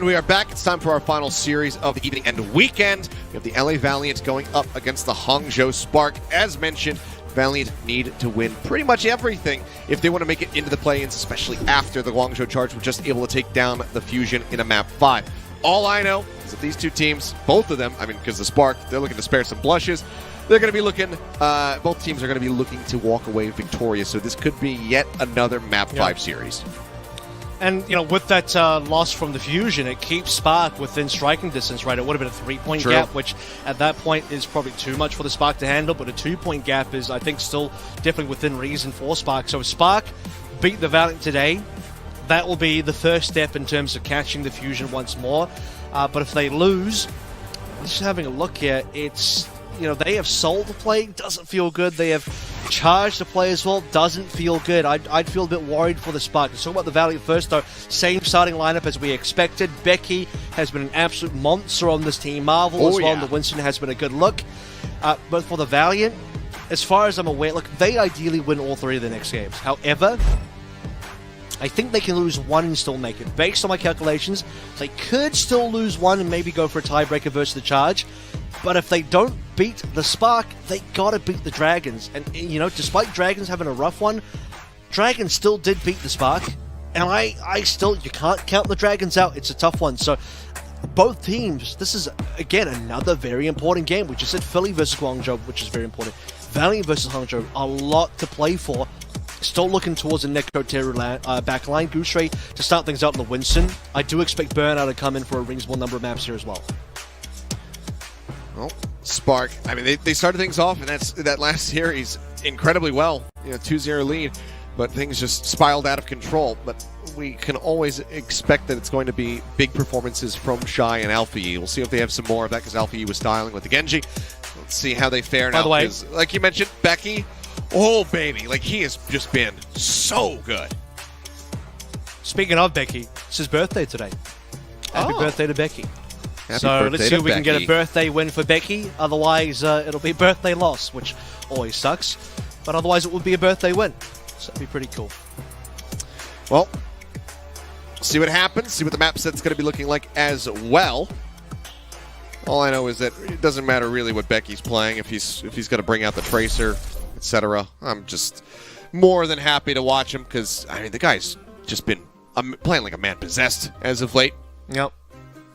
And we are back. It's time for our final series of the evening and weekend. We have the LA Valiant going up against the Hangzhou Spark. As mentioned, Valiant need to win pretty much everything if they want to make it into the play-ins, especially after the Guangzhou Charge were just able to take down the Fusion in a map 5. All I know is that these two teams, both of them, I mean, because the Spark, they're looking to spare some blushes. They're going to be looking, both teams are going to be looking to walk away victorious, so this could be yet another map 5 series. And, you know, with that loss from the Fusion, it keeps Spark within striking distance, right? It would have been a 3-point gap, which at that point is probably too much for the Spark to handle, but a 2-point gap is, I think, still definitely within reason for Spark. So if Spark beat the Valiant today, that will be the first step in terms of catching the Fusion once more. But if they lose, just having a look here, it's, you know, they have sold the play, doesn't feel good. They have charged the play as well, doesn't feel good. I'd feel a bit worried for the Spark. Let's talk about the Valiant first, though. Same starting lineup as we expected. Becky has been an absolute monster on this team. Marvel as well, and the Winston has been a good look. But for the Valiant, as far as I'm aware, look, they ideally win all 3 of the next games. However, I think they can lose 1 and still make it. Based on my calculations, they could still lose 1 and maybe go for a tiebreaker versus the Charge. But if they don't beat the Spark, they gotta beat the Dragons. And, you know, despite Dragons having a rough one, Dragons still did beat the Spark. And I still, you can't count the Dragons out. It's a tough one. So, both teams, this is, again, another very important game. We just said Philly versus Guangzhou, which is very important. Valiant versus Hangzhou, a lot to play for. Still looking towards a NYXL Teru backline. Gooseray to start things out in the Winston. I do expect Burnout to come in for a reasonable number of maps here as well. Well, Spark, I mean, they started things off in that last series incredibly well. You know, 2-0 lead, but things just spiraled out of control. But we can always expect that it's going to be big performances from Shy and Alpha E. We'll see if they have some more of that, because Alpha E was styling with the Genji. Let's see how they fare now. By the way, like you mentioned, Becky, oh baby, like he has just been so good. Speaking of Becky, it's his birthday today. Happy birthday to Becky. So let's see if we can get a birthday win for Becky. Otherwise, it'll be a birthday loss, which always sucks. But otherwise, it would be a birthday win. So that'd be pretty cool. Well, see what happens. See what the map set's going to be looking like as well. All I know is that it doesn't matter really what Becky's playing. If he's going to bring out the Tracer, etc. I'm just more than happy to watch him, because I mean the guy's just been playing like a man possessed as of late. Yep.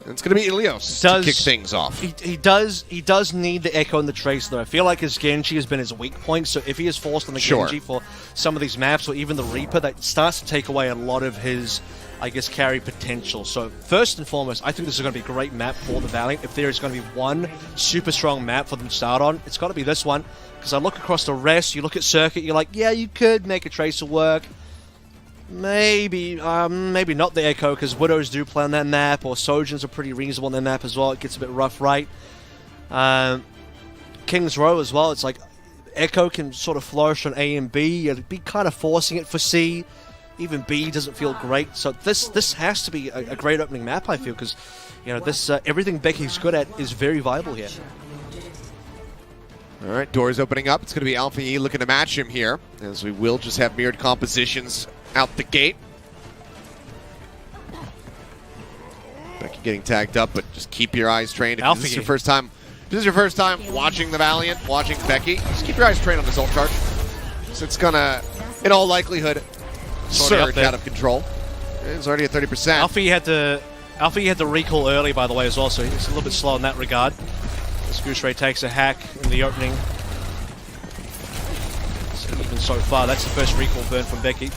It's going to be Ilios to kick things off. He does need the Echo and the Tracer, though. I feel like his Genji has been his weak point, so if he is forced on the Genji for some of these maps, or even the Reaper, that starts to take away a lot of his, I guess, carry potential. So first and foremost, I think this is going to be a great map for the Valiant. If there is going to be one super strong map for them to start on, it's got to be this one. Because I look across the rest, you look at Circuit, you're like, yeah, you could make a Tracer work. Maybe not the Echo, because Widows do play on that map, or Sojins are pretty reasonable on that map as well. It gets a bit rough, right? King's Row as well, it's like Echo can sort of flourish on A and B. You'd be kind of forcing it for C. Even B doesn't feel great. So this has to be a great opening map, I feel, because, you know, this everything Becky's good at is very viable here. All right, doors opening up. It's going to be Alpha E looking to match him here, as we will just have mirrored compositions out the gate. Becky getting tagged up, but just keep your eyes trained. If this is your first time, watching the Valiant, watching Becky, just keep your eyes trained on this ult charge. So it's gonna, in all likelihood, surge out of control. It's already at 30%. Alpha E had the recall early, by the way, as well, so he's a little bit slow in that regard. As Gooseray takes a hack in the opening. So even so far, that's the first recall burn from Becky.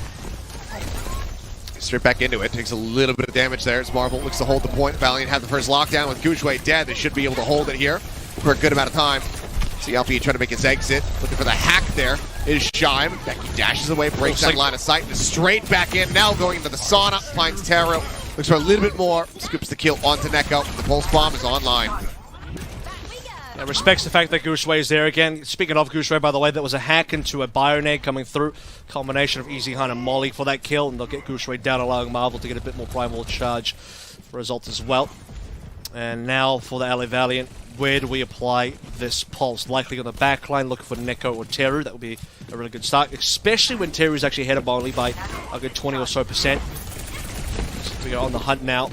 Straight back into it. Takes a little bit of damage there as Marvel looks to hold the point. Valiant had the first lockdown with Gooseray dead. They should be able to hold it here for a good amount of time. See Alfie trying to make his exit. Looking for the hack there is Shy. Becky dashes away, breaks that line of sight, and is straight back in. Now going into the sauna. Finds Taro. Looks for a little bit more. Scoops the kill onto Neko. The pulse bomb is online. Yeah, respects the fact that Gooseray is there again. Speaking of Gooseray, by the way, that was a hack into a Bionade coming through. Combination of Easy Hunt and Molly for that kill, and they'll get Gooseray down, allowing Marvel to get a bit more primal charge result as well. And now for the LA Valiant, where do we apply this pulse? Likely on the back line, looking for Neko or Teru. That would be a really good start, especially when Teru is actually ahead of Molly by a good 20 or so %. So we are on the hunt now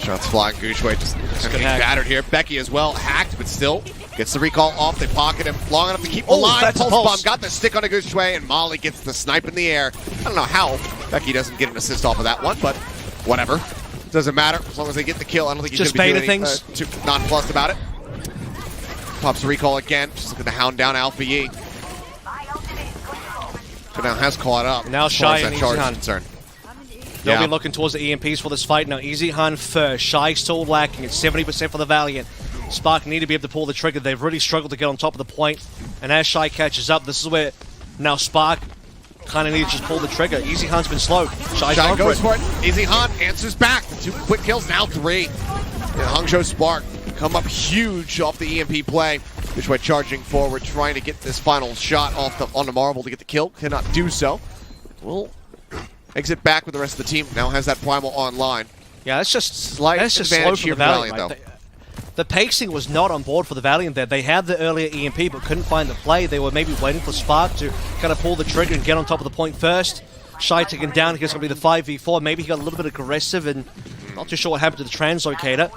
Shots flying. Gushue just getting battered here. Becky as well, hacked, but still gets the recall off. They pocket him long enough to keep him alive. Pulse bomb got the stick on a Gushue, and Molly gets the snipe in the air. I don't know how Becky doesn't get an assist off of that one, but whatever. Doesn't matter as long as they get the kill. I don't think he's going to be doing too nonplussed about it. Pops the recall again. Just looking to hound down Alpha Yi. But now has caught up. Now Shy and EasyHan. Concerned. They'll be looking towards the EMPs for this fight. Now EasyHan first. Shy still lacking. It's 70% for the Valiant. Spark need to be able to pull the trigger. They've really struggled to get on top of the point. And as Shy catches up, this is where now Spark kind of needs to just pull the trigger. EasyHan's been slow. Shy goes for it. EasyHan answers back. 2 quick kills, now 3. And Hangzhou Spark come up huge off the EMP play. Gushue charging forward, trying to get this final shot off on the marble to get the kill. Cannot do so. Will exit back with the rest of the team. Now has that primal online. Yeah, that's just slow for the Valiant, though. The pacing was not on board for the Valiant there. They had the earlier EMP but couldn't find the play. They were maybe waiting for Spark to kind of pull the trigger and get on top of the point first. Shy taken down. He's going to be the 5v4. Maybe he got a little bit aggressive and not too sure what happened to the translocator.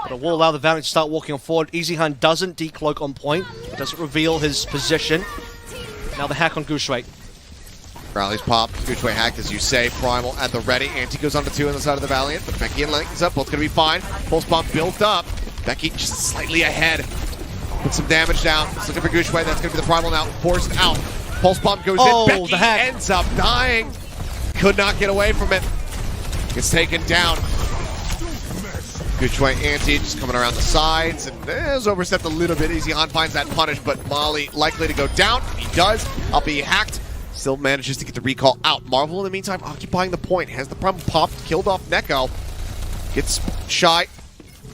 But it will allow the Valiant to start walking on forward. EasyHan doesn't decloak on point. Doesn't reveal his position. Now the hack on Gushue. Rallies pop. Gushue hacked, as you say. Primal at the ready. Anti goes on to 2 on the side of the Valiant. But Becky and Lennox up. Both going to be fine. Pulse bomb built up. Becky just slightly ahead. Put some damage down. It's looking for Gushue. That's going to be the Primal now. Forced out. Pulse bomb goes in. Becky ends up dying. Could not get away from it. Gets taken down. Gushue anti just coming around the sides and has overstepped a little bit. EasyHan finds that punish, but Molly likely to go down. He does. I'll be hacked. Still manages to get the recall out. Marvel in the meantime occupying the point. Has the problem popped, killed off Neko. Gets Shy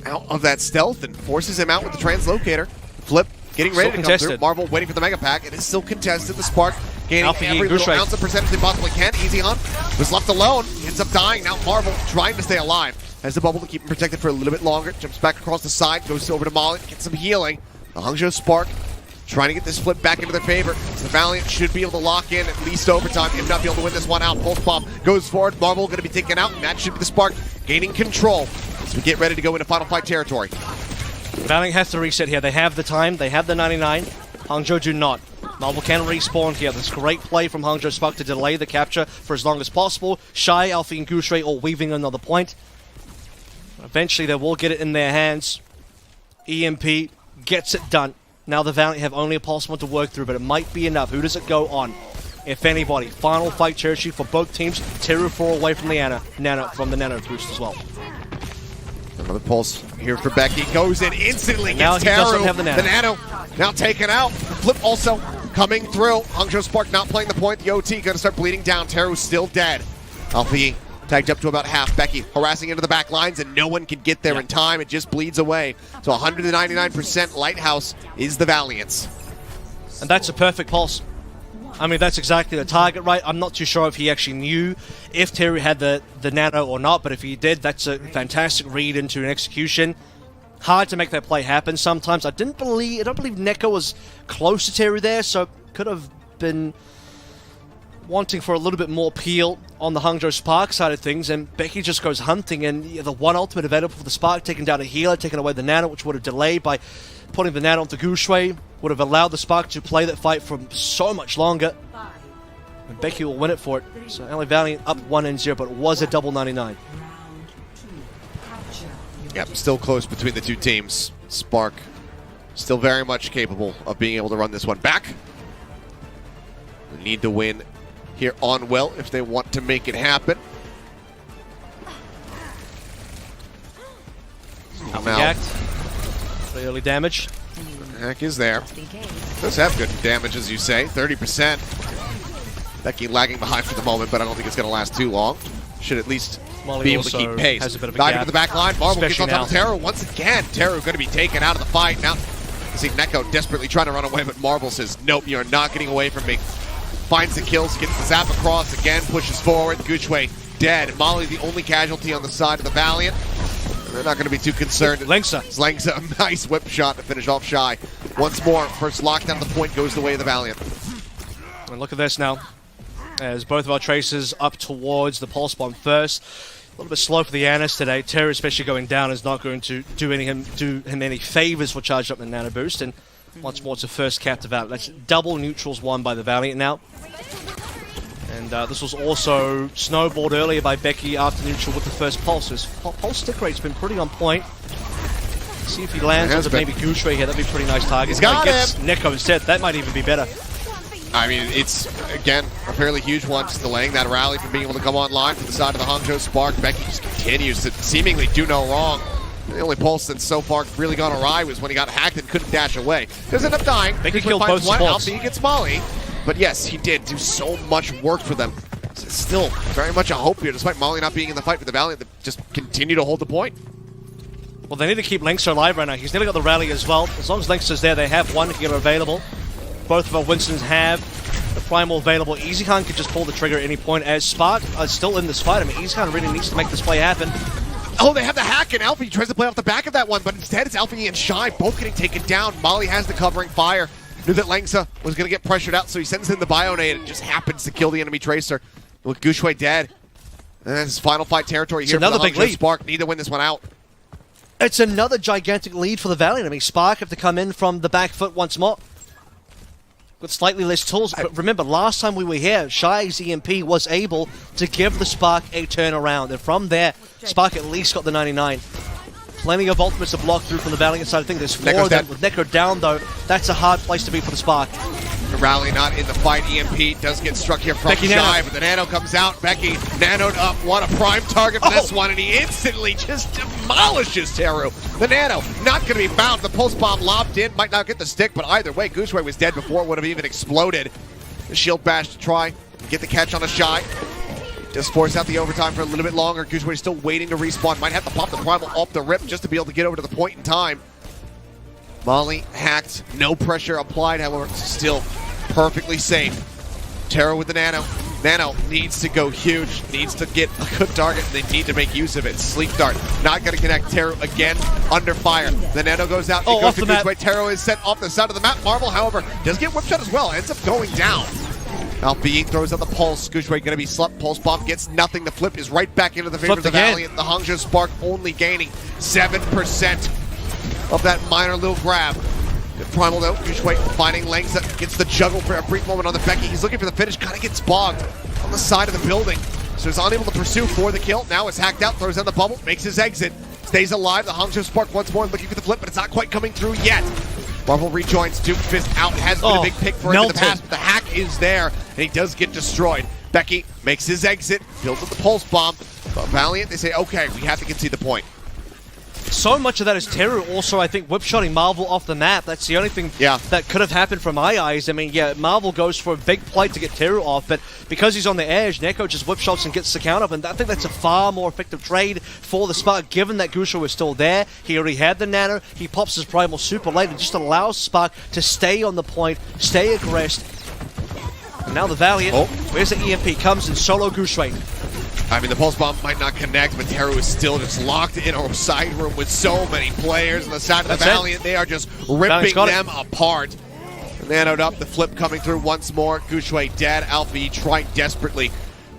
out of that stealth and forces him out with the translocator. Flip, getting ready to come through. Marvel waiting for the mega pack. It is still contested. The Spark gaining every little ounce of percentage they possibly can. EasyHan was left alone. Ends up dying. Now Marvel trying to stay alive. Has the bubble to keep him protected for a little bit longer. Jumps back across the side. Goes over to Molly. Gets some healing. The Hangzhou Spark trying to get this flip back into their favor. So the Valiant should be able to lock in at least overtime, if not be able to win this one out. Pulse bomb goes forward. Marvel going to be taken out, and that should be the Spark gaining control as we get ready to go into final fight territory. Valiant has to reset here. They have the time. They have the 99. Hangzhou do not. Marvel can respawn here. This great play from Hangzhou Spark to delay the capture for as long as possible. Shy, Alfie, and Gushue all weaving another point. Eventually, they will get it in their hands. EMP gets it done. Now the Valiant have only a pulse bomb to work through, but it might be enough. Who does it go on? If anybody. Final fight territory for both teams. Teru 4 away from the Nano boost as well. Another pulse here for Becky. Goes in instantly. Now he doesn't have the Nano. The Nano now taken out. Flip also coming through. Hangzhou Spark not playing the point. The OT going to start bleeding down. Teru's still dead. Alfie tagged up to about half. Becky harassing into the back lines, and no one can get there in time. It just bleeds away. So 199% Lighthouse is the Valiants. And that's a perfect pulse. I mean, that's exactly the target, right? I'm not too sure if he actually knew if Terry had the Nano or not, but if he did, that's a fantastic read into an execution. Hard to make that play happen sometimes. I don't believe Neko was close to Terry there, so could have been wanting for a little bit more peel on the Hangzhou Spark side of things, and Becky just goes hunting, and the one ultimate available for the Spark, taking down a healer, taking away the Nano, which would have delayed by putting the Nano onto Gushue, would have allowed the Spark to play that fight for so much longer. And Becky will win it for it. So LA Valiant up 1-0, but it was a double 99. Yep, still close between the two teams. Spark still very much capable of being able to run this one back. They need to win here on Well if they want to make it happen. React. The early damage. The heck is there. Does have good damage, as you say, 30%. Becky lagging behind for the moment, but I don't think it's going to last too long. Should at least be able to keep pace. Has a bit of a diving gap, to the back line. Marvel gets on top of now. Teru once again. Teru going to be taken out of the fight. Now, see Neko desperately trying to run away, but Marvel says, nope, you're not getting away from me. Finds the kills, gets the zap across again, pushes forward. Gushue dead. Molly the only casualty on the side of the Valiant. They're not going to be too concerned. Lengsa, a nice whip shot to finish off Shy. Once more, first lockdown of the point goes the way of the Valiant. And look at this now. As both of our tracers up towards the pulse bomb first. little bit slow for the Anis today. Terror, especially going down, is not going to do him any favors for charging up the Nano Boost. And once more, it's a first captive out. That's double neutrals won by the Valiant now. And this was also snowballed earlier by Becky after neutral with the first pulse. His pulse stick rate's been pretty on point. See if he lands with maybe Gooshray here. That'd be a pretty nice target. He's got him. Neko instead. That might even be better. I mean, it's, again, a fairly huge one, just delaying that rally from being able to come online from the side of the Hangzhou Spark. Becky just continues to seemingly do no wrong. The only pulse that's so far really gone awry was when he got hacked and couldn't dash away. Does end up dying. Becky killed both supports. He gets Molly. But yes, he did do so much work for them. It's still very much a hope here, despite Molly not being in the fight for the Valiant, that just continue to hold the point. Well, they need to keep NYXL alive right now. He's nearly got the rally as well. As long as NYXL's there, they have one healer available. Both of our Winstons have the Primal available. EasyCon could just pull the trigger at any point as Spark is still in this fight. I mean, EasyCon really needs to make this play happen. Oh, they have the hack, and Alfie tries to play off the back of that one, but instead it's Alfie and Shy both getting taken down. Molly has the covering fire. Knew that NYXL was going to get pressured out, so he sends in the Bionade, and it just happens to kill the enemy Tracer. With Gooshway dead. And it's final fight territory here. It's another big lead. Spark need to win this one out. It's another gigantic lead for the Valiant. I mean, Spark have to come in from the back foot once more with slightly less tools. But remember, last time we were here, Shy's EMP was able to give the Spark a turnaround. And from there, Spark at least got the 99. Plenty of ultimates to block through from the Valiant side. I think there's four of them. With Neko down, though, that's a hard place to be for the Spark. The rally not in the fight. EMP does get struck here from Shy, but the Nano comes out. Becky nanoed up. What a prime target for this one, and he instantly just demolishes Teru. The Nano not going to be found. The pulse bomb lobbed in. Might not get the stick, but either way, Gooshway was dead before it would have even exploded. The shield bash to try get the catch on a Shy. Just force out the overtime for a little bit longer. Gooshway still waiting to respawn. Might have to pop the Primal off the rip just to be able to get over to the point in time. Molly hacked, no pressure applied, however, still perfectly safe. Terra with the Nano. Nano needs to go huge, needs to get a good target, and they need to make use of it. Sleep Dart, not going to connect. Terra again, under fire. The Nano goes out, it goes to Gooshway. Terra is sent off the side of the map. Marvel, however, does get whip shot as well, ends up going down. Alfie throws out the pulse. Gooshway going to be slept. Pulse bomb gets nothing. The flip is right back into the favor of the Valiant. The Hangzhou Spark only gaining 7%. Of that minor little grab. Primal though, Gooshway finding NYXL, gets the juggle for a brief moment on the Becky. He's looking for the finish, kind of gets bogged on the side of the building. So he's unable to pursue for the kill. Now it's hacked out, throws down the bubble, makes his exit, stays alive. The Hangzhou Spark once more looking for the flip, but it's not quite coming through yet. Marvel rejoins, Doomfist out, has been a big pick for him in the past, but the hack is there, and he does get destroyed. Becky makes his exit, builds up the pulse bomb, but Valiant, they say, okay, we have to concede the point. So much of that is Teru also, I think, whip-shotting Marvel off the map. That's the only thing that could have happened from my eyes. I mean, yeah, Marvel goes for a big play to get Teru off, but because he's on the edge, Neko just whip-shots and gets the count up, and I think that's a far more effective trade for the Spark, given that Gusha was still there. He already had the Nano, he pops his Primal super late, and just allows Spark to stay on the point, stay aggressed. And now the Valiant, where's the EMP? Comes in solo Gusha. I mean, the pulse bomb might not connect, but Teru is still just locked in a side room with so many players on the side of the Valiant. They are just ripping them apart. Nanoed up, the flip coming through once more. Gooshway dead. Alfie trying desperately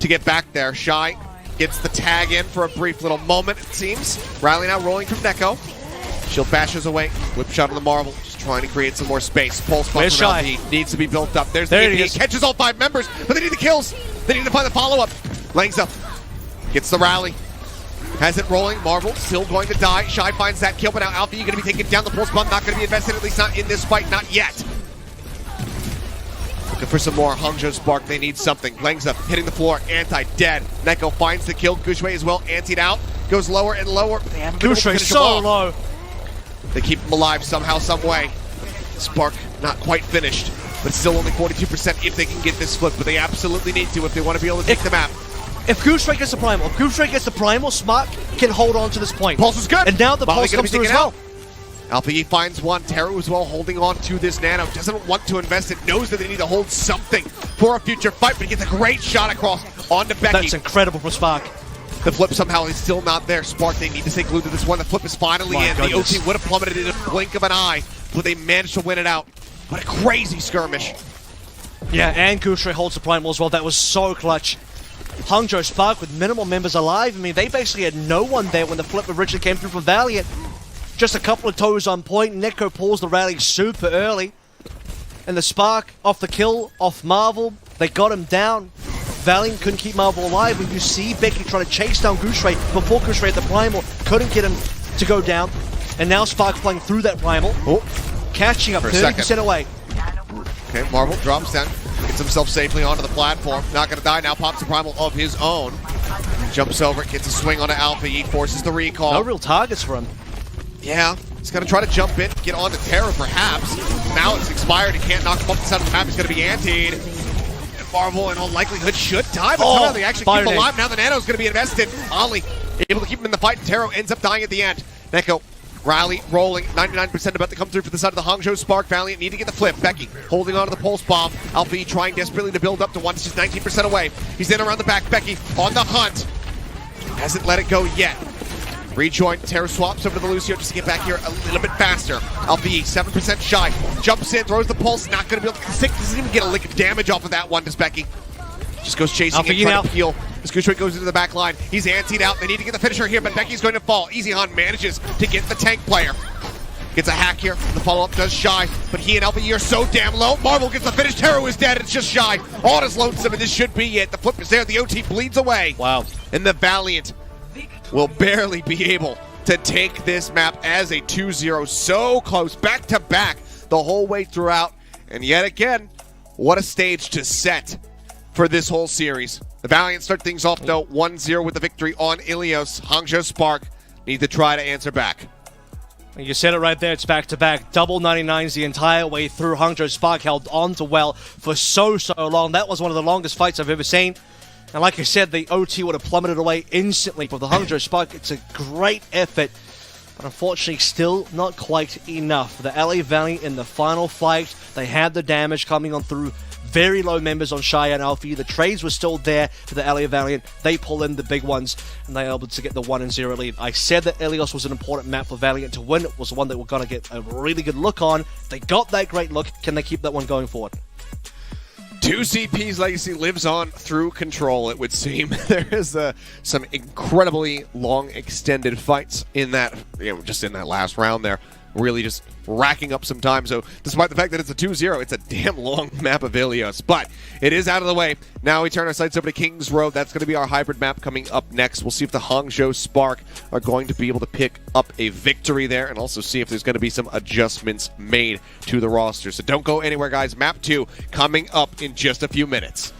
to get back there. Shy gets the tag in for a brief little moment, it seems. Riley now rolling from Neko. Shield bashes away. Whip shot on the Marvel. Just trying to create some more space. Pulse bomb from Alfie needs to be built up. There's the EP. Catches all 5 members, but they need the kills. They need to find the follow-up. NYXL gets the rally. Has it rolling. Marvel still going to die. Shy finds that kill, but now Alfie going to be taken down. The pulse bomb not going to be invested, at least not in this fight, not yet. Looking for some more. Hangzhou Spark, they need something. NYXL hitting the floor, anti-dead. Neko finds the kill. Gooshway as well, antied out. Goes lower and lower. Gooshway so low. They keep him alive somehow, some way. Spark not quite finished, but still only 42% if they can get this flip, but they absolutely need to if they want to be able to take the map. If Gooshway gets the Primal, Spark can hold on to this point. Pulse is good. And now the Pulse comes through as well. Alfie finds one. Teru as well holding on to this Nano. Doesn't want to invest it. Knows that they need to hold something for a future fight, but he gets a great shot across onto Becky. That's incredible for Spark. The flip somehow is still not there. Spark, they need to stay glued to this one. The flip is finally in. The OT would have plummeted in a blink of an eye, but they managed to win it out. What a crazy skirmish. Yeah, and Gooshway holds the Primal as well. That was so clutch. Hangzhou Spark with minimal members alive. I mean, they basically had no one there when the flip originally came through for Valiant. Just a couple of toes on point. Neko pulls the rally super early. And the Spark off the kill, off Marvel. They got him down. Valiant couldn't keep Marvel alive. And you see Becky trying to chase down Gooseray before Gooseray at the Primal. Couldn't get him to go down. And now Spark playing through that Primal. Oh. Catching up 30% away. Okay, Marvel drops down. Gets himself safely onto the platform. Not going to die now. Pops a Primal of his own. Jumps over, gets a swing onto Alpha. He forces the recall. No real targets for him. Yeah, he's going to try to jump in, get onto Terra perhaps. Now it's expired, he can't knock him off the side of the map, he's going to be antied. And Marvel in all likelihood should die, but somehow they actually keep him alive. Now the Nano's going to be invested. Ollie able to keep him in the fight, and Terra ends up dying at the end. Neko, rally, rolling, 99% about to come through for the side of the Hangzhou Spark. Valiant need to get the flip. Becky holding on to the pulse bomb. Alpha E trying desperately to build up to one, it's just 19% away. He's in around the back, Becky on the hunt. Hasn't let it go yet. Rejoin, Terra swaps over to the Lucio just to get back here a little bit faster. Alpha E, 7% shy. Jumps in, throws the pulse, not going to be able to stick. Doesn't even get a lick of damage off of that one, does Becky. Just goes chasing Alpha and trying to peel. As Gooseray goes into the back line. He's antied out. They need to get the finisher here, but Becky's going to fall. Easy Han manages to get the tank player. Gets a hack here. The follow-up does shy, but he and Alpha E are so damn low. Marvel gets the finish. Terra is dead. It's just shy. All is lonesome, and this should be it. The flip is there. The OT bleeds away. Wow. And the Valiant will barely be able to take this map as a 2-0. So close, back-to-back the whole way throughout. And yet again, what a stage to set for this whole series. The Valiant start things off, though, 1-0 with the victory on Ilios. Hangzhou Spark need to try to answer back. You said it right there, it's back-to-back. Double 99s the entire way through. Hangzhou Spark held on to well for so long. That was one of the longest fights I've ever seen. And like I said, the OT would have plummeted away instantly for the Hangzhou Spark. It's a great effort, but unfortunately still not quite enough. The LA Valiant in the final fight, they had the damage coming on through. Very low members on Shy and Alfie. The trades were still there for the LA Valiant. They pull in the big ones, and they were able to get the 1-0 lead. I said that Ilios was an important map for Valiant to win. It was the one that we're going to get a really good look on. They got that great look. Can they keep that one going forward? 2CP's legacy lives on through Control, it would seem. There is some incredibly long, extended fights in that, just in that last round there. Really just racking up some time. So despite the fact that it's a 2-0, it's a damn long map of Ilios. But it is out of the way. Now we turn our sights over to Kings Road. That's going to be our hybrid map coming up next. We'll see if the Hangzhou Spark are going to be able to pick up a victory there, and also see if there's going to be some adjustments made to the roster. So don't go anywhere, guys. Map 2 coming up in just a few minutes.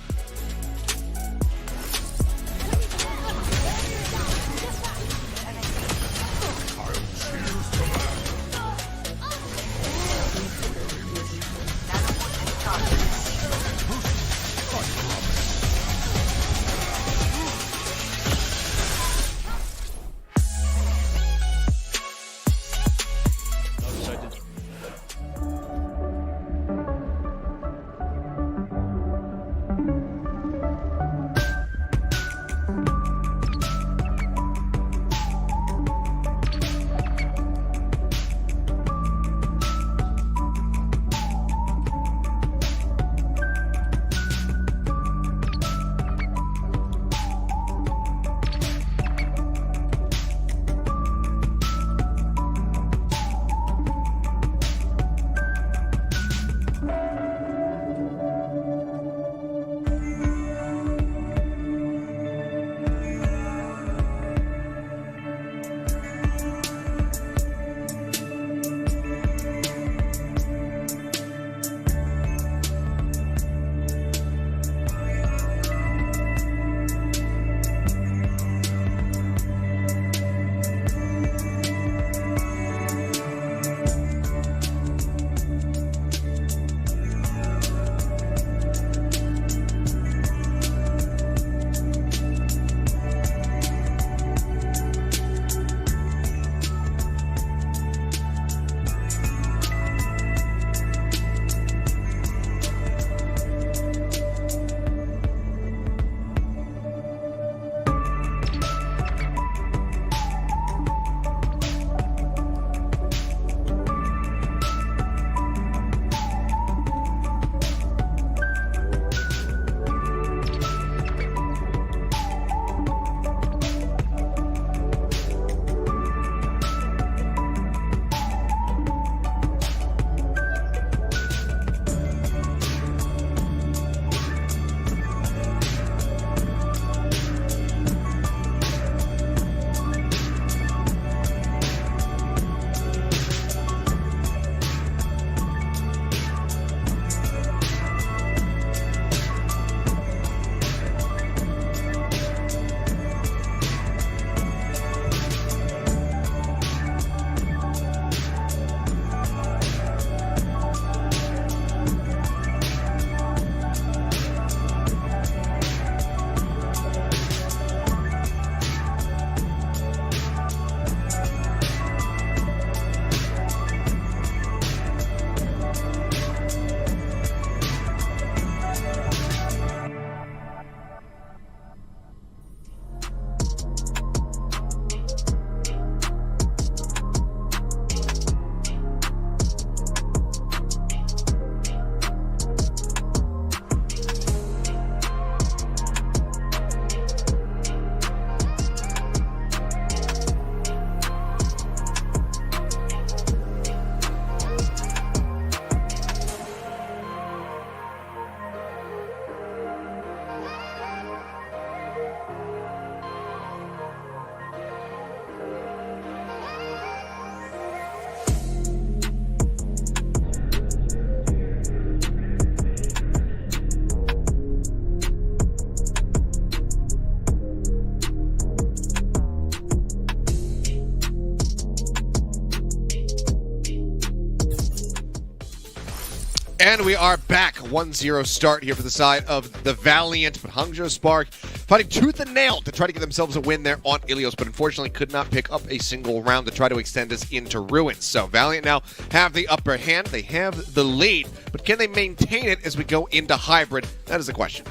And we are back. 1-0 start here for the side of the Valiant, but Hangzhou Spark fighting tooth and nail to try to get themselves a win there on Ilios, but unfortunately could not pick up a single round to try to extend us into ruins. So Valiant now have the upper hand. They have the lead, but can they maintain it as we go into hybrid? That is the question.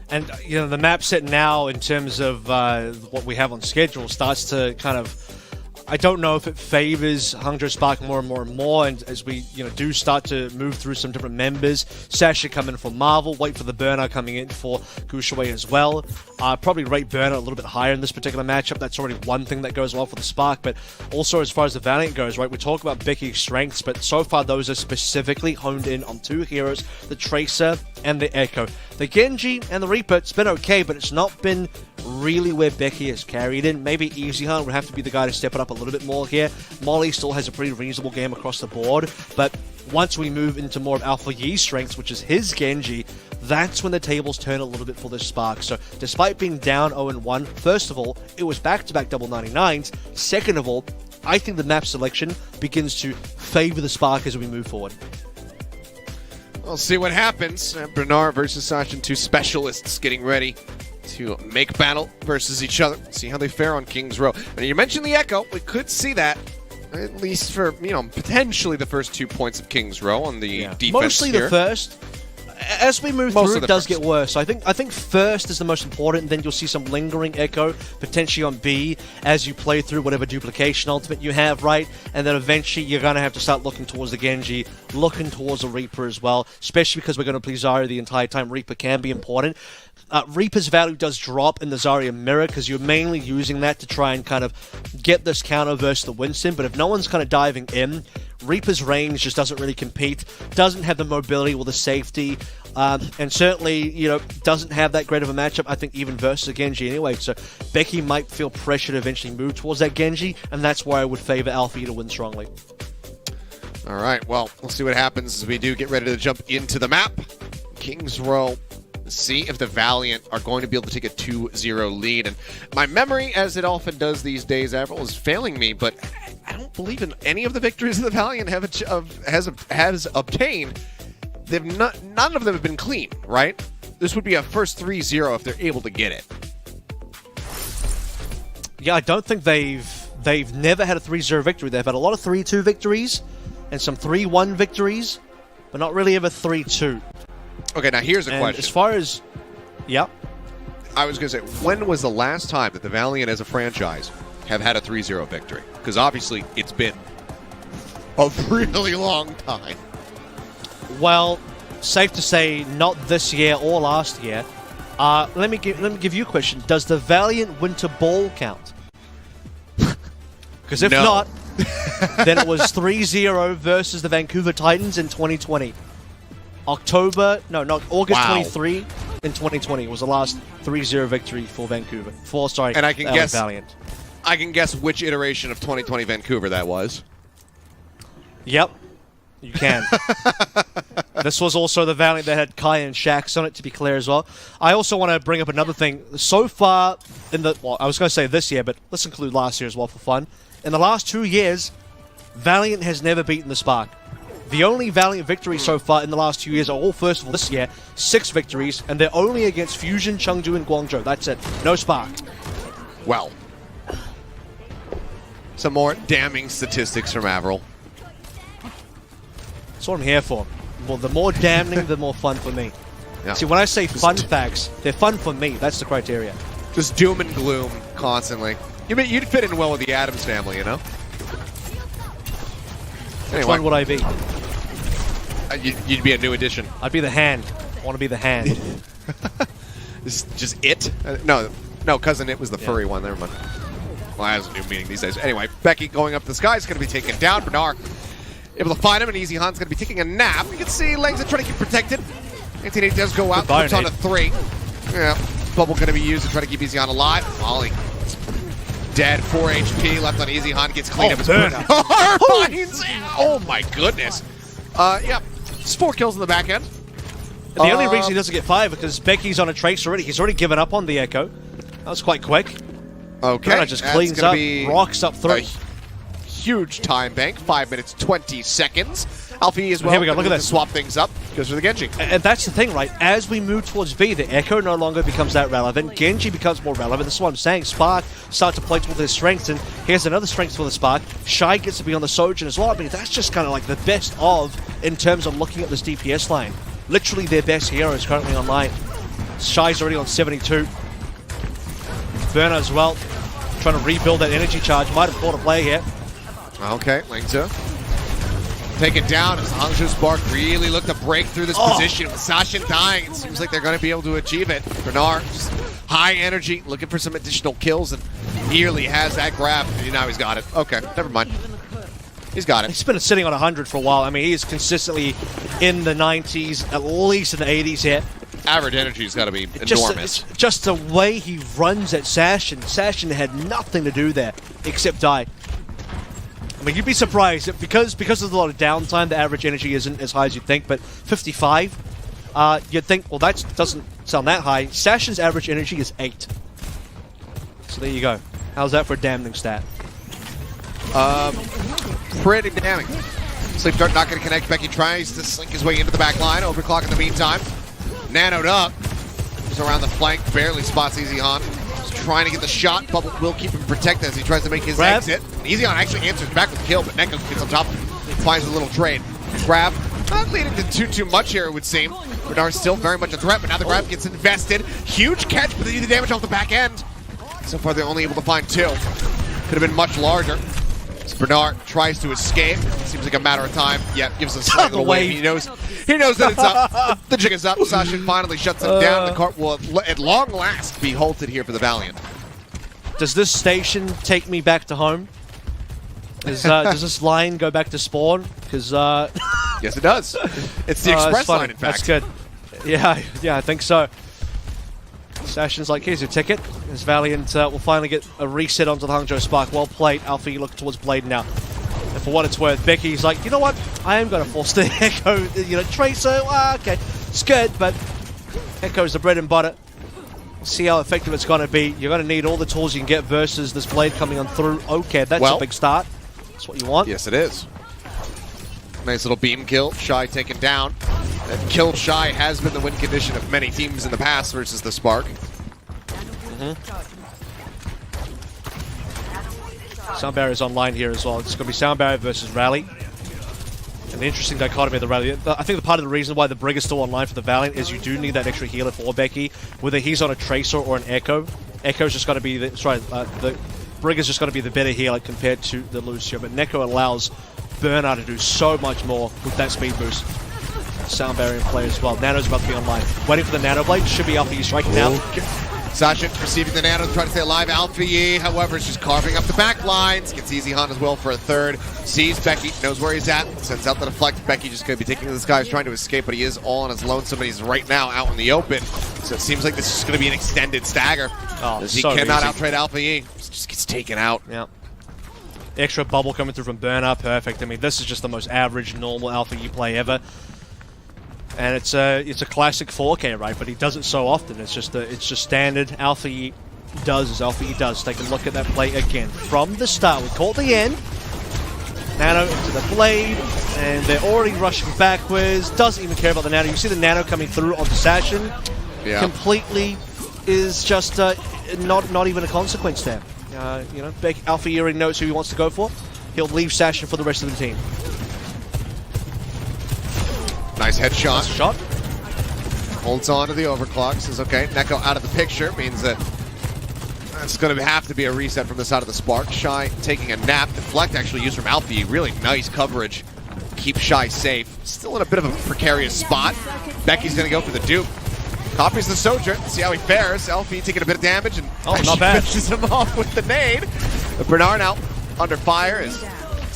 And, you know, the map set now in terms of what we have on schedule starts to kind of... I don't know if it favors Hangzhou Spark more and more and more, and as we do start to move through some different members, Sasha come in for Marvel, wait for the Burner coming in for Gushaway as well. Probably rate Burner a little bit higher in this particular matchup. That's already one thing that goes well for the Spark, but also as far as the Valiant goes, right, we talk about Becky's strengths, but so far those are specifically honed in on two heroes, the Tracer and the Echo. The Genji and the Reaper, it's been okay, but it's not been really where Becky has carried in. Maybe EasyHunt would have to be the guy to step it up a little bit more here. Molly still has a pretty reasonable game across the board, but once we move into more of Alpha Yi's strengths, which is his Genji, that's when the tables turn a little bit for this Spark. So despite being down 0-1, first of all, it was back-to-back double 99s. Second of all, I think the map selection begins to favor the Spark as we move forward. We'll see what happens. Bernard versus Sasha, two specialists getting ready to make battle versus each other. See how they fare on King's Row. And you mentioned the Echo. We could see that, at least for, potentially the first 2 points of King's Row on the defense. Mostly here. The first. As we move through, it does get worse. So I think first is the most important, and then you'll see some lingering Echo, potentially on B, as you play through whatever duplication ultimate you have, right? And then eventually you're going to have to start looking towards the Genji, looking towards a Reaper as well, especially because we're going to play Zarya the entire time. Reaper can be important. Reaper's value does drop in the Zarya mirror because you're mainly using that to try and kind of get this counter versus the Winston, but if no one's kind of diving in, Reaper's range just doesn't really compete, doesn't have the mobility or the safety, and certainly, doesn't have that great of a matchup, I think, even versus a Genji anyway. So Becky might feel pressure to eventually move towards that Genji, and that's why I would favor Alpha to win strongly. All right, well, we'll see what happens as we do get ready to jump into the map. King's Row. See if the Valiant are going to be able to take a 2-0 lead. And my memory, as it often does these days, Avril, is failing me, but I don't believe in any of the victories the Valiant has obtained. None of them have been clean, right? This would be a first 3-0 if they're able to get it. Yeah, I don't think they've never had a 3-0 victory. They've had a lot of 3-2 victories and some 3-1 victories, but not really ever 3-2. Okay, now here's a question. As far as... Yeah? I was going to say, when was the last time that the Valiant as a franchise have had a 3-0 victory? Because obviously it's been a really long time. Well, safe to say not this year or last year. Let me give you a question. Does the Valiant Winter Ball count? Because if not, then it was 3-0 versus the Vancouver Titans in 2020. August 23 in 2020 was the last 3-0 victory for Vancouver. And I can guess Valiant. I can guess which iteration of 2020 Vancouver that was. Yep, you can. This was also the Valiant that had Kai and Shax on it, to be clear as well. I also want to bring up another thing. So far I was going to say this year, but let's include last year as well for fun. In the last 2 years, Valiant has never beaten the Spark. The only Valiant victories so far in the last 2 years are all, first of all, this year, 6 victories, and they're only against Fusion, Chengdu, and Guangzhou. That's it. No Spark. Well, some more damning statistics from Avril. That's what I'm here for. Well, the more damning, the more fun for me. Yeah. See, when I say fun facts, they're fun for me. That's the criteria. Just doom and gloom constantly. You'd fit in well with the Addams family, you know? Which one would I be? You'd be a new addition. I'd be the hand. I want to be the hand. Just it? No, Cousin It was the furry one. Never mind. Well, that has a new meaning these days. Anyway, Becky going up the sky is going to be taken down. Bernard able to find him, and EasyHunt's going to be taking a nap. You can see Legs are trying to keep protected. 1880 does go out, puts on a 3. Yeah, bubble going to be used to try to keep EasyHunt alive. Molly dead, 4 HP left on EasyHunt, gets cleaned up. Oh my goodness. Yeah, it's 4 kills in the back end. And the only reason he doesn't get 5 is because Becky's on a trace already. He's already given up on the Echo. That was quite quick. Okay. Kind of just cleans up, rocks up through. Huge time bank, 5 minutes, 20 seconds. Alfie as well. Here we go, look at this. Swap things up, goes for the Genji. And that's the thing, right? As we move towards B, the Echo no longer becomes that relevant. Genji becomes more relevant. This is what I'm saying. Spark starts to play towards his strengths, and here's another strength for the Spark. Shy gets to be on the Sojourn as well. I mean, that's just kind of like the best of in terms of looking at this DPS line. Literally their best hero is currently online. Shy's already on 72. Burner as well, trying to rebuild that energy charge. Might have caught a play here. Okay, Langza. Taken down as the Hangzhou Spark really look to break through this position. With Sashin dying, it seems like they're going to be able to achieve it. Bernard, just high energy, looking for some additional kills, and nearly has that grab. And now he's got it. Okay, never mind. He's got it. He's been sitting on 100 for a while. I mean, he is consistently in the 90s, at least in the 80s here. Average energy's got to be enormous. Just the way he runs at Sashin. Sashin had nothing to do there except die. I mean, you'd be surprised that because there's a lot of downtime, the average energy isn't as high as you'd think, but 55, you'd think, well, that doesn't sound that high. Sashin's average energy is 8. So there you go. How's that for a damning stat? Pretty damning. Sleep Dart not going to connect. Becky tries to slink his way into the back line. Overclock in the meantime. Nanoed up. He's around the flank. Barely spots Easy Han. He's trying to get the shot. Bubble will keep him protected as he tries to make his exit. Easy Han actually answers back with the kill, but Neko gets on top of him. Finds a little trade. Grab. Not leading to too much here, it would seem. Bernard's still very much a threat, but now the grab gets invested. Huge catch, but they need the damage off the back end. So far, they're only able to find 2. Could have been much larger. Bernard tries to escape. Seems like a matter of time. Yeah, gives a slight little wave. He knows that it's up. The jig is up. Sashin finally shuts him down. The cart will, at long last, be halted here for the Valiant. Does this station take me back to home? Does this line go back to spawn? Because yes, it does. It's the express line, in fact. That's good. Yeah, I think so. Sashin's like, here's your ticket. As Valiant will finally get a reset onto the Hangzhou Spark. Well played. Alfie, you look towards Blade now. And for what it's worth, Becky's like, you know what? I am going to force the Echo. Tracer, okay. It's good, but Echo's the bread and butter. See how effective it's going to be. You're going to need all the tools you can get versus this Blade coming on through. Okay, that's a big start. That's what you want. Yes, it is. Nice little beam kill. Shy taken down. And kill Shy has been the win condition of many teams in the past versus the Spark. Sound Barrier's online here as well. It's going to be Sound Barrier versus Rally. And the interesting dichotomy of the Rally. I think the part of the reason why the Brig is still online for the Valiant is you do need that extra healer for Becky. Whether he's on a Tracer or an Echo. Echo's just going to be the Brig is just going to be the better healer compared to the Lucio. But Neko allows Bernard to do so much more with that speed boost. Sound Barrier in play as well. Nano's about to be online. Waiting for the Nano Blade. Should be Alfie striking now. Sasha receiving the Nano, trying to stay alive. Alfie, however, is just carving up the back lines. Gets Easy Han as well for a third. Sees Becky, knows where he's at. Sends out the deflect. Becky just going to be taking this guy who's trying to escape, but he is all on his lonesome, and he's right now out in the open. So it seems like this is going to be an extended stagger. As he cannot outtrade Alfie. Just gets taken out. Yeah. Extra bubble coming through from Burner. Perfect. I mean, this is just the most average, normal Alpha E play ever. And it's a classic 4K, right? But he does it so often. It's just standard. Alpha E does as Alpha E does. Take a look at that play again. From the start, we caught the end. Nano into the Blade, and they're already rushing backwards. Doesn't even care about the Nano. You see the Nano coming through onto Sashin. Yeah. Completely is just not even a consequence there. Alpha E already knows who he wants to go for. He'll leave Sashin for the rest of the team. Nice headshot. Nice shot. Holds on to the overclock. Says, okay, Neko out of the picture. Means that it's going to have to be a reset from the side of the Spark. Shy taking a nap. Deflect actually used from Alfie. Really nice coverage. Keep Shy safe. Still in a bit of a precarious spot. Becky's going to go for the dupe. Copies the Sojourn. See how he fares. Alfie taking a bit of damage and not bad. Finishes him off with the nade. But Bernard now under fire as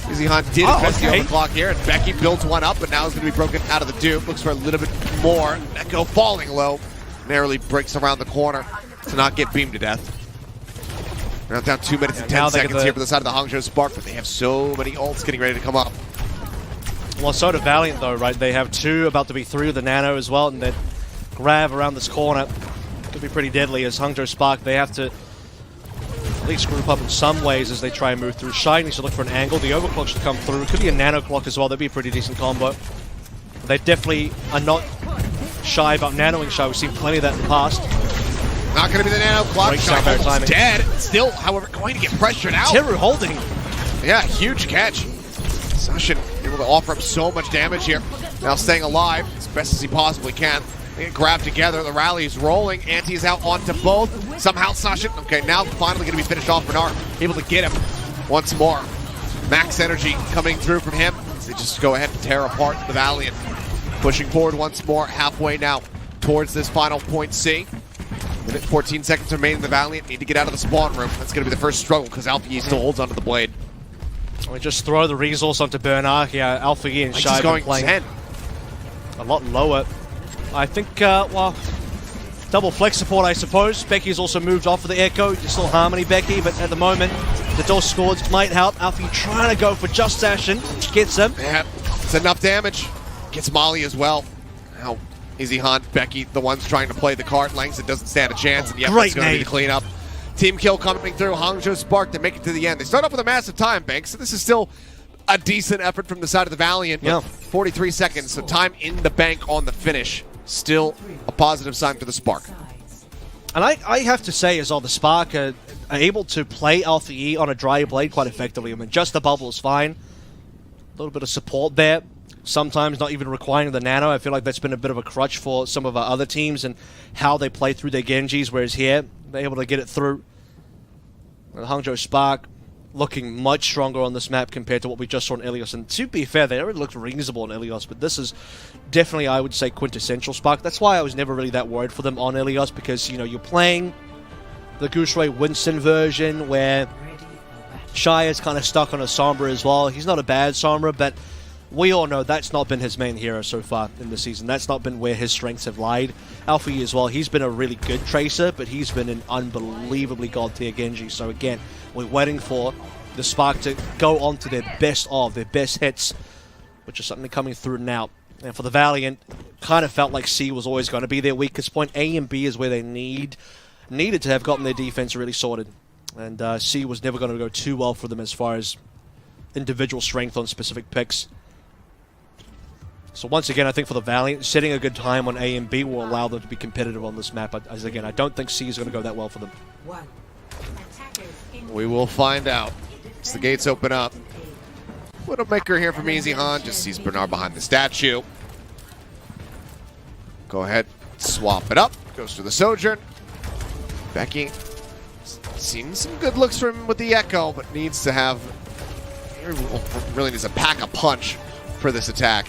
Easy Han did invest the overclock here, and Becky builds one up, but now is going to be broken out of the dupe. Looks for a little bit more. Neko falling low. Narrowly breaks around the corner to not get beamed to death. We're now down 2 minutes and 10 seconds here for the side of the Hangzhou Spark, but they have so many ults getting ready to come up. Well, so do Valiant, though, right? They have 2, about to be 3 with the Nano as well, and that grab around this corner could be pretty deadly as Hangzhou Spark. They have to least group up in some ways as they try and move through. Shy needs to look for an angle. The overclock should come through. It could be a nano clock as well. That'd be a pretty decent combo. They definitely are not shy about nanoing Shy. We've seen plenty of that in the past. Not going to be the nano clock. Great Shy timing. almost dead. Still, however, going to get pressured out. Teru holding. Yeah, huge catch. Sashin able to offer up so much damage here. Now staying alive as best as he possibly can. They get grabbed together. The rally is rolling. Anti is out onto both. Somehow Sashin, okay, now finally going to be finished off. Bernard able to get him once more. Max energy coming through from him. They just go ahead and tear apart the Valiant. Pushing forward once more, halfway now towards this final point C. Minute 14 seconds remaining. The Valiant need to get out of the spawn room. That's going to be the first struggle because Alpha E still holds onto the blade. We just throw the resource onto Bernard here. Alpha E and Shy going playing 10. A lot lower. I think, well, double flex support, I suppose. Becky's also moved off of the Echo. You're still Harmony Becky, but at the moment, the door scores might help. Alpha E trying to go for just Sashin. Gets him. Yeah, it's enough damage. Gets Molly as well. Now, Easy Hunt, Becky, the ones trying to play the card. Langston doesn't stand a chance, and yep, Great it's going to be nade. the cleanup. Team kill coming through. Hangzhou Spark to make it to the end. They start off with a massive time bank, so this is still a decent effort from the side of the Valiant. Yeah. 43 seconds, so time in the bank on the finish. Still a positive sign for the Spark. And I have to say as well, the Spark are able to play Alpha E on a dry blade quite effectively. I mean, just the bubble is fine. A little bit of support there. Sometimes not even requiring the nano. I feel like that's been a bit of a crutch for some of our other teams and how they play through their Genjis, whereas here, they're able to get it through. And Hangzhou Spark looking much stronger on this map compared to what we just saw in Ilios. And to be fair, they already looked reasonable in Ilios, but this is definitely, I would say, quintessential Spark. That's why I was never really that worried for them on Ilios, because, you know, you're playing the Goose Ray Winston version where Shy is kind of stuck on a Sombra as well. He's not a bad Sombra, but we all know that's not been his main hero so far in the season. That's not been where his strengths have lied. Alpha E as well, he's been a really good Tracer, but he's been an unbelievably god tier Genji. So again, we're waiting for the Spark to go on to their best hits, which is something coming through now. And for the Valiant, kind of felt like C was always going to be their weakest point. A and B is where they needed to have gotten their defense really sorted. And C was never going to go too well for them as far as individual strength on specific picks. So once again, I think for the Valiant, setting a good time on A and B will allow them to be competitive on this map. But as again, I don't think C is going to go that well for them. We will find out as the gates open up. Widowmaker here from Easy Han, just sees Bernard behind the statue. Go ahead, swap it up, goes to the Sojourn. Becky, seen some good looks from him with the Echo, but needs to have, really needs to pack a punch for this attack.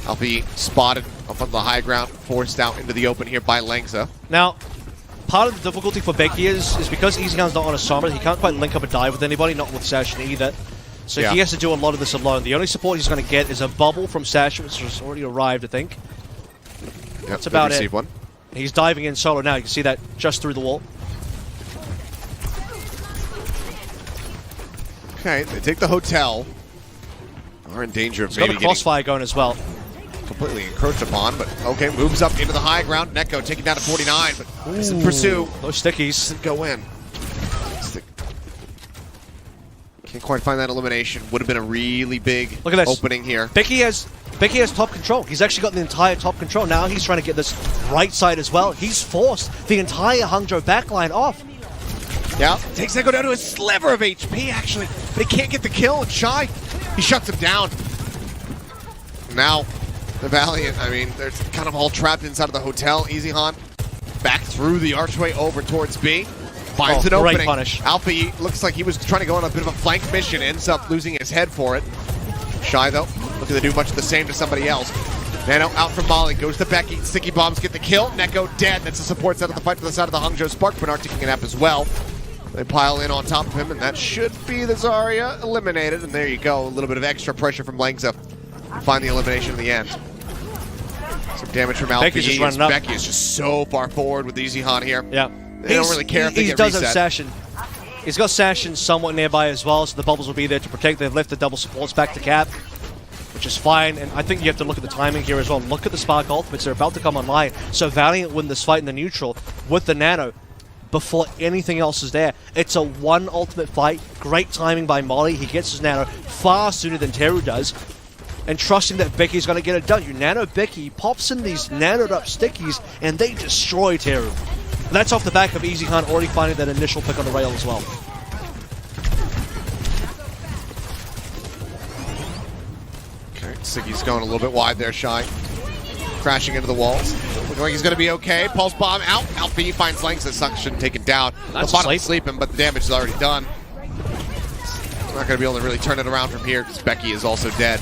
Alpha E spotted up on the high ground, forced out into the open here by Langza. Now, part of the difficulty for Becky is because EasyHan's not on a Sombra, he can't quite link up a dive with anybody, not with Sashin either. So he has to do a lot of this alone. The only support he's going to get is a bubble from Sashin, which has already arrived, I think. Yep, that's about it. One. He's diving in solo now. You can see that just through the wall. Okay, they take the hotel. Are in danger of He's maybe got a crossfire going as well. Completely encroached upon, but okay, moves up into the high ground. Neko taking down to 49, but doesn't pursue. Those stickies. Doesn't go in. Can't quite find that elimination. Would have been a really big Look at this opening here. Becky has top control. He's actually got the entire top control. Now he's trying to get this right side as well. He's forced the entire Hangzhou backline off. Yeah, takes Neko down to a sliver of HP, actually. But he can't get the kill, and Shy, he shuts him down. Now, the Valiant, I mean, they're kind of all trapped inside of the hotel. Easy Han back through the archway over towards B. Finds an opening. Punish. Alpha E looks like he was trying to go on a bit of a flank mission, ends up losing his head for it. Shy, though, looking to do much of the same to somebody else. Nano out from Molly, goes to Becky. Sticky bombs get the kill. Neko dead. That's the support set of the fight to the side of the Hangzhou Spark. Bernard taking a nap as well. They pile in on top of him, and that should be the Zarya eliminated. And there you go, a little bit of extra pressure from Langza. Find the elimination in the end. Some damage from Alpha Becky's E. just running up. Becky is just so far forward with Easy Han here. Yeah. They don't really care if they he get does reset. have Sashin. He's got Sashin somewhat nearby as well, so the bubbles will be there to protect. They've left the double supports back to cap, which is fine. And I think you have to look at the timing here as well. Look at the Spark ultimates. They're about to come online. So Valiant win this fight in the neutral with the Nano. before anything else is there. It's a one ultimate fight. Great timing by Molly. He gets his nano far sooner than Teru does. And trusting that Becky's going to get it done. You nano Becky, pops in these nanoed up stickies, and they destroy Teru. That's off the back of Easy Hunt already finding that initial pick on the rail as well. Okay, Siggy's going a little bit wide there, Shy. Crashing into the walls. Looking like he's going to be okay. Pulse bomb out. Alpha E finds Langs that suction taken down. That's the bottom sleeping, but the damage is already done. He's not going to be able to really turn it around from here because Becky is also dead.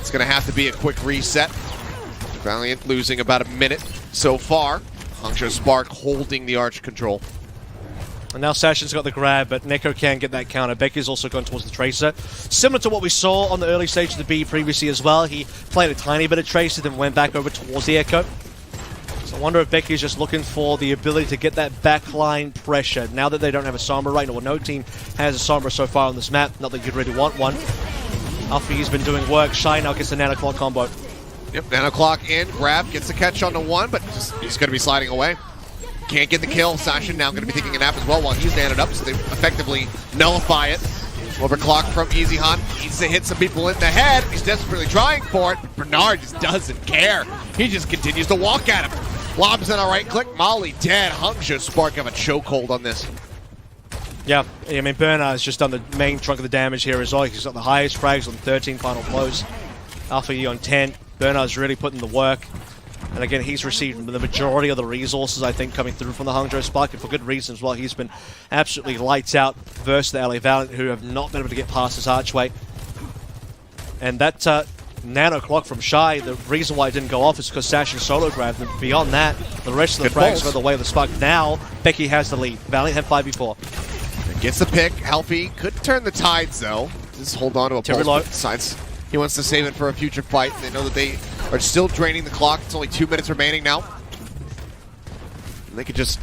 It's going to have to be a quick reset. Valiant losing about a minute so far. Hangzhou Spark holding the arch control. And now Sashin's got the grab, but Neko can get that counter. Becky's also going towards the Tracer. Similar to what we saw on the early stage of the B previously as well. He played a tiny bit of Tracer, then went back over towards the Echo. So I wonder if Becky's just looking for the ability to get that backline pressure. Now that they don't have a Sombra right now, well, no team has a Sombra so far on this map. Not that you'd really want one. Alfie's been doing work. Shy now gets the Nano Clock combo. Yep, Nano Clock in. Grab gets the catch on the one, but he's going to be sliding away. Can't get the kill. Sasha now going to be taking a nap as well while he's nanoed up, so they effectively nullify it. Overclock from Easy Hunt. Needs to hit some people in the head. He's desperately trying for it, but Bernard just doesn't care. He just continues to walk at him. Lobs in a right click. Molly dead. Hangzhou Spark have a chokehold on this. Yeah, I mean, Bernard has just done the main chunk of the damage here as well. He's got the highest frags on 13 final blows. Alpha E on 10. Bernard's really putting the work. And again, he's received the majority of the resources, I think, coming through from the Hangzhou Spark, and for good reason as well. He's been absolutely lights out versus the LA Valiant, who have not been able to get past his archway. And that Nano Clock from Shy, the reason why it didn't go off is because Sashin solo grabbed him. Beyond that, the rest of the frags go the way of the Spark. Now, Becky has the lead. Valiant had 5v4. Gets the pick. Healthy. Could turn the tides, though. Just hold on to a pulse. Decides he wants to save it for a future fight. They know that they are still draining the clock. It's only 2 minutes remaining now. And they could just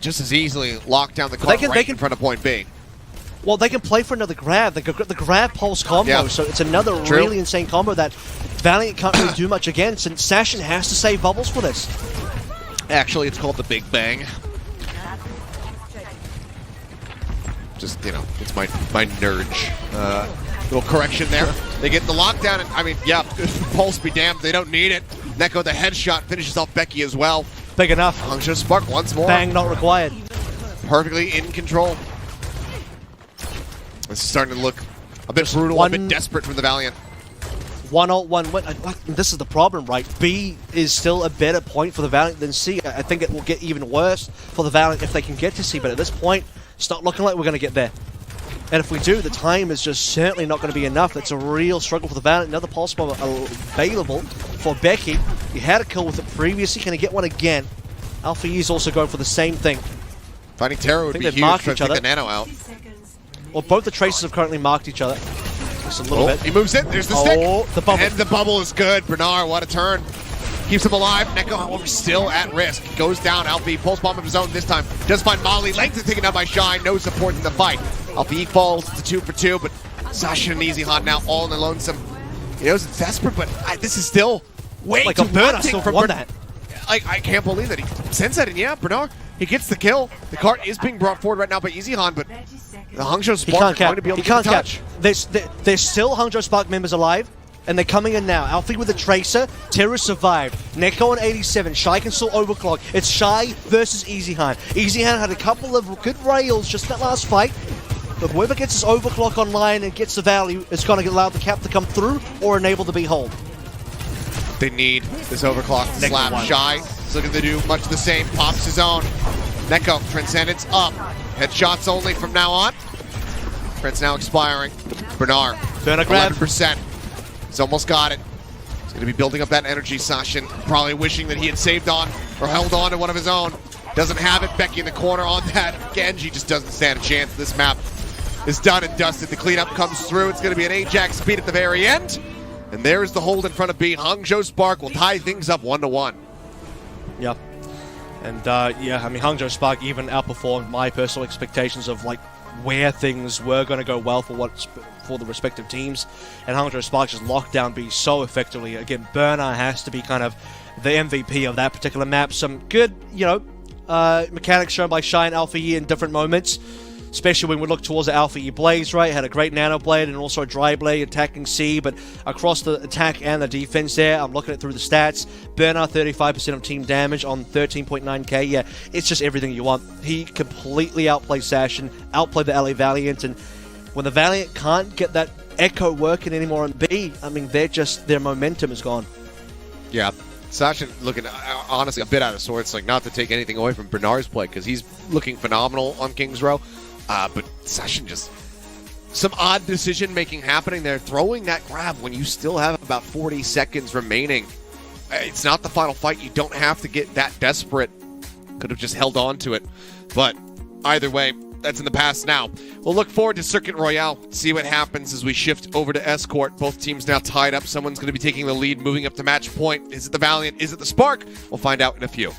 as easily lock down the clock right in front of point B. Well, they can play for another grab. They got the grab pulse combo, so it's another really insane combo that Valiant can't really do much against, and Sashin has to save bubbles for this. Actually, it's called the Big Bang. Just, you know, it's my nerd. Little correction there. They get the lockdown, and I mean, yeah, pulse be damned, they don't need it. Neko, the headshot, finishes off Becky as well. Big enough. Hangzhou Spark once more. Bang not required. Perfectly in control. It's starting to look a bit brutal, a bit desperate from the Valiant. 1-0-1 win. This is the problem, right? B is still a better point for the Valiant than C. I think it will get even worse for the Valiant if they can get to C, but at this point, it's not looking like we're going to get there. And if we do, the time is just certainly not going to be enough. That's a real struggle for the Valiant. Another pulse bomb available for Becky. He had a kill with it previously. Can he get one again? Alpha E is also going for the same thing. Finding Terror would be huge to take the Nano out. Well, both the Tracers have currently marked each other. Just a little bit. He moves in. There's the stick. The bubble. And the bubble is good. Bernard, what a turn. Keeps him alive. Neko, however, still at risk. Goes down. Alfie pulse bomb of his own this time. Does find Molly. Length is taken out by Shine. No support in the fight. Alfie falls to 2 for 2, but Sasha and Easy Hunt now all in the lonesome. He knows it's desperate, but this is still way too wanting from Bernard. I can't believe that he sends that in. Yeah, Bernard, he gets the kill. The cart is being brought forward right now by Easy Hunt, but the Hangzhou Spark are going to be able to get the touch. There's still Hangzhou Spark members alive, and they're coming in now. Alfie with the Tracer. Terra survived. Neko on 87. Shy can still overclock. It's Shy versus Easy Hunt. Easy Hunt had a couple of good rails just that last fight. But whoever gets his overclock online and gets the value is going to allow the cap to come through or enable the B hold. They need this overclock to slap. Shy is looking to do much the same. Pops his own. Neko, Transcendence up. Headshots only from now on. Trent's now expiring. Bernard, 11%. He's almost got it. He's going to be building up that energy. Sashin probably wishing that he had saved on or held on to one of his own. Doesn't have it. Becky in the corner on that. Genji just doesn't stand a chance. This map is done and dusted. The cleanup comes through. It's going to be an Ajax speed at the very end. And there's the hold in front of B. Hangzhou Spark will tie things up 1-1. Yeah. And yeah, I mean, Hangzhou Spark even outperformed my personal expectations of like where things were going to go well for the respective teams. And Hangzhou Spark just locked down B so effectively. Again, Bernard has to be kind of the MVP of that particular map. Some good, you know, mechanics shown by Shy and Alpha E in different moments, especially when we look towards the Alpha E Blaze, right? Had a great Nano Blade and also a Dry Blade attacking C, but across the attack and the defense there, I'm looking at through the stats. Burner, 35% of team damage on 13.9k. Yeah, it's just everything you want. He completely outplayed Sashin, outplayed the LA Valiant, and when the Valiant can't get that Echo working anymore on B, I mean, their momentum is gone. Yeah. Sashin looking, honestly, a bit out of sorts. Like, not to take anything away from Bernard's play, because he's looking phenomenal on King's Row. But Sashin just... some odd decision-making happening there. Throwing that grab when you still have about 40 seconds remaining. It's not the final fight. You don't have to get that desperate. Could have just held on to it. But either way, that's in the past now. We'll look forward to Circuit Royale, see what happens as we shift over to Escort. Both teams now tied up. Someone's going to be taking the lead, moving up to match point. Is it the Valiant? Is it the Spark? We'll find out in a few.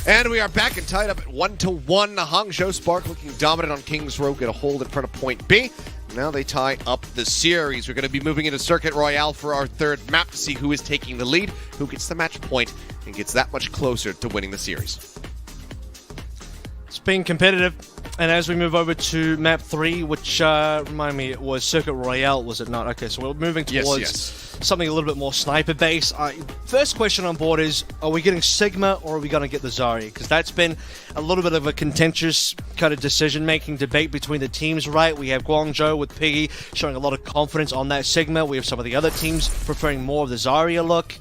And we are back and tied up at 1-1. The Hangzhou Spark looking dominant on King's Row. Get a hold in front of point B. Now they tie up the series. We're going to be moving into Circuit Royale for our third map to see who is taking the lead, who gets the match point, and gets that much closer to winning the series. It's been competitive. And as we move over to map 3, which, remind me, it was Circuit Royale, was it not? Okay, so we're moving towards something a little bit more sniper-based. First question on board is, are we getting Sigma or are we going to get the Zarya? Because that's been a little bit of a contentious kind of decision-making debate between the teams, right? We have Guangzhou with Piggy showing a lot of confidence on that Sigma. We have some of the other teams preferring more of the Zarya look.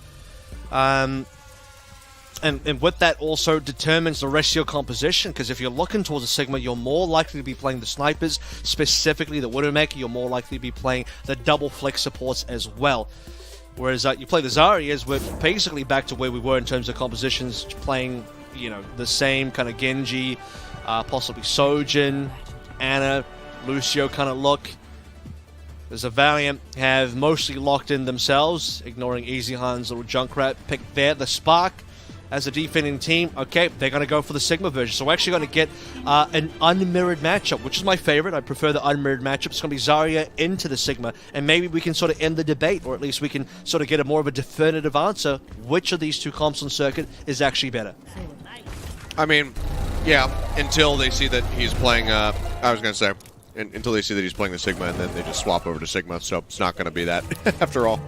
And with that also determines the rest of your composition, because if you're looking towards a Sigma, you're more likely to be playing the snipers, specifically the Widowmaker. You're more likely to be playing the double flex supports as well. Whereas you play the Zaryas, we're basically back to where we were in terms of compositions, playing, you know, the same kind of Genji, possibly Sojin, Ana, Lucio kind of look. As a Valiant have mostly locked in themselves, ignoring EasyHan's little Junkrat pick there. The Spark, as a defending team, okay, they're going to go for the Sigma version. So we're actually going to get an unmirrored matchup, which is my favorite. I prefer the unmirrored matchup. It's going to be Zarya into the Sigma, and maybe we can sort of end the debate, or at least we can sort of get a more of a definitive answer. Which of these two comps on circuit is actually better? I mean, yeah, until they see that he's playing, I was going to say, until they see that he's playing the Sigma, and then they just swap over to Sigma, so it's not going to be that, after all.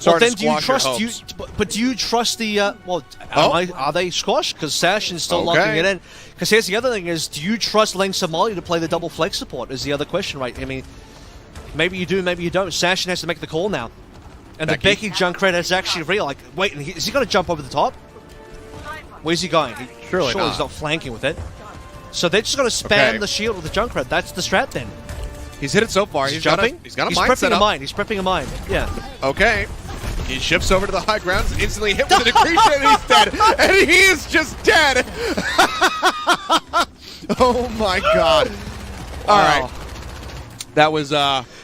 Well, then do you trust but do you trust the are they squashed? Because Sashin's still locking it in. Because here's the other thing is, do you trust Leng Somali to play the double flex support is the other question, right? I mean, maybe you do, maybe you don't. Sashin has to make the call now. And the Becky Junkrat is actually real. Like, wait, is he going to jump over the top? Where's he going? Surely he's not flanking with it. So they're just going to spam the shield with the Junkrat. That's the strat then. He's hit it so far. He's jumping. He's got a mine set up. He's prepping a mine. Yeah. Okay. He shifts over to the high grounds and instantly hit with an accretion, and he's dead. And he is just dead. Oh my god. All right. That was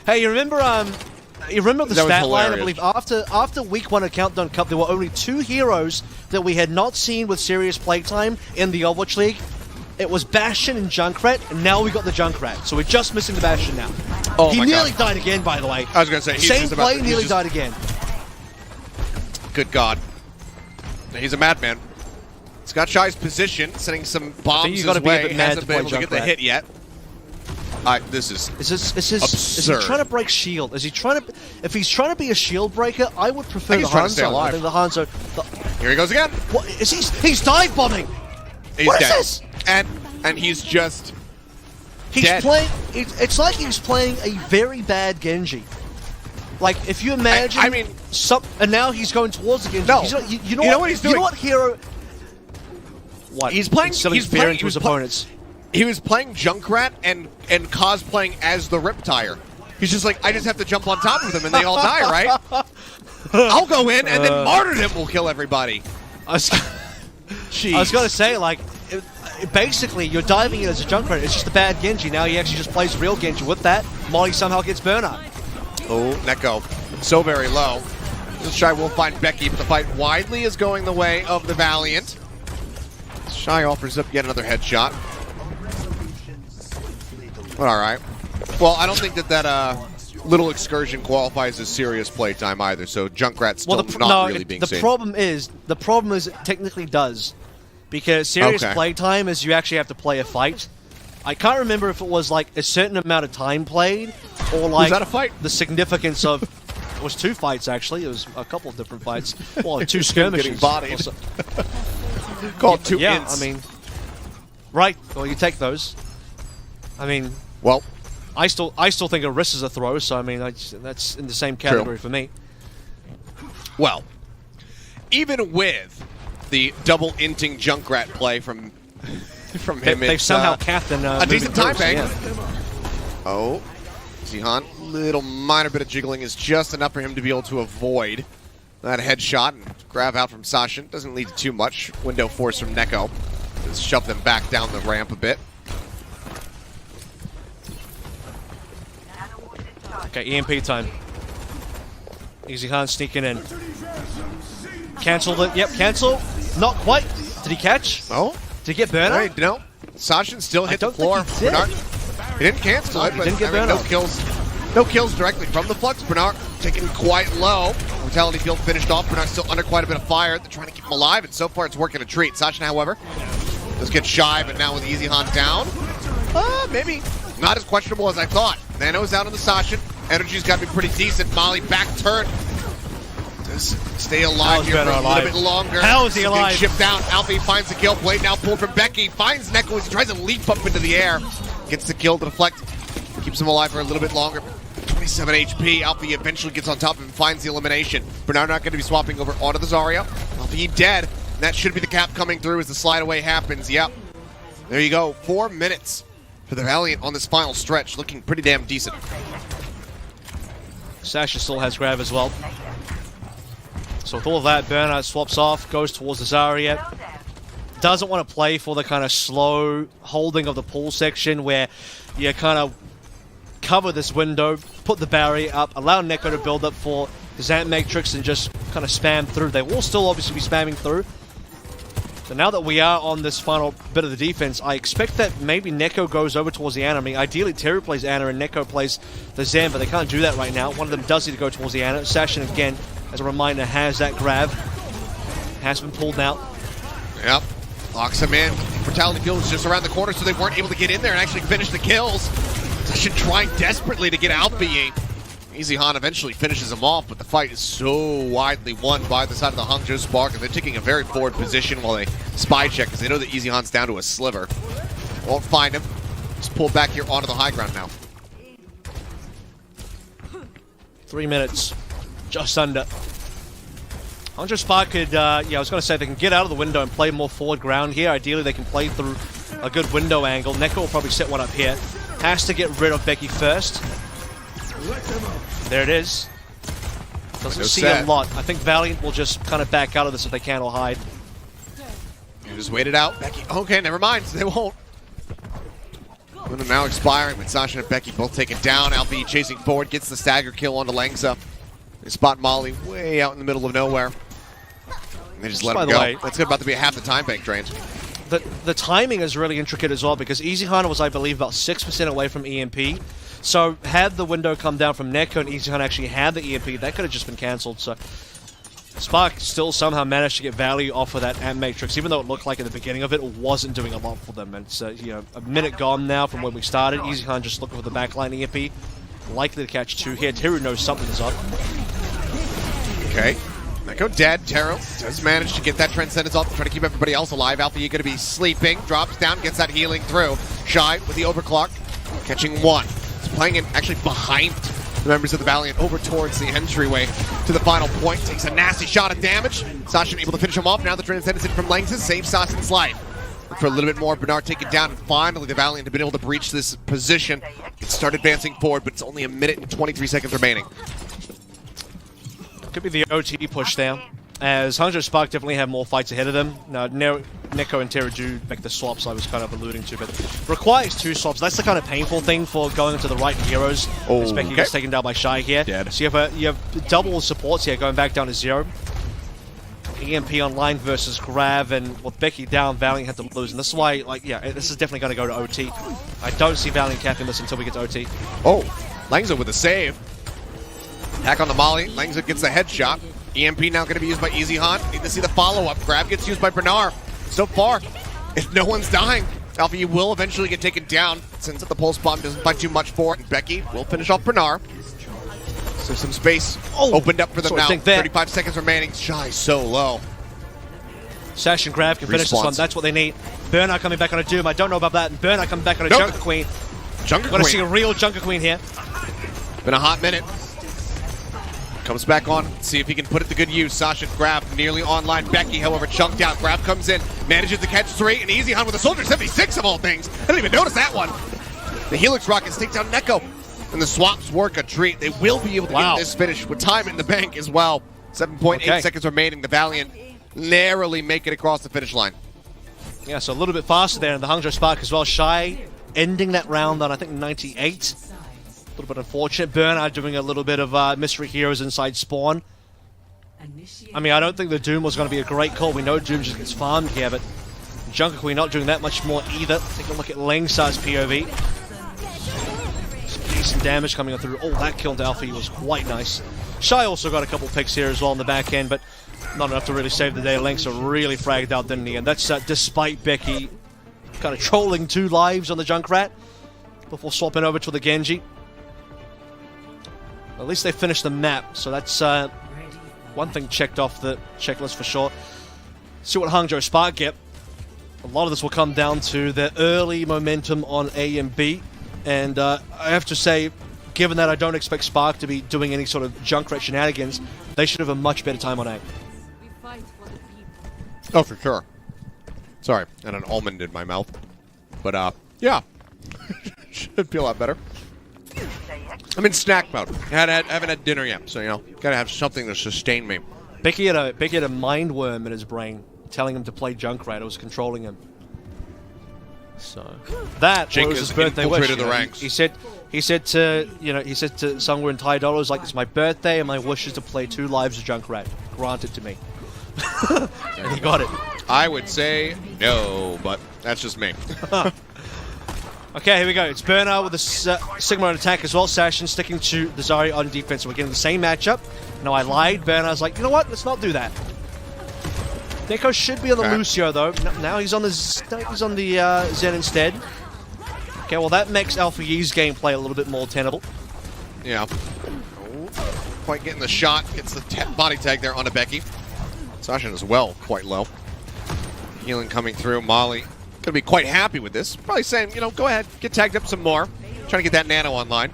Hey, you remember the stat line? I believe after week 1 of Countdown Cup, there were only 2 heroes that we had not seen with serious playtime in the Overwatch League. It was Bastion and Junkrat, and now we got the Junkrat. So we're just missing the Bastion now. Oh, he nearly died again, by the way. I was going to say, same play, nearly died again. Good God. He's a madman. He's got Shy's position, sending some bombs his way. He hasn't been able to get the hit yet. This is absurd. Is he trying to break shield? Is he trying to? If he's trying to be a shield breaker, I would prefer the Hanzo. I think the Hanzo. Here he goes again. What is he? He's dive bombing. What is this? And he's just. He's dead. Playing. It's like he's playing a very bad Genji. Like, if you imagine, I mean, and now he's going towards the Genji. No, you know what he's doing. You know what hero? What he's playing? He's playing to his opponents. He was playing Junkrat and cosplaying as the Riptire. He's just like, I just have to jump on top of them and they all die, right? I'll go in and then martyrdom will kill everybody. I was going to say, like, basically, you're diving in as a Junkrat. It's just a bad Genji. Now he actually just plays real Genji. With that, Molly somehow gets burnout. Oh, Neko. So very low. Shy will find Becky, but the fight widely is going the way of the Valiant. Shy offers up yet another headshot. Alright. Well, I don't think that little excursion qualifies as serious playtime either, so Junkrat's still not really being seen. The problem is it technically does. Because serious playtime is you actually have to play a fight. I can't remember if it was like a certain amount of time played, or like was that a fight? The significance of it was 2 fights actually. It was a couple of different fights. Well, 2 skirmishes. Getting bodied. Called 2 ints. I mean, right? Well, you take those. I mean, well, I still think a wrist is a throw. So I mean, that's in the same category for me. Well, even with the double inting Junkrat play from him, they've somehow capped a decent time bank. Yeah. Oh, Zihan, little minor bit of jiggling is just enough for him to be able to avoid that headshot and grab out from Sashin. Doesn't lead to too much. Window force from Neko. Just shove them back down the ramp a bit. Okay, EMP time. EasyHan sneaking in. Cancelled it. Yep, cancel. Not quite. Did he catch? Oh. Did he get burnout? Right, no. Sashin still hit the floor. He didn't cancel it, He but didn't get no kills directly from the Flux. Bernard taken quite low. Mortality field finished off. Bernard still under quite a bit of fire. They're trying to keep him alive, and so far it's working a treat. Sachin, however, does get shy, but now with Easy Hunt down, maybe not as questionable as I thought. Nano's out on the Sachin. Energy's got to be pretty decent. Molly back turn. Does stay alive here for a little bit longer. How is he alive? Shipped down. Alfie finds the kill. Blade now pulled from Becky. Finds Neko as he tries to leap up into the air. Gets the kill to deflect. Keeps him alive for a little bit longer. 27 HP. Alfie eventually gets on top of him and finds the elimination. Bernard not going to be swapping over onto the Zarya. Alfie dead. And that should be the cap coming through as the slide away happens. Yep. There you go. 4 minutes for the Valiant on this final stretch. Looking pretty damn decent. Sasha still has grab as well. So with all of that, Bernard swaps off, goes towards the Zarya. Doesn't want to play for the kind of slow holding of the pool section where you kind of cover this window, put the barrier up, allow Neko to build up for the Zant Matrix and just kind of spam through. They will still obviously be spamming through. So now that we are on this final bit of the defense, I expect that maybe Neko goes over towards the Ana. I mean, ideally Terry plays Ana and Neko plays the Zen, but they can't do that right now. One of them does need to go towards the Ana. Sashin, again, as a reminder, has that grab. Has been pulled now. Yep. Locks him in. Mortality field is just around the corner, so they weren't able to get in there and actually finish the kills. Sashin trying desperately to get Alfie. Easy Han eventually finishes him off, but the fight is so widely won by the side of the Hangzhou Spark, and they're taking a very forward position while they spy check, because they know that Easy Han's down to a sliver. Won't find him. Just pull back here onto the high ground now. 3 minutes. Just under. Hangzhou Spark could, I was going to say they can get out of the window and play more forward ground here. Ideally, they can play through a good window angle. Neko will probably set one up here. Has to get rid of Becky first. There it is. Doesn't see a lot. I think Valiant will just kind of back out of this if they can or hide. You just wait it out. Becky, okay, never mind. They won't. Window now expiring with Sasha and Becky both taken down. Alfie chasing forward, gets the stagger kill onto Langsa. They spot Molly way out in the middle of nowhere. And they just let him go. That's about to be half the time bank drained. The timing is really intricate as well because Easy Han was, I believe, about 6% away from EMP. So had the window come down from Neko and Easy Han actually had the EMP, that could have just been cancelled. So Spark still somehow managed to get value off of that Ant Matrix, even though it looked like at the beginning of it wasn't doing a lot for them. And so, a minute gone now from when we started. Easy Han just looking for the backline EMP. Likely to catch 2 here. Teru knows something is up. Okay. Neko dead. Teru does manage to get that Transcendence off, trying to keep everybody else alive. Alfie going to be sleeping. Drops down, gets that healing through. Shy with the overclock. Catching 1. He's playing it actually behind the members of the Valiant over towards the entryway to the final point. Takes a nasty shot of damage. Sasha able to finish him off. Now the Transcendence in from Langsa. Saves Sasha's life. For a little bit more, Bernard taken down, and finally the Valiant have been able to breach this position. It started advancing forward, but it's only a minute and 23 seconds remaining. Could be the OT push there, as Hangzhou Spark definitely have more fights ahead of them. Now, Neko and Teru do make the swaps I was kind of alluding to, but requires 2 swaps. That's the kind of painful thing for going into the right heroes. Oh, Becky gets taken down by Shy here. Dead. So you have double supports here going back down to 0. EMP online versus Grav, and with Becky down, Valiant had to lose. And this is why, this is definitely going to go to OT. I don't see Valiant capping this until we get to OT. Oh, Langsa with a save. Hack on the Molly. Langsa gets the headshot. EMP now going to be used by Easy Han. Need to see the follow-up. Grab gets used by Bernard. So far, if no one's dying, Alfie will eventually get taken down since the pulse bomb doesn't find too much for it. And Becky will finish off Bernard. So some space opened up for them now. 35 seconds remaining. Shy so low. Sash and Grav can finish this one. That's what they need. Bernard coming back on a Doom. I don't know about that. And Bernard coming back on a Junker Queen. Junker Queen. Going to see a real Junker Queen here. Been a hot minute. Comes back on, see if he can put it to good use. Sasha Grav nearly online. Becky, however, chunked out. Grav comes in, manages to catch 3, and Easy Han with a Soldier 76 of all things. I didn't even notice that one. The Helix Rockets take down Neko, and the swaps work a treat. They will be able to get this finish with time in the bank as well. 7.8 seconds remaining. The Valiant narrowly make it across the finish line. Yeah, so a little bit faster there in the Hangzhou Spark as well. Shy ending that round on, I think, 98. A little bit unfortunate. Bernard doing a little bit of Mystery Heroes inside spawn. I mean, I don't think the Doom was going to be a great call. We know Doom just gets farmed here, but Junker Queen not doing that much more either. Take a look at Langsa's POV. decent damage coming through. Oh, that kill into Alfie was quite nice. Shy also got a couple picks here as well on the back end, but not enough to really save the day. Lynx are really fragged out, didn't he? And that's despite Becky kind of trolling 2 lives on the Junkrat before swapping over to the Genji. At least they finished the map, so that's one thing checked off the checklist for sure. See what Hangzhou Spark get. A lot of this will come down to their early momentum on A and B, and I have to say, given that I don't expect Spark to be doing any sort of Junkrat shenanigans, they should have a much better time on A. Oh, for sure. Sorry, and an almond in my mouth. But, yeah. Should be a lot better. I'm in snack mode. I haven't had dinner yet, so, you know, gotta have something to sustain me. Becky had a mind worm in his brain, telling him to play Junkrat. It was controlling him. So that was his birthday wish. The ranks. He said to somewhere in Thai dollars, like, it's my birthday and my wish is to play 2 lives of Junkrat. Granted to me. And he got it. I would say no, but that's just me. Okay, here we go. It's Bernard with a Sigma on attack as well. Sashin sticking to the Zarya on defense. We're getting the same matchup. No, I lied. Bernard's like, you know what? Let's not do that. Neko should be on the Lucio though. Now he's on the Zen instead. Okay, well that makes Alpha Yi's gameplay a little bit more tenable. Yeah. Quite getting the shot. Gets the body tag there onto Becky. Sashin as well, quite low. Healing coming through. Molly gonna be quite happy with this. Probably saying, you know, go ahead, get tagged up some more. Trying to get that nano online.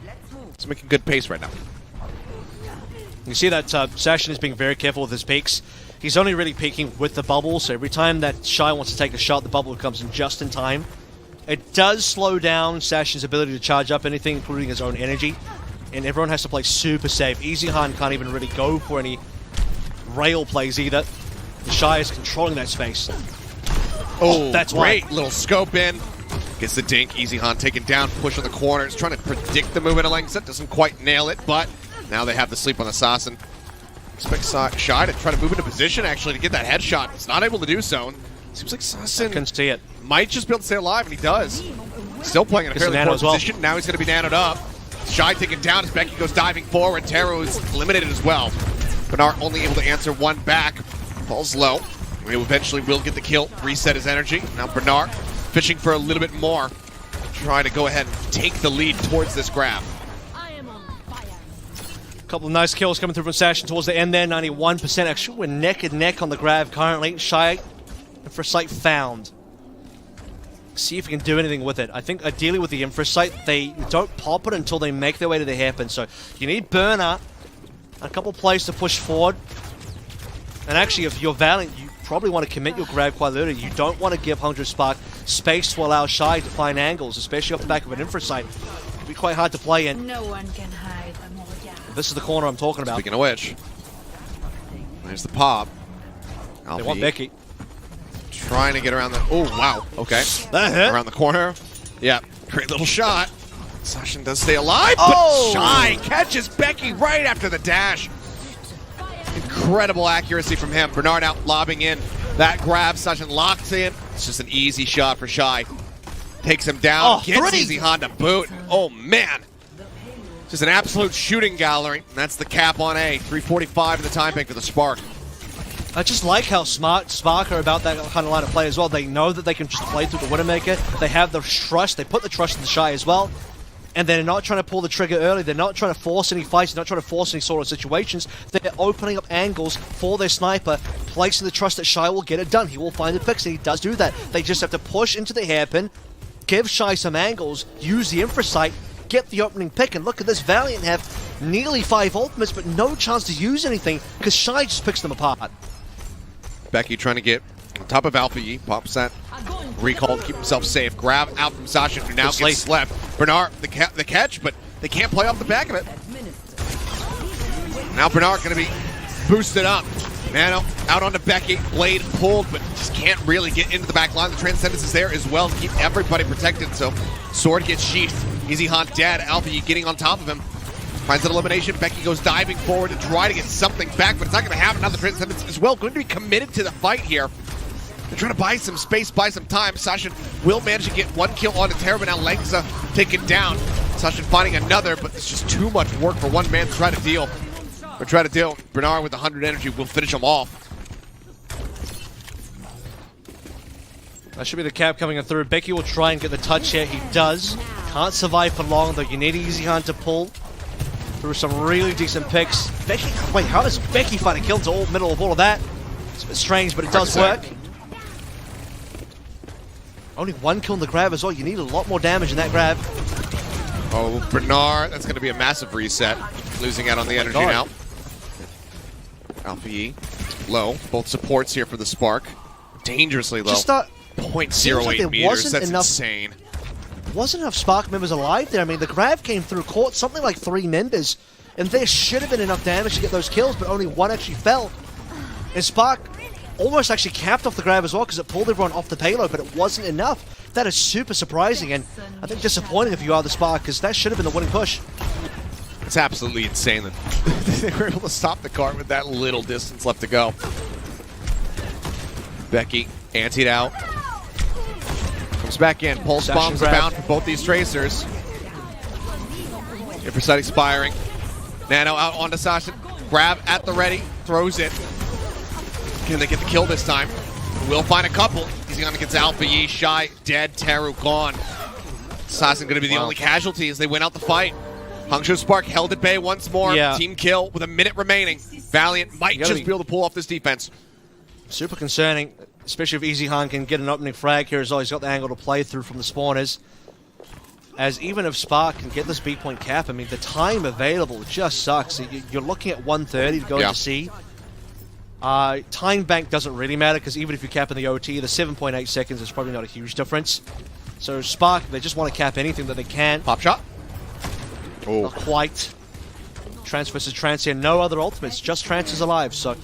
It's making good pace right now. You see that Sashin is being very careful with his peaks. He's only really peeking with the bubble, so every time that Shy wants to take a shot, the bubble comes in just in time. It does slow down Sashin's ability to charge up anything, including his own energy, and everyone has to play super safe. EasyHan can't even really go for any rail plays either. Shy is controlling that space. Oh, that's great. Why. Little scope in. Gets the dink. EasyHan taken down, push on the corner. It's trying to predict the movement of Langset. Doesn't quite nail it, but now they have the sleep on the Assassin. Expect Shy to try to move into position, actually, to get that headshot. He's not able to do so. Seems like Assassin can see it. Might just be able to stay alive, and he does. Still playing in a fairly poor position. Now he's going to be nanoed up. Shy taken down as Becky goes diving forward. Taro is eliminated as well. Bernard only able to answer one back. Falls low. He eventually will get the kill, reset his energy. Now Bernard fishing for a little bit more. Trying to go ahead and take the lead towards this grab. Couple of nice kills coming through from Sashin towards the end there, 91%. Actually, we're neck and neck on the grab currently. Shy Infrasight found. See if we can do anything with it. I think ideally with the Infrasight, they don't pop it until they make their way to the hairpin. So you need Burner, a couple plays to push forward. And actually, if you're Valiant, you probably want to commit your grab quite early. You don't want to give Hangzhou Spark space to allow Shy to find angles, especially off the back of an Infrasight. It can be quite hard to play in. No one can hide. This is the corner I'm talking about. Speaking of which, there's the pop. They want Becky. Trying to get around the... Oh, wow. Okay. That hit. Around the corner. Yeah. Great little shot. Sashin does stay alive, oh! but Shy catches Becky right after the dash. Incredible accuracy from him. Bernard out lobbing in. That grab, Sashin locks in. It's just an easy shot for Shy. Takes him down. Gets EasyHan to boot. Oh, man. Just an absolute shooting gallery. And that's the cap on A. 3:45 in the time bank for the Spark. I just like how smart Spark are about that kind of line of play as well. They know that they can just play through the Widowmaker. They have the trust. They put the trust in the Shy as well. And they're not trying to pull the trigger early. They're not trying to force any fights. They're not trying to force any sort of situations. They're opening up angles for their sniper, placing the trust that Shy will get it done. He will find the picks, and he does do that. They just have to push into the hairpin, give Shy some angles, use the Infrasight, get the opening pick, and look at this. Valiant have nearly 5 ultimates, but no chance to use anything because Shy just picks them apart. Becky trying to get on top of Alpha Yi, pops that recall to keep himself safe. Grab out from Sasha, who now gets slept. Bernard, the catch, but they can't play off the back of it. Now Bernard going to be boosted up. Nano out onto Becky, blade pulled, but just can't really get into the back line. The Transcendence is there as well to keep everybody protected, so sword gets sheathed. EasyHan dead, Alpha Yi getting on top of him. Finds an elimination. Becky goes diving forward to try to get something back, but it's not going to happen. Now the Transcendence is well going to be committed to the fight here. They're trying to buy some space, buy some time. Sasha will manage to get one kill onto Terra, but now Langza taken down. Sasha finding another, but it's just too much work for one man to try to deal. Bernard with 100 energy will finish him off. That should be the cap coming in through. Becky will try and get the touch here. He does. Can't survive for long, though. You need EasyHan to pull through some really decent picks. Becky, wait, how does Becky find a kill into all middle of all of that? It's a bit strange, but it does work. Only one kill in the grab as well. You need a lot more damage in that grab. Oh, Bernard, that's going to be a massive reset. Losing out on the energy now. Alpha E, low. Both supports here for the Spark. Dangerously low. Just 0.08 meters, that's insane. Wasn't enough Spark members alive there. I mean, the grab came through, caught something like 3 members, and there should have been enough damage to get those kills, but only one actually fell. And Spark almost actually capped off the grab as well because it pulled everyone off the payload, but it wasn't enough. That is super surprising, and I think disappointing if you are the Spark, because that should have been the winning push. It's absolutely insane that they were able to stop the cart with that little distance left to go. Becky, antied out. Comes back in. Pulse bombs abound for both these Tracers. Imprecise expiring. Nano out onto Sasha. Grab at the ready. Throws it. Can they get the kill this time? We'll find a couple. He's going to get Alpha Yi, Shy, dead, Teru gone. Assassin going to be the only casualty as they win out the fight. Hangzhou Spark held at bay once more. Team kill with a minute remaining. Valiant might just be able to pull off this defense. Super concerning, especially if EasyHan can get an opening frag here as well. He's got the angle to play through from the spawners. As even if Spark can get this B point cap, I mean, the time available just sucks. You're looking at 1:30 to go into C. Time bank doesn't really matter because even if you cap in the OT, the 7.8 seconds is probably not a huge difference. So Spark, they just want to cap anything that they can. Pop shot. Oh. Not quite. Trance versus Trance here. No other ultimates, just Trance is alive. So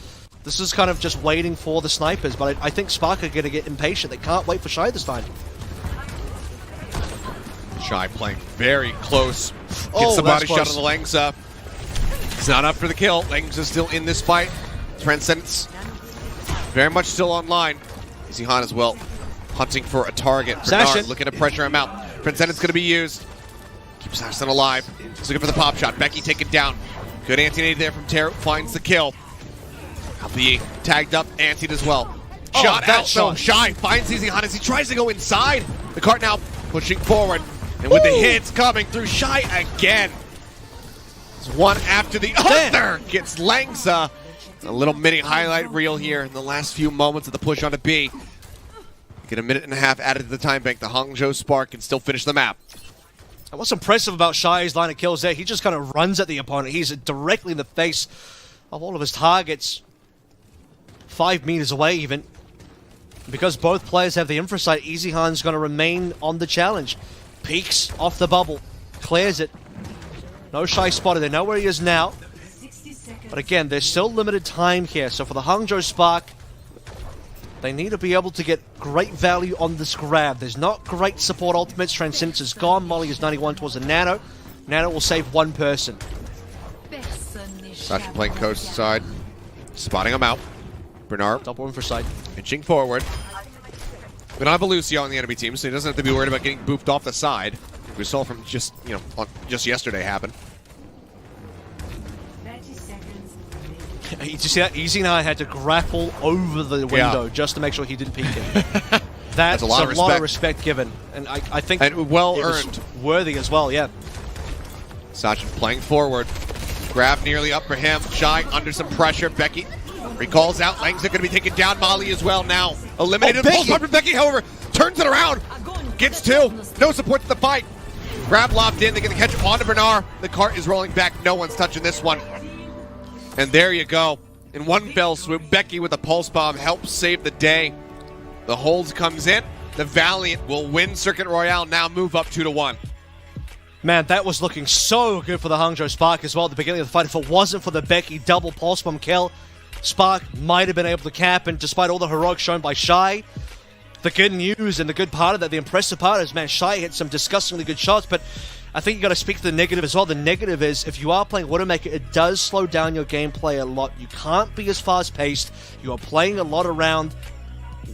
this is kind of just waiting for the snipers, but I think Spark are going to get impatient. They can't wait for Shy this time. Shy playing very close. Gets the body shot on the Langsa. It's not up for the kill. Langsa still in this fight. Transcendence very much still online. EasyHan as well, hunting for a target. Bernard looking to pressure him out. Transcendence going to be used. Keeps Ashton alive. He's looking for the pop shot. Becky taken down. Good anti-nade there from Teru. Finds the kill. Alpha tagged up, antied as well. Shot out though. Shy finds EasyHan as he tries to go inside. The cart now pushing forward. And with the hits coming through, Shy again. It's one after the other. Gets Langsa. A little mini highlight reel here in the last few moments of the push onto B. Get a minute and a half added to the time bank. The Hangzhou Spark can still finish the map. And what's impressive about Shy's line of kills there, he just kind of runs at the opponent. He's directly in the face of all of his targets. 5 meters away even. Because both players have the infrasight, EasyHan's going to remain on the challenge. Peeks off the bubble. Clears it. No Shy spotted. They know where he is now. But again, there's still limited time here. So for the Hangzhou Spark, they need to be able to get great value on this grab. There's not great support ultimates. Transcendence is gone. Molly is 91 towards the Nano. Nano will save one person. Sasha playing coast side. Spotting him out. Bernard. Double in for side. Inching forward. We don't have a Lucio on the enemy team, so he doesn't have to be worried about getting boofed off the side. We saw from just, just yesterday happen. You see that? EasyHan had to grapple over the window just to make sure he didn't peek it. That's a lot of respect given. And I think well earned. Worthy as well, yeah. Sachin playing forward. Grab nearly up for him. Shy under some pressure. Becky recalls out. Lang's going to be taken down. Molly as well now. Eliminated. Pulls from Becky, however, turns it around. Gets 2. No support to the fight. Grab lobbed in. They get the catch onto Bernard. The cart is rolling back. No one's touching this one. And there you go. In one fell swoop, Becky with a pulse bomb helps save the day. The hold comes in. The Valiant will win Circuit Royale, now move up 2-1. Man, that was looking so good for the Hangzhou Spark as well at the beginning of the fight. If it wasn't for the Becky double pulse bomb kill, Spark might have been able to cap, and despite all the heroics shown by Shy, the good news and the good part of that, the impressive part is, man, Shy hit some disgustingly good shots, but I think you got to speak to the negative as well. The negative is, if you are playing Widowmaker, it does slow down your gameplay a lot. You can't be as fast-paced. You are playing a lot around,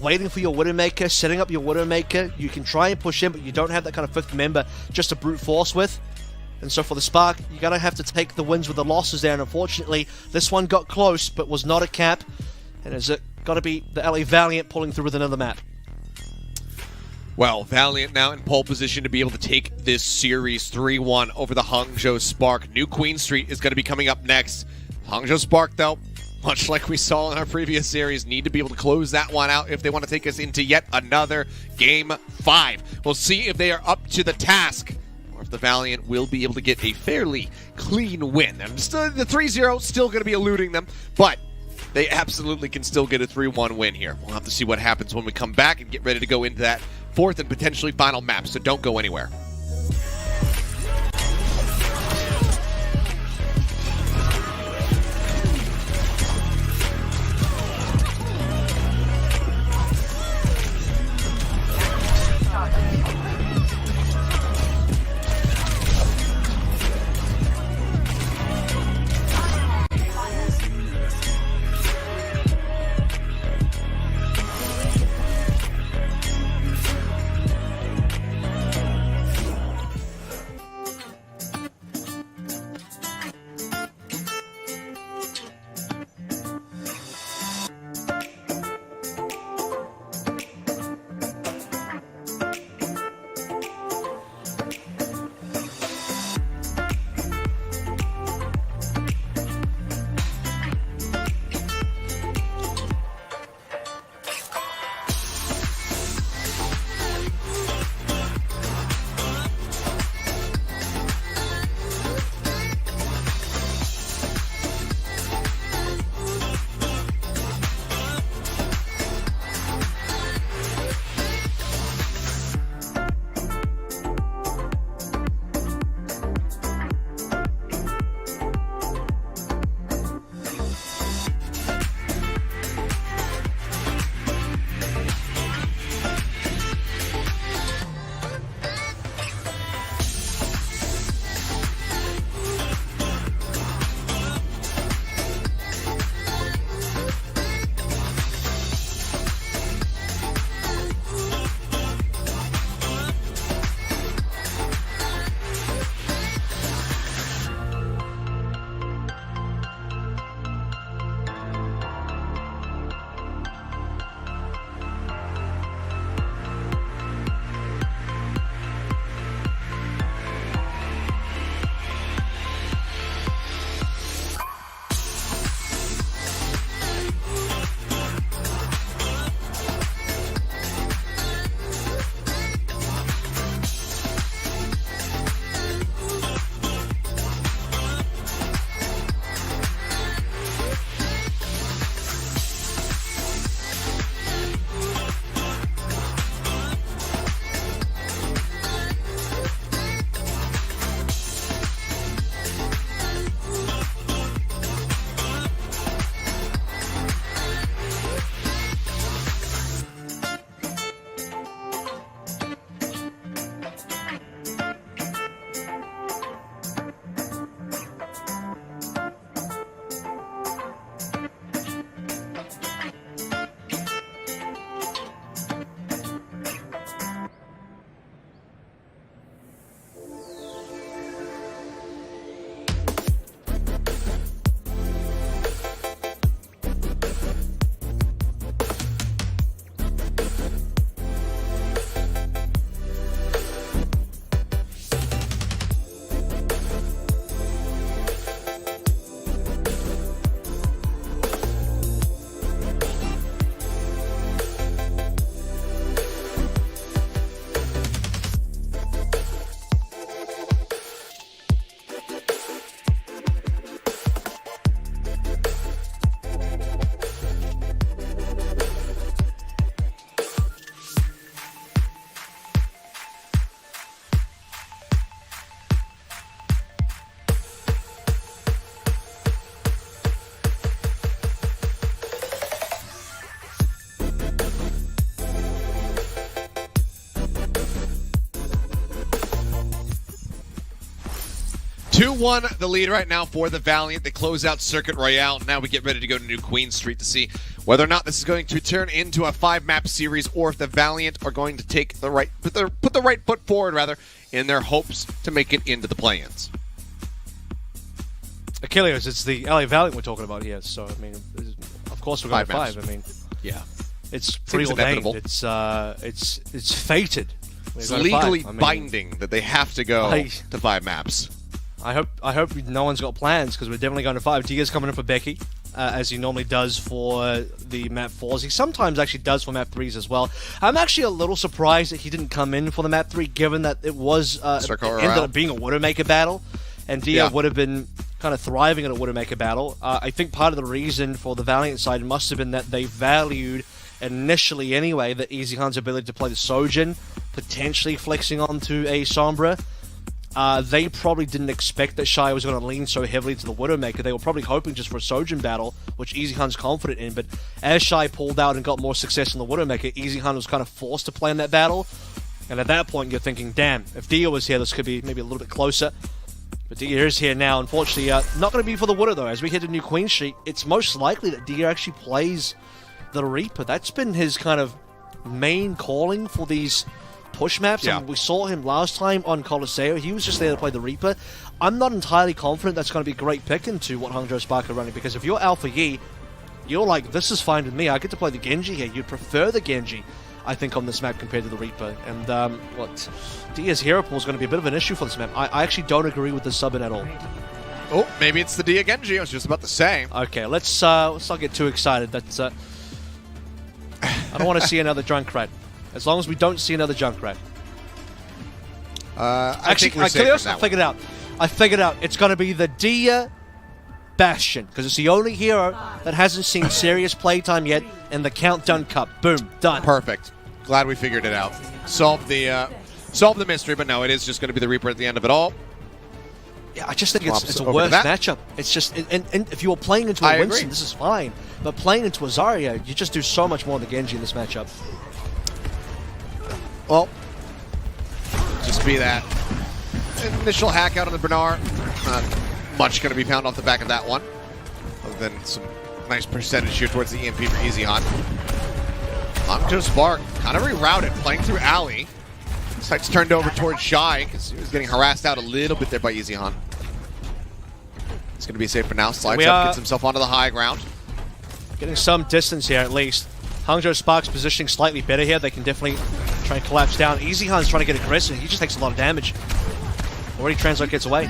waiting for your Widowmaker, setting up your Widowmaker. You can try and push in, but you don't have that kind of 5th member just to brute force with. And so for the Spark, you're going to have to take the wins with the losses there. And unfortunately, this one got close, but was not a cap. And is it got to be the LA Valiant pulling through with another map? Well, Valiant now in pole position to be able to take this series 3-1 over the Hangzhou Spark. New Queen Street is going to be coming up next. Hangzhou Spark, though, much like we saw in our previous series, need to be able to close that one out if they want to take us into yet another Game 5. We'll see if they are up to the task, or if the Valiant will be able to get a fairly clean win. And still, the 3-0 still going to be eluding them, but they absolutely can still get a 3-1 win here. We'll have to see what happens when we come back and get ready to go into that fourth and potentially final map, so don't go anywhere. $2-1 the lead right now for the Valiant. They close out Circuit Royale. Now we get ready to go to New Queen Street to see whether or not this is going to turn into a 5-map series, or if the Valiant are going to take the right, put the right foot forward rather, in their hopes to make it into the play-ins. Achilles, it's the LA Valiant we're talking about here, so, I mean, of course we're going to 5. I mean, yeah. It's preordained. It's fated. It's legally binding that they have to go to 5 maps. I hope no one's got plans, because we're definitely going to 5. Dia's coming in for Becky, as he normally does for the map 4s. He sometimes actually does for map 3s as well. I'm actually a little surprised that he didn't come in for the map 3, given that it was ended up being a Widowmaker battle, and Dia would have been kind of thriving in a Widowmaker battle. I think part of the reason for the Valiant side must have been that they valued, initially anyway, the EasyHunt's ability to play the Sojin, potentially flexing onto a Sombra. They probably didn't expect that Shy was going to lean so heavily to the Widowmaker. They were probably hoping just for a Sojin battle, which EasyHunt's confident in, but as Shy pulled out and got more success in the Widowmaker, EasyHunt was kind of forced to play in that battle, and at that point you're thinking, damn, if Dia was here, this could be maybe a little bit closer. But Dia is here now. Unfortunately, not going to be for the Widow, though. As we hit a new Queen Street, it's most likely that Dia actually plays the Reaper. That's been his kind of main calling for these push maps. Yeah. And we saw him last time on Colosseo. He was just there to play the Reaper. I'm not entirely confident that's going to be a great pick into what Hangzhou Spark are running, because if you're Alpha Yi, you're like, this is fine with me. I get to play the Genji here. You'd prefer the Genji, I think, on this map compared to the Reaper. And Dia's hero pool is going to be a bit of an issue for this map. I actually don't agree with the sub-in at all. Oh, maybe it's the Dia Genji. I was just about to say. Okay, let's not get too excited. That's I don't want to see another Junkrat. As long as we don't see another Junkrat. Actually, I figured it out. It's going to be the Dia Bastion, because it's the only hero that hasn't seen serious playtime yet in the Countdown Cup. Boom, done. Perfect. Glad we figured it out. Solved the mystery, but no, it is just going to be the Reaper at the end of it all. Yeah, I just think it's a worse matchup. It's just, and if you were playing into a Winston, this is fine. But playing into a Zarya, you just do so much more than Genji in this matchup. Well, just be that initial hack out on the Bernard. Not much going to be found off the back of that one, other than some nice percentage here towards the EMP for EasyHunt. Hangzhou Spark kind of rerouted, playing through Alley. Sights turned over towards Shy, because he was getting harassed out a little bit there by EasyHunt. It's going to be safe for now. Slides up, gets himself onto the high ground. Getting some distance here, at least. Hangzhou Spark's positioning slightly better here. They can definitely try and collapse down. EasyHunt's trying to get aggressive. He just takes a lot of damage. Already Translate gets away.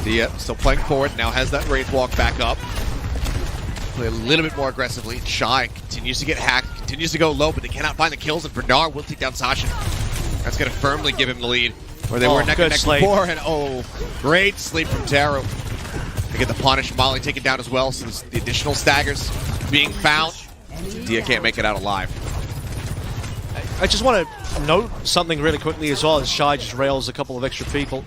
Dia still playing forward, now has that Wraith Walk back up. Play a little bit more aggressively. Shy continues to get hacked, continues to go low, but they cannot find the kills, and Bernard will take down Sasha. That's going to firmly give him the lead, where they were neck and neck before, and great sleep from Taro. They get the punish, Molly taken down as well, so the additional staggers being found. Dia can't make it out alive. I just want to note something really quickly as well, as Shy just rails a couple of extra people.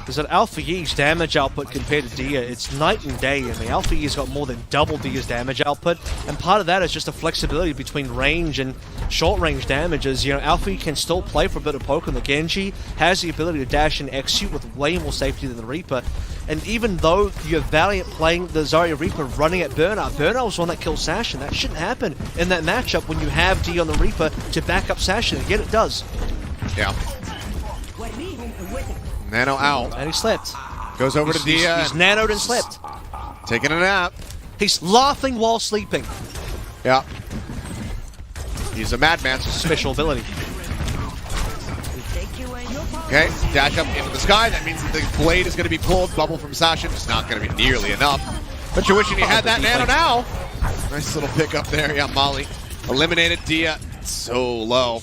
Is that Alpha Yi's damage output compared to Dia, it's night and day. I mean, Alpha Yi's got more than double Dia's damage output, and part of that is just the flexibility between range and short-range damages. You know, Alpha Yi can still play for a bit of poke on the Genji, has the ability to dash and execute with way more safety than the Reaper. And even though you have Valiant playing the Zarya Reaper running at Bernard was the one that killed Sash, and that shouldn't happen in that matchup when you have Dia on the Reaper to back up Sash, and yet it does. Yeah. Nano out. And he slept. Goes over to Dia. He's nanoed and slept. Taking a nap. He's laughing while sleeping. Yeah. He's a madman. Special ability. Okay, dash up into the sky. That means that the blade is going to be pulled. Bubble from Sasha. It's not going to be nearly enough. But you're wishing you had that nano now. Nice little pick up there. Yeah, Molly eliminated. Dia so low.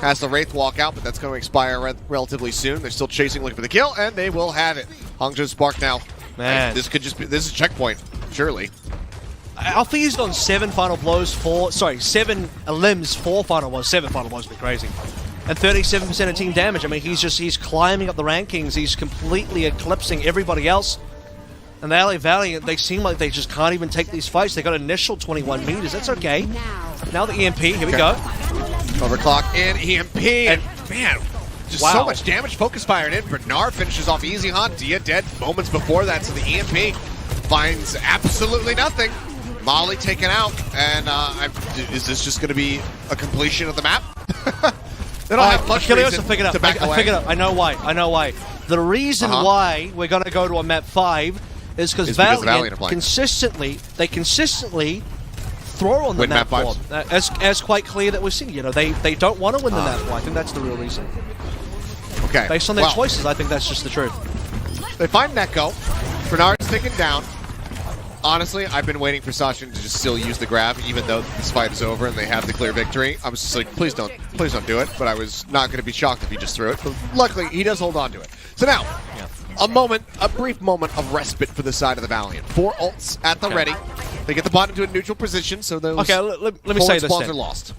Has the Wraith walk out, but that's going to expire relatively soon. They're still chasing, looking for the kill, and they will have it. Hangzhou Spark now. Man. This could just be, this is a checkpoint, surely. Alpha Yi's on 7 final blows, 7 limbs, 4 final blows. 7 final blows would be crazy. And 37% of team damage. I mean, he's climbing up the rankings. He's completely eclipsing everybody else. And the LA Valiant, they seem like they just can't even take these fights. They got initial 21 meters. That's okay. Now the EMP. Here we go. Overclock in, EMP, and man, just so much damage. Focus fired in. Bernard finishes off EasyHunt. Dia dead moments before that, so the EMP finds absolutely nothing. Molly taken out, and is this just going to be a completion of the map? They don't have much reason to pick it up. to back away. I figured it up. I know why. The reason why we're going to go to a map 5 is because Valiant consistently throw on the map 4. As quite clear that we're seeing. You know, they don't want to win the map 4. I think that's the real reason. Okay. Based on their choices, I think that's just the truth. They find Neko. Bernard's taken down. Honestly, I've been waiting for Sasha to just still use the grab, even though this fight is over and they have the clear victory. I was just like, please don't do it. But I was not going to be shocked if he just threw it. But luckily, he does hold on to it. So now, a brief moment of respite for the side of the Valiant. 4 ults at the ready. They get the bot into a neutral position, so those let me say this spawns are lost.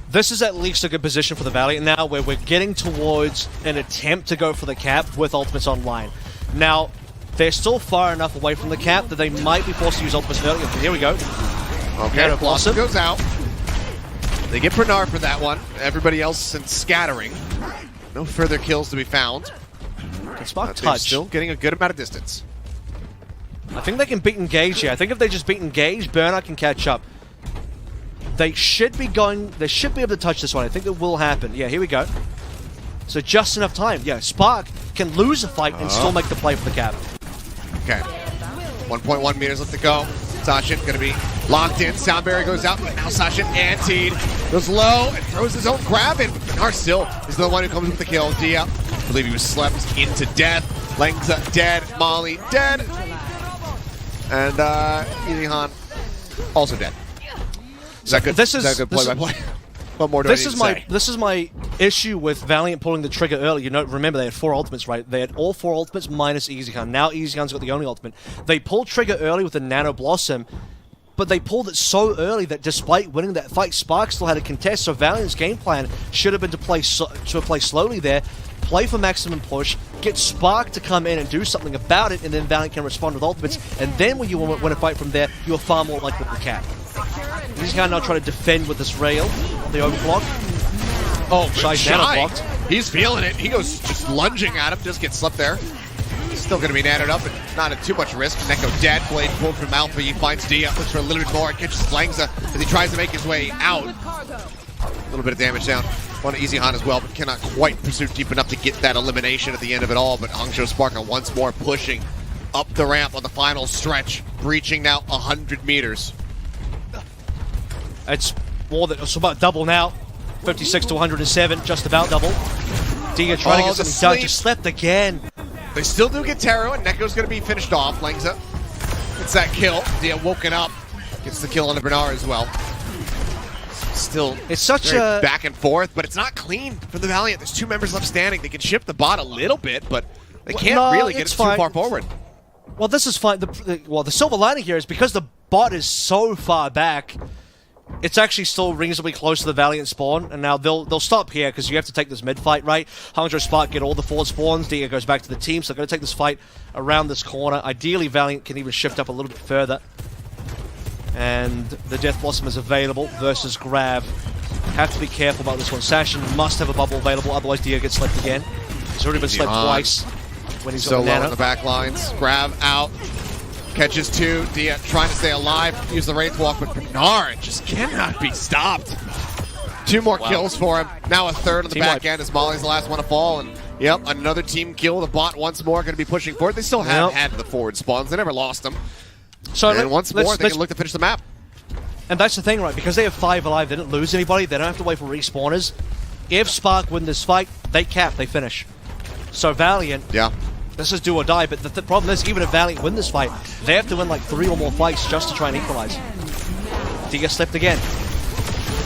This is at least a good position for the Valiant now, where we're getting towards an attempt to go for the cap with ultimates online. Now, they're still far enough away from the cap that they might be forced to use ultimates earlier. Here we go. Okay, Blossom goes out. They get Bernard for that one. Everybody else in scattering. No further kills to be found. Can Spark touch? Still getting a good amount of distance. I think they can beat Engage here. I think if they just beat Engage, Bernard can catch up. They should be able to touch this one. I think it will happen. Yeah, here we go. So just enough time. Yeah, Spark can lose a fight and still make the play for the cap. Okay. 1.1 meters left to go. Sasha going to be locked in. Sound barrier goes out, but now Sasha antied. Goes low and throws his own grab in. But Bernard still is the one who comes with the kill. Dia, I believe he was slept into death. Lengza dead. Molly dead. And Easy also dead. Is that good? Is that good play-by-play? What more do I need to say? This is my issue with Valiant pulling the trigger early. You know, remember they had 4 ultimates, right? They had all 4 ultimates minus Easyhan. Now Easyhan's got the only ultimate. They pulled trigger early with the Nano Blossom, but they pulled it so early that despite winning that fight, Spark still had a contest. So Valiant's game plan should have been to play slowly there, play for maximum push, get Spark to come in and do something about it, and then Valiant can respond with ultimates. And then when you win a fight from there, you're far more likely to cap. Easyhan now trying to defend with this rail on the overclock. Oh, Shy blocked. He's feeling it. He goes just lunging at him, just gets slipped there. Still going to be natted up, and not at too much risk. Neko dead, blade pulled from Alpha. He finds Dia, looks for a little bit more, catches Langza as he tries to make his way out. A little bit of damage down on Easyhan as well, but cannot quite pursue deep enough to get that elimination at the end of it all. But Hangzhou Spark once more pushing up the ramp on the final stretch, breaching now 100 meters. It's about double now. 56 to 107, just about double. Dia trying to get something done, just slept again. They still do get Taro, and Neko's going to be finished off. Langza gets that kill. Dia woken up, gets the kill on the Bernard as well. Still, it's such a back and forth, but it's not clean for the Valiant. There's 2 members left standing. They can shift the bot a little bit, but they can't really get it too far forward. Well, this is fine. The silver lining here is because the bot is so far back, it's actually still reasonably close to the Valiant spawn, and now they'll stop here because you have to take this mid fight, right? Hangzhou Spark get all the forward spawns. Dia goes back to the team, so they're going to take this fight around this corner. Ideally, Valiant can even shift up a little bit further. And the Death Blossom is available versus Grab. Have to be careful about this one. Sashin must have a bubble available, otherwise Dia gets slept again. He's already been slept twice when he's got so low on the back lines. Grab out. Catches 2. Dia trying to stay alive. Use the Wraith Walk, but Bernard just cannot be stopped. 2 more kills for him. Now a third on the back end as Molly's the last one to fall. And yep, another team kill. The bot once more going to be pushing forward. They still have had the forward spawns. They never lost them. So and once more, they can look to finish the map. And that's the thing, right? Because they have 5 alive, they didn't lose anybody. They don't have to wait for respawners. If Spark win this fight, they cap, they finish. So Valiant, this is do or die. But the problem is, even if Valiant win this fight, they have to win like 3 or more fights just to try and equalize. Dia slipped again.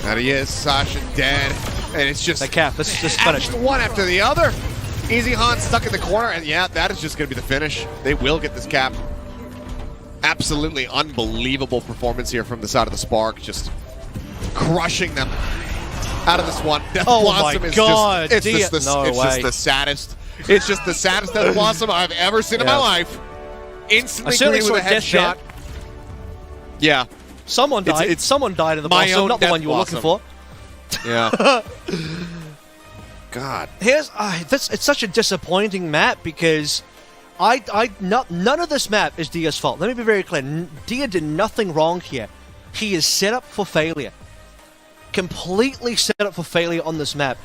There he is, Sasha dead. And it's just they cap. This is just finished. One after the other. Easyhan stuck in the corner, and yeah, that is just going to be the finish. They will get this cap. Absolutely unbelievable performance here from the side of the Spark, just crushing them out of this one. Death Blossom is just, it's just the saddest. It's just the saddest Death Blossom I've ever seen in my life. Instantly green with a headshot. Yeah. Someone died. Someone died in the Blossom, not the one you were looking for. Yeah. God. It's such a disappointing map because none of this map is Dia's fault. Let me be very clear. Dia did nothing wrong here. He is set up for failure. Completely set up for failure on this map.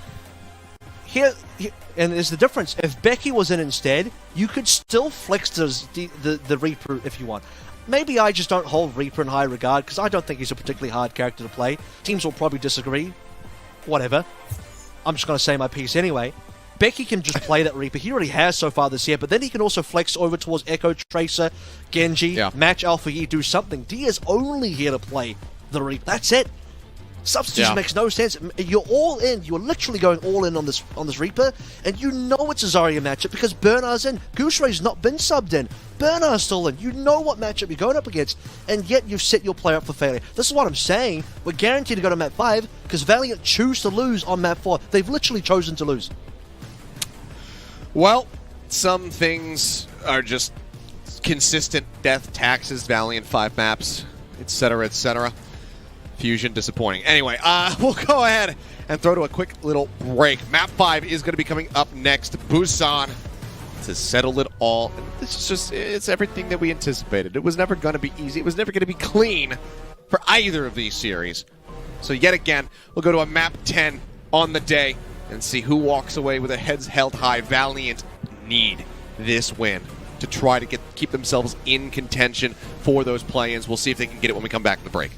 and there's the difference. If Becky was in instead, you could still flex the Reaper if you want. Maybe I just don't hold Reaper in high regard because I don't think he's a particularly hard character to play. Teams will probably disagree. Whatever. I'm just going to say my piece anyway. Becky can just play that Reaper. He already has so far this year, but then he can also flex over towards Echo, Tracer, Genji, match Alpha Yi, do something. D is only here to play the Reaper. That's it. Substitution makes no sense. You're all in. You're literally going all in on this Reaper, and you know it's a Zarya matchup because Bernard's in. Gooseray's not been subbed in. Bernard's still in. You know what matchup you're going up against, and yet you've set your player up for failure. This is what I'm saying. We're guaranteed to go to map 5 because Valiant choose to lose on map 4. They've literally chosen to lose. Well, some things are just consistent death taxes, Valiant 5 maps, etc., etc. Fusion disappointing. Anyway, we'll go ahead and throw to a quick little break. Map 5 is going to be coming up next. Busan to settle it all. And this is just, it's everything that we anticipated. It was never going to be easy. It was never going to be clean for either of these series. So yet again, we'll go to a map 10 on the day and see who walks away with their heads held high. Valiant need this win to try to keep themselves in contention for those play-ins. We'll see if they can get it when we come back to the break.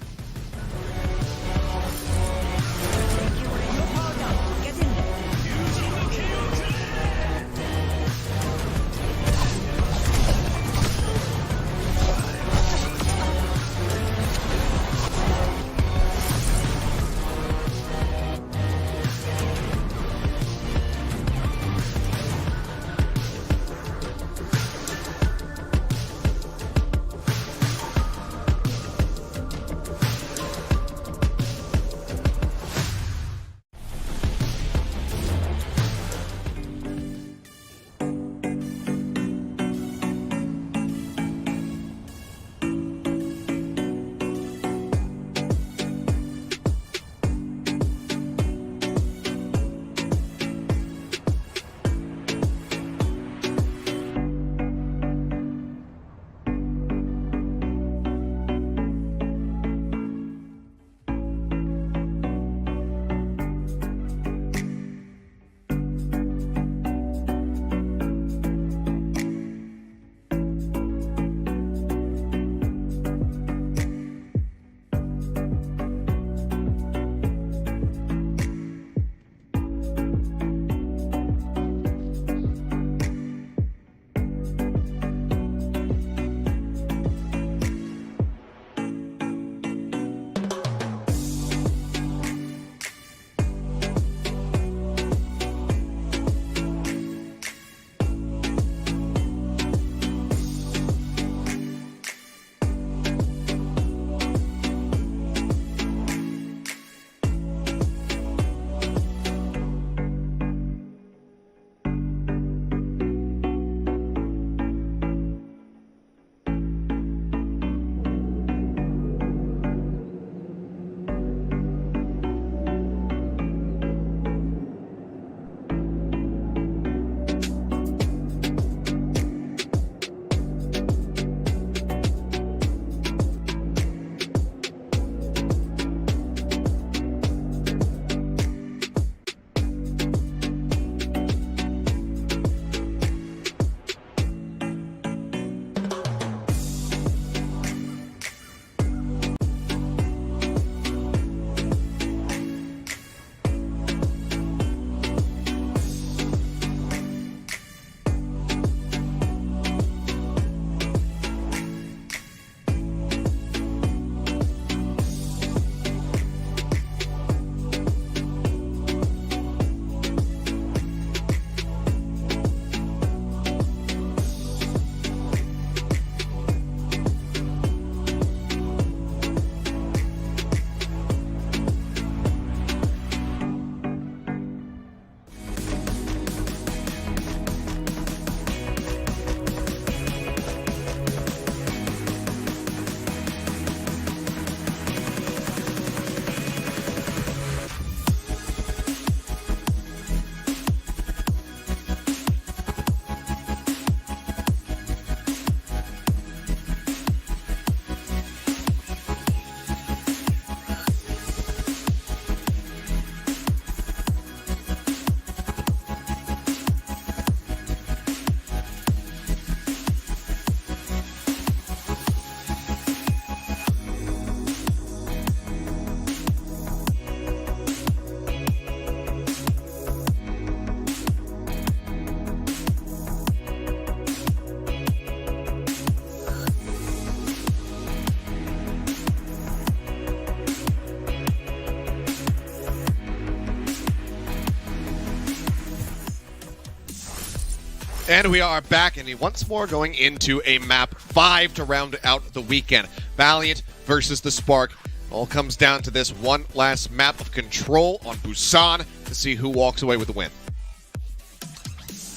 And we are back, and once more going into a map 5 to round out the weekend. Valiant versus the Spark. All comes down to this one last map of control on Busan to see who walks away with the win.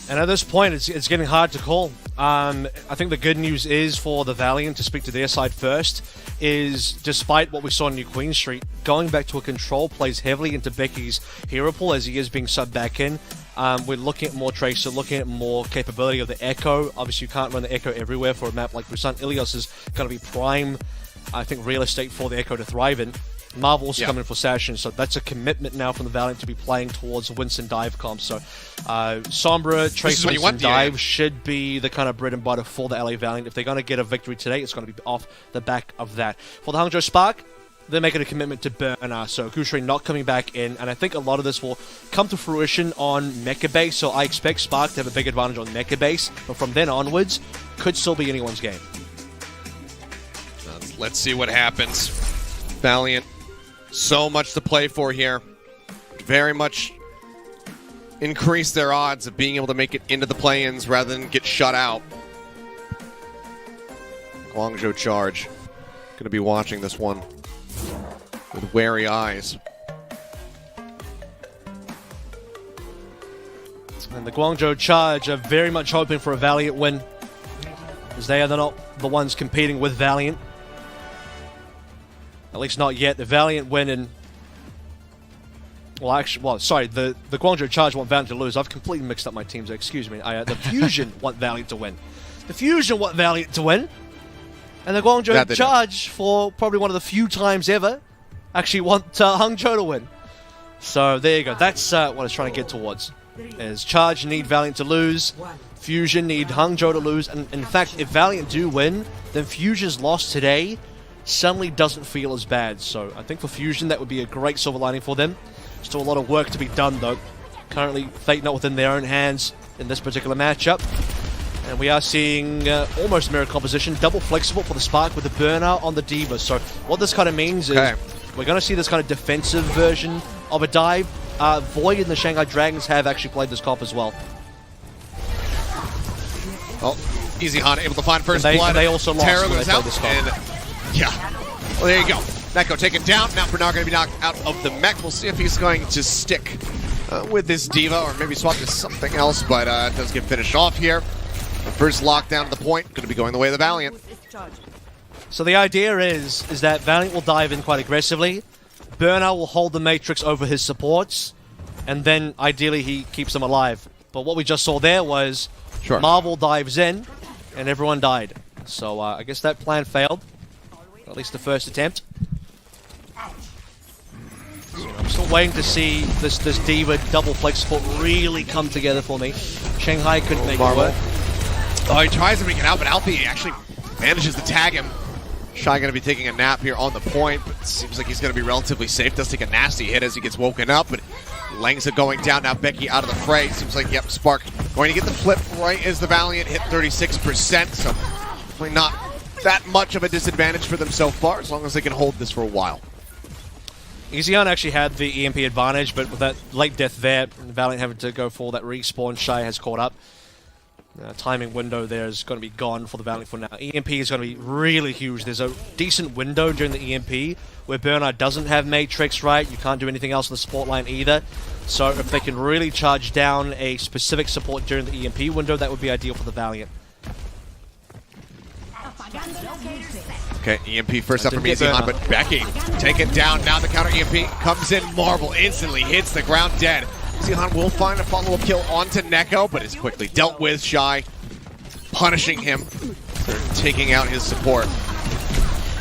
And at this point, it's getting hard to call. I think the good news is for the Valiant, to speak to their side first, is despite what we saw in New Queen Street, going back to a control plays heavily into Becky's hero pool as he is being subbed back in. We're looking at more Tracer, looking at more capability of the Echo. Obviously, you can't run the Echo everywhere for a map like Busan. Ilios is going to be prime, I think, real estate for the Echo to thrive in. Marvel's coming for Sashin, so that's a commitment now from the Valiant to be playing towards Winston dive comp. So Sombra, Tracer, and dive should be the kind of bread and butter for the LA Valiant. If they're going to get a victory today, it's going to be off the back of that. For the Hangzhou Spark, they're making a commitment to Burner, so Kushrei not coming back in, and I think a lot of this will come to fruition on Mecha Base, so I expect Spark to have a big advantage on Mecha Base, but from then onwards, could still be anyone's game. Let's see what happens. Valiant, so much to play for here. Very much increase their odds of being able to make it into the play-ins rather than get shut out. Guangzhou Charge. Going to be watching this one with wary eyes. And the Guangzhou Charge are very much hoping for a Valiant win, as they are not the ones competing with Valiant. At least not yet. The Valiant win and... sorry, the Guangzhou Charge want Valiant to lose. I've completely mixed up my teams, excuse me. The Fusion want Valiant to win. The Fusion want Valiant to win. And the Guangzhou Charge, for probably one of the few times ever, actually want Hangzhou to win. So there you go. That's what I was trying to get towards. Is Charge need Valiant to lose, Fusion need Hangzhou to lose, and in fact, if Valiant do win, then Fusion's loss today suddenly doesn't feel as bad. So I think for Fusion, that would be a great silver lining for them. Still a lot of work to be done, though. Currently, fate not within their own hands in this particular matchup. And we are seeing almost mirror composition, double flexible for the Spark with the burnout on the D.Va. So what this kind of means is we're going to see this kind of defensive version of a dive. Void and the Shanghai Dragons have actually played this comp as well. Oh, Easy Han able to find first blood. They also lost Terra when goes they out, played this comp. Well, there you go. Neko taken down. Now Bernard going to be knocked out of the mech. We'll see if he's going to stick with this D.Va or maybe swap to something else, but it does get finished off here. The first lockdown to the point, going to be going the way of the Valiant. So the idea is that Valiant will dive in quite aggressively, Burner will hold the Matrix over his supports, and then ideally he keeps them alive. But what we just saw there was Marvel dives in, and everyone died. So I guess that plan failed, at least the first attempt. So I'm still waiting to see this D.Va double flex support really come together for me. Shanghai couldn't make it work. Oh, he tries to make it out, but Alfie actually manages to tag him. Shy going to be taking a nap here on the point, but it seems like he's going to be relatively safe. Does take a nasty hit as he gets woken up, but Lang's going down. Now Becky out of the fray. Seems like, yep, Spark going to get the flip right as the Valiant hit 36%, so definitely not that much of a disadvantage for them so far, as long as they can hold this for a while. Easyon actually had the EMP advantage, but with that late death there, Valiant having to go for that respawn, Shy has caught up. Timing window there is going to be gone for the Valiant for now. EMP is going to be really huge. There's a decent window during the EMP where Bernard doesn't have Matrix, right? You can't do anything else on the support line either. So if they can really charge down a specific support during the EMP window, that would be ideal for the Valiant. Okay, EMP first up from Easy Han, but Becky taken down. Now the counter EMP comes in. Marvel instantly hits the ground dead. Easy Han will find a follow-up kill onto Neko, but is quickly dealt with. Shy punishing him for taking out his support.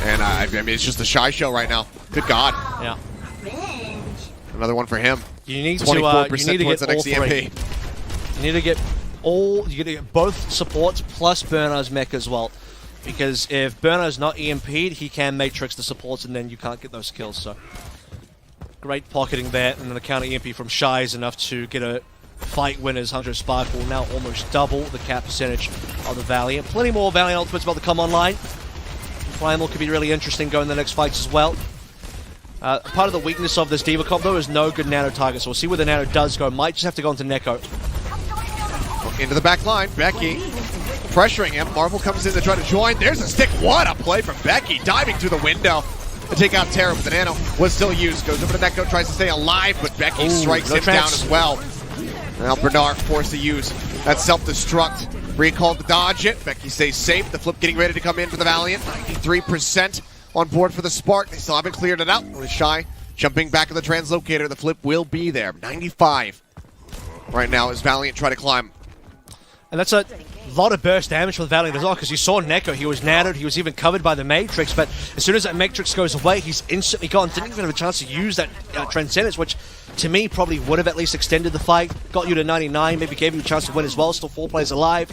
And I mean, it's just a Shy show right now. Good God. Yeah. Another one for him. You need 24% to towards get the next EMP. You need to get both supports plus Bernard's mech as well. Because if Bernard's not EMP'd, he can Matrix the supports and then you can't get those kills. So great pocketing there, and then the counter EMP from Shy is enough to get a fight win as Hangzhou Spark will now almost double the cap percentage of the Valiant. Plenty more Valiant ultimates about to come online. Primal could be really interesting going the next fights as well. Part of the weakness of this D.Va comp though is no good nano target, so we'll see where the nano does go. Might just have to go into Neko. into the back line. Becky pressuring him. Marvel comes in to try to join. There's a stick. What a play from Becky, diving through the window to take out Terra, but the nano was still used. Goes over to Neko, tries to stay alive, but Becky strikes him down as well. Now Bernard forced to use that self-destruct. Recall to dodge it. Becky stays safe. The flip getting ready to come in for the Valiant. 93% on board for the Spark. They still haven't cleared it out. With Shy jumping back in the translocator. The flip will be there. 95 right now as Valiant try to climb. And that's a lot of burst damage for the Valiant as well, because you saw Neko, he was nattered, he was even covered by the Matrix, but as soon as that Matrix goes away, he's instantly gone. Didn't even have a chance to use that Transcendence, which to me probably would have at least extended the fight, got you to 99, maybe gave you a chance to win as well. Still 4 players alive.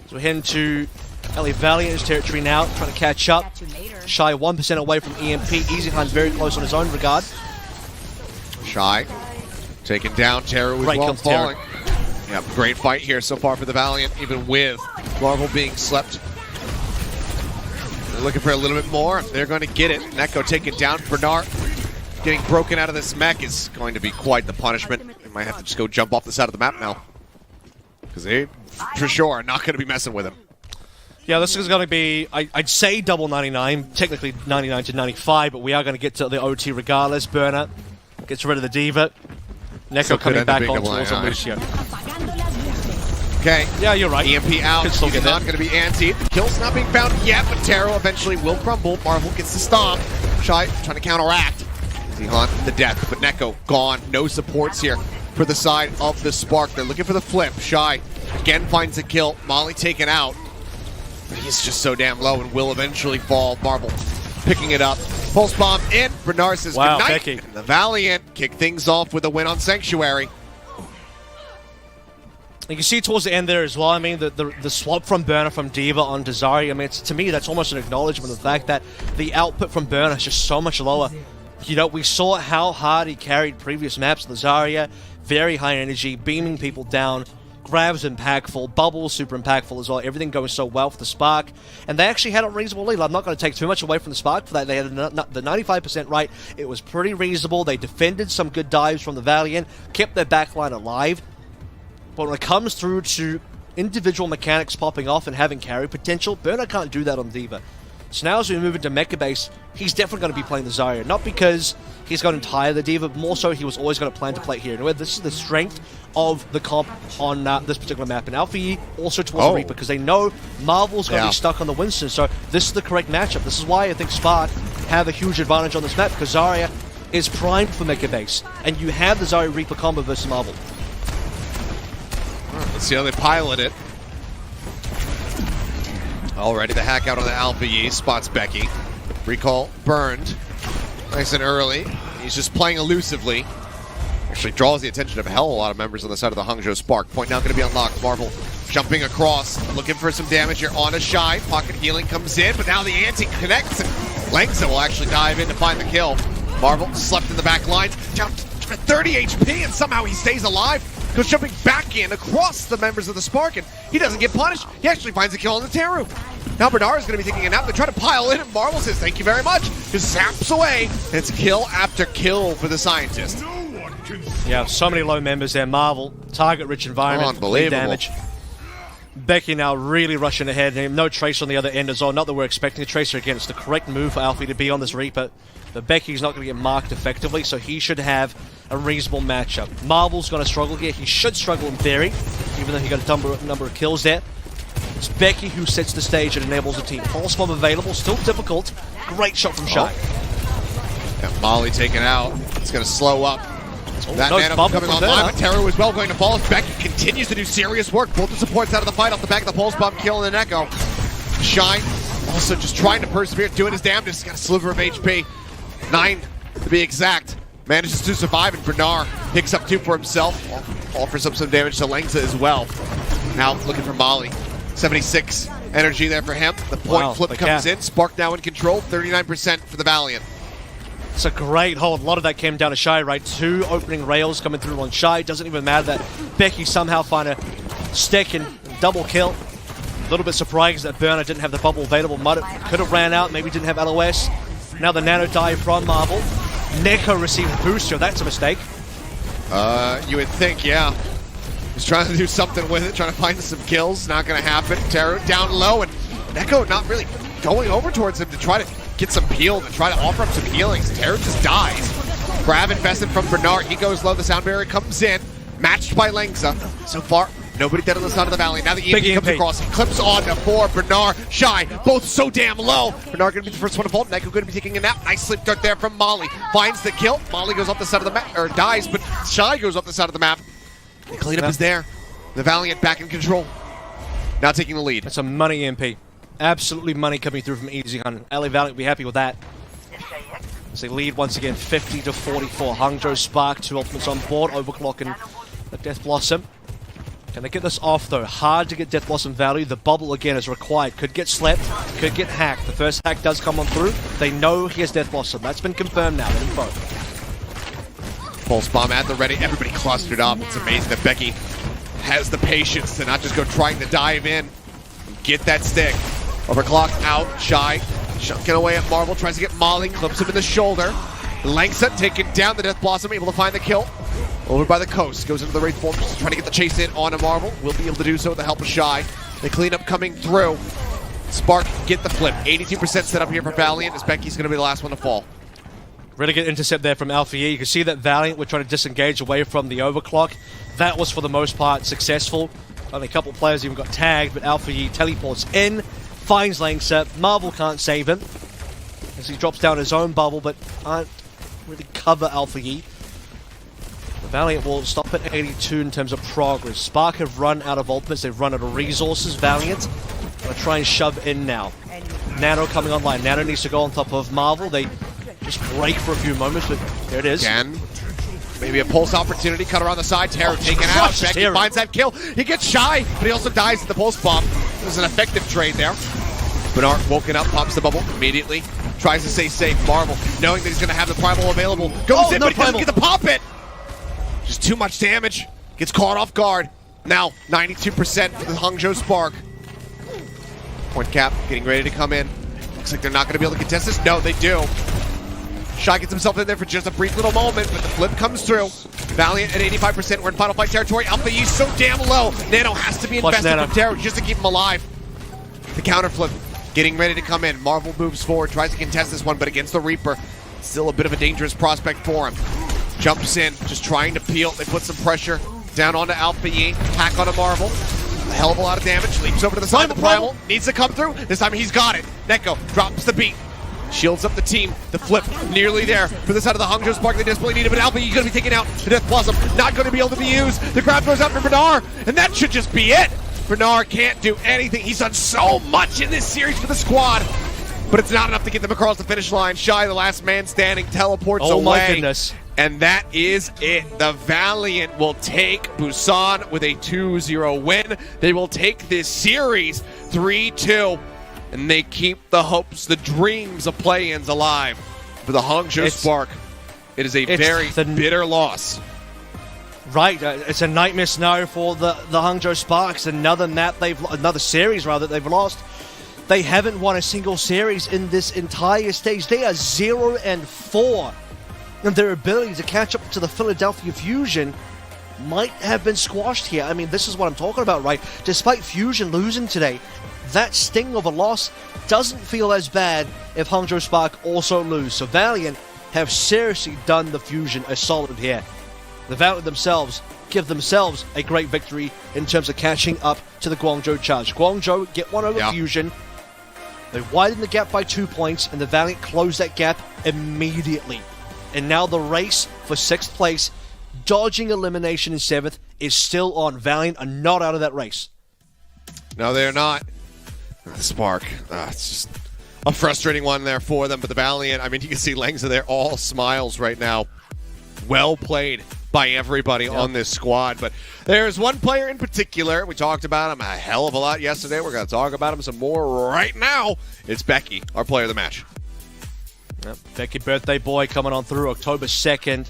So we're heading to LA Valiant's territory now, trying to catch up. Shy 1% away from EMP. Easy Hunt very close on his own regard. Shy taking down Terra with well falling. Yeah, great fight here so far for the Valiant, even with Marvel being slept. They're looking for a little bit more. They're going to get it. Neko taking down. Bernard getting broken out of this mech is going to be quite the punishment. They might have to just go jump off the side of the map now, because they, for sure, are not going to be messing with him. Yeah, this is going to be, I'd say double 99, technically 99 to 95, but we are going to get to the OT regardless. Burner gets rid of the Diva. Neko coming back on towards Lucio. Okay. Yeah, you're right. EMP out. He's not going to be anti. The kill's not being found yet, but Taro eventually will crumble. Marvel gets the stomp. Shy trying to counteract. Zihan the death, but Neko gone. No supports here for the side of the Spark. They're looking for the flip. Shy again finds a kill. Molly taken out. But he's just so damn low and will eventually fall. Marvel picking it up. Pulse bomb in. Bernard says goodnight. Becky. And the Valiant kick things off with a win on Sanctuary. You can see towards the end there as well, I mean, the swap from Burner from Diva onto Zarya, I mean, to me, that's almost an acknowledgement of the fact that the output from Burner is just so much lower. You know, we saw how hard he carried previous maps with the Zarya, very high energy, beaming people down, grabs impactful, bubbles super impactful as well, everything going so well for the Spark, and they actually had a reasonable lead. I'm not going to take too much away from the Spark for that. They had the 95% right. It was pretty reasonable. They defended some good dives from the Valiant, kept their backline alive. But when it comes through to individual mechanics popping off and having carry potential, Burner can't do that on Diva. So now as we move into Mecha Base, he's definitely going to be playing the Zarya. Not because he's going to tire the Diva, but more so he was always going to plan to play here. And this is the strength of the comp on this particular map. And Alpha E also towards the Reaper, because they know Marvel's going to be stuck on the Winston. So this is the correct matchup. This is why I think Spark have a huge advantage on this map, because Zarya is primed for Mecha Base. And you have the Zarya Reaper combo versus Marvel. Let's see how they pilot it. Already the hack out on the Alpha E. Spots Becky. Recall burned. Nice and early. He's just playing elusively. Actually draws the attention of a hell of a lot of members on the side of the Hangzhou Spark. Point now going to be unlocked. Marvel jumping across. Looking for some damage here on a Shy. Pocket healing comes in, but now the anti connects. And NYXL will actually dive in to find the kill. Marvel slept in the back lines. Jumped for 30 HP, and somehow he stays alive. Goes jumping back in across the members of the Spark, and he doesn't get punished. He actually finds a kill on the Teru. Now Bernard is going to be taking a nap. They try to pile in, and Marvel says, thank you very much. Just zaps away. And it's kill after kill for the Scientist. Yeah, so many low members there. Marvel, target-rich environment, unbelievable damage. Becky now really rushing ahead. No Tracer on the other end as well. Not that we're expecting a Tracer again. It's the correct move for Alfie to be on this Reaper. But Becky's not going to get marked effectively, so he should have a reasonable matchup. Marvel's going to struggle here. He should struggle in theory, even though he got a number of kills there. It's Becky who sets the stage and enables the team. Pulse bomb available, still difficult. Great shot from Shy. Yeah, Molly taken out. It's going to slow up. That nano coming online, but Terror as well going to fall. Becky continues to do serious work. Both the supports out of the fight off the back of the pulse bomb kill and the Neko. Shine also just trying to persevere, doing his damnedest. Got a sliver of HP. 9 to be exact. Manages to survive, and Bernard picks up 2 for himself. Offers up some damage to Lengza as well. Now looking for Molly. 76 energy there for him. The point flip comes in. Spark now in control. 39% for the Valiant. It's a great hold. A lot of that came down to Shy, right? 2 opening rails coming through on Shy. Doesn't even matter that Becky somehow find a stick and double kill. A little bit surprised that Burner didn't have the bubble available. Could have ran out, maybe didn't have LOS. Now the nano dive from Marvel. Neko received boost, so that's a mistake. You would think, yeah. He's trying to do something with it, trying to find some kills. Not going to happen. Terror down low, and Neko not really going over towards him to try to get some peel, to try to offer up some healings. Terror just dies. Grab invested from Bernard. He goes low. The sound barrier comes in. Matched by Lengza. So far, nobody dead on the side of the valley. Now the EMP comes across. He clips on to 4. Bernard, Shy, both so damn low. Bernard going to be the first one to vault. Neko going to be taking a nap. Nice sleep dart there from Molly. Finds the kill. Molly goes off the side of the map, or dies, but Shy goes off the side of the map. The cleanup is there. The Valiant back in control. Now taking the lead. That's a money EMP. Absolutely money coming through from Easy Hunt. LA Valiant will be happy with that. As they lead once again, 50-44. Hangzhou Spark, 2 ultimates on board. Overclocking the Death Blossom. Can they get this off though? Hard to get Death Blossom value. The bubble again is required. Could get slept, could get hacked. The first hack does come on through. They know he has Death Blossom. That's been confirmed now. Info. Pulse bomb at the ready. Everybody clustered up. It's amazing that Becky has the patience to not just go trying to dive in. Get that stick. Overclocked out. Shy. Chunking away at Marvel. Tries to get Molly. Clips him in the shoulder. Lengza taking down the Death Blossom. Able to find the kill. Over by the coast. Goes into the Wraith form. Just trying to get the chase in on a Marvel. Will be able to do so with the help of Shy. The cleanup coming through. Spark get the flip. 82% set up here for Valiant as Becky's going to be the last one to fall. Really good intercept there from Alpha E. You can see that Valiant were trying to disengage away from the overclock. That was for the most part successful. Only a couple of players even got tagged, but Alpha E teleports in, finds Lengza. Marvel can't save him as he drops down his own bubble, but can't really cover Alpha E. The Valiant will stop at 82 in terms of progress. Spark have run out of ultimates, they've run out of resources. Valiant gonna try and shove in now. Nano coming online. Nano needs to go on top of Marvel. They just break for a few moments, but there it is. Again, maybe a pulse opportunity. Cut around the side. Terror taken out. Becky finds that kill. He gets Shy, but he also dies at the pulse bomb. It was an effective trade there. Bernard woken up, pops the bubble immediately. Tries to stay safe. Marvel, knowing that he's going to have the primal available, goes in, but he doesn't get the pop it. Just too much damage. Gets caught off guard. Now, 92% for the Hangzhou Spark. Point cap getting ready to come in. Looks like they're not going to be able to contest this. No, they do. Shy gets himself in there for just a brief little moment, but the flip comes through. Valiant at 85%. We're in final fight territory. Alpha E's so damn low. Nano has to be invested from Terror just to keep him alive. The counter flip getting ready to come in. Marvel moves forward, tries to contest this one, but against the Reaper, still a bit of a dangerous prospect for him. Jumps in, just trying to peel. They put some pressure down onto Alpha E. Hack onto Marvel. A hell of a lot of damage. Leaps over to the side of the primal. Needs to come through. This time he's got it. Neko drops the beat. Shields up the team. The flip nearly there for the side of the Hangzhou Spark. They desperately need it, but Alpha E going to be taken out. The Death Blossom not going to be able to be used. The grab goes out for Bernard, and that should just be it. Bernard can't do anything. He's done so much in this series for the squad, but it's not enough to get them across the finish line. Shy, the last man standing, teleports away. Oh my goodness. And that is it. The Valiant will take Busan with a 2-0 win. They will take this series 3-2. And they keep the hopes, the dreams of play-ins alive for the Hangzhou Spark. It is a very bitter loss. Right, it's a nightmare scenario for the Hangzhou Sparks. Another series rather they've lost. They haven't won a single series in this entire stage. They are 0-4. And their ability to catch up to the Philadelphia Fusion might have been squashed here. I mean, this is what I'm talking about, right? Despite Fusion losing today, that sting of a loss doesn't feel as bad if Hangzhou Spark also lose. So Valiant have seriously done the Fusion a solid here. The Valiant themselves give themselves a great victory in terms of catching up to the Guangzhou charge. Guangzhou get one over Fusion. They widen the gap by 2 points, and the Valiant close that gap immediately. And now the race for 6th place, dodging elimination in 7th, is still on. Valiant are not out of that race. No, they're not. The Spark, it's just a frustrating one there for them. But the Valiant, I mean, you can see Lengza there, all smiles right now. Well played by everybody on this squad. But there's one player in particular. We talked about him a hell of a lot yesterday. We're going to talk about him some more right now. It's Becky, our player of the match. Yep. Becky Birthday Boy coming on through October 2nd.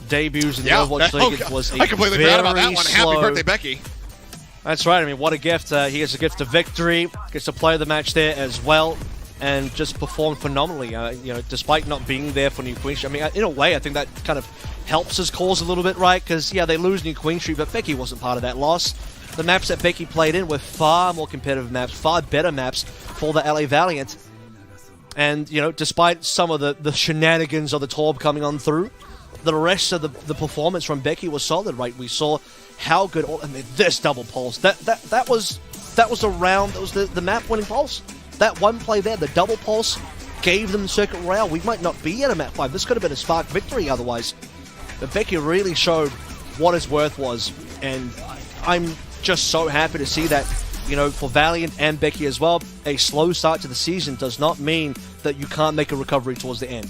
Debuts in the Overwatch League. It was I completely forgot about that one. Happy birthday, Becky. That's right. I mean, what a gift. He gets a gift of victory. Gets to play the match there as well. And just performed phenomenally. Despite not being there for New Queen. I mean, in a way, I think that kind of helps his cause a little bit, right? Because, yeah, they lose New Queen Street, but Becky wasn't part of that loss. The maps that Becky played in were far more competitive maps, far better maps for the LA Valiant. And, you know, despite some of the shenanigans of the Torb coming on through, the rest of the performance from Becky was solid, right? We saw how good, I mean, this double pulse, that was the round, that was the map-winning pulse. That one play there, the double pulse, gave them the Circuit Royale. We might not be at a map 5. This could have been a Spark victory otherwise. But Becky really showed what his worth was, and I'm just so happy to see that, you know, for Valiant and Becky as well. A slow start to the season does not mean that you can't make a recovery towards the end.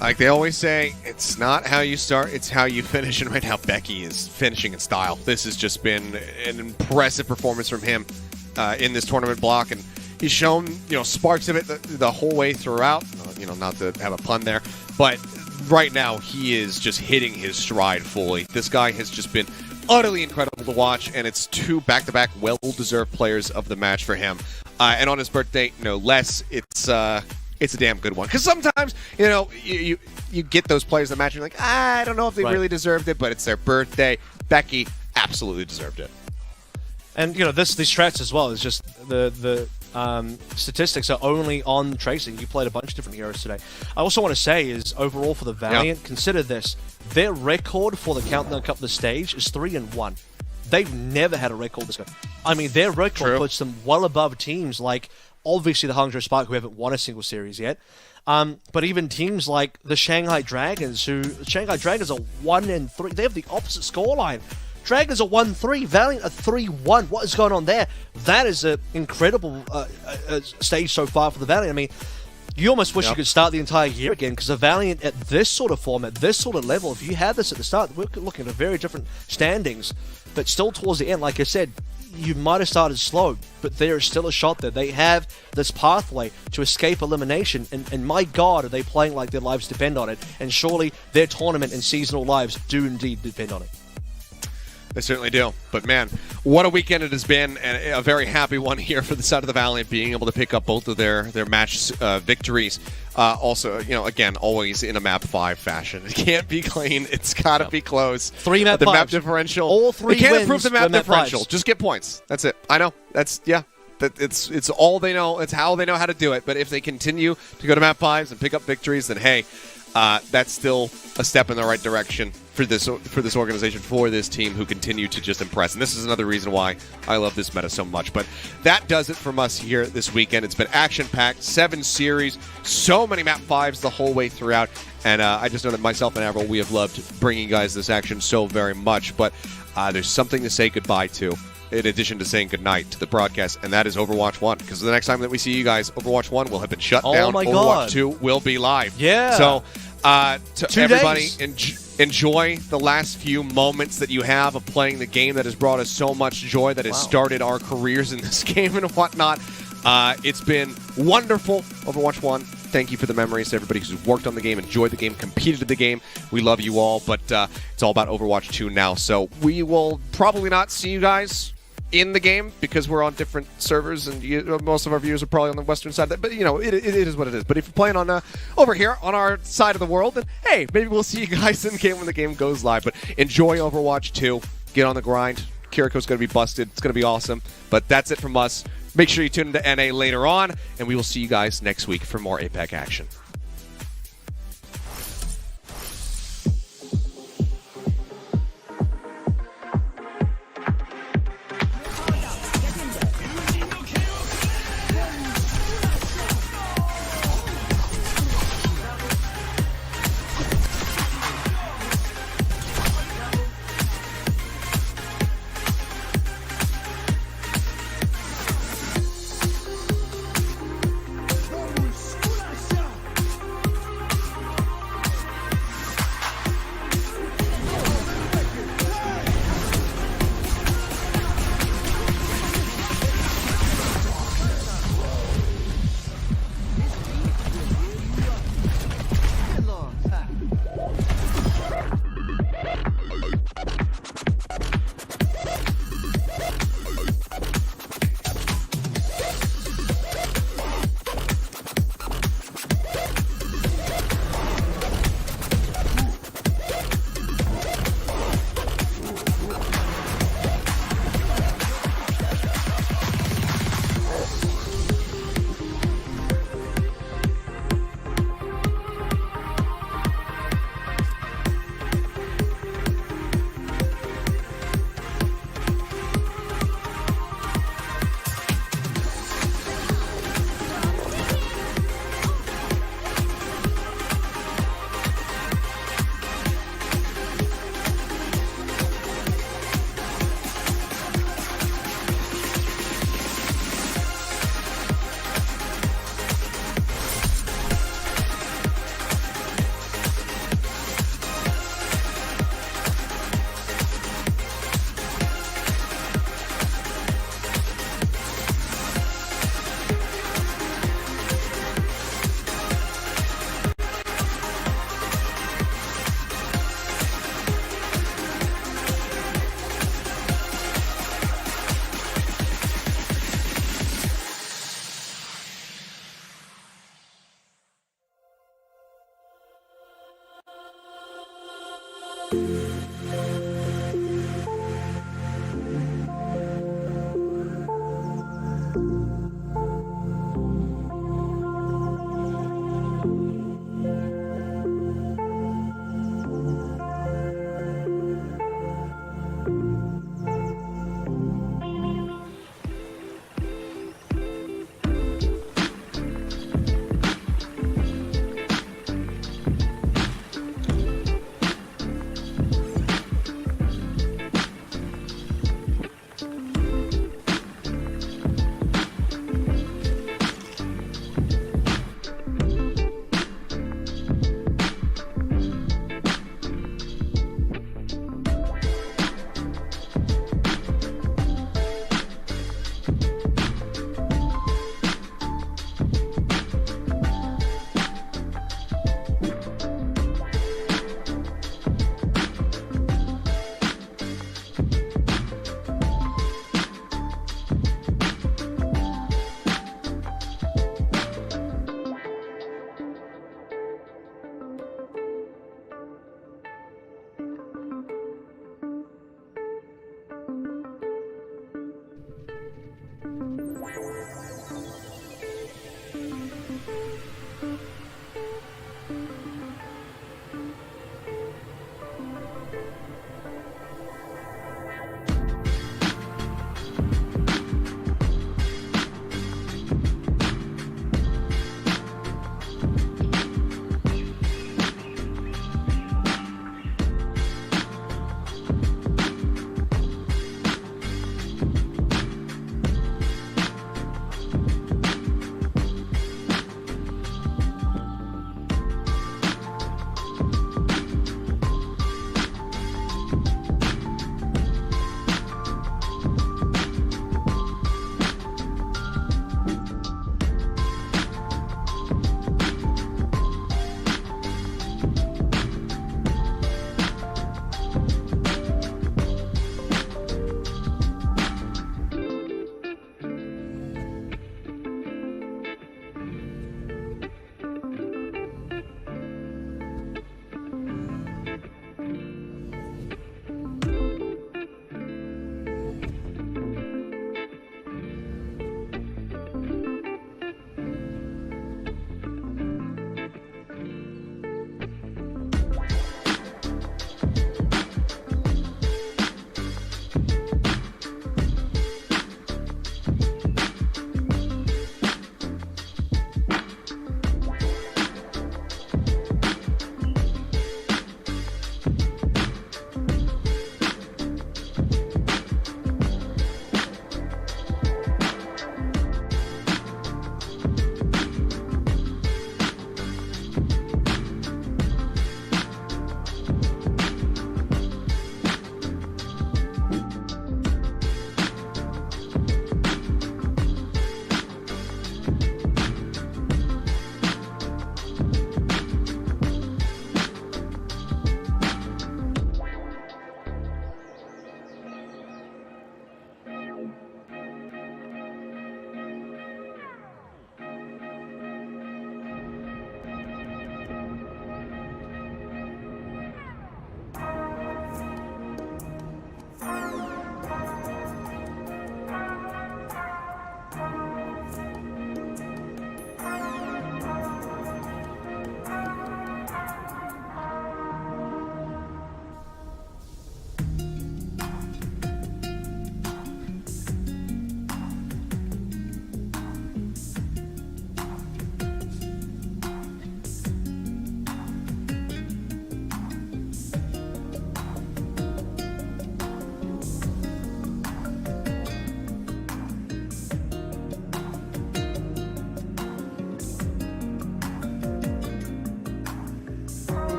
Like they always say, it's not how you start, it's how you finish. And right now, Becky is finishing in style. This has just been an impressive performance from him in this tournament block, and he's shown, you know, sparks of it the whole way throughout. You know, not to have a pun there, but right now he is just hitting his stride fully. This guy has just been utterly incredible to watch, and it's 2 back-to-back well-deserved players of the match for him. And on his birthday, no less, it's a damn good one. Because sometimes, you know, you get those players in the match, and you're like, I don't know if they really deserved it, but it's their birthday. Becky absolutely deserved it. And, you know, these strats as well is just the statistics are only on Tracing. You played a bunch of different heroes today. I also want to say is, overall for the Valiant, consider this. Their record for the Countdown Cup the stage is 3-1. They've never had a record this good. I mean, their record puts them well above teams like, obviously, the Hangzhou Spark, who haven't won a single series yet. But even teams like the Shanghai Dragons, Shanghai Dragons are 1-3. They have the opposite scoreline. Dragons are 1-3, Valiant are 3-1. What is going on there? That is an incredible stage so far for the Valiant. I mean, you almost wish you could start the entire year again, because the Valiant at this sort of format, this sort of level, if you had this at the start, we're looking at very different standings. But still towards the end, like I said, you might have started slow, but there is still a shot there. They have this pathway to escape elimination, and my God, are they playing like their lives depend on it. And surely their tournament and seasonal lives do indeed depend on it. They certainly do. But, man, what a weekend it has been, and a very happy one here for the side of the Valiant, being able to pick up both of their match victories. Also, you know, again, always in a map 5 fashion. It can't be clean. It's got to be close. 3 map 5s. The map differential. All 3 they can't wins improve the map differential. 5s. Just get points. That's it. I know. That's, it's all they know. It's how they know how to do it. But if they continue to go to map 5s and pick up victories, then, hey, that's still a step in the right direction for this organization, for this team, who continue to just impress. And this is another reason why I love this meta so much. But that does it from us here this weekend. It's been action-packed, 7 series, so many map 5s the whole way throughout. And I just know that myself and Avril, we have loved bringing you guys this action so very much. But there's something to say goodbye to, in addition to saying goodnight to the broadcast, and that is Overwatch 1. Because the next time that we see you guys, Overwatch 1 will have been shut down. My Overwatch God. 2 will be live. Yeah. So to 2 everybody, days. Enjoy the last few moments that you have of playing the game that has brought us so much joy, that has started our careers in this game and whatnot. It's been wonderful, Overwatch 1. Thank you for the memories to everybody who's worked on the game, enjoyed the game, competed in the game. We love you all, but it's all about Overwatch 2 now. So we will probably not see you guys in the game, because we're on different servers, and most of our viewers are probably on the western side. But, you know, it is what it is. But if you're playing on over here on our side of the world, then, hey, maybe we'll see you guys in the game when the game goes live. But enjoy Overwatch 2. Get on the grind. Kiriko's going to be busted. It's going to be awesome. But that's it from us. Make sure you tune into NA later on, and we will see you guys next week for more APAC action.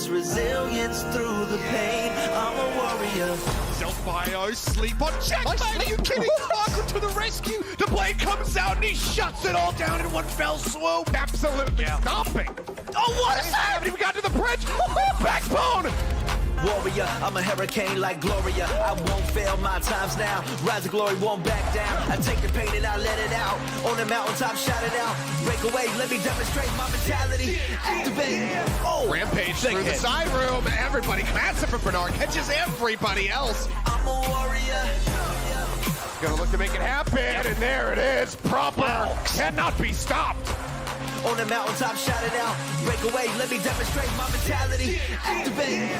is resilience through the pain. I'm a warrior. Self-bio, sleep on checkmate. Are you kidding? Encore to the rescue. The blade comes out and he shuts it all down in one fell swoop. Absolutely stomping. Oh, what is happening? We got to the bridge. Backbone. Warrior, I'm a hurricane like Gloria. I won't fail my times now. Rise of glory, won't back down. I take the pain and I let it out. On the mountaintop, shout it out. Break away, let me demonstrate my mentality. Activate. Oh, Rampage through the side room. Everybody, massive for Bernard. Catches everybody else. I'm a warrior. Gonna look to make it happen, and there it is. Proper. Cannot be stopped. On the mountaintop, shout it out. Break away, let me demonstrate my mentality. Activate.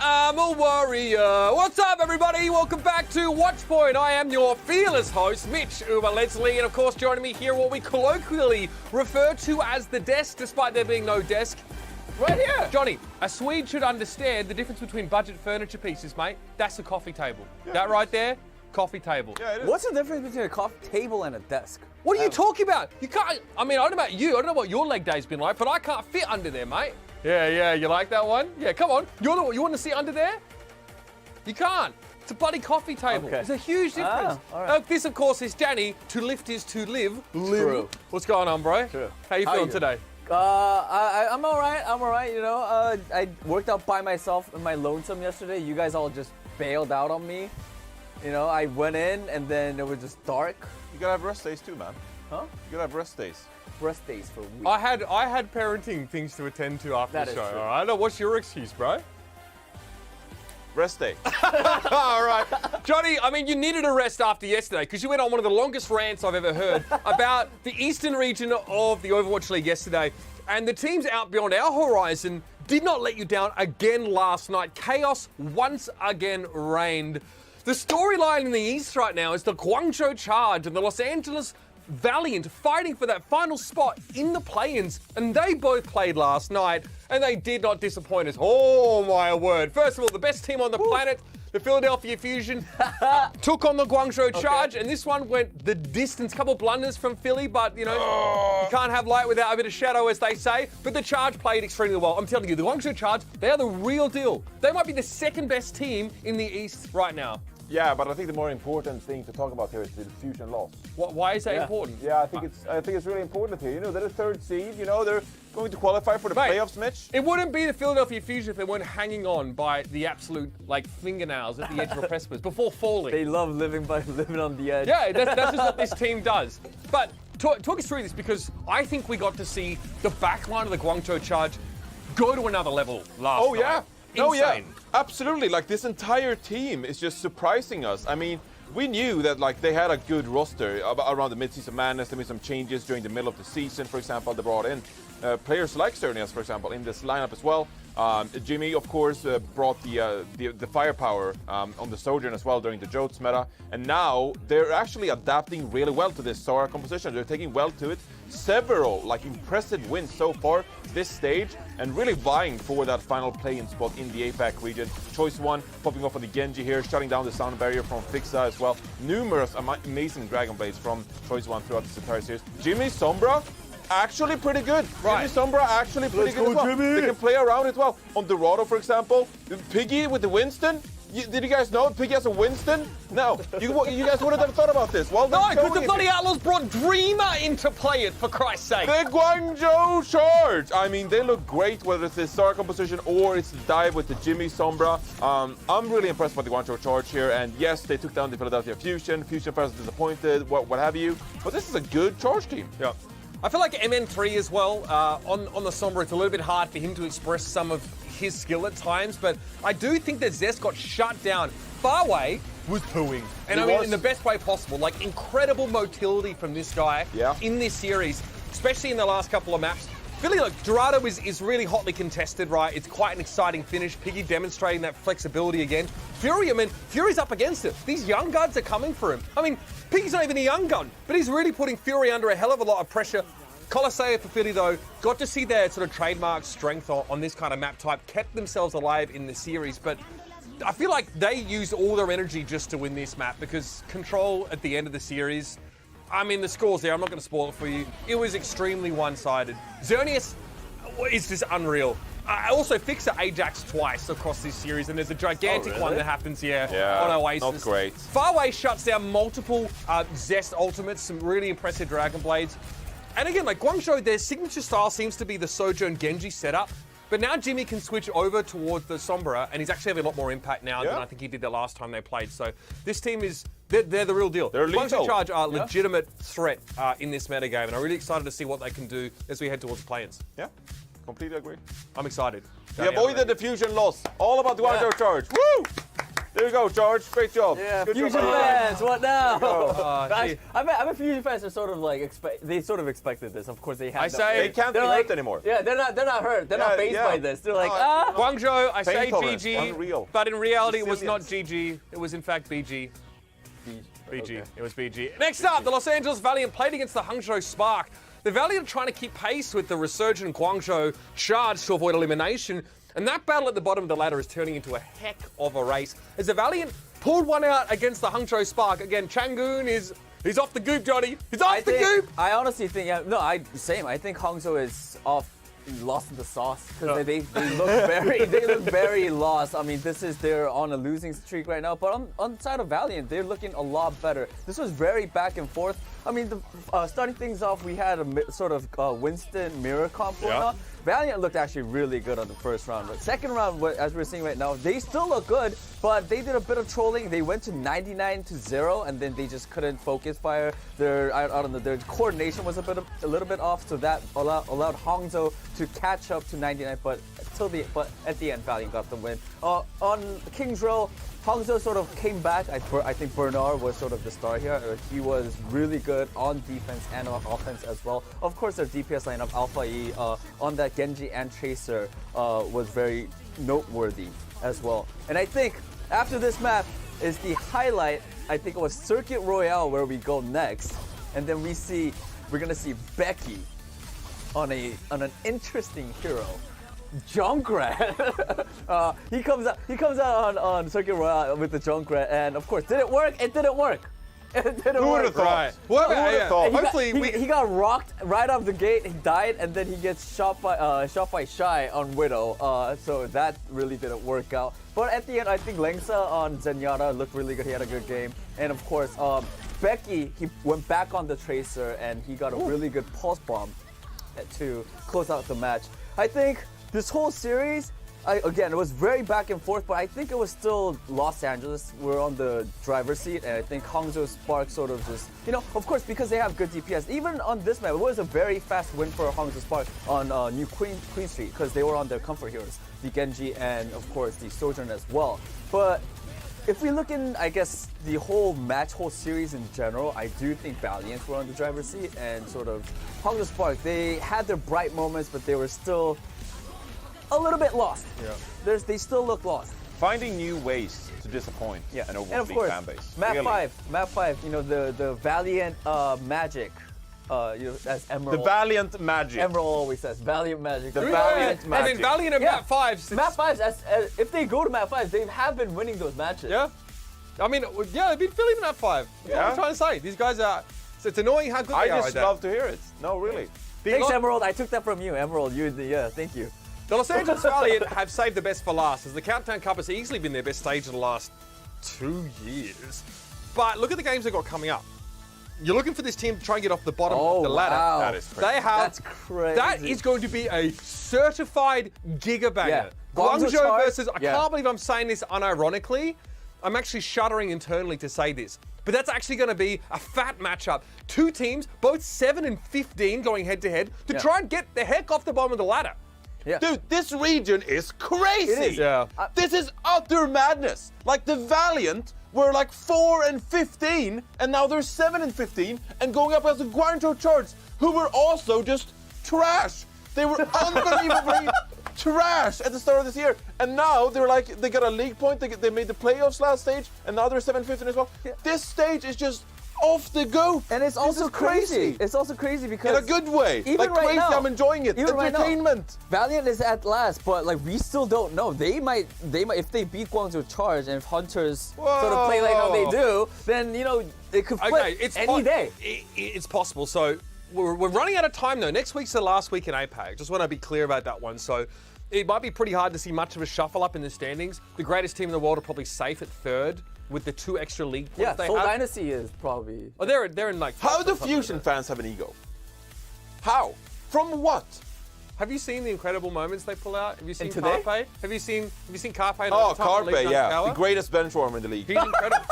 I'm a warrior. What's up, everybody? Welcome back to Watchpoint. I am your fearless host, Mitch Uber-Leslie, and of course, joining me here, what we colloquially refer to as the desk, despite there being no desk, right here. Johnny, a Swede should understand the difference between budget furniture pieces, mate. That's a coffee table. That right there, coffee table. Yeah, it is. What's the difference between a coffee table and a desk? What are you talking about? You can't. I mean, I don't know about you. I don't know what your leg day's been like, but I can't fit under there, mate. Yeah, you like that one? Yeah, come on. You want to sit under there? You can't. It's a bloody coffee table. Okay. It's a huge difference. All right. This, of course, is Danny. To lift is to live. True. What's going on, bro? True. How you feeling today? I'm all right. You know, I worked out by myself in my lonesome yesterday. You guys all just bailed out on me. You know, I went in and then it was just dark. You gotta have rest days too, man. Huh? You gotta have rest days. Rest days for a week. I had parenting things to attend to after That the is show. true. All right. Now, what's your excuse, bro? Rest day. All right. Johnny, I mean, you needed a rest after yesterday because you went on one of the longest rants I've ever heard about the eastern region of the Overwatch League yesterday. And the teams out beyond our horizon did not let you down again last night. Chaos once again reigned. The storyline in the East right now is the Guangzhou Charge and the Los Angeles Valiant fighting for that final spot in the play-ins, and they both played last night, and they did not disappoint us. Oh my word. First of all, the best team on the planet, the Philadelphia Fusion, took on the Guangzhou Charge, and this one went the distance. Couple blunders from Philly, but, you know, you can't have light without a bit of shadow, as they say. But the Charge played extremely well. I'm telling you, the Guangzhou Charge, they are the real deal. They might be the second best team in the East right now. Yeah, but I think the more important thing to talk about here is the Fusion loss. Why is that important? Yeah, I think it's really important here. You know, they're the third seed. You know, they're going to qualify for the playoffs, Mitch. It wouldn't be the Philadelphia Fusion if they weren't hanging on by the absolute fingernails at the edge of a precipice before falling. They love living on the edge. Yeah, that's just what this team does. But talk us through this, because I think we got to see the backline of the Guangzhou Charge go to another level last night. Yeah. Insane. Oh, yeah. Absolutely. Like, this entire team is just surprising us. I mean, we knew that, like, they had a good roster around the mid-season madness. There made some changes during the middle of the season. For example, they brought in players like Cernias, for example, in this lineup as well. Jimmy, of course, brought the firepower on the Sojourn as well during the Jotes meta. And now they're actually adapting really well to this Sora composition. They're taking well to it. Several, like, impressive wins so far this stage, and really vying for that final play-in spot in the APAC region. Choice 1 popping off on the Genji here, shutting down the sound barrier from Fixa as well. Numerous amazing Dragon Blades from Choice 1 throughout this entire series. Jimmy Sombra, actually pretty good. Right. Jimmy Sombra actually pretty good as well. They can play around it well. On Dorado, for example, Piggy with the Winston. Did you guys know Piggy has a Winston? No. You guys wouldn't have thought about this. Well, No, because the bloody Outlaws brought Dreamer into play it, for Christ's sake. the Guangzhou Charge! I mean, they look great, whether it's the Star composition or it's the dive with the Jimmy Sombra. I'm really impressed by the Guangzhou Charge here, and yes, they took down the Philadelphia Fusion. Fusion fans are disappointed, what have you. But this is a good Charge team. Yeah. I feel like MN3 as well, on the Sombra, it's a little bit hard for him to express some of his skill at times, but I do think that Zest got shut down. Farway was pooing. And I mean, in the best way possible. Like, incredible motility from this guy in this series, especially in the last couple of maps. Philly, look, Dorado is really hotly contested, right? It's quite an exciting finish. Piggy demonstrating that flexibility again. Fury, I mean, Fury's up against it. These young guns are coming for him. I mean, Piggy's not even a young gun, but he's really putting Fury under a hell of a lot of pressure. Colosseum for Philly, though, got to see their sort of trademark strength on this kind of map type, kept themselves alive in the series, but I feel like they used all their energy just to win this map, because Control at the end of the series, I mean, the score's there. I'm not going to spoil it for you. It was extremely one-sided. Xerneas is just unreal. Also, Fixer Ajax twice across this series, and there's a gigantic one that happens here on Oasis. Not great. Farway shuts down multiple Zest ultimates, some really impressive Dragon Blades. And again, like Guangzhou, their signature style seems to be the Sojourn Genji setup. But now Jimmy can switch over towards the Sombra, and he's actually having a lot more impact now than I think he did the last time they played. So this team is, they're the real deal. They're Guangzhou lethal. Charge are a legitimate threat in this metagame, and I'm really excited to see what they can do as we head towards the play-ins. Yeah, completely agree. I'm excited. We avoided the Fusion loss. All about the Guangzhou Charge. Woo! There you go, Charge. Great job. Yeah, Good Fusion job. fans, what now? gee. I bet Fusion fans are sort of like they sort of expected this. Of course, they have. They can't be hurt anymore. Yeah, they're not hurt. They're not phased by this. They're like, Guangzhou, I say Painfulness. GG, Unreal. but in reality it was not Resilience. GG. It was in fact BG. BG. Okay. It was BG. Next up, the Los Angeles Valiant played against the Hangzhou Spark. The Valiant trying to keep pace with the resurgent Guangzhou Charge to avoid elimination. And that battle at the bottom of the ladder is turning into a heck of a race. As the Valiant pulled one out against the Hangzhou Spark. Again, Changun he's off the goop, Johnny. He's off the goop! I honestly think, I think Hangzhou is lost in the sauce because they look very lost. I mean, they're on a losing streak right now. But on the side of Valiant, they're looking a lot better. This was very back and forth. I mean, starting things off, we had a sort of Winston mirror comp going on. Valiant looked actually really good on the first round. But second round, as we're seeing right now, they still look good, but they did a bit of trolling. They went to 99-0, and then they just couldn't focus fire. Their coordination was a little bit off, so that allowed Hangzhou to catch up to 99. But at the end, Valiant got the win. On King's Row, Hangzhou sort of came back. I think Bernard was sort of the star here. He was really good on defense and on offense as well. Of course, their DPS lineup, Alpha E, on that Genji and Tracer was very noteworthy as well. And I think after this map is the highlight. I think it was Circuit Royale where we go next, and then we're gonna see Becky on an interesting hero. Junkrat. He comes out on Circuit Royale with the Junkrat, and of course, did it work? It didn't work. It didn't Who would work. have thought? Who would have thought? Hopefully, he got rocked right off the gate. He died, and then he gets shot by Shy on Widow. So that really didn't work out. But at the end, I think Lengsa on Zenyatta looked really good. He had a good game, and of course, Becky, he went back on the Tracer, and he got a really good pulse bomb to close out the match. I think this whole series, again, it was very back and forth, but I think it was still Los Angeles. We're on the driver's seat, and I think Hangzhou Spark sort of just, of course, because they have good DPS. Even on this map, it was a very fast win for Hangzhou Spark on New Queen Street, because they were on their comfort heroes, the Genji and, of course, the Sojourn as well. But if we look in, I guess, the whole series in general, I do think Valiant were on the driver's seat, and sort of Hangzhou Spark, they had their bright moments, but they were still a little bit lost. Yeah. They still look lost. Finding new ways to disappoint an Overwatch League fan base. Map 5, the Valiant Magic, as Emerald. The Valiant Magic. Emerald always says Valiant Magic. The Valiant Magic. And then Valiant and Map 5. Map 5, if they go to Map 5, they have been winning those matches. Yeah. I mean, they've been filling Map 5. That's what I'm trying to say. These guys are. So it's annoying how good they are. I just love to hear it. No, really. Thanks, Emerald. I took that from you, Emerald. Thank you. The Los Angeles Valiant have saved the best for last, as the Countdown Cup has easily been their best stage in the last 2 years. But look at the games they've got coming up. You're looking for this team to try and get off the bottom of the ladder. Wow. That is crazy. That's crazy. That is going to be a certified gigabanger. Yeah. Guangzhou versus, I can't believe I'm saying this unironically. I'm actually shuddering internally to say this. But that's actually going to be a fat matchup. Two teams, both 7 and 15, going head-to-head to try and get the heck off the bottom of the ladder. Yeah. Dude, this region is crazy. It is. Yeah. This is utter madness. Like the Valiant were like 4 and 15, and now they're 7 and 15, and going up against the Guangzhou Charge, who were also just trash. They were unbelievably trash at the start of this year, and now they got a league point. They made the playoffs last stage, and now they're 7-15 as well. Yeah. This stage is just off the goat. And it's also crazy. It's also crazy because In a good way. even Like right crazy, now, I'm enjoying it. even right now, Entertainment. Valiant is at last, but like we still don't know. They might if they beat Guangzhou Charge and if Hunters sort of play like how they do, then you know it could flip any day. It's possible. So we're running out of time though. Next week's the last week in APAC. Just want to be clear about that one. So it might be pretty hard to see much of a shuffle up in the standings. The greatest team in the world are probably safe at third with the 2 extra league points Yeah, they Seoul have. Dynasty is probably. Oh, they're in like. How do something Fusion like that. fans have an ego? How? From what? Have you seen the incredible moments they pull out? Have you seen today? Carpe? Have you seen Carpe? in Oh, overtime Carpe, lead down yeah. tower? The greatest bench warmer in the league. He's incredible.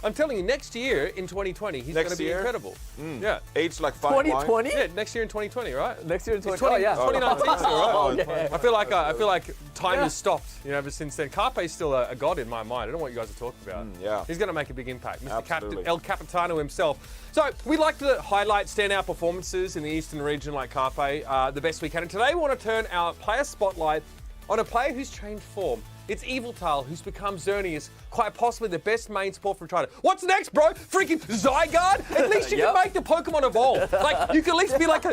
I'm telling you, next year in 2020, he's going to be year? incredible. Yeah. Aged like fine wine. 2020? Yeah, next year in 2020, right? Next year in 2020. 20, Oh, yeah. 2019 still, right? Oh, yeah. I feel like time has stopped, ever since then. Carpe's still a god in my mind. I don't know what you guys are talking about. yeah. He's going to make a big impact. Mr. Captain Absolutely. El Capitano himself. So we like to highlight standout performances in the Eastern region like Carpe the best we can. And today we want to turn our player spotlight on a player who's changed form. It's Eviltal, who's become Xerneas, quite possibly the best main support for China. What's next, bro? Freaking Zygarde? At least you can make the Pokemon evolve. Like, you can at least be like a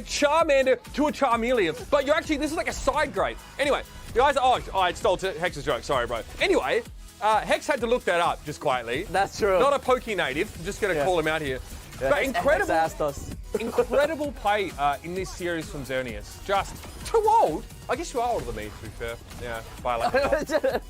Charmander to a Charmeleon. But you're actually, this is like a side grade. Anyway, you guys, I stole Hex's joke. Sorry, bro. Anyway, Hex had to look that up just quietly. That's true. Not a Poke native. I'm just going to call him out here. Yeah, But Hex incredible. asked us. Incredible play in this series from Xerneas. Just too old. I guess you are older than me, to be fair. Yeah, by like.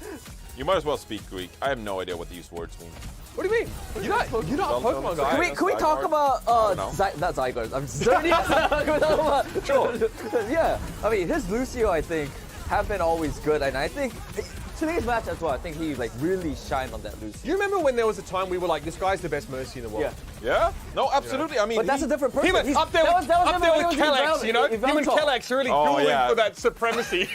You might as well speak Greek. I have no idea what these words mean. What do you mean? You're not a Pokemon guy. Can we talk about not Zygarde? I'm Xerneas. Can we talk about? Sure. Yeah, I mean his Lucio I think have been always good, and I think today's match as well. I think he like really shined on that Lucio. Do you remember when there was a time we were like, this guy's the best Mercy in the world? Yeah. Yeah? No, absolutely. I mean, But that's a different person. Him and, He's- up there that with, was up there different with when he was Kellex, in you know? Him and Valiant. Kellex really Oh, dueling yeah. for that supremacy.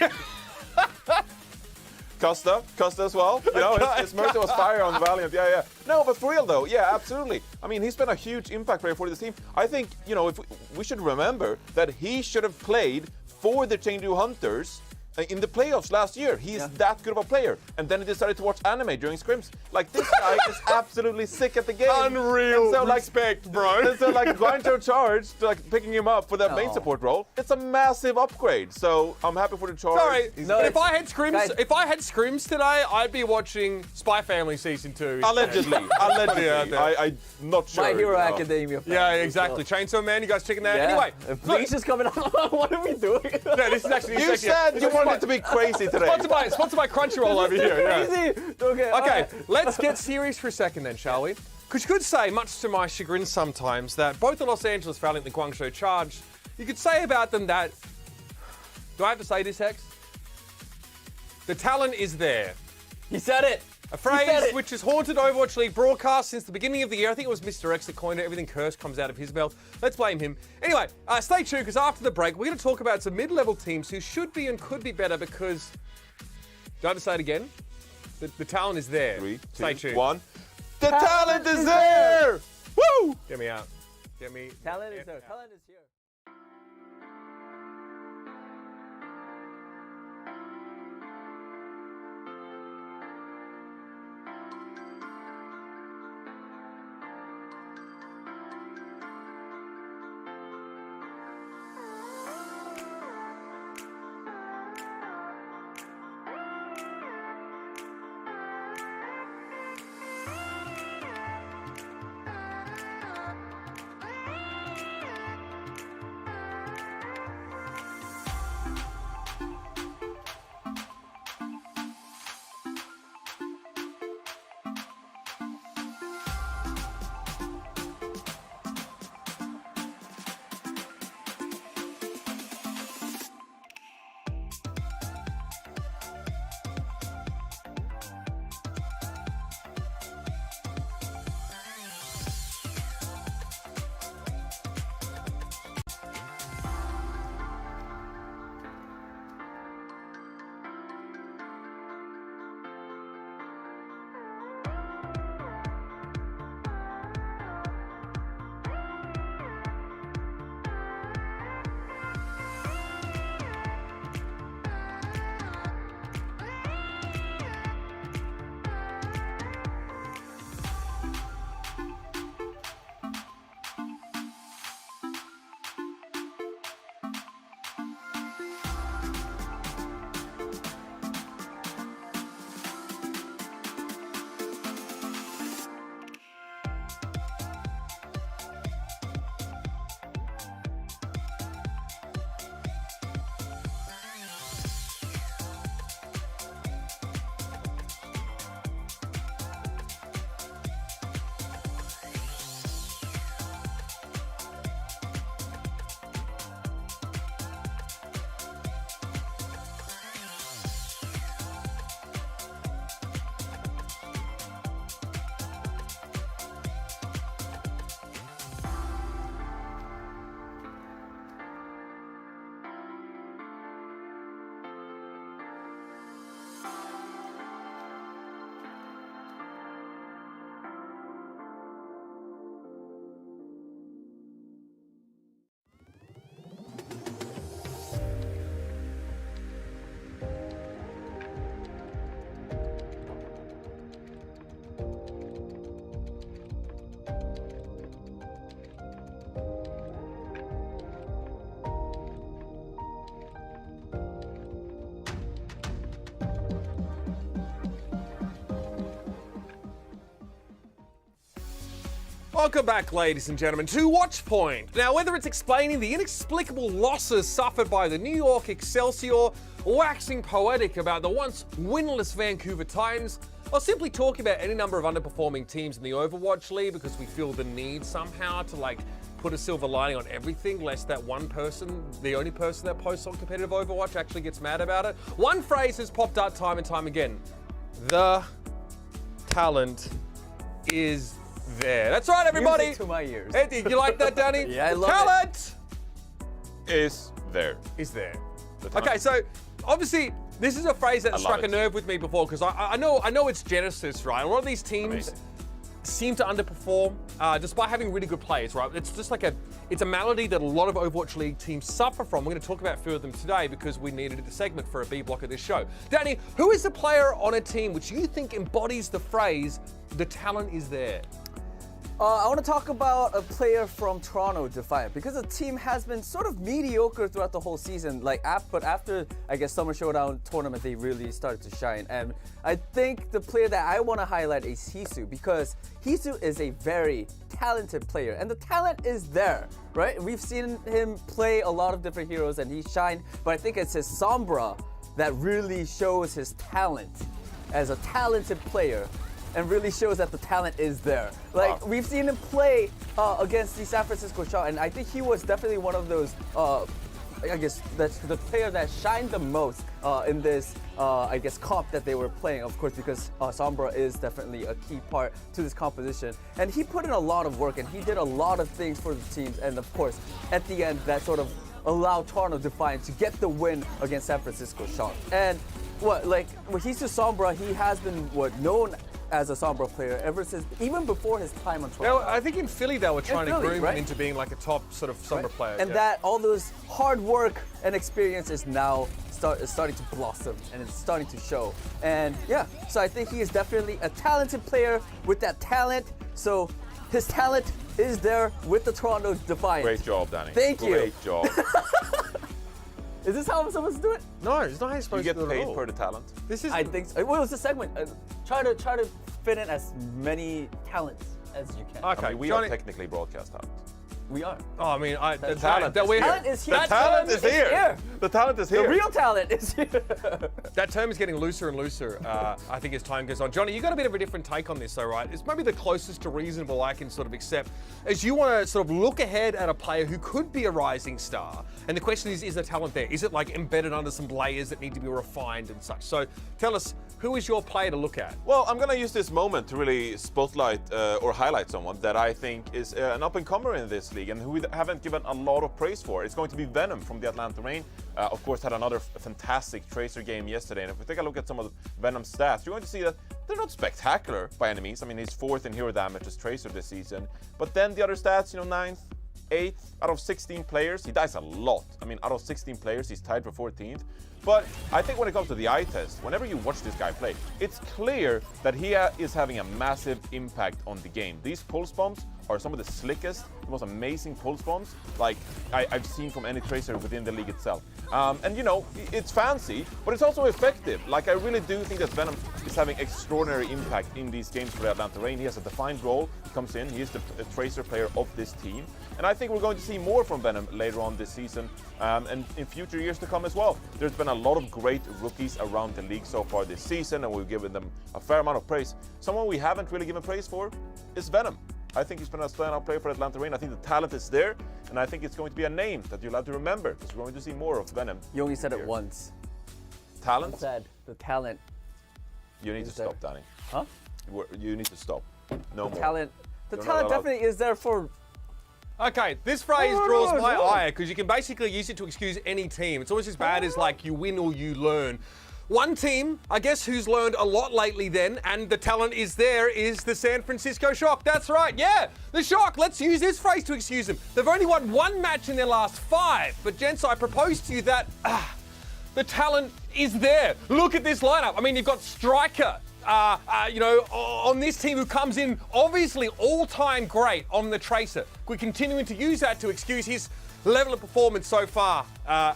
Costa as well. You know, his Mercy was fire on Valiant. Yeah. No, but for real though, yeah, absolutely. I mean, he's been a huge impact player for this team. I think, you know, if we should remember that he should have played for the Chengdu Hunters in the playoffs last year. He's that good of a player. And then he decided to watch anime during scrims. Like, this guy is absolutely sick at the game. Unreal. And so, Respect, bro. And so, like, Guangzhou Charge, like, picking him up for that main support role, it's a massive upgrade. So, I'm happy for the Charge. Sorry, No, but if I had guys- scrims today, I'd be watching Spy Family Season 2. Allegedly. I'm not sure. My Hero you know. Academia. Yeah, fan, exactly. so- Chainsaw Man, you guys checking that? Yeah. Anyway, Bleach is coming up. What are we doing? yeah, this is actually You said you wanted to be crazy today. Sponsored by Crunchyroll over here. Yeah. Crazy. Okay. Okay, let's get serious for a second then, shall we? Because you could say, much to my chagrin sometimes, that both the Los Angeles Valiant and the Guangzhou Charge, you could say about them that, do I have to say this, Hex? The talent is there. He said it. A He said phrase it. which has haunted Overwatch League broadcasts since the beginning of the year. I think it was Mr. X that coined it. Everything cursed comes out of his mouth. Let's blame him. Anyway, stay tuned because after the break, we're going to talk about some mid-level teams who should be and could be better because, do I have to say it again? The talent is there. 3, 2, Stay tuned. 1. The talent is there! Woo! Get me out. Get me. Talent is there. Talent is here. Welcome back, ladies and gentlemen, to Watchpoint. Now, whether it's explaining the inexplicable losses suffered by the New York Excelsior, waxing poetic about the once winless Vancouver Titans, or simply talking about any number of underperforming teams in the Overwatch League because we feel the need somehow to put a silver lining on everything, lest that one person, the only person that posts on competitive Overwatch, actually gets mad about it. One phrase has popped up time and time again. The talent is there. That's right, everybody. Music to my ears. Eddie, you like that, Danny? Yeah, I love talent Is there. is there. The talent. Okay, so obviously this is a phrase that love struck a it. nerve with me before because I know it's Genesis, right? A lot of these teams Amazing. seem to underperform despite having really good players, right? It's just it's a malady that a lot of Overwatch League teams suffer from. We're going to talk about a few of them today because we needed a segment for a B block of this show. Danny, who is the player on a team which you think embodies the phrase, the talent is there? I want to talk about a player from Toronto, Defiant, because the team has been sort of mediocre throughout the whole season. But after, I guess, Summer Showdown tournament, they really started to shine. And I think the player that I want to highlight is Hisu, because Hisu is a very talented player, and the talent is there, right? We've seen him play a lot of different heroes, and he shined. But I think it's his Sombra that really shows his talent as a talented player. And really shows that the talent is there. We've seen him play against the San Francisco Shock, and I think he was definitely one of those, I guess, that's the player that shined the most in this, I guess, comp that they were playing, of course, because Sombra is definitely a key part to this composition. And he put in a lot of work, and he did a lot of things for the teams, and of course, at the end, that sort of allowed Toronto Defiant to get the win against San Francisco Shock. And with Hisu Sombra, he has been known as a Sombra player ever since, even before his time on Toronto. Now, I think in Philly they were trying to groom him into being like a top sort of Sombra player. And that all those hard work and experience is now starting to blossom, and it's starting to show. And yeah, so I think he is definitely a talented player with that talent. So his talent is there with the Toronto Defiant. Great job, Danny. Thank you. Great job. Is this how I'm supposed to do it? No, it's not how you're You supposed get to do it at paid all. for the talent. This is I think so. What was the segment? Try to fit in as many talents as you can. Okay, I mean, we Johnny- are technically broadcast talent. We are. Oh, I mean, The talent is here. Talent is here. The talent is here. The talent is here. The real talent is here. That term is getting looser and looser, I think, as time goes on. Johnny, you got a bit of a different take on this, though, right? It's maybe the closest to reasonable I can sort of accept. As you want to sort of look ahead at a player who could be a rising star, and the question is the talent there? Is it embedded under some layers that need to be refined and such? So tell us, who is your player to look at? Well, I'm going to use this moment to really spotlight or highlight someone that I think is an up-and-comer in this league and who we haven't given a lot of praise for. It's going to be Venom from the Atlanta Reign. Of course, had another fantastic Tracer game yesterday. And if we take a look at some of Venom's stats, you're going to see that they're not spectacular by any means. I mean, he's 4th in hero damage as Tracer this season. But then the other stats, 9th, 8th out of 16 players. He dies a lot. I mean, out of 16 players, he's tied for 14th. But I think when it comes to the eye test, whenever you watch this guy play, it's clear that he is having a massive impact on the game. These pulse bombs are some of the slickest, the most amazing pulse bombs I've seen from any Tracer within the league itself. And it's fancy, but it's also effective. I really do think that Venom is having extraordinary impact in these games for the Atlanta Reign. He has a defined role. He comes in, he is the Tracer player of this team. And I think we're going to see more from Venom later on this season and in future years to come as well. There's been a lot of great rookies around the league so far this season, and we've given them a fair amount of praise. Someone we haven't really given praise for is Venom. I think he's been a standout player for Atlanta Reign. I think the talent is there, and I think it's going to be a name that you'll have to remember because we're going to see more of Venom. You only said here. it once. Talent? You said the talent. You need to is there. stop, Danny. Huh? You need to stop. No more. Talent. The You're not talent allowed. definitely is there for. Okay, this phrase draws my ire because you can basically use it to excuse any team. It's almost as bad as you win or you learn. One team, I guess, who's learned a lot lately then, and the talent is there, is the San Francisco Shock. That's right, yeah, the Shock. Let's use this phrase to excuse them. They've only won one match in their last 5, but gents, I propose to you that the talent is there. Look at this lineup. I mean, you've got Striker, on this team who comes in obviously all-time great on the Tracer. We're continuing to use that to excuse his level of performance so far.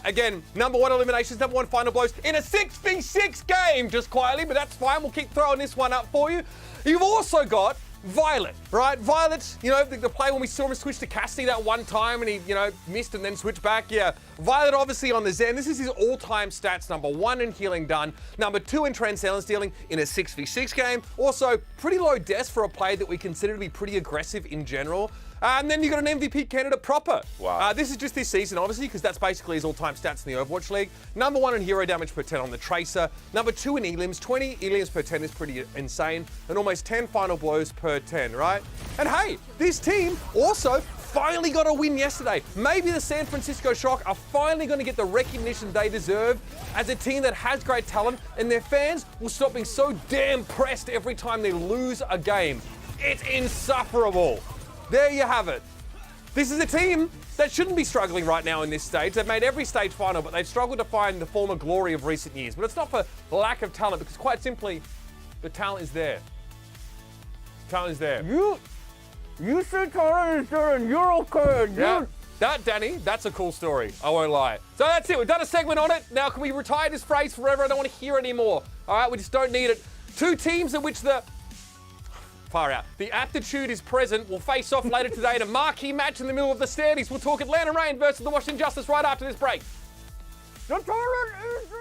Again, number 1 eliminations, number 1 final blows in a 6v6 game, just quietly, but that's fine. We'll keep throwing this one up for you. You've also got Violet, right? Violet, you know, the play when we saw him switch to Cassidy that one time and he, you know, missed and then switched back. Yeah, Violet obviously on the Zen. This is his all-time stats. Number 1 in healing done. Number 2 in Transcendence dealing in a 6v6 game. Also, pretty low deaths for a player that we consider to be pretty aggressive in general. And then you got an MVP candidate proper. Wow. This is just this season, obviously, because that's basically his all-time stats in the Overwatch League. Number 1 in hero damage per 10 on the Tracer. Number 2 in elims. 20 elims per 10 is pretty insane. And almost 10 final blows per 10, right? And hey, this team also finally got a win yesterday. Maybe the San Francisco Shock are finally going to get the recognition they deserve as a team that has great talent, and their fans will stop being so damn pressed every time they lose a game. It's insufferable. There you have it. This is a team that shouldn't be struggling right now in this stage. They've made every stage final, but they've struggled to find the former glory of recent years. But it's not for lack of talent, because quite simply, the talent is there. Talent is there. You said talent is there and you're okay. Yeah. That, Danny, that's a cool story. I won't lie. So that's it. We've done a segment on it. Now, can we retire this phrase forever? I don't want to hear it anymore. All right, we just don't need it. Two teams in which the aptitude is present will face off later today in a marquee match in the middle of the standings. We'll talk Atlanta Reign versus the Washington Justice right after this break. The talent is there.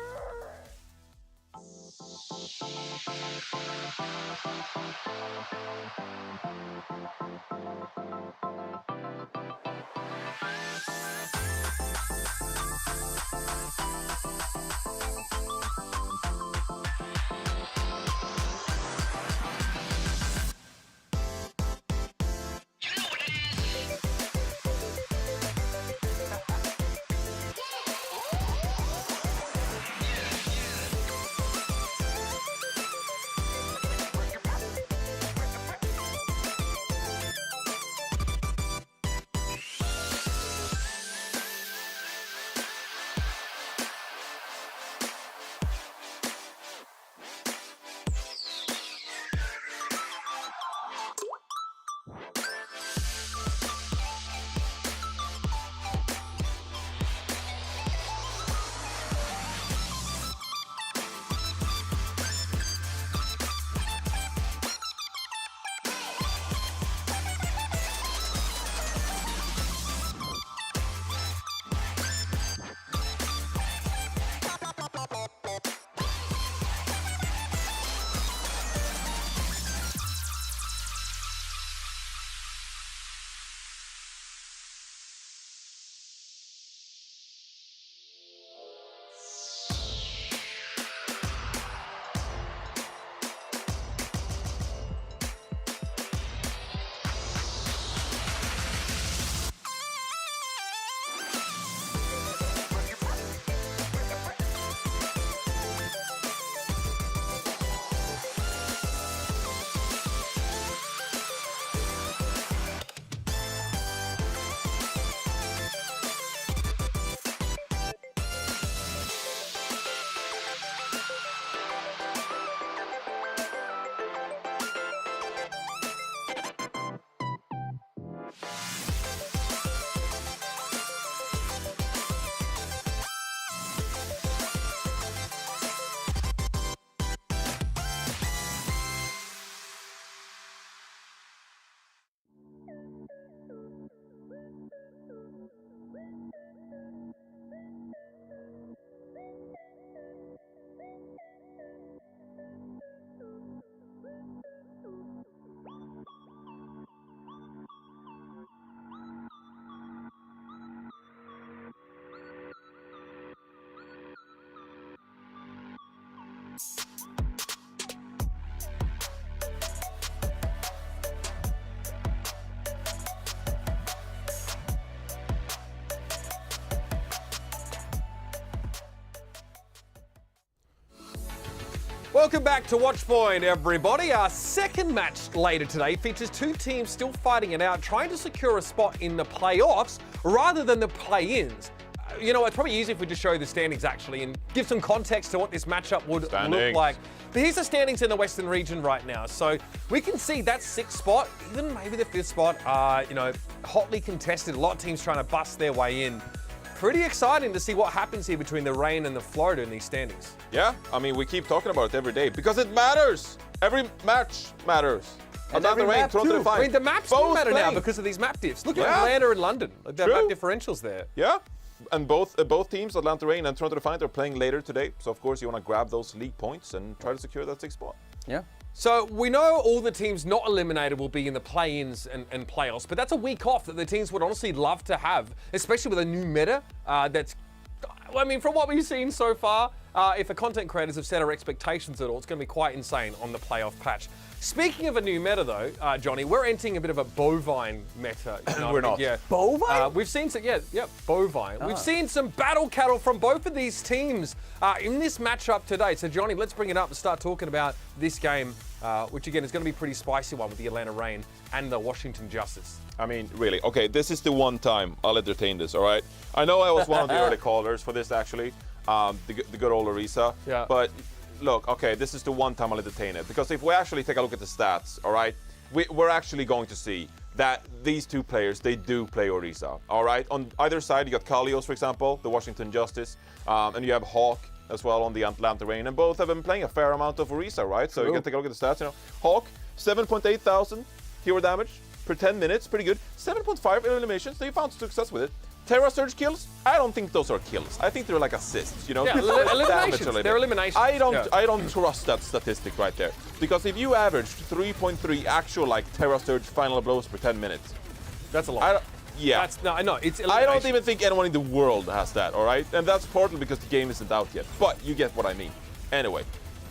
Welcome back to Watchpoint, everybody. Our second match later today features two teams still fighting it out, trying to secure a spot in the playoffs rather than the play-ins. You know, it's probably easier if we just show you the standings, actually, and give some context to what this matchup would look like. But here's the standings in the Western region right now. So we can see that 6th spot, even maybe the 5th spot, are, you know, hotly contested. A lot of teams trying to bust their way in. Pretty exciting to see what happens here between the Reign and the Florida in these standings. Yeah, I mean, we keep talking about it every day because it matters. Every match matters. Atlanta Rain, Toronto Defiant. I mean, the maps do Both matter now playing. because of these map diffs. Look Yeah. at Atlanta and London. Like, there are True. map differentials there. Yeah, and both teams, Atlanta Rain and Toronto Defiant, are playing later today. So of course you want to grab those league points and try to secure that 6th spot. Yeah. So we know all the teams not eliminated will be in the play-ins and playoffs, but that's a week off that the teams would honestly love to have, especially with a new meta that's, I mean, from what we've seen so far, if the content creators have set our expectations at all, it's going to be quite insane on the playoff patch. Speaking of a new meta, though, Johnny, we're entering a bit of a bovine meta. You know We're what I mean? not. Yeah. Bovine? We've seen some, bovine. We've seen some battle cattle from both of these teams in this matchup today. So, Johnny, let's bring it up and start talking about this game, which again is going to be a pretty spicy one with the Atlanta Rain and the Washington Justice. I mean, really, okay, this is the one time I'll entertain this, all right? I know I was one of the early callers for this, actually, the good old Orisa. Yeah. But look, okay, this is the one time I'll entertain it. Because if we actually take a look at the stats, all right, we're actually going to see that these two players, they do play Orisa, all right? On either side, you got Kalios, for example, the Washington Justice, and you have Hawk as well on the Atlanta Rain, and both have been playing a fair amount of Orisa, right? So you can take a look at the stats, you know. Hawk, 7.8 thousand hero damage per 10 minutes, pretty good. 7.5 eliminations, they found success with it. Terra Surge kills, I don't think those are kills. I think they're like assists, you know? Yeah, eliminations. They're eliminations. I don't Yeah. trust that statistic right there. Because if you average 3.3 actual like Terra Surge final blows per 10 minutes, That's a lot. I don't, yeah. It's I don't elimination. even think anyone in the world has that, all right? And that's partly because the game isn't out yet. But you get what I mean. Anyway,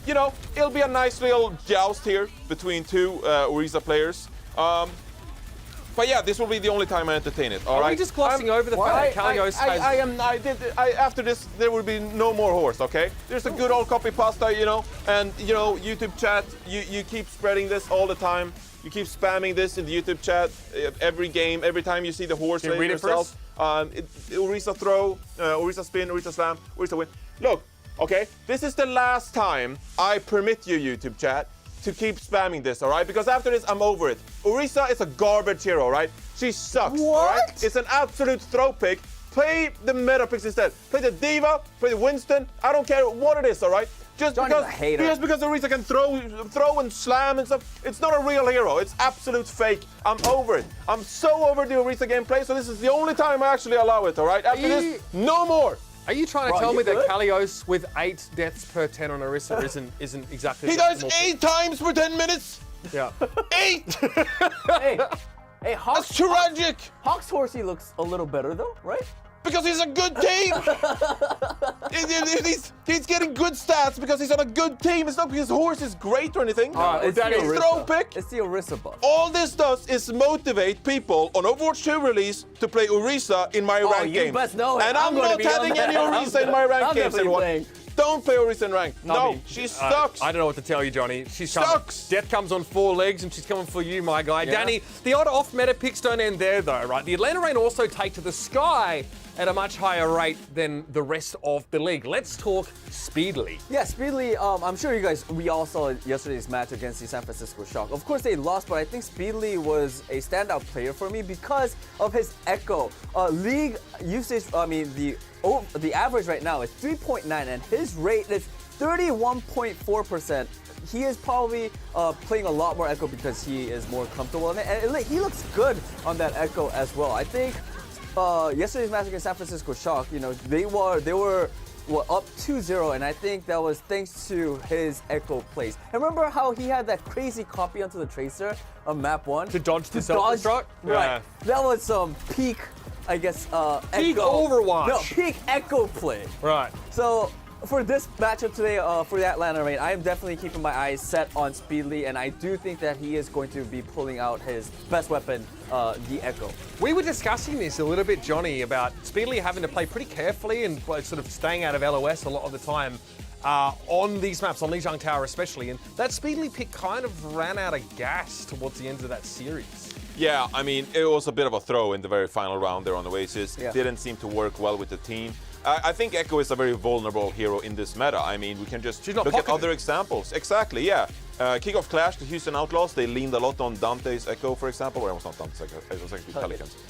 you know, it'll be a nice little joust here between two Orisa players. But yeah, this will be the only time I entertain it, all Are right? we just glossing over the fact that Kalios has... After this, there will be no more horse, okay? There's a good old copy pasta, you know, and, you know, YouTube chat, you keep spreading this all the time. You keep spamming this in the YouTube chat every game, every time you see the horse Can you read it for yourself. Orisa throw, Orisa spin, Orisa slam, Orisa win. Look, okay, this is the last time I permit you, YouTube chat, to keep spamming this, all right? Because after this, I'm over it. Orisa is a garbage hero, all right? She sucks, all right? It's an absolute throw pick. Play the meta picks instead. Play the Diva, play the Winston. I don't care what it is, all right? Just because Orisa can throw and slam and stuff, it's not a real hero. It's absolute fake. I'm over it. I'm so over the Orisa gameplay, so this is the only time I actually allow it, all right? After this, no more. Are you trying to tell me that Kalios with 8 deaths per 10 on Orisa isn't exactly... He dies 8 times per 10 minutes? Yeah. 8! Hey, Hawks. That's tragic! Hawks Horsey looks a little better though, right? Because he's a good team! he's getting good stats because he's on a good team. It's not because horse is great or anything. It's That is throw pick. It's the Orisa buff. All this does is motivate people on Overwatch 2 release to play Orisa in my ranked you games. best know it. And I'm I'm gonna not be on having that. any Orisa in my ranked I'm games, definitely everyone. playing. Don't play Orisa in ranked. No, mean, she sucks. I don't know what to tell you, Johnny. She's coming. Sucks. Death comes on 4 legs, and she's coming for you, my guy. Danny, the odd off-meta picks don't end there, though, right? The Atlanta Rain also take to the sky at a much higher rate than the rest of the league. Let's talk Speedily. Yeah, Speedily, I'm sure we all saw yesterday's match against the San Francisco Shock. Of course, they lost, but I think Speedily was a standout player for me because of his Echo. League usage, the average right now is 3.9, and his rate is 31.4%. He is probably playing a lot more Echo because he is more comfortable in it, and he looks good on that Echo as well. I think yesterday's match against San Francisco Shock, you know, they were up 2-0, and I think that was thanks to his Echo plays. And remember how he had that crazy copy onto the Tracer on map 1? To dodge the self-destruct? Right. Yeah. That was some peak, I guess, Peak Echo. Overwatch. No, peak Echo play. Right. So, for this matchup today, for the Atlanta Rain, I am definitely keeping my eyes set on Speedily, and I do think that he is going to be pulling out his best weapon, the Echo. We were discussing this a little bit, Johnny, about Speedily having to play pretty carefully and sort of staying out of LOS a lot of the time on these maps, on Lijiang Tower especially, and that Speedily pick kind of ran out of gas towards the end of that series. Yeah, I mean, it was a bit of a throw in the very final round there on Oasis. Yeah. Didn't seem to work well with the team. I think Echo is a very vulnerable hero in this meta. I mean, we can just look at other examples. Exactly, yeah. Kickoff Clash, the Houston Outlaws, they leaned a lot on Dante's Echo, for example. Or it was not Dante's Echo, it was actually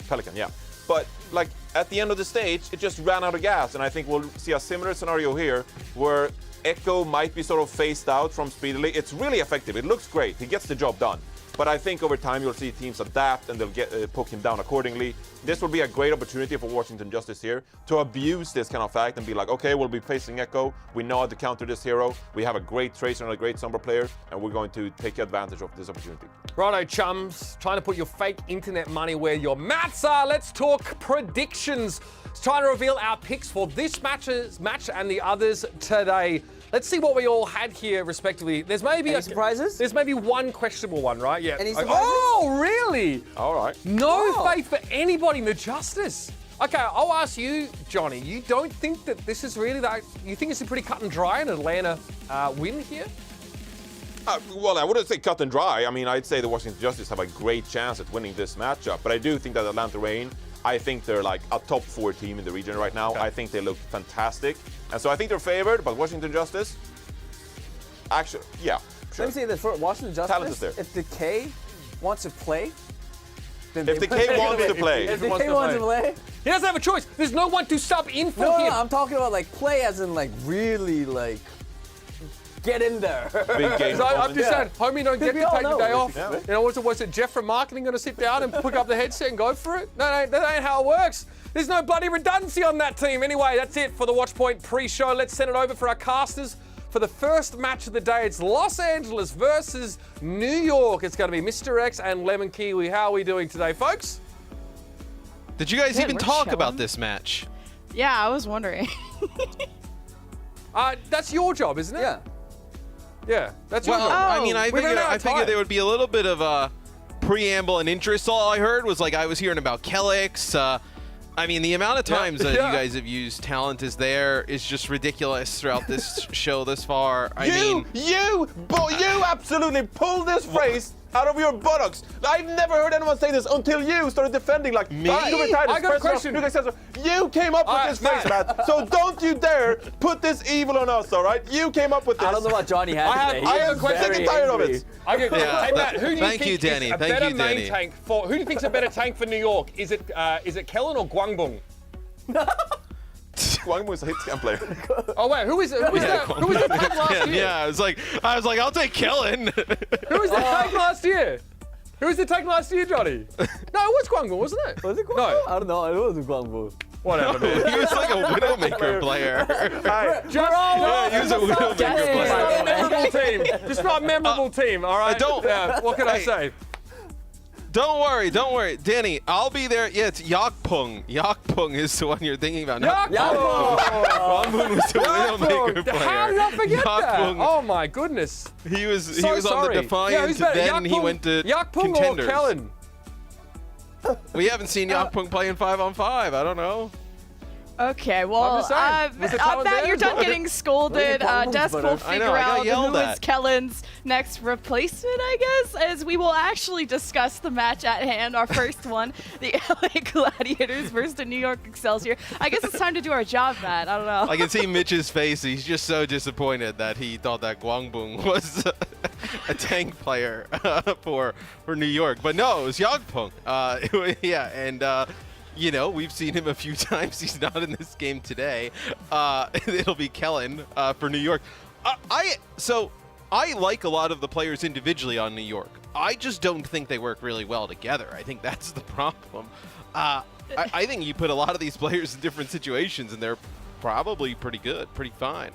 Pelican, yeah. But, like, at the end of the stage, it just ran out of gas. And I think we'll see a similar scenario here where Echo might be sort of phased out from Speedily. It's really effective. It looks great. He gets the job done. But I think over time you'll see teams adapt and they'll get poke him down accordingly. This will be a great opportunity for Washington Justice here to abuse this kind of fact and be like, okay, we'll be facing Echo. We know how to counter this hero. We have a great Tracer and a great Sombra player, and we're going to take advantage of this opportunity. Righto, chums. Trying to put your fake internet money where your mats are. Let's talk predictions. It's time to reveal our picks for this match and the others today. Let's see what we all had here, respectively. There's maybe Any surprises? There's maybe one questionable one, right? Yeah. Any surprises? Oh, really? All right. No faith for anybody in the Justice. Okay, I'll ask you, Johnny. You don't think that this is really that? You think it's a pretty cut and dry an Atlanta win here? Well, I wouldn't say cut and dry. I mean, I'd say the Washington Justice have a great chance at winning this matchup. But I do think that Atlanta Reign, I think they're like a top 4 team in the region right now. Okay. I think they look fantastic. And so I think they're favored, but Washington Justice, actually, yeah, sure. Let me say this for Washington Talent is Justice. there. If Decay wants to play, then If Decay wants to play. If Decay wants to play. He doesn't have a choice. There's no one to sub in for No, him. I'm talking about like play as in like really like get in there. Big game. So I'm just saying, homie don't get we to all take the know. day off. Yeah. You know, was it Jeff from marketing going to sit down and pick up the headset and go for it? No, that ain't how it works. There's no bloody redundancy on that team. Anyway, that's it for the Watchpoint pre-show. Let's send it over for our casters for the first match of the day. It's Los Angeles versus New York. It's going to be Mr. X and Lemon Kiwi. How are we doing today, folks? Did you guys Good, even we're talk chilling. about this match? Yeah, I was wondering. That's your job, isn't it? Yeah. Yeah, that's your Well, job. I mean, I we ran out of figured time. there would be a little bit of a preamble and interest. All I heard was like I was hearing about Kelix. I mean, the amount of times that Yeah. you guys have used "talent is there" is just ridiculous throughout this show this far. You absolutely pulled this phrase out of your buttocks. I've never heard anyone say this until you started defending like Me? I got a question. You came up with this phrase, Matt. So don't you dare put this evil on us, all right? You came up with this. I don't know what Johnny had today. I He am was sick and very tired of angry. it. Okay, Yeah. hey Matt, who do you Thank think you, Danny. is a Thank better you, main Danny. tank for? Who do you think's a better tank for New York? Is it Kellen or Guangbong? Guangmu is a hit scan player. Oh wait, who was the tank last year? Yeah, I was like, I'll take Kellen. Who was the tank last year? Who was the tank last year, Johnny? No, it was Guangbong, wasn't it? Was it Guangbu? No. I don't know. It wasn't Guangbu. Whatever, man. He was like a Widowmaker player. Just He was a Widowmaker player. not a memorable team. Just not a memorable team, all right? don't- Yeah, what can I say? Don't worry, Danny. I'll be there. Yeah, it's Yakpung. Yakpung is the one you're thinking about. not Guangmun was the Widowmaker player. How did I forget that? Yakpung. Oh my goodness. He was So on the sorry. Defiant, who's better, then he went to Yakpung Contenders. or Kellen? We haven't seen Yakpung play in 5-on-5. I don't know. Okay, well, just saying. Was the talent Matt, there? you're done getting scolded. Des will I figure know, I got out yelled who is at. Kellen's next replacement, I guess, as we will actually discuss the match at hand, our first one, the LA Gladiators versus the New York Excelsior. I guess it's time to do our job, Matt. I don't know. I can see Mitch's face. He's just so disappointed that he thought that Guangbung was a tank player for New York. But no, it was Yakpung. Yeah, and you know, we've seen him a few times. He's not in this game today. It'll be Kellen for New York. So I like a lot of the players individually on New York. I just don't think they work really well together. I think that's the problem. I think you put a lot of these players in different situations, and they're probably pretty good, pretty fine.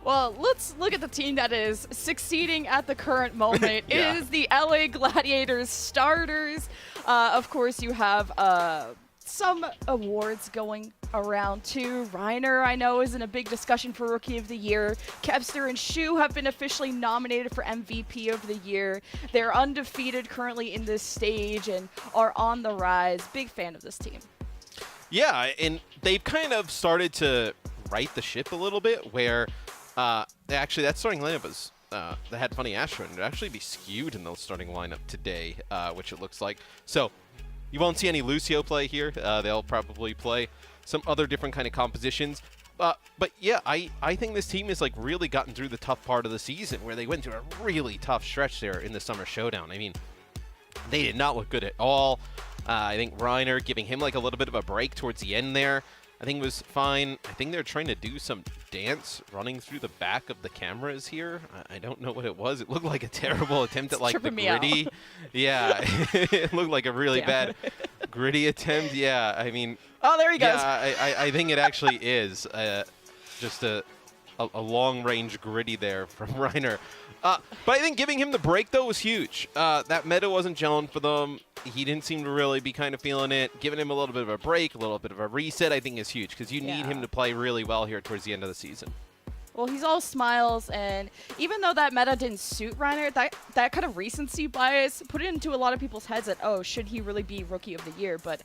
Well, let's look at the team that is succeeding at the current moment. Yeah. It is the LA Gladiators starters. Of course, you have some awards going around too. Reiner, I know, is in a big discussion for Rookie of the Year. Kepster and Shu have been officially nominated for MVP of the year. They're undefeated currently in this stage and are on the rise. Big fan of this team. Yeah, and they've kind of started to right the ship a little bit where actually that starting lineup was they had Funny Ashwin. It'd actually be skewed in the starting lineup today, which it looks like. So you won't see any Lucio play here. They'll probably play some other different kind of compositions. But yeah, I think this team has like really gotten through the tough part of the season where they went through a really tough stretch there in the Summer Showdown. I mean, they did not look good at all. I think Reiner giving him like a little bit of a break towards the end there. I think was fine. I think they're trying to do some dance running through the back of the cameras here. I don't know what it was. It looked like a terrible attempt at like the gritty. Yeah, it looked like a really bad gritty attempt. Yeah, I mean. Oh, there he goes. Yeah, I think it actually is just a long-range gritty there from Reiner. But I think giving him the break, though, was huge. That meta wasn't gelling for them. He didn't seem to really be kind of feeling it. Giving him a little bit of a break, a little bit of a reset, I think is huge because you need him to play really well here towards the end of the season. Well, he's all smiles, and even though that meta didn't suit Reiner, that kind of recency bias put it into a lot of people's heads that, oh, should he really be Rookie of the Year? But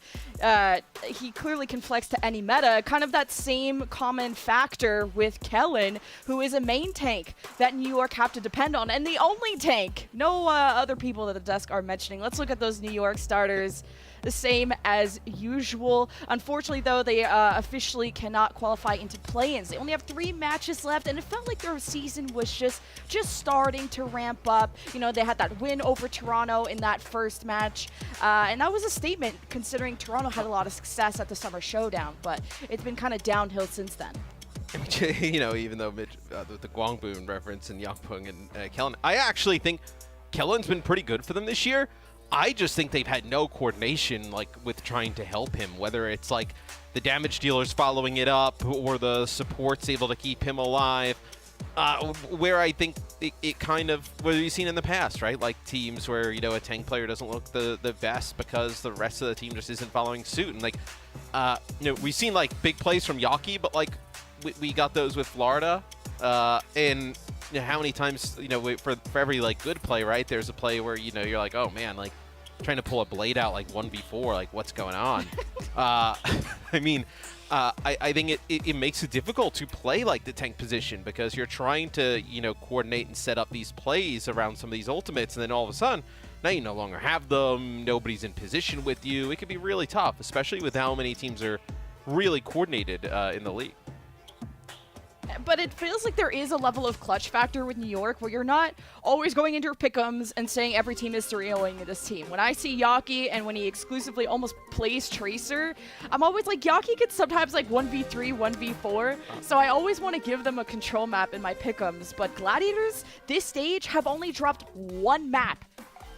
he clearly can flex to any meta. Kind of that same common factor with Kellen, who is a main tank that New York have to depend on, and the only tank. No other people at the desk are mentioning. Let's look at those New York starters. The same as usual. Unfortunately, though, they officially cannot qualify into play-ins. They only have 3 matches left, and it felt like their season was just starting to ramp up. You know, they had that win over Toronto in that first match, and that was a statement considering Toronto had a lot of success at the Summer Showdown, but it's been kind of downhill since then. You know, even though the Gwangbun reference and Yakpung and Kellen, I actually think Kellen's been pretty good for them this year. I just think they've had no coordination, like, with trying to help him, whether it's, like, the damage dealers following it up or the support's able to keep him alive, where I think it kind of, what we've seen in the past, right? Like, teams where, you know, a tank player doesn't look the best because the rest of the team just isn't following suit. And, like, you know, we've seen, like, big plays from Yaki, but, like, we got those with Florida, and... You know, how many times, you know, for every, like, good play, right, there's a play where, you know, you're like, oh, man, like, trying to pull a blade out, like, 1v4, like, what's going on? I mean, I think it makes it difficult to play, like, the tank position because you're trying to, you know, coordinate and set up these plays around some of these ultimates, and then all of a sudden, now you no longer have them, nobody's in position with you. It can be really tough, especially with how many teams are really coordinated in the league. But it feels like there is a level of clutch factor with New York where you're not always going into your pick'ems and saying every team is 3-0ing this team. When I see Yaki and when he exclusively almost plays Tracer, I'm always like, Yaki gets sometimes like 1v3, 1v4, so I always want to give them a control map in my pick'ems. But Gladiators, this stage, have only dropped 1 map.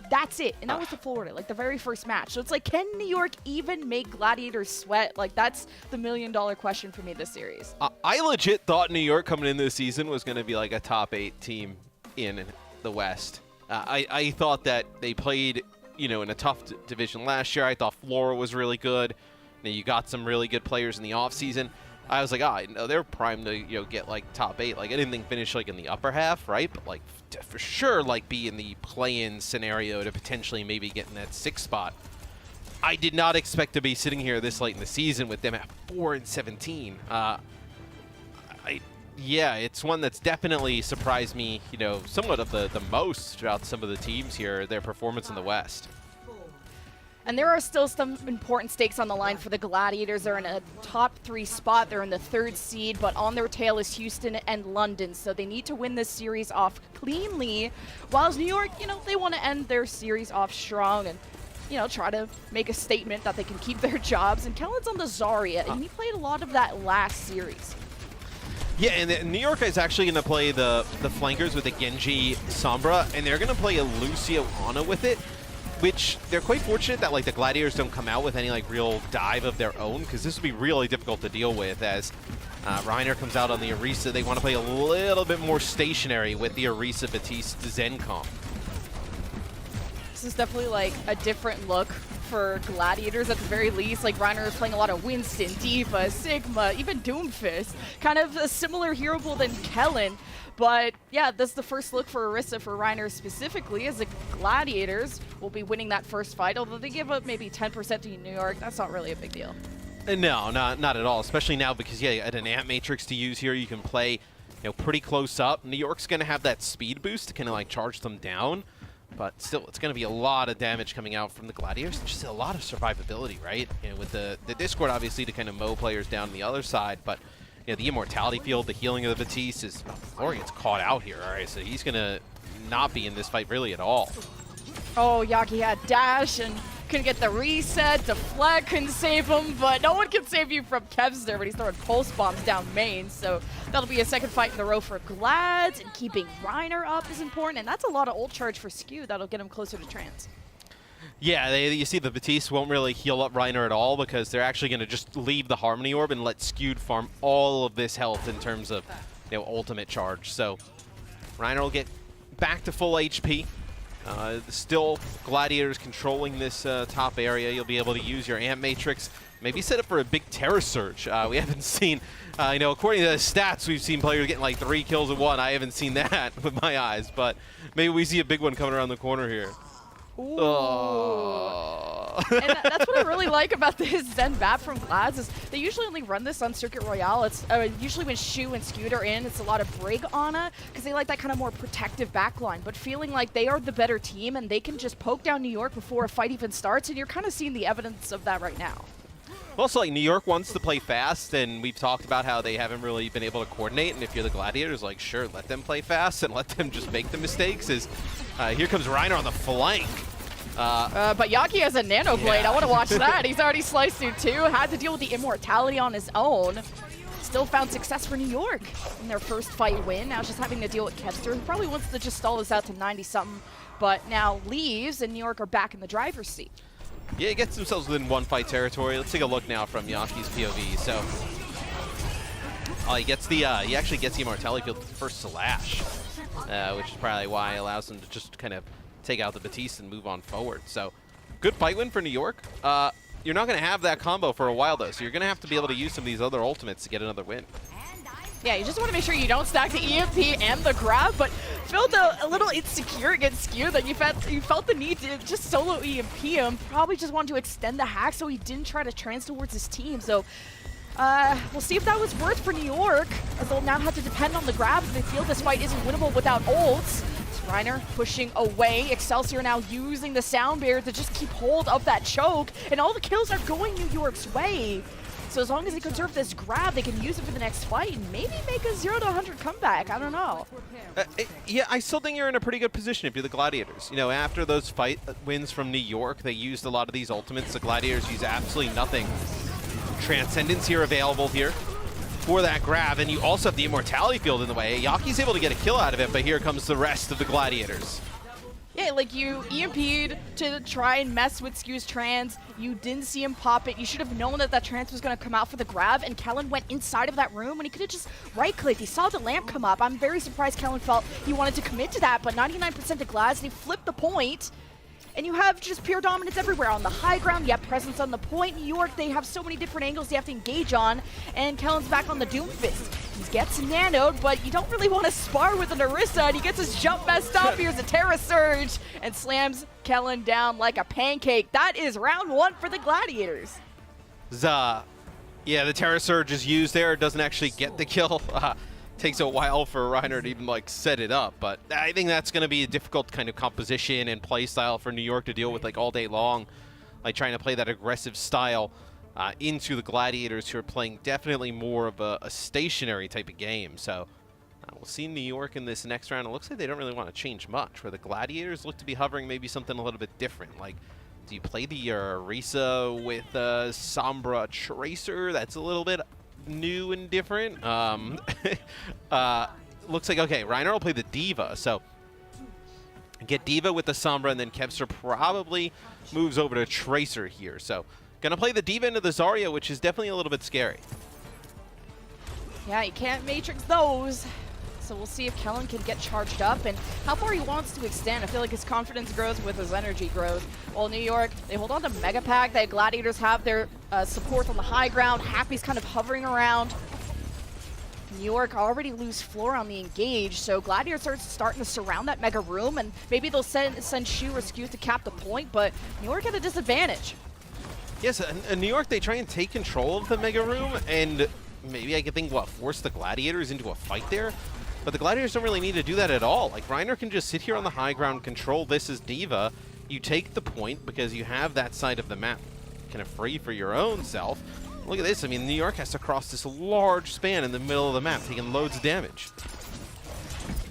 That's it. And that was to Florida, like the very first match. So it's like, can New York even make Gladiators sweat? Like, that's the $1 million question for me this series. I legit thought New York coming in this season was going to be like a top 8 team in the West. I thought that they played, you know, in a tough division last year. I thought Flora was really good. Now, you got some really good players in the offseason. I was like, no, they're primed to, you know, get like top 8. Like, I didn't think finish like in the upper half, right? But like for sure, like be in the play-in scenario to potentially maybe get in that 6th spot. I did not expect to be sitting here this late in the season with them at 4-17. Yeah, it's one that's definitely surprised me, you know, somewhat of the most throughout some of the teams here, their performance in the West. And there are still some important stakes on the line for the Gladiators. They're in a top 3 spot. They're in the 3rd seed, but on their tail is Houston and London. So they need to win this series off cleanly. Whilst New York, you know, they want to end their series off strong and, you know, try to make a statement that they can keep their jobs. And Kellen's on the Zarya, and he played a lot of that last series. Yeah, and New York is actually going to play the flankers with a Genji Sombra, and they're going to play a Lucio Ana with it. Which they're quite fortunate that like the Gladiators don't come out with any like real dive of their own, because this would be really difficult to deal with as Reiner comes out on the Orisa. They want to play a little bit more stationary with the Orisa Batiste Zen comp. This is definitely like a different look for Gladiators at the very least. Like Reiner is playing a lot of Winston, D.Va, Sigma, even Doomfist. Kind of a similar hero pool than Kellen. But yeah, that's the first look for Orisa for Reiner specifically, as the Gladiators will be winning that first fight, although they give up maybe 10% to New York. That's not really a big deal. No, not at all, especially now because, yeah, you had an Ant Matrix to use here. You can play, you know, pretty close up. New York's going to have that speed boost to kind of like charge them down, but still, it's going to be a lot of damage coming out from the Gladiators. Just a lot of survivability, right? You know, with the Discord, obviously, to kind of mow players down on the other side, but you know, the immortality field, the healing of the Batiste is... Flora gets caught out here, all right, so he's going to not be in this fight really at all. Oh, Yaki had dash, and Couldn't get the reset, deflect, couldn't save him, but no one can save you from Kevster when he's throwing pulse bombs down main, so that'll be a second fight in a row for Glad, and keeping Reiner up is important, and that's a lot of ult charge for Skew that'll get him closer to Trans. Yeah, you see the Batiste won't really heal up Reiner at all because they're actually going to just leave the Harmony Orb and let Skewed farm all of this health in terms of ultimate charge. So Reiner will get back to full HP. Still Gladiators controlling this top area. You'll be able to use your Amp Matrix. Maybe set up for a big Terror Surge. We haven't seen, according to the stats, we've seen players getting like 3 kills in one. I haven't seen that with my eyes, but maybe we see a big one coming around the corner here. Ooh. And that's what I really like about this Zen Bat from Glads is they usually only run this on Circuit Royale. It's usually when Shu and Skewed are in, it's a lot of Brig Ana because they like that kind of more protective backline. But feeling like they are the better team and they can just poke down New York before a fight even starts, and you're kind of seeing the evidence of that right now. Also, like, New York wants to play fast, and we've talked about how they haven't really been able to coordinate, and if you're the Gladiators, like, sure, let them play fast and let them just make the mistakes. Here comes Reiner on the flank. But Yaki has a Nano Blade. Yeah. I want to watch that. He's already sliced through 2, had to deal with the immortality on his own. Still found success for New York in their first fight win. Now just having to deal with Kevster, who probably wants to just stall this out to 90-something, but now leaves, and New York are back in the driver's seat. Yeah, he gets themselves within 1-fight territory. Let's take a look now from Yaki's POV. So, he actually gets the immortality field first slash, which is probably why it allows him to just kind of take out the Batiste and move on forward. So, good fight win for New York. You're not going to have that combo for a while, though, so you're going to have to be able to use some of these other ultimates to get another win. Yeah, you just want to make sure you don't stack the EMP and the grab, but felt a little insecure against Skew that you felt the need to just solo EMP him. Probably just wanted to extend the hack so he didn't try to trans towards his team. So we'll see if that was worth for New York, as they'll now have to depend on the grabs. They feel this fight isn't winnable without ults. Reiner pushing away. Excelsior now using the sound barrier to just keep hold of that choke, and all the kills are going New York's way. So as long as they conserve this grab, they can use it for the next fight and maybe make a 0 to 100 comeback. I don't know. Yeah, I still think you're in a pretty good position if you're the Gladiators. After those fight wins from New York, they used a lot of these ultimates. The Gladiators use absolutely nothing. Transcendence here available here for that grab, and you also have the immortality field in the way. Yaki's able to get a kill out of it, but here comes the rest of the Gladiators. Yeah, like you EMP'd to try and mess with Skew's trans. You didn't see him pop it. You should have known that that trans was going to come out for the grab, and Kellen went inside of that room when he could have just right-clicked. He saw the lamp come up. I'm very surprised Kellen felt he wanted to commit to that, but 99% to Glads, and he flipped the point. And you have just pure dominance everywhere. On the high ground, you have presence on the point. New York, they have so many different angles they have to engage on. And Kellen's back on the Doomfist. He gets nanoed, but you don't really want to spar with an Orisa. And he gets his jump messed up. Here's a Terra Surge and slams Kellen down like a pancake. That is round 1 for the Gladiators. Yeah, the Terra Surge is used there. It doesn't actually get the kill. Takes a while for Reiner to even set it up, but I think that's going to be a difficult kind of composition and play style for New York to deal with all day long, trying to play that aggressive style into the Gladiators, who are playing definitely more of a stationary type of game. So we'll see New York in this next round. It looks like they don't really want to change much, where the Gladiators look to be hovering maybe something a little bit different. Do you play the Orisa with Sombra Tracer? That's a little bit new and different. Looks like, okay, Reiner will play the Diva, so get Diva with the Sombra, and then Kevster probably moves over to Tracer here. So gonna play the Diva into the Zarya, which is definitely a little bit scary. Yeah, you can't Matrix those. So we'll see if Kellen can get charged up and how far he wants to extend. I feel like his confidence grows with his energy growth. While New York, they hold on to Mega Pack. The Gladiators have their support on the high ground. Happy's kind of hovering around. New York already lose floor on the engage, so Gladiators are starting to surround that Mega Room, and maybe they'll send Shu or Skew to cap the point, but New York at a disadvantage. Yes, in New York, they try and take control of the Mega Room, and maybe I could think, force the Gladiators into a fight there? But the Gladiators don't really need to do that at all. Reiner can just sit here on the high ground, control this as Diva. You take the point because you have that side of the map kind of free for your own self. Look at this. I mean, New York has to cross this large span in the middle of the map, taking loads of damage.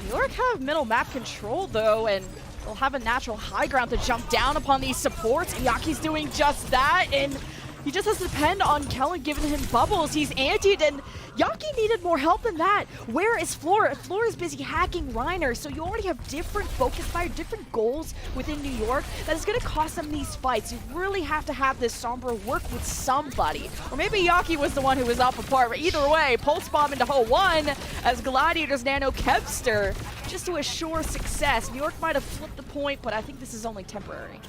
New York have middle map control, though, and they'll have a natural high ground to jump down upon these supports. Yaki's doing just that, and he just has to depend on Kellen giving him bubbles. He's antied, and Yaki needed more help than that. Where is Flora? Flora's busy hacking Reiner, so you already have different focus fire, different goals within New York that is going to cost them these fights. You really have to have this Sombra work with somebody. Or maybe Yaki was the one who was up apart, but either way, Pulse Bomb into Ho 1 as Gladiators nano Kevster just to assure success. New York might have flipped the point, but I think this is only temporary.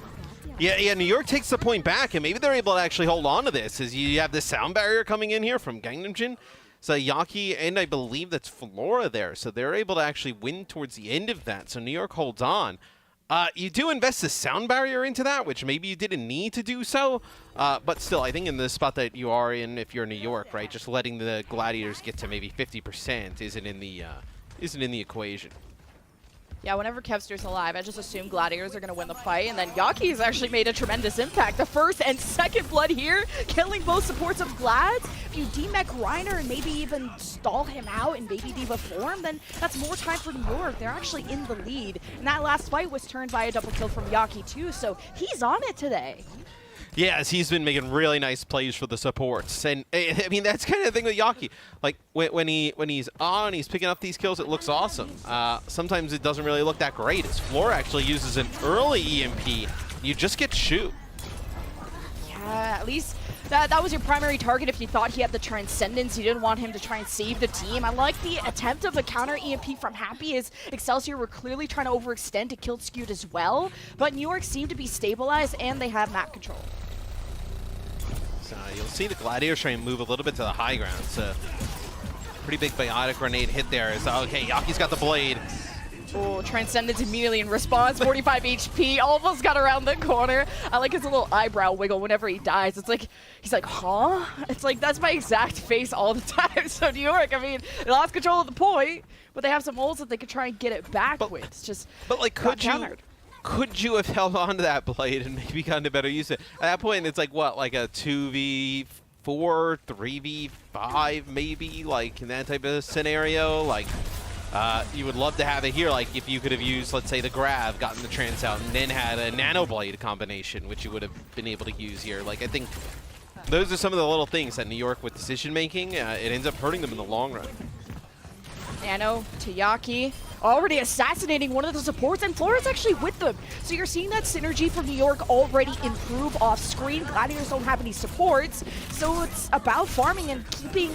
Yeah, New York takes the point back, and maybe they're able to actually hold on to this, as you have this sound barrier coming in here from Gangnam Jin. So Yaki, and I believe that's Flora there, so they're able to actually win towards the end of that, so New York holds on. You do invest the sound barrier into that, which maybe you didn't need to do so, but still, I think in the spot that you are in, if you're New York, right, just letting the Gladiators get to maybe 50% isn't in the equation. Yeah, whenever Kevster's alive, I just assume Gladiators are going to win the fight, and then Yaki's actually made a tremendous impact. The first and second blood here, killing both supports of Glads. If you demech Reiner and maybe even stall him out in Baby Diva form, then that's more time for New York. They're actually in the lead. And that last fight was turned by a double kill from Yaki too, so he's on it today. Yes, he's been making really nice plays for the supports, and I mean that's kind of the thing with Yaki. Like when he's on, he's picking up these kills. It looks awesome. Sometimes it doesn't really look that great. As Flora actually uses an early EMP, you just get shoot. Yeah, at least that was your primary target. If you thought he had the Transcendence, you didn't want him to try and save the team. I like the attempt of a counter EMP from Happy, as Excelsior were clearly trying to overextend to kill Skewed as well, but New York seemed to be stabilized and they have map control. So you'll see the Gladiators trying to move a little bit to the high ground. So pretty big biotic grenade hit there. Is okay, Yaki's got the blade. Oh, Transcendence immediately in response, 45 HP, almost got around the corner. I like his little eyebrow wiggle whenever he dies. It's like, he's like, huh? It's like, that's my exact face all the time. So New York, I mean, they lost control of the point, but they have some ults that they could try and get it back with. It's just, but like, could you have held on to that blade and maybe gotten a better use of it? At that point, it's like, what, like a 2v4, 3v5 maybe, like in that type of scenario? Like, you would love to have it here, like if you could have used, let's say, the Grav, gotten the Trance out, and then had a Nano Blade combination, which you would have been able to use here. Like, I think those are some of the little things that New York with decision-making, it ends up hurting them in the long run. Nano to Yaki, already assassinating one of the supports, and Flora's actually with them. So you're seeing that synergy from New York already improve off screen. Gladiators don't have any supports, so it's about farming and keeping,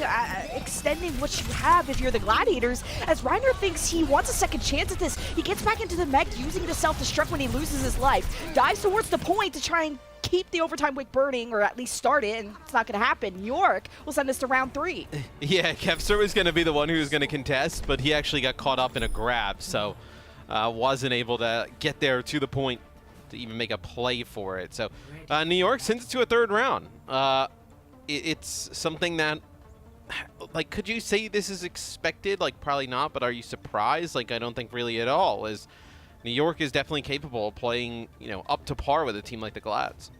extending what you have if you're the Gladiators. As Reiner thinks he wants a second chance at this, he gets back into the mech using the self-destruct when he loses his life. Dives towards the point to try and keep the overtime wick burning, or at least start it, and it's not going to happen. New York will send us to round 3. Yeah, Kevster was going to be the one who was going to contest, but he actually got caught up in a grab, so wasn't able to get there to the point to even make a play for it. So New York sends it to a third round. It's something that, like, could you say this is expected? Like, probably not, but are you surprised? Like, I don't think really at all, as New York is definitely capable of playing, you know, up to par with a team like the Glads.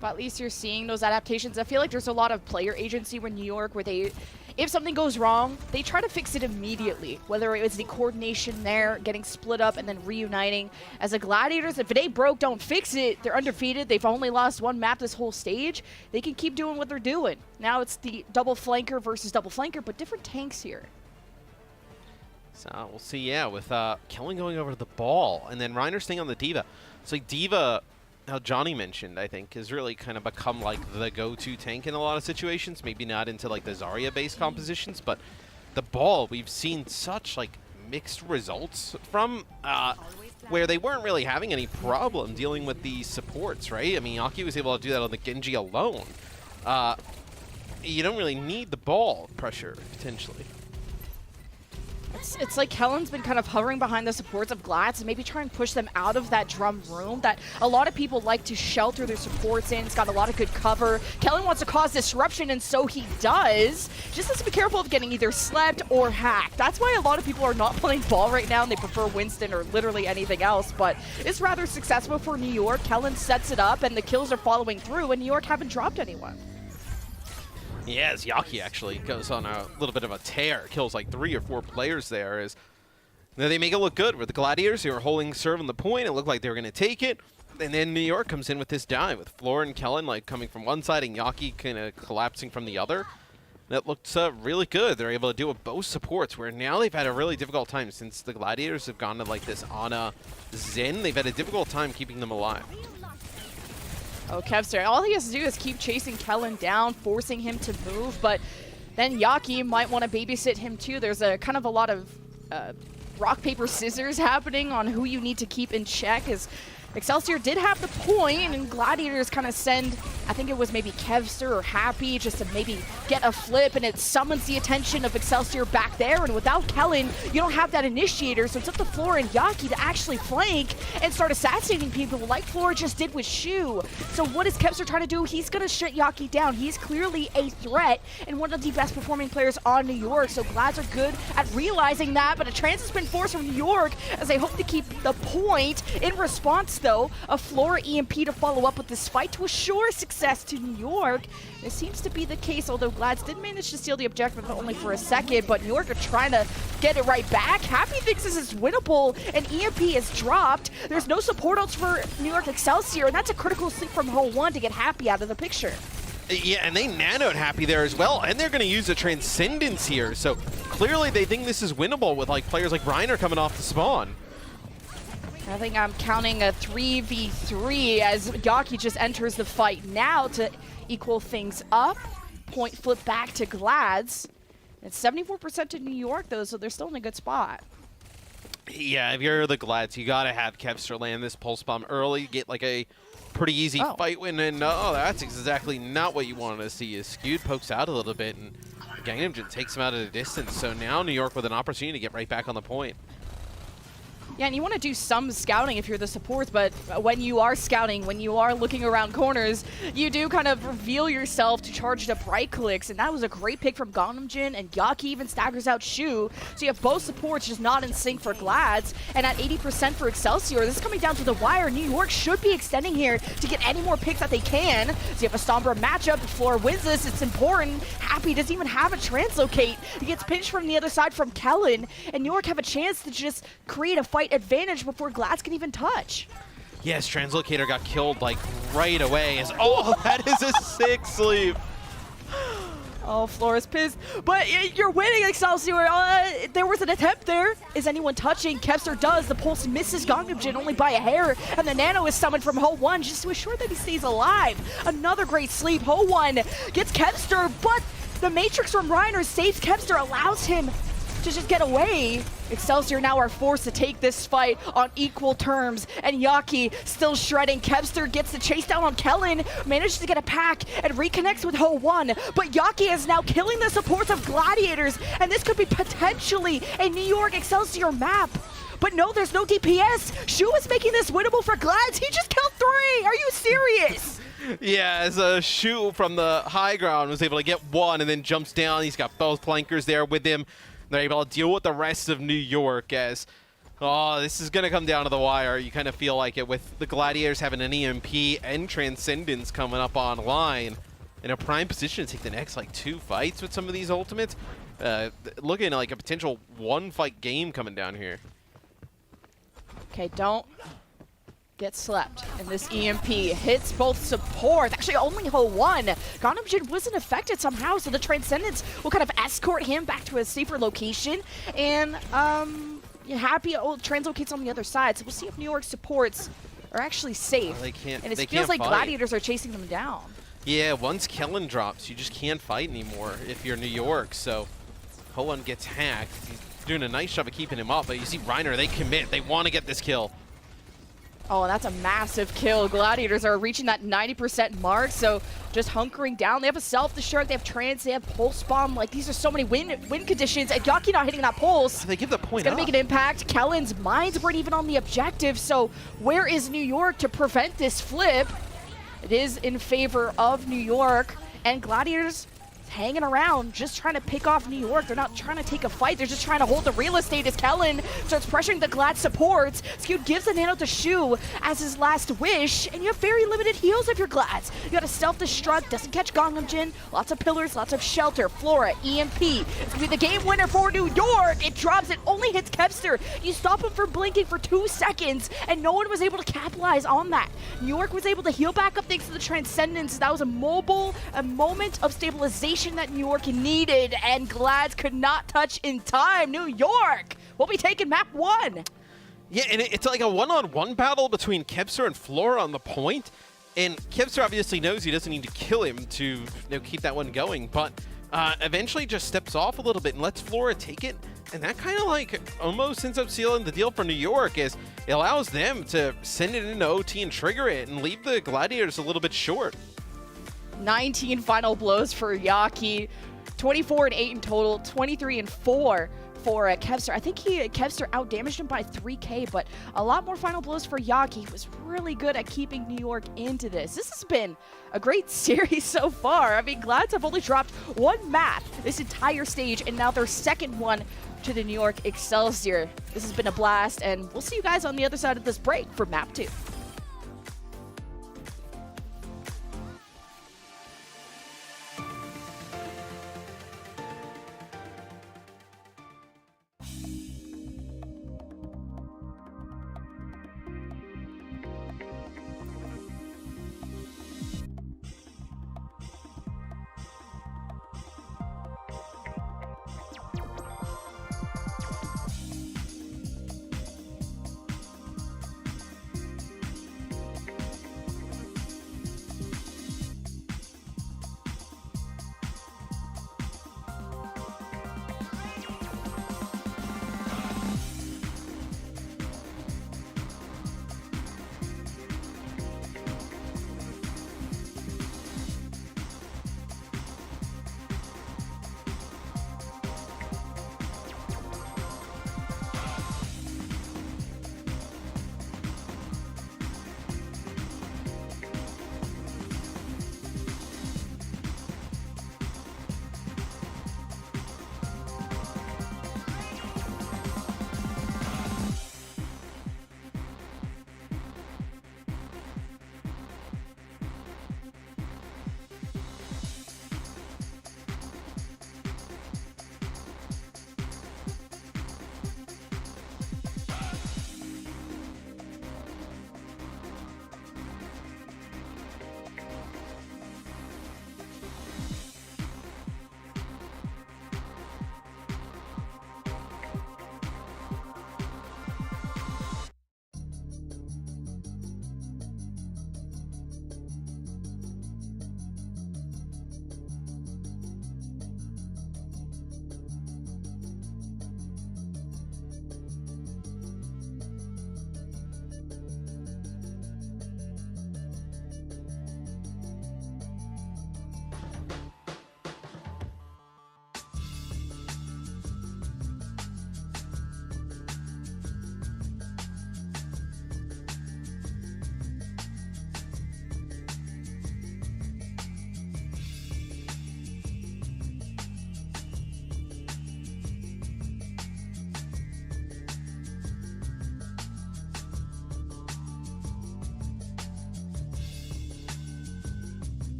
But at least you're seeing those adaptations. I feel like there's a lot of player agency with New York where they, if something goes wrong, they try to fix it immediately. Whether it was the coordination there, getting split up and then reuniting. As the Gladiators, if it ain't broke, don't fix it. They're undefeated. They've only lost one map this whole stage. They can keep doing what they're doing. Now it's the double flanker versus double flanker, but different tanks here. So we'll see, yeah, with Kellen going over to the ball, and then Reiner staying on the Diva. So Diva, how Johnny mentioned, I think, has really kind of become like the go-to tank in a lot of situations. Maybe not into like the Zarya-based compositions, but the ball, we've seen such like mixed results from, where they weren't really having any problem dealing with the supports, right? I mean, Aki was able to do that on the Genji alone. You don't really need the ball pressure, potentially. It's like Kellen's been kind of hovering behind the supports of Glads and maybe try and push them out of that drum room that a lot of people like to shelter their supports in. It's got a lot of good cover. Kellen wants to cause disruption, and so he does. Just has to be careful of getting either slept or hacked. That's why a lot of people are not playing ball right now, and they prefer Winston or literally anything else, but it's rather successful for New York. Kellen sets it up, and the kills are following through, and New York haven't dropped anyone. Yes, Yaki actually goes on a little bit of a tear, kills like 3 or 4 players there. As Now they make it look good with the Gladiators. They were holding serve on the point. It looked like they were going to take it. And then New York comes in with this dive with Floor and Kellen like coming from one side and Yaki kind of collapsing from the other. That looked really good. They're able to do it with both supports, where now they've had a really difficult time since the Gladiators have gone to like this Ana Zen. They've had a difficult time keeping them alive. Oh, Kevster, all he has to do is keep chasing Kellen down, forcing him to move, but then Yaki might want to babysit him too. There's a kind of a lot of rock, paper, scissors happening on who you need to keep in check, as Excelsior did have the point, and Gladiators kind of send, I think it was maybe Kevster or Happy, just to maybe get a flip, and it summons the attention of Excelsior back there, and without Kellen, you don't have that initiator, so it's up to Floor and Yaki to actually flank and start assassinating people like Floor just did with Shu. So what is Kevster trying to do? He's going to shut Yaki down. He's clearly a threat and one of the best performing players on New York, so Glads are good at realizing that, but a transit's been forced from New York as they hope to keep the point. In response, though, a Floor EMP to follow up with this fight to assure success to New York. It seems to be the case, although Glads did manage to steal the objective only for a second, but New York are trying to get it right back. Happy thinks this is winnable, and EMP is dropped. There's no support ults for New York Excelsior, and that's a critical sleep from Hole 1 to get Happy out of the picture. Yeah, and they nanoed Happy there as well, and they're going to use a Transcendence here, so clearly they think this is winnable with like players like Reiner coming off the spawn. I think I'm counting a 3v3 as Yaki just enters the fight now to equal things up. Point flip back to Glads. It's 74% to New York, though, so they're still in a good spot. Yeah, if you're the Glads, you got to have Kevster land this pulse bomb early, get like a pretty easy fight win, and that's exactly not what you wanted to see. Is Skewed pokes out a little bit, and Gangnam Jin takes him out at a distance, so now New York with an opportunity to get right back on the point. Yeah, and you want to do some scouting if you're the supports, but when you are scouting, when you are looking around corners, you do kind of reveal yourself to charged up right clicks, and that was a great pick from Gangnam Jin, and Yaki even staggers out Shu, so you have both supports just not in sync for Glads, and at 80% for Excelsior. This is coming down to the wire. New York should be extending here to get any more picks that they can, so you have a Sombra matchup. If Floor wins this, it's important. Happy doesn't even have a translocate. He gets pinched from the other side from Kellen, and New York have a chance to just create a fight advantage before Glads can even touch. Yes, Translocator got killed like right away. That is a sick sleep. Oh, Floor is pissed. But you're winning, Excelsior. There was an attempt there. Is anyone touching? Kevster does. The pulse misses Gangnam Jin only by a hair. And the nano is summoned from Hole 1 just to assure that he stays alive. Another great sleep. Hole 1 gets Kevster, but the Matrix from Reiner saves Kevster, allows him to just get away. Excelsior now are forced to take this fight on equal terms, and Yaki still shredding. Kevster gets the chase down on Kellen, manages to get a pack and reconnects with Hole 1, but Yaki is now killing the supports of Gladiators, and this could be potentially a New York Excelsior map. But no, there's no DPS. Shu is making this winnable for Glads. He just killed 3. Are you serious? Yeah, as a Shu from the high ground was able to get 1 and then jumps down. He's got both flankers there with him. They're able to deal with the rest of New York as, this is going to come down to the wire. You kind of feel like it with the Gladiators having an EMP and Transcendence coming up online in a prime position to take the next, 2 fights with some of these ultimates. Looking like a potential 1-fight game coming down here. Okay, don't get slept. And this EMP hits both supports. Actually, only Hole 1. Gangnam Jin wasn't affected somehow, so the Transcendence will kind of escort him back to a safer location. And Happy translocates on the other side, so we'll see if New York supports are actually safe. They can't. And it they feels can't like fight. Gladiators are chasing them down. Yeah, once Kellen drops, you just can't fight anymore if you're New York. So Hole 1 gets hacked. He's doing a nice job of keeping him up, but you see Reiner, they commit. They want to get this kill. Oh, that's a massive kill. Gladiators are reaching that 90% mark, so just hunkering down. They have a self-destruct, they have trans, they have pulse bomb. These are so many win conditions, and Yaki not hitting that pulse. They give the point It's going to make an impact. Kellen's minds weren't even on the objective, so where is New York to prevent this flip? It is in favor of New York, and Gladiators hanging around, just trying to pick off New York. They're not trying to take a fight. They're just trying to hold the real estate as Kellen starts pressuring the Glad supports. Skewed gives the nano to Shu as his last wish, and you have very limited heals of your Glads. You got a self-destruct, doesn't catch Gangnam Jin, lots of pillars, lots of shelter, Flora, EMP. It's gonna be the game winner for New York. It drops, it only hits Kevster. You stop him from blinking for 2 seconds, and no one was able to capitalize on that. New York was able to heal back up thanks to the Transcendence. That was a moment of stabilization that New York needed, and Glads could not touch in time. New York will be taking map 1. Yeah, and it's like a one-on-one battle between Kevster and Flora on the point. And Kevster obviously knows he doesn't need to kill him to keep that one going, but eventually just steps off a little bit and lets Flora take it. And that kind of like almost ends up sealing the deal for New York, as it allows them to send it into OT and trigger it and leave the Gladiators a little bit short. 19 final blows for Yaki, 24 and 8 in total, 23 and 4 for Kevster. I think Kevster outdamaged him by 3K, but a lot more final blows for Yaki. He was really good at keeping New York into this. This has been a great series so far. I mean, Glads have only dropped 1 map this entire stage, and now their second one to the New York Excelsior. This has been a blast, and we'll see you guys on the other side of this break for map 2.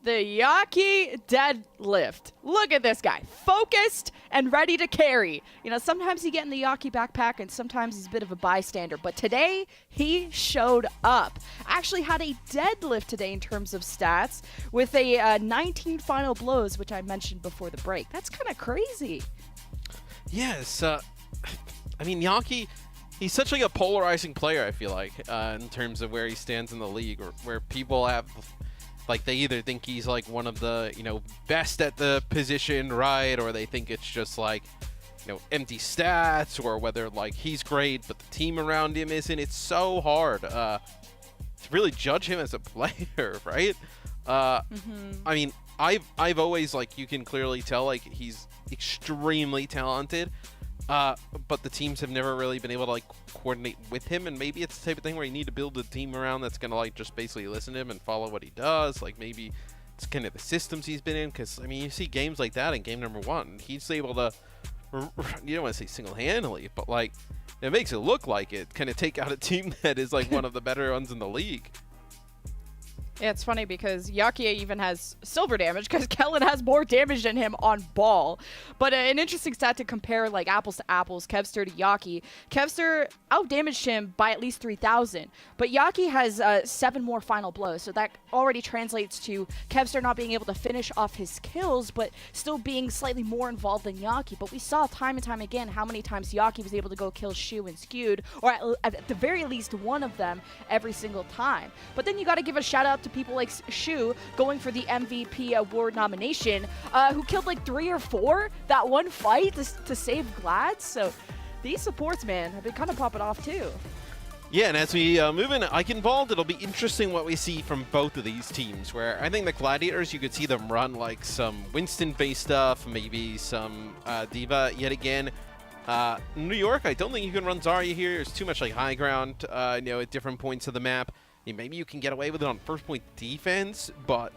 The Yaki deadlift. Look at this guy. Focused and ready to carry. You know, sometimes you get in the Yaki backpack and sometimes he's a bit of a bystander. But today, he showed up. Actually had a deadlift today in terms of stats with a 19 final blows, which I mentioned before the break. That's kind of crazy. Yes. I mean, Yaki, he's such like a polarizing player, I feel like, in terms of where he stands in the league, or where people have... Like, they either think he's, like, one of the, you know, best at the position, right? Or they think it's just, like, you know, empty stats, or whether, like, he's great, but the team around him isn't. It's so hard to really judge him as a player, right? I mean, I've always, like, you can clearly tell, like, he's extremely talented. But the teams have never really been able to, like, coordinate with him, and maybe it's the type of thing where you need to build a team around that's going to, like, just basically listen to him and follow what he does. Like, maybe it's kind of the systems he's been in, because, I mean, you see games like that in game number 1. He's able to, you don't want to say single-handedly, but, like, it makes it look like it, kind of take out a team that is, like, one of the better ones in the league. Yeah, it's funny because Yaki even has silver damage because Kellen has more damage than him on ball. But an interesting stat to compare, like, apples to apples, Kevster to Yaki. Kevster outdamaged him by at least 3,000, but Yaki has 7 more final blows, so that already translates to Kevster not being able to finish off his kills, but still being slightly more involved than Yaki. But we saw time and time again how many times Yaki was able to go kill Shu and Skewed, or at the very least one of them every single time. But then you got to give a shout out to people like Shu going for the MVP award nomination, who killed like 3 or 4 that one fight to save Glad. So these supports, man, have been kind of popping off too. Yeah, and as we move in Ike involved, it'll be interesting what we see from both of these teams, where I think the Gladiators, you could see them run like some Winston-based stuff, maybe some Diva yet again. New York, I don't think you can run Zarya here. There's too much like high ground, you know, at different points of the map. Maybe you can get away with it on first point defense, but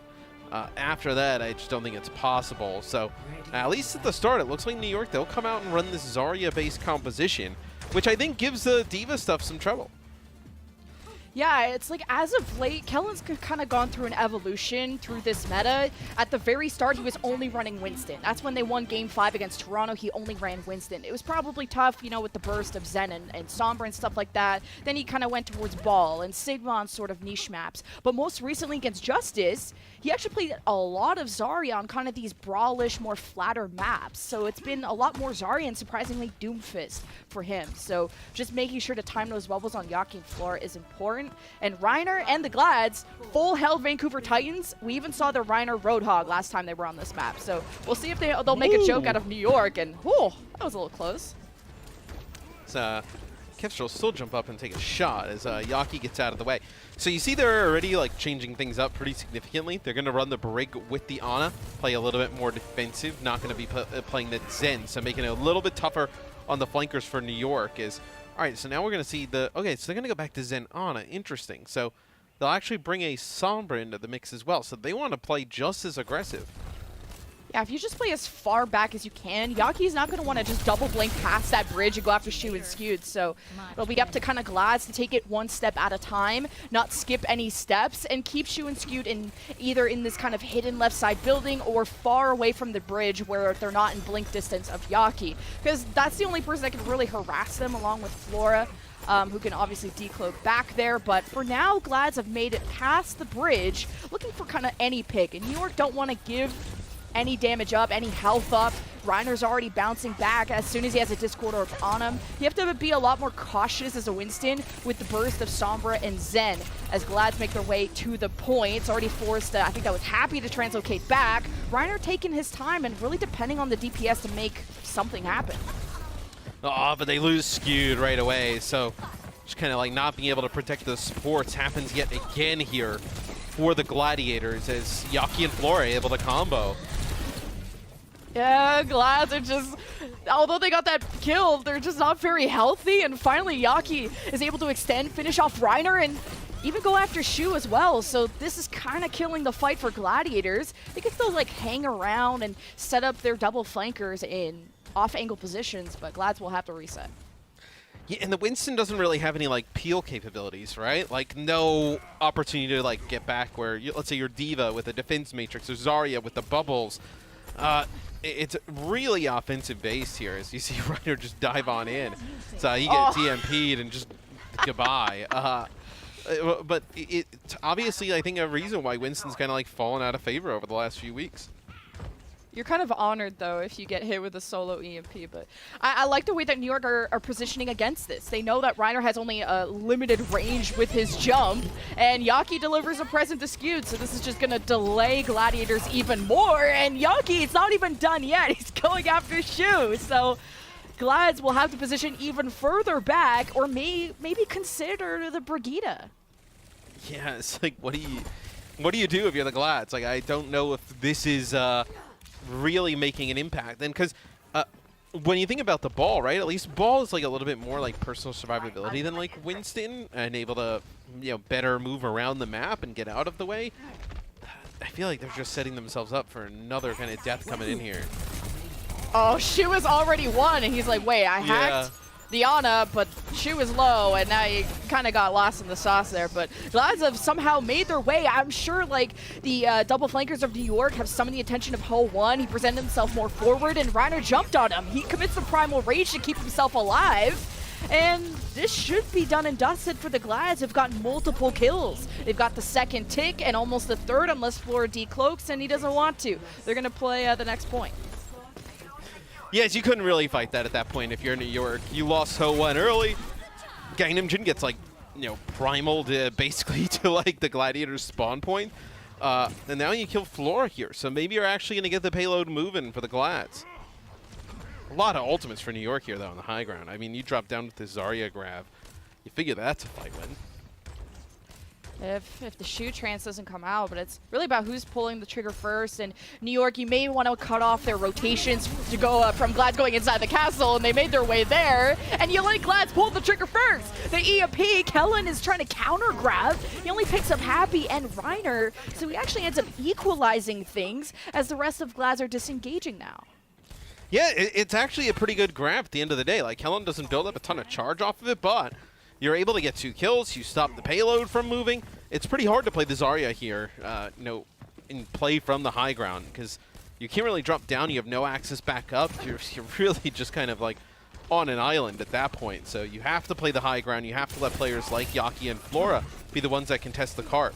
after that, I just don't think it's possible. So at least at the start, it looks like New York, they'll come out and run this Zarya-based composition, which I think gives the Diva stuff some trouble. Yeah, it's like as of late, Kellen's kind of gone through an evolution through this meta. At the very start, he was only running Winston. That's when they won Game 5 against Toronto. He only ran Winston. It was probably tough, you know, with the burst of Zen and Sombra and stuff like that. Then he kind of went towards Ball and Sigma on sort of niche maps. But most recently against Justice, he actually played a lot of Zarya on kind of these brawlish, more flatter maps. So it's been a lot more Zarya and surprisingly Doomfist for him. So just making sure to time those bubbles on Yaki and Flora is important. And Reiner and the Glads, full held Vancouver Titans. We even saw the Reiner Roadhog last time they were on this map. So we'll see if they'll make a joke out of New York. And whoa, that was a little close. Kevster will still jump up and take a shot as Yaki gets out of the way. So you see they're already like changing things up pretty significantly. They're going to run the Brig with the Ana, play a little bit more defensive, not going to be playing the Zen, so making it a little bit tougher on the flankers for New York. All right, so now we're going to see okay, so they're going to go back to Zen Ana. Interesting. So they'll actually bring a Sombra into the mix as well. So they want to play just as aggressive. Yeah, if you just play as far back as you can, Yaki's not going to want to just double blink past that bridge and go after Shu and Skewed. So it'll be up to kind of Glads to take it one step at a time, not skip any steps, and keep Shu and Skewed either in this kind of hidden left side building or far away from the bridge where they're not in blink distance of Yaki. Because that's the only person that can really harass them along with Flora. Who can obviously decloak back there. But for now, Glads have made it past the bridge, looking for kind of any pick. And New York don't want to give any damage up, any health up. Reiner's already bouncing back as soon as he has a Discord Orb on him. You have to be a lot more cautious as a Winston with the burst of Sombra and Zen as Glads make their way to the point. It's already forced, I think that was happy to translocate back. Reiner taking his time and really depending on the DPS to make something happen. Oh, but they lose Skewed right away, so just kind of like not being able to protect the supports happens yet again here for the Gladiators as Yaki and Flora are able to combo. Yeah, Glads are just, although they got that kill, they're just not very healthy. And finally, Yaki is able to extend, finish off Reiner, and even go after Shu as well. So this is kind of killing the fight for Gladiators. They can still like hang around and set up their double flankers in off-angle positions, but Glads will have to reset. Yeah, and the Winston doesn't really have any like peel capabilities, right? Like no opportunity to like get back where let's say you're D.Va with a defense matrix or Zarya with the bubbles. It's really offensive based here as you see Reiner just dive on in. So he gets EMP'd and just goodbye. But it's obviously I think a reason why Winston's kind of like fallen out of favor over the last few weeks. You're kind of honored, though, if you get hit with a solo EMP, but I like the way that New York are positioning against this. They know that Reiner has only a limited range with his jump, and Yaki delivers a present dispute, so this is just going to delay Gladiators even more, and Yaki, it's not even done yet. He's going after Shu, so Glads will have to position even further back, or maybe consider the Brigitte. Yeah, it's like, what do you do if you're the Glads? Like, I don't know if this is... really making an impact. Then because when you think about the Ball, right, at least Ball is like a little bit more like personal survivability than like Winston and able to, you know, better move around the map and get out of the way. I feel like they're just setting themselves up for another kind of death coming in here. Oh, Shu is already won, and he's like, wait, I hacked Diana, but Shu is low, and now you kind of got lost in the sauce there. But Glads have somehow made their way. I'm sure, like, the double flankers of New York have summoned the attention of Ho1. He presented himself more forward, and Reiner jumped on him. He commits the Primal Rage to keep himself alive. And this should be done and dusted for the Glads. They've got multiple kills. They've got the second tick and almost the third, unless Flora decloaks, and he doesn't want to. They're going to play the next point. Yes, you couldn't really fight that at that point if you're in New York. You lost Ho1 early. Gangnam Jin gets like, you know, primaled basically to like the Gladiators spawn point. And now you kill Flora here, so maybe you're actually going to get the payload moving for the Glads. A lot of ultimates for New York here, though, on the high ground. I mean, you drop down with the Zarya grab. You figure that's a fight win. If the Shu trance doesn't come out, but it's really about who's pulling the trigger first. And New York, you may want to cut off their rotations to go from Glads going inside the castle, and they made their way there. And you let Glads pull the trigger first. The EMP, Kellen is trying to counter grab. He only picks up Happy and Reiner, so he actually ends up equalizing things as the rest of Glads are disengaging now. Yeah, it's actually a pretty good grab at the end of the day. Like, Helen doesn't build up a ton of charge off of it, but you're able to get 2 kills. You stop the payload from moving. It's pretty hard to play the Zarya here, you know, and play from the high ground because you can't really drop down. You have no access back up. You're really just kind of like on an island at that point. So you have to play the high ground. You have to let players like Yaki and Flora be the ones that can test the cart.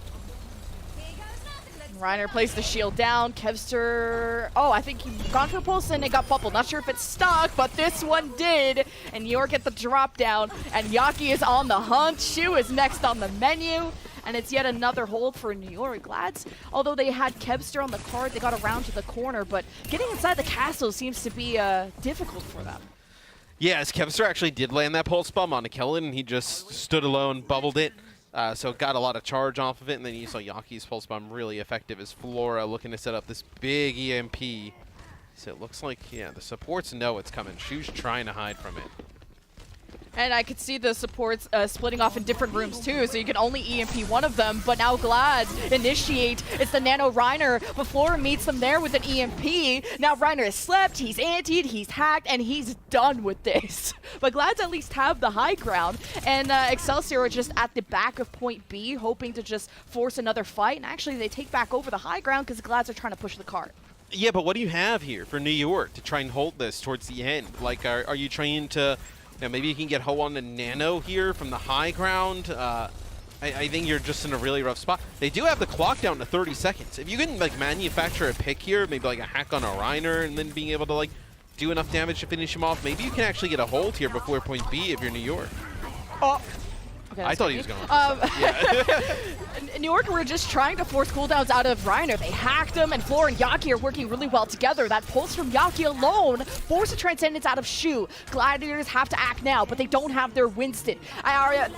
Reiner plays the shield down. Kevster, oh, I think he gone for a pulse and it got bubbled. Not sure if it stuck, but this one did. And New York get the drop down, and Yaki is on the hunt. Shu is next on the menu, and it's yet another hold for New York. Glads, although they had Kevster on the card, they got around to the corner, but getting inside the castle seems to be difficult for them. Yes, Kevster actually did land that pulse bomb on Kellen, and he just stood alone, bubbled it. So it got a lot of charge off of it, and then you saw Yaki's pulse bomb really effective as Flora looking to set up this big EMP. So it looks like, yeah, the supports know it's coming. Shu's trying to hide from it. And I could see the supports splitting off in different rooms too, so you can only EMP one of them, but now Glads initiate. It's the Nano Reiner, but Flora meets them there with an EMP. Now Reiner has slept, he's antied, he's hacked, and he's done with this. But Glads at least have the high ground, and Excelsior are just at the back of point B, hoping to just force another fight, and actually they take back over the high ground because Glads are trying to push the cart. Yeah, but what do you have here for New York to try and hold this towards the end? Like, are you trying to... Now, maybe you can get Ho1 and Nano here from the high ground. I think you're just in a really rough spot. They do have the clock down to 30 seconds. If you can like manufacture a pick here, maybe like a hack on a Reiner, and then being able to like do enough damage to finish him off, maybe you can actually get a hold here before point B if you're New York. Oh. Okay, I thought he was going. New York were just trying to force cooldowns out of Reiner. They hacked him, and Flora and Yaki are working really well together. That pulse from Yaki alone forced a Transcendence out of Shu. Gladiators have to act now, but they don't have their Winston.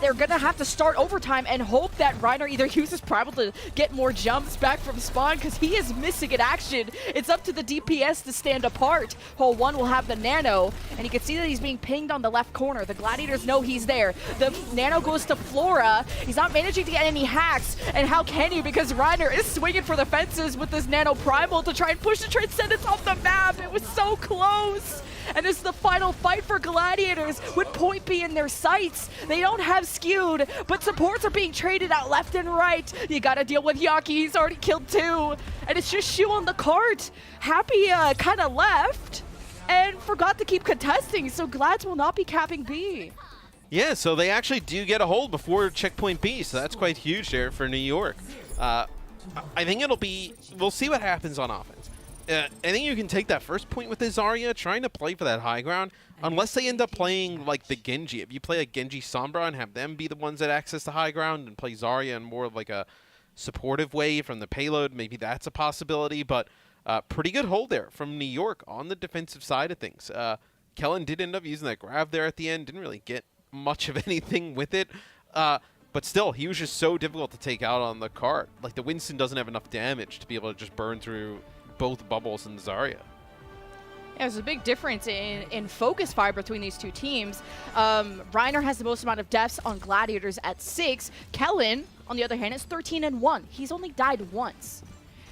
They're going to have to start overtime and hope that Reiner either uses Primal to get more jumps back from spawn, because he is missing in action. It's up to the DPS to stand apart. Ho1 will have the Nano, and you can see that he's being pinged on the left corner. The Gladiators know he's there. The Nano goes to Flora. He's not managing to get any hacks, and how can you? Because Reiner is swinging for the fences with this Nano Primal to try and push the Transcendence off the map. It was so close. And this is the final fight for Gladiators with point B in their sights. They don't have skewed, but supports are being traded out left and right. You gotta deal with Yaki, he's already killed 2. And it's just Shu on the cart. Happy kind of left and forgot to keep contesting, so Glads will not be capping B. Yeah, so they actually do get a hold before checkpoint B, so that's quite huge there for New York. I think it'll be, we'll see what happens on offense. I think you can take that first point with the Zarya, trying to play for that high ground, unless they end up playing like the Genji. If you play a Genji Sombra and have them be the ones that access the high ground and play Zarya in more of like a supportive way from the payload, maybe that's a possibility, but pretty good hold there from New York on the defensive side of things. Kellen did end up using that grab there at the end, didn't really get much of anything with it, but still, he was just so difficult to take out on the cart. Like, the Winston doesn't have enough damage to be able to just burn through both Bubbles and Zarya. Yeah, there's a big difference in focus fire between these two teams. Reiner has the most amount of deaths on Gladiators at 6. Kellen, on the other hand, is 13-1. He's only died once.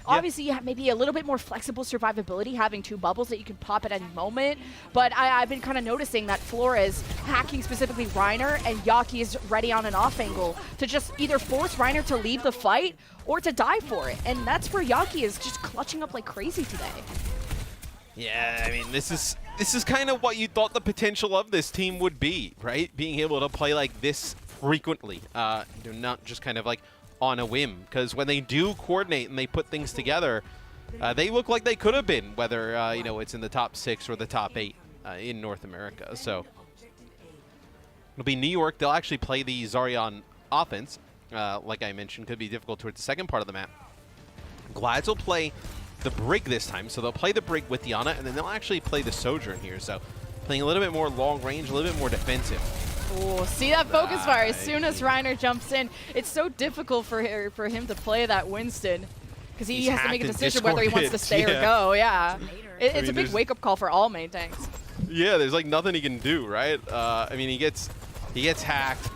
Yep. Obviously, you have maybe a little bit more flexible survivability having 2 bubbles that you can pop at any moment. But I've been kind of noticing that Flora is hacking specifically Reiner, and Yaki is ready on an off angle to just either force Reiner to leave the fight or to die for it. And that's where Yaki is just clutching up like crazy today. Yeah, I mean, this is kind of what you thought the potential of this team would be, right? Being able to play like this frequently. They're not just kind of like on a whim, because when they do coordinate and they put things together, they look like they could have been, whether you know, it's in the top 6 or the top 8 in North America. So it'll be New York. They'll actually play the Zarya on offense, like I mentioned, could be difficult towards the second part of the map. Glads will play the Brig this time, so they'll play the Brig with Diana, and then they'll actually play the Sojourn here. So playing a little bit more long range, a little bit more defensive. Oh, see that focus fire as soon as Reiner jumps in. It's so difficult for him to play that Winston, because he has to make a decision whether he wants to stay or go. Yeah, it's a big wake-up call for all main tanks. Yeah, there's like nothing he can do, right? I mean, he gets hacked,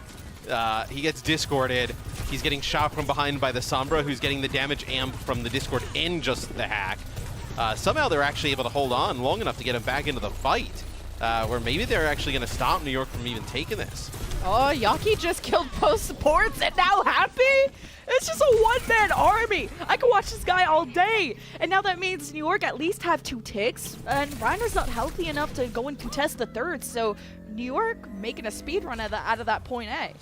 he gets discorded, he's getting shot from behind by the Sombra, who's getting the damage amp from the discord and just the hack. Somehow they're actually able to hold on long enough to get him back into the fight. Where maybe they're actually going to stop New York from even taking this. Oh, Yaki just killed both supports and now Happy? It's just a one-man army. I could watch this guy all day. And now that means New York at least have 2 ticks, and Reiner's not healthy enough to go and contest the third, so New York making a speed run out of that point A.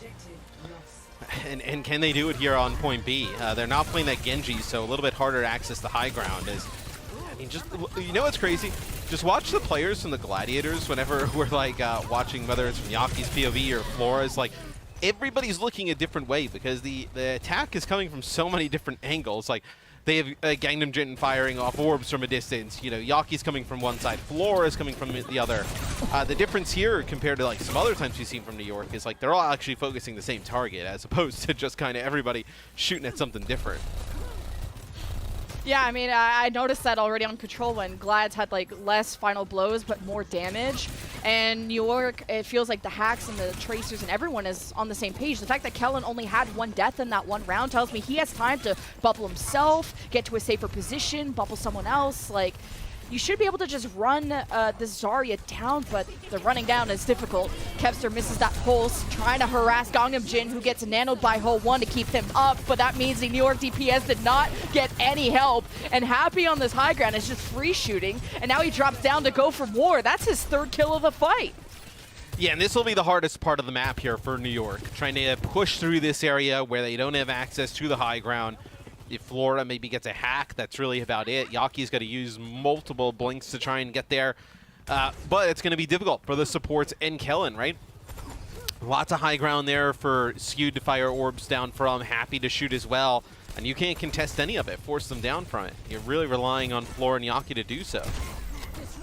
And can they do it here on point B? They're not playing that Genji, so a little bit harder to access the high ground. I mean, just, you know what's crazy? Just watch the players from the Gladiators whenever we're like watching, whether it's from Yaki's POV or Flora's, like everybody's looking a different way because the attack is coming from so many different angles. Like they have Gangnam Jin firing off orbs from a distance. You know, Yaki's coming from one side, Flora's coming from the other. The difference here compared to like some other times we've seen from New York is like they're all actually focusing the same target as opposed to just kind of everybody shooting at something different. Yeah, I mean, I noticed that already on Control when Glads had like less final blows but more damage. And New York, it feels like the hacks and the tracers and everyone is on the same page. The fact that Kellen only had 1 death in that 1 round tells me he has time to bubble himself, get to a safer position, bubble someone else. Like, you should be able to just run this Zarya down, but the running down is difficult. Kevster misses that pulse, trying to harass Gangnam Jin, who gets nanoed by Hole 1 to keep him up, but that means the New York DPS did not get any help. And Happy on this high ground is just free shooting, and now he drops down to go for more. That's his 3rd kill of the fight. Yeah, and this will be the hardest part of the map here for New York, trying to push through this area where they don't have access to the high ground. If Flora maybe gets a hack, that's really about it. Yaki's got to use multiple blinks to try and get there. But it's going to be difficult for the supports and Kellen, right? Lots of high ground there for Skewed to fire orbs down from, Happy to shoot as well. And you can't contest any of it, force them down from it. You're really relying on Flora and Yaki to do so.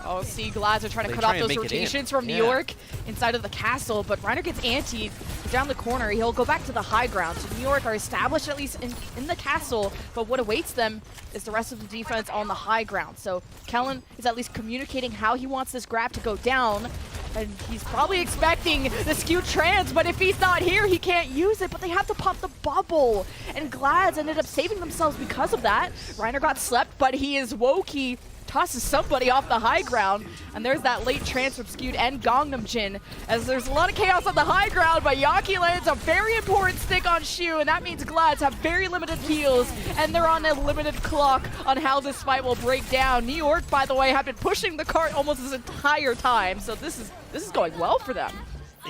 Oh, see, Glads are trying to cut off those rotations from New York inside of the castle, but Reiner gets antied down the corner. He'll go back to the high ground. So New York are established at least in the castle, but what awaits them is the rest of the defense on the high ground. So Kellen is at least communicating how he wants this grab to go down. And he's probably expecting the skewed trans, but if he's not here, he can't use it. But they have to pop the bubble. And Glads ended up saving themselves because of that. Reiner got slept, but he is woke. He tosses somebody off the high ground. And there's that late transfer skewed and Gangnam Jin. As there's a lot of chaos on the high ground, but Yaki lands a very important stick on Shu, and that means Glads have very limited heals, and they're on a limited clock on how this fight will break down. New York, by the way, have been pushing the cart almost this entire time, so this is going well for them.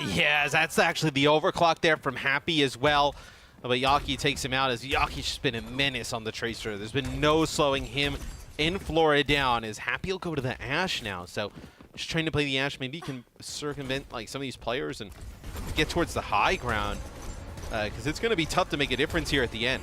Yeah, that's actually the overclock there from Happy as well. But Yaki takes him out as Yaki's just been a menace on the Tracer. There's been no slowing him in Flora down, as Happy will go to the Ashe now. So just trying to play the Ashe. Maybe you can circumvent like some of these players and get towards the high ground, because it's going to be tough to make a difference here at the end.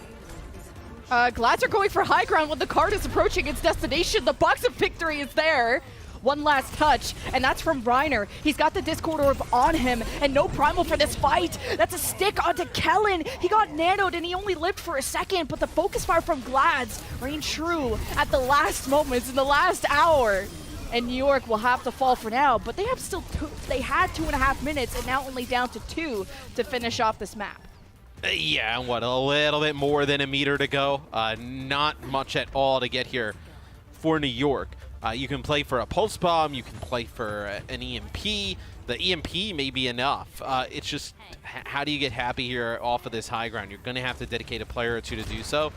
Glads are going for high ground when the card is approaching its destination. The box of victory is there. One last touch, and that's from Reiner. He's got the Discord Orb on him, and no Primal for this fight. That's a stick onto Kellen. He got nanoed, and he only lived for a second, but the focus fire from Glads reigned true at the last moments, in the last hour. And New York will have to fall for now, but they have still they had 2.5 minutes, and now only down to 2 to finish off this map. Yeah, and what, a little bit more than a meter to go. Not much at all to get here for New York. You can play for a Pulse Bomb, you can play for an EMP. The EMP may be enough. It's just, how do you get Happy here off of this high ground? You're going to have to dedicate a player or two to do so.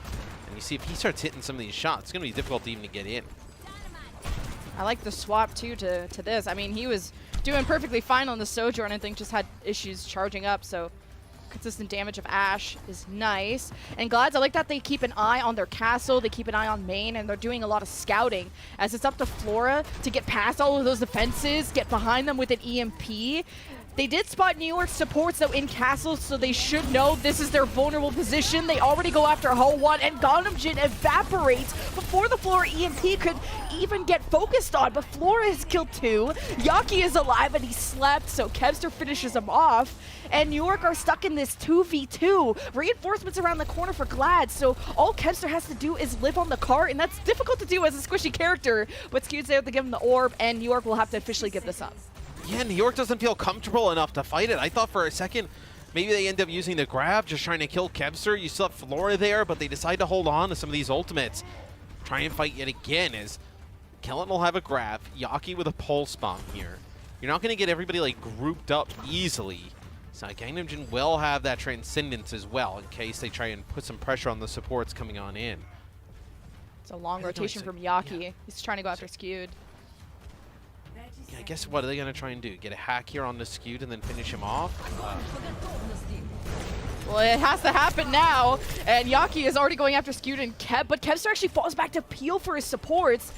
And you see, if he starts hitting some of these shots, it's going to be difficult to even get in. I like the swap, too, to this. I mean, he was doing perfectly fine on the Sojourn, I think just had issues charging up, so consistent damage of Ashe is nice. And Glads, I like that they keep an eye on their castle, they keep an eye on main, and they're doing a lot of scouting, as it's up to Flora to get past all of those defenses, get behind them with an EMP. They did spot New York supports, though, in castle, so they should know this is their vulnerable position. They already go after Ho1, and Gangnam Jin evaporates before the Flora EMP could even get focused on, but Flora has killed 2. Yaki is alive, and he slept, so Kevster finishes him off. And New York are stuck in this 2v2. Reinforcements around the corner for Glad, so all Kevster has to do is live on the cart, and that's difficult to do as a squishy character, but Skewed's there to give him the orb, and New York will have to officially give this up. Yeah, New York doesn't feel comfortable enough to fight it. I thought for a second maybe they end up using the grab, just trying to kill Kevster. You still have Flora there, but they decide to hold on to some of these ultimates. Try and fight yet again, as Kellen will have a grab. Yaki with a Pulse Bomb here. You're not going to get everybody like grouped up easily. So Gangnam Jin will have that Transcendence as well, in case they try and put some pressure on the supports coming on in. It's a long rotation from Yaki. Yeah. He's trying to go after Skewed. I guess what are they going to try and do? Get a hack here on the Skewed and then finish him off? Well, it has to happen now, and Yaki is already going after Skewed and Kev, but Kevster actually falls back to peel for his supports.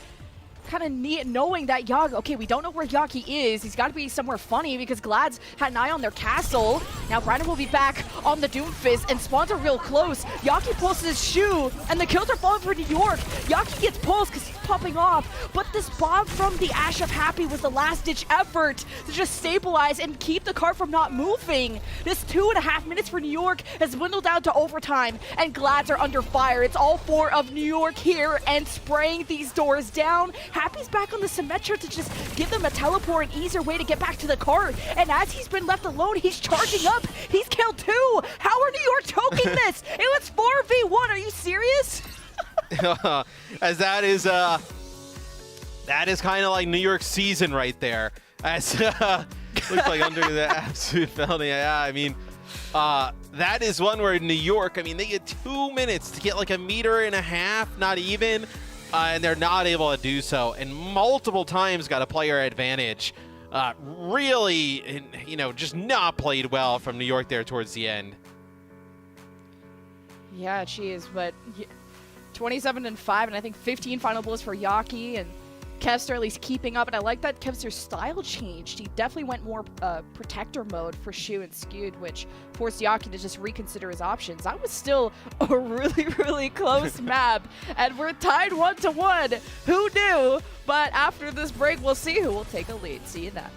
Kind of neat knowing that okay, we don't know where Yaki is. He's got to be somewhere funny because Glads had an eye on their castle. Now Reiner will be back on the Doomfist, and spawns are real close. Yaki pulls his shoe, and the kills are falling for New York. Yaki gets pulsed because he's popping off, but this bomb from the Ashe of Happy was the last-ditch effort to just stabilize and keep the cart from not moving. This 2.5 minutes for New York has dwindled down to overtime, and Glads are under fire. It's all 4 of New York here and spraying these doors down. Happy's back on the Symmetra to just give them a teleport, an easier way to get back to the cart. And as he's been left alone, he's charging up. He's killed 2. How are New York choking this? It was 4v1. Are you serious? As that is kind of like New York's season right there. As looks like under the absolute penalty. Yeah, I mean, that is one where New York, I mean, they get 2 minutes to get like 1.5 meters, not even. And they're not able to do so, and multiple times got a player advantage. Really, you know, just not played well from New York there towards the end. Yeah, geez, but 27-5, and I think 15 final blows for Yaki, and Kevster at least keeping up, and I like that Kevster's style changed. He definitely went more protector mode for Shu and Skewed, which forced Yaki to just reconsider his options. That was still a really, really close map, and we're tied 1-1. Who knew? But after this break, we'll see who will take a lead. See you then.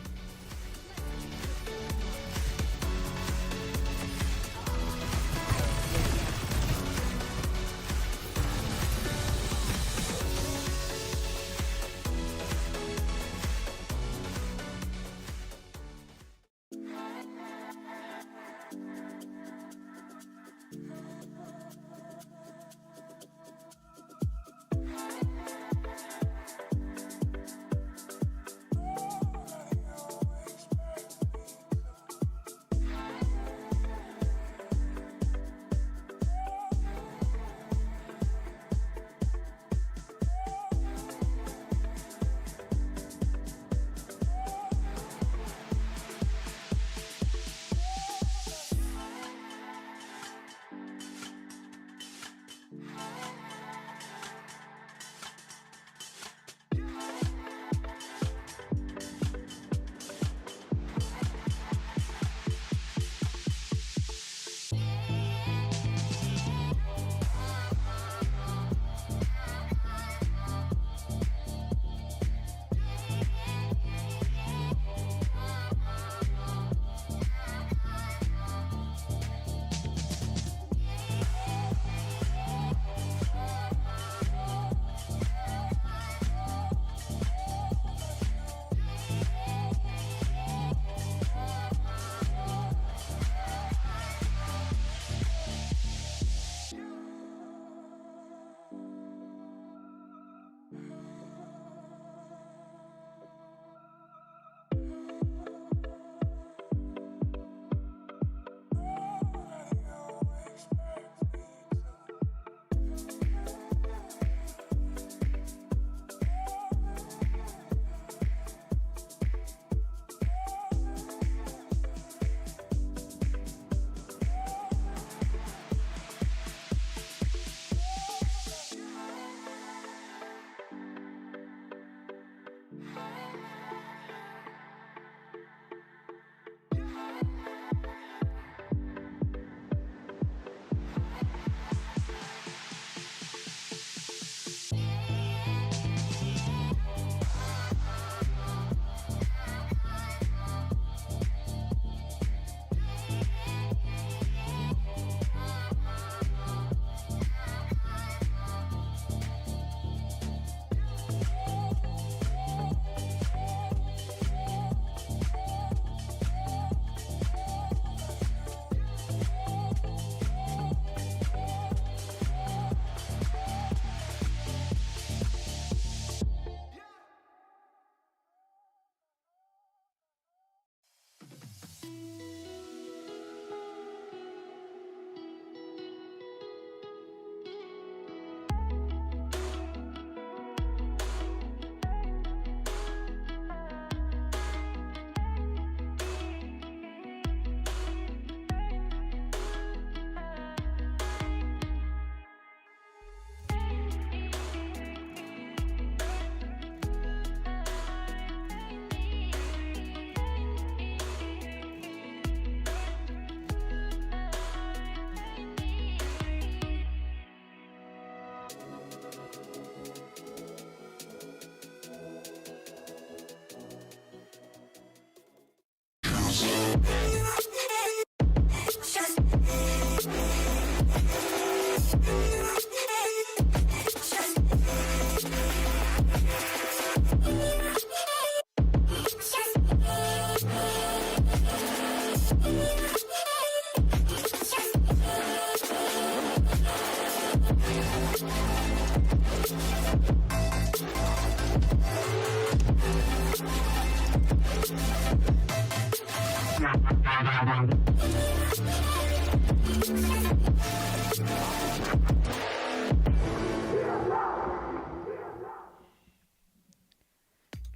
Did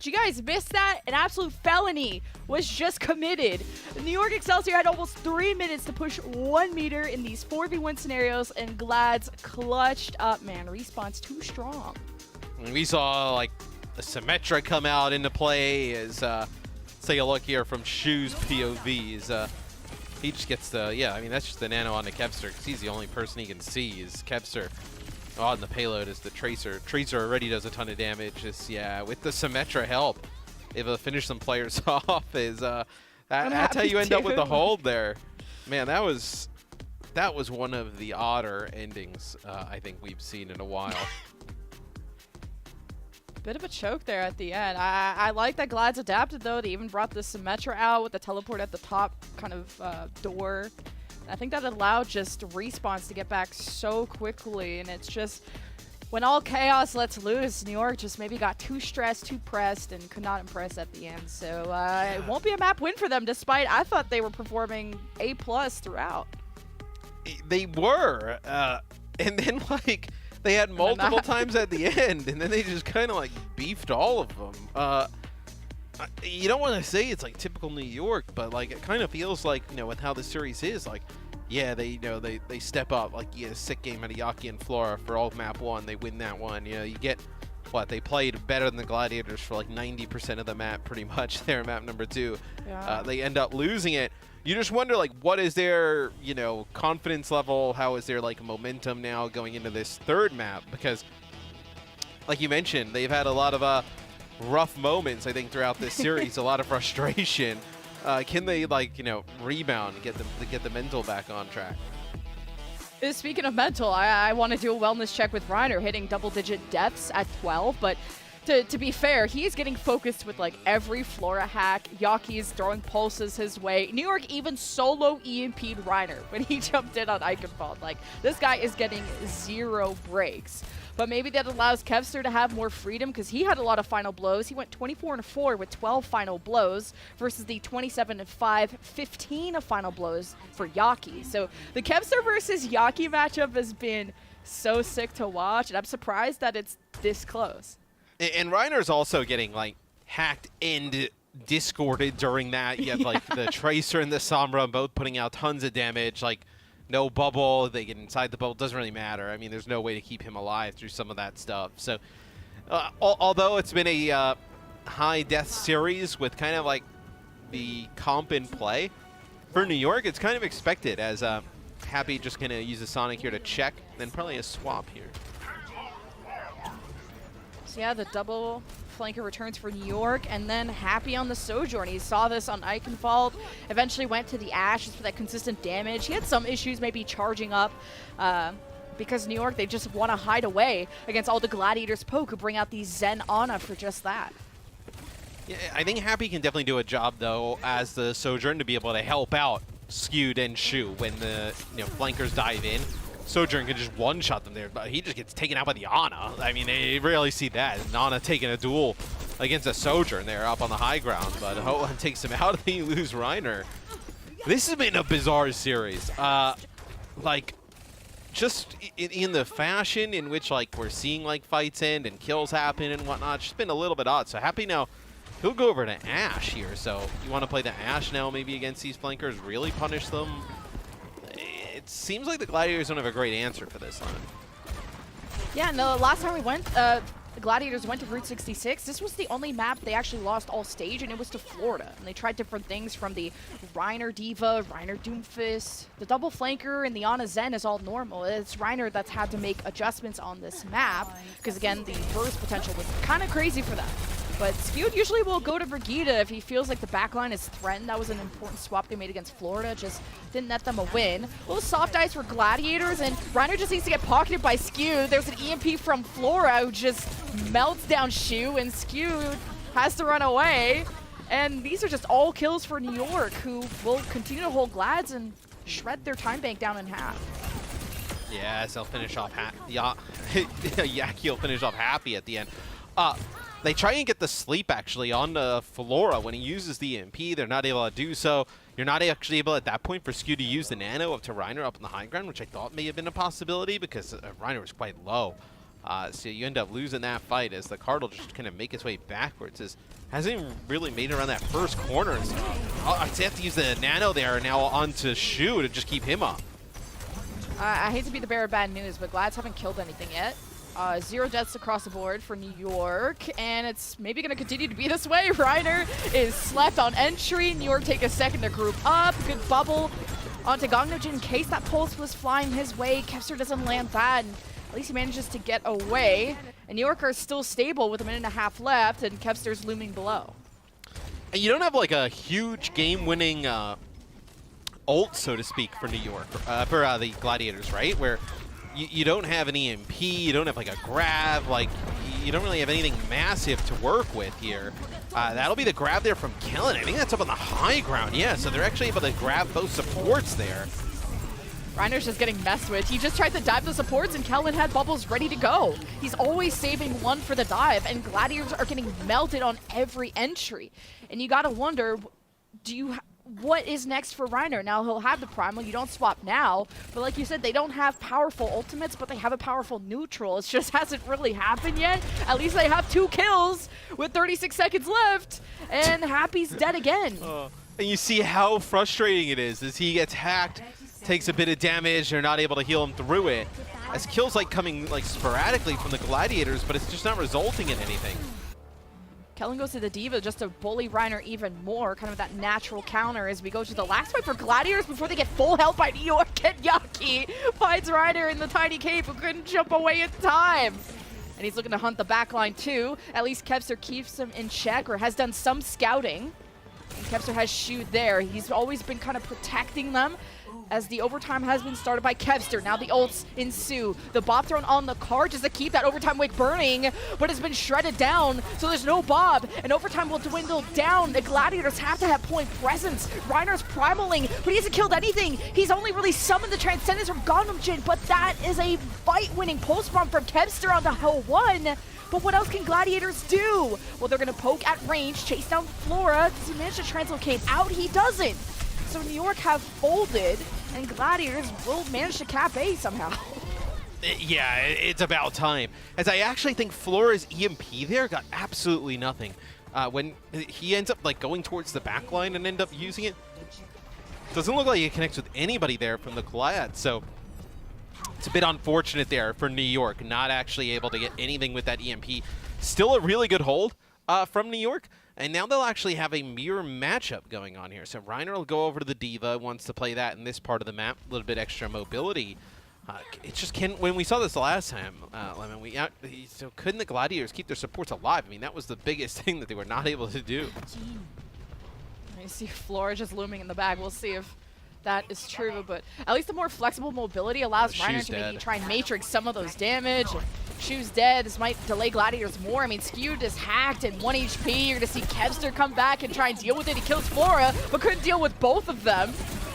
you guys miss that? An absolute felony was just committed. The New York Excelsior had almost 3 minutes to push 1 meter in these 4v1 scenarios, and Glad's clutched up, man. Respawn's too strong. We saw like the Symmetra come out into play as take a look here from Shu's POVs. He just gets the, yeah, I mean, that's just the nano on the Kevster because he's the only person he can see is Kevster. On the payload is the Tracer. Tracer already does a ton of damage. Just, yeah, with the Symmetra help, able to finish some players off is that's how you end up with the hold there. Man, that was one of the odder endings I think we've seen in a while. Bit of a choke there at the end. I like that Glad's adapted, though. They even brought the Symmetra out with the teleport at the top kind of door. I think that allowed just Respawns to get back so quickly, and it's just when all chaos lets loose, New York just maybe got too stressed, too pressed, and could not impress at the end. So it won't be a map win for them, despite I thought they were performing A+ throughout. They were, and then like they had multiple times at the end, and then they just kind of like beefed all of them. You don't want to say it's like typical New York, but like it kind of feels like, you know, with how the series is, like, yeah, they, you know, they step up. Like, you get a sick game out of Yaki and Flora for all map 1, they win that one. You know, you get what they played better than the Gladiators for like 90% of the map, pretty much. There, map number 2. Yeah. They end up losing it. You just wonder, like, what is their, you know, confidence level? How is their like momentum now going into this third map? Because, like you mentioned, they've had a lot of rough moments, I think, throughout this series. A lot of frustration. Can they, like, you know, rebound and get the mental back on track? Speaking of mental, I want to do a wellness check with Reiner, hitting double-digit deaths at 12, but to be fair, he's getting focused with like every Flora hack. Yaki's throwing pulses his way. New York even solo EMP'd Reiner when he jumped in on Iconfall. Like, this guy is getting 0 breaks. But maybe that allows Kevster to have more freedom because he had a lot of final blows. He went 24-4 with 12 final blows versus the 27-5, 15 of final blows for Yaki. So the Kevster versus Yaki matchup has been so sick to watch, and I'm surprised that it's this close. And Reiner's also getting like hacked and discorded during that. You have like the Tracer and the Sombra both putting out tons of damage. Like, no bubble, they get inside the bubble, doesn't really matter. I mean, there's no way to keep him alive through some of that stuff. So, although it's been a high death series with kind of like the comp in play, for New York, it's kind of expected as Happy just going to use a Sonic here to check, then probably a swap here. So yeah, the double flanker returns for New York, and then Happy on the Sojourn. He saw this on Iconfall, eventually went to the Ash just for that consistent damage. He had some issues maybe charging up because New York, they just want to hide away against all the Gladiators poke who bring out the Zen Ana for just that. Yeah, I think Happy can definitely do a job, though, as the Sojourn to be able to help out Skewed and Shu when the flankers dive in. Sojourn can just one-shot them there, but he just gets taken out by the Ana. I mean, they rarely see that. Ana taking a duel against a Sojourn there up on the high ground, but Hoan takes him out and you lose Reiner. This has been a bizarre series. Like, just in the fashion in which, like, we're seeing, like, fights end and kills happen and whatnot, it's just been a little bit odd. So Happy now, he'll go over to Ashe here. So you want to play the Ashe now maybe against these flankers, really punish them? It seems like the Gladiators don't have a great answer for this line. Yeah, no, last time we went, the Gladiators went to Route 66. This was the only map they actually lost all stage, and it was to Florida. And they tried different things from the Reiner Diva, Reiner Doomfist, the double flanker, and the Ana Zen is all normal. It's Reiner that's had to make adjustments on this map, because again, the burst potential was kind of crazy for them. But Skewed usually will go to Brigida if he feels like the backline is threatened. That was an important swap they made against Florida. Just didn't net them a win. A little soft ice for Gladiators, and Reiner just needs to get pocketed by Skewed. There's an EMP from Flora who just melts down Shu, and Skewed has to run away. And these are just all kills for New York, who will continue to hold Glads and shred their time bank down in half. Yes, they'll finish off Yaki will finish off Happy at the end. They try and get the sleep, actually, on Flora when he uses the EMP. They're not able to do so. You're not actually able at that point for Skew to use the nano up to Reiner up on the high ground, which I thought may have been a possibility because Reiner was quite low. So you end up losing that fight as the card will just kind of make its way backwards. Hasn't even really made it around that first corner. I'd say have to use the nano there now onto Shu to just keep him up. I hate to be the bearer of bad news, but Glads haven't killed anything yet. 0 deaths across the board for New York, and it's maybe going to continue to be this way. Reiner is slept on entry. New York take a second to group up. Good bubble onto Gangnam in case that pulse was flying his way. Kevster doesn't land that, and at least he manages to get away. And New York are still stable with a minute and a half left, and Kevster's looming below. And you don't have like a huge game-winning ult, so to speak, for New York, for the Gladiators, right? Where you don't have an EMP, you don't have like a grab, like you don't really have anything massive to work with here. That'll be the grab there from Kellen. I think that's up on the high ground, yeah, so they're actually able to grab both supports there. Reiner's just getting messed with. He just tried to dive the supports, and Kellen had bubbles ready to go. He's always saving one for the dive, and Gladiators are getting melted on every entry. And you gotta wonder, what is next for Reiner? Now he'll have the primal, you don't swap now, but like you said, they don't have powerful ultimates, but they have a powerful neutral. It just hasn't really happened yet. At least they have 2 kills with 36 seconds left, and Happy's dead again. And you see how frustrating it is as he gets hacked, takes a bit of damage, they're not able to heal him through it. As kills like coming like sporadically from the Gladiators, but it's just not resulting in anything. Kellen goes to the Diva just to bully Reiner even more, kind of that natural counter as we go to the last fight for Gladiators before they get full health by New York. And Yaki finds Reiner in the tiny cave who couldn't jump away in time. And he's looking to hunt the backline too. At least Kevster keeps him in check, or has done some scouting. And Kevster has Shu there. He's always been kind of protecting them as the overtime has been started by Kevster. Now the ults ensue. The Bob thrown on the card just to keep that overtime wake burning, but it's been shredded down, so there's no Bob, and overtime will dwindle down. The Gladiators have to have point presence. Reiner's primaling, but he hasn't killed anything. He's only really summoned the Transcendence from Gangnam Jin, but that is a fight-winning pulse bomb from Kevster on the Hell 1. But what else can Gladiators do? Well, they're going to poke at range, chase down Flora. Does he manage to translocate out? He doesn't. So New York have folded, and Gladiators will manage to cap A somehow. Yeah, it's about time. As I actually think Flora's EMP there got absolutely nothing. When he ends up like going towards the backline and end up using it, doesn't look like he connects with anybody there from the Glad. So it's a bit unfortunate there for New York, not actually able to get anything with that EMP. Still a really good hold from New York. And now they'll actually have a mirror matchup going on here. So Reiner will go over to the Diva, wants to play that in this part of the map, a little bit extra mobility. It just can't, when we saw this last time, Lemon, so couldn't the Gladiators keep their supports alive? I mean, that was the biggest thing that they were not able to do. I see Flora just looming in the back. We'll see if that is true, but at least the more flexible mobility allows Reiner to maybe try and matrix some of those damage. Shu's dead. This might delay Gladiators more. I mean, Skewed is hacked and 1 HP. You're going to see Kevster come back and try and deal with it. He kills Flora, but couldn't deal with both of them.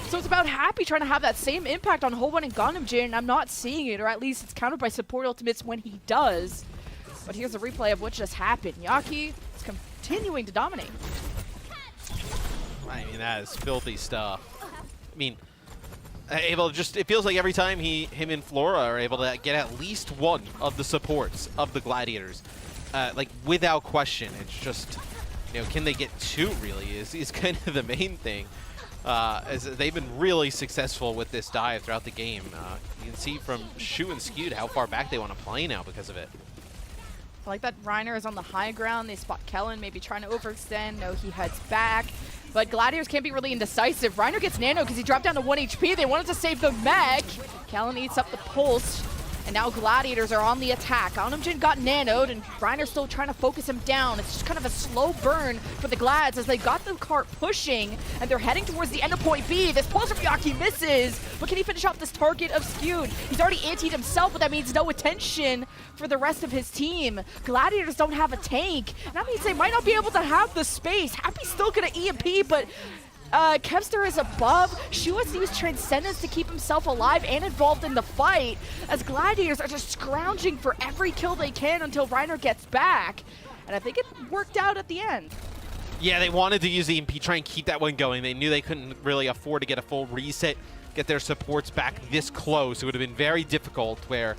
So it's about Happy trying to have that same impact on Hole 1 and Gangnam Jin. I'm not seeing it, or at least it's countered by support ultimates when he does. But here's a replay of what just happened. Yaki is continuing to dominate. I mean, that is filthy stuff. I mean, it feels like every time him and Flora are able to get at least one of the supports of the Gladiators, like without question. It's just, can they get 2 really is kind of the main thing. As they've been really successful with this dive throughout the game. You can see from Shu and Skewed how far back they want to play now because of it. I like that Reiner is on the high ground. They spot Kellen, maybe trying to overextend. No, he heads back. But Gladiators can't be really indecisive. Reiner gets nano because he dropped down to 1 HP. They wanted to save the mech. Kellen eats up the pulse. And now Gladiators are on the attack. Gangnam Jin got nanoed, and Reiner's still trying to focus him down. It's just kind of a slow burn for the Glads as they got the cart pushing, and they're heading towards the end of point B. This pulse from Yaki misses, but can he finish off this target of Skewed? He's already antied himself, but that means no attention for the rest of his team. Gladiators don't have a tank, and that means they might not be able to have the space. Happy's still gonna EMP, but Kevster is above. Shu has used Transcendence to keep himself alive and involved in the fight, as Gladiators are just scrounging for every kill they can until Reiner gets back. And I think it worked out at the end. Yeah, they wanted to use the EMP, try and keep that one going. They knew they couldn't really afford to get a full reset, get their supports back this close. It would have been very difficult, where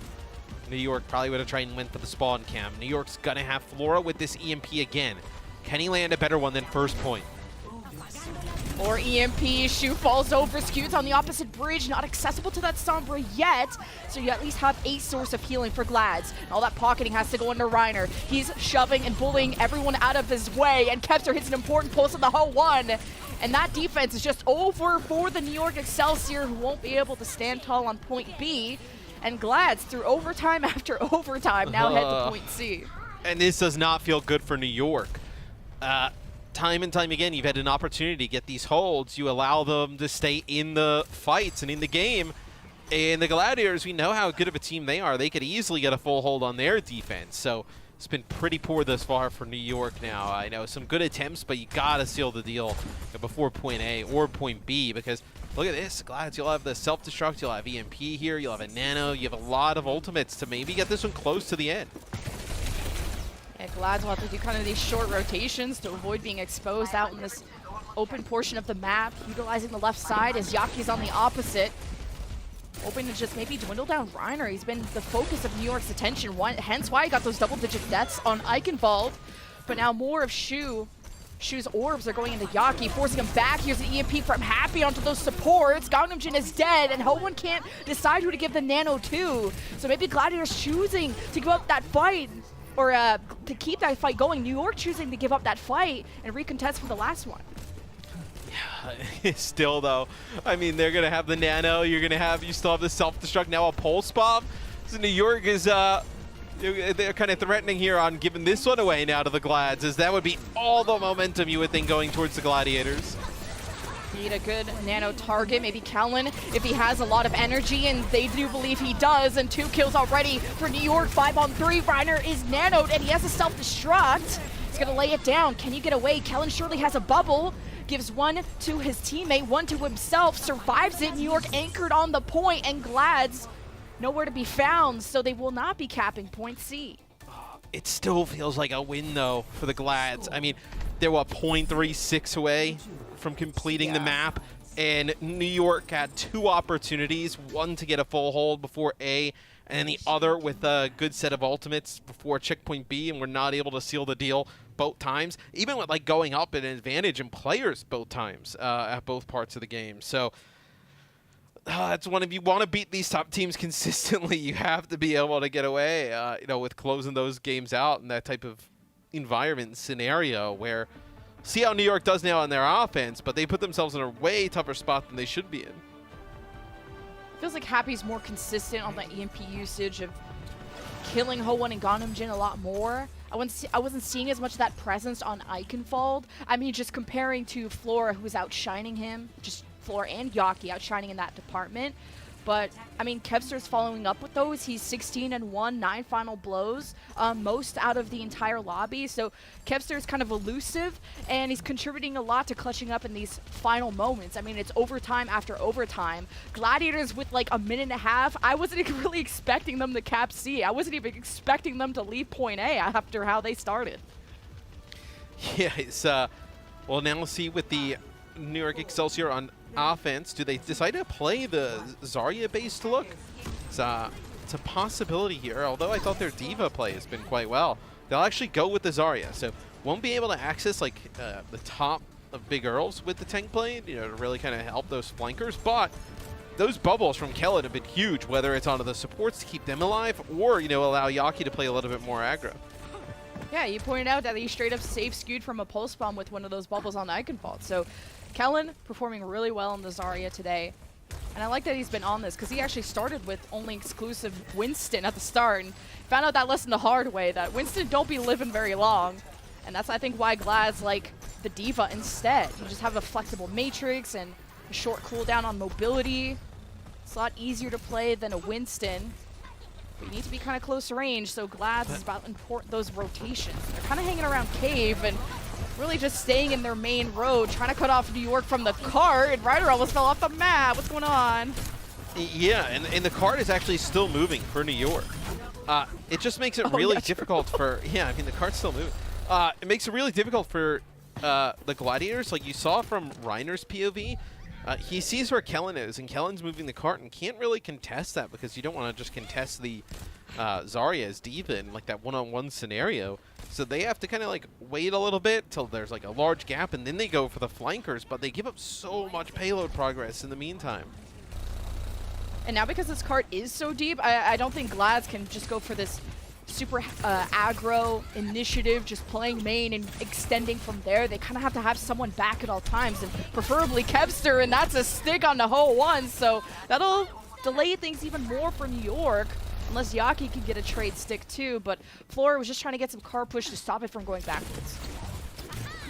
New York probably would have tried and went for the spawn cam. New York's gonna have Flora with this EMP again. Can he land a better one than first point? Or EMP, Shu falls over, Scoot's on the opposite bridge, not accessible to that Sombra yet, so you at least have a source of healing for Glads. And all that pocketing has to go into Reiner. He's shoving and bullying everyone out of his way, and Kepster hits an important pulse in the Ho 1. And that defense is just over for the New York Excelsior, who won't be able to stand tall on point B. And Glads, through overtime after overtime, now head to point C. And this does not feel good for New York. Time and time again, you've had an opportunity to get these holds. You allow them to stay in the fights and in the game. And the Gladiators, we know how good of a team they are. They could easily get a full hold on their defense. So it's been pretty poor thus far for New York now. I know some good attempts, but you gotta seal the deal before point A or point B, because look at this, Glads, you'll have the self-destruct, you'll have EMP here, you'll have a nano, you have a lot of ultimates to maybe get this one close to the end. And Glads will have to do kind of these short rotations to avoid being exposed out in this open portion of the map, utilizing the left side as Yaki's on the opposite. Hoping to just maybe dwindle down Reiner. He's been the focus of New York's attention, hence why he got those double-digit deaths on Eichenwald. But now more of Shu. Shu's orbs are going into Yaki, forcing him back. Here's an EMP from Happy onto those supports. Gangnam Jin is dead, and Ho1 can't decide who to give the nano to. So maybe Gladiators choosing to give up that fight, or to keep that fight going. New York choosing to give up that fight and recontest for the last one. Still, though, I mean, they're going to have the nano. You still have the self-destruct, now a pulse bomb. So New York is, they're kind of threatening here on giving this one away now to the Glads, as that would be all the momentum you would think going towards the Gladiators. Need a good nano target, maybe Kellen, if he has a lot of energy, and they do believe he does, and 2 kills already for New York. 5-on-3, Reiner is nanoed, and he has a self-destruct. He's gonna lay it down. Can you get away? Kellen surely has a bubble. Gives one to his teammate, one to himself, survives it. New York anchored on the point, and Glads nowhere to be found, so they will not be capping point C. It still feels like a win, though, for the Glads. I mean, they were 0.36 away from completing the map, and New York had 2 opportunities, one to get a full hold before A, and the other with a good set of ultimates before checkpoint B, and were not able to seal the deal both times, even with like going up an advantage in players both times at both parts of the game. So that's one, if you want to beat these top teams consistently, you have to be able to get away, with closing those games out in that type of environment scenario, where see how New York does now on their offense, but they put themselves in a way tougher spot than they should be in. Feels like Happy's more consistent on the EMP usage of killing Ho1 and Gangnam Jin a lot more. I wasn't seeing as much of that presence on Eichenwald. I mean, just comparing to Flora, who was outshining him, just Flora and Yaki outshining in that department. But, I mean, Kevster's following up with those. He's 16-1, 9 final blows, most out of the entire lobby. So Kevster's kind of elusive, and he's contributing a lot to clutching up in these final moments. I mean, it's overtime after overtime. Gladiators with like a minute and a half. I wasn't even really expecting them to cap C. I wasn't even expecting them to leave point A after how they started. Yeah, it's, well, now let's see with the New York Excelsior on offense, do they decide to play the Zarya-based look? It's a possibility here, although I thought their Diva play has been quite well. They'll actually go with the Zarya, so won't be able to access like the top of Big Earls with the tank play, to really kind of help those flankers, but those bubbles from Kellen have been huge, whether it's onto the supports to keep them alive, or, allow Yaki to play a little bit more aggro. Yeah, you pointed out that he straight up safe skewed from a pulse bomb with one of those bubbles on Eichenwald. So Kellen performing really well in the Zarya today. And I like that he's been on this, because he actually started with only exclusive Winston at the start, and found out that lesson the hard way, that Winston don't be living very long. And that's, I think, why Glad's like the Diva instead. You just have a flexible matrix and a short cooldown on mobility. It's a lot easier to play than a Winston. But you need to be kind of close range, so Glads is about important those rotations. They're kind of hanging around Cave and really just staying in their main road, trying to cut off New York from the cart, and Ryder almost fell off the map. What's going on? Yeah, and the cart is actually still moving for New York. It just makes it really difficult for, the cart's still moving. It makes it really difficult for the Gladiators, like you saw from Reiner's POV, he sees where Kellen is, and Kellen's moving the cart and can't really contest that because you don't want to just contest the Zarya's diva in like that one-on-one scenario. So they have to kind of like wait a little bit till there's like a large gap, and then they go for the flankers, but they give up so much payload progress in the meantime. And now because this cart is so deep, I don't think Glads can just go for this super aggro initiative, just playing main and extending from there. They kind of have to have someone back at all times, and preferably Kevster, and that's a stick on the whole one, so that'll delay things even more for New York, unless Yaki can get a trade stick too, but Flora was just trying to get some car push to stop it from going backwards.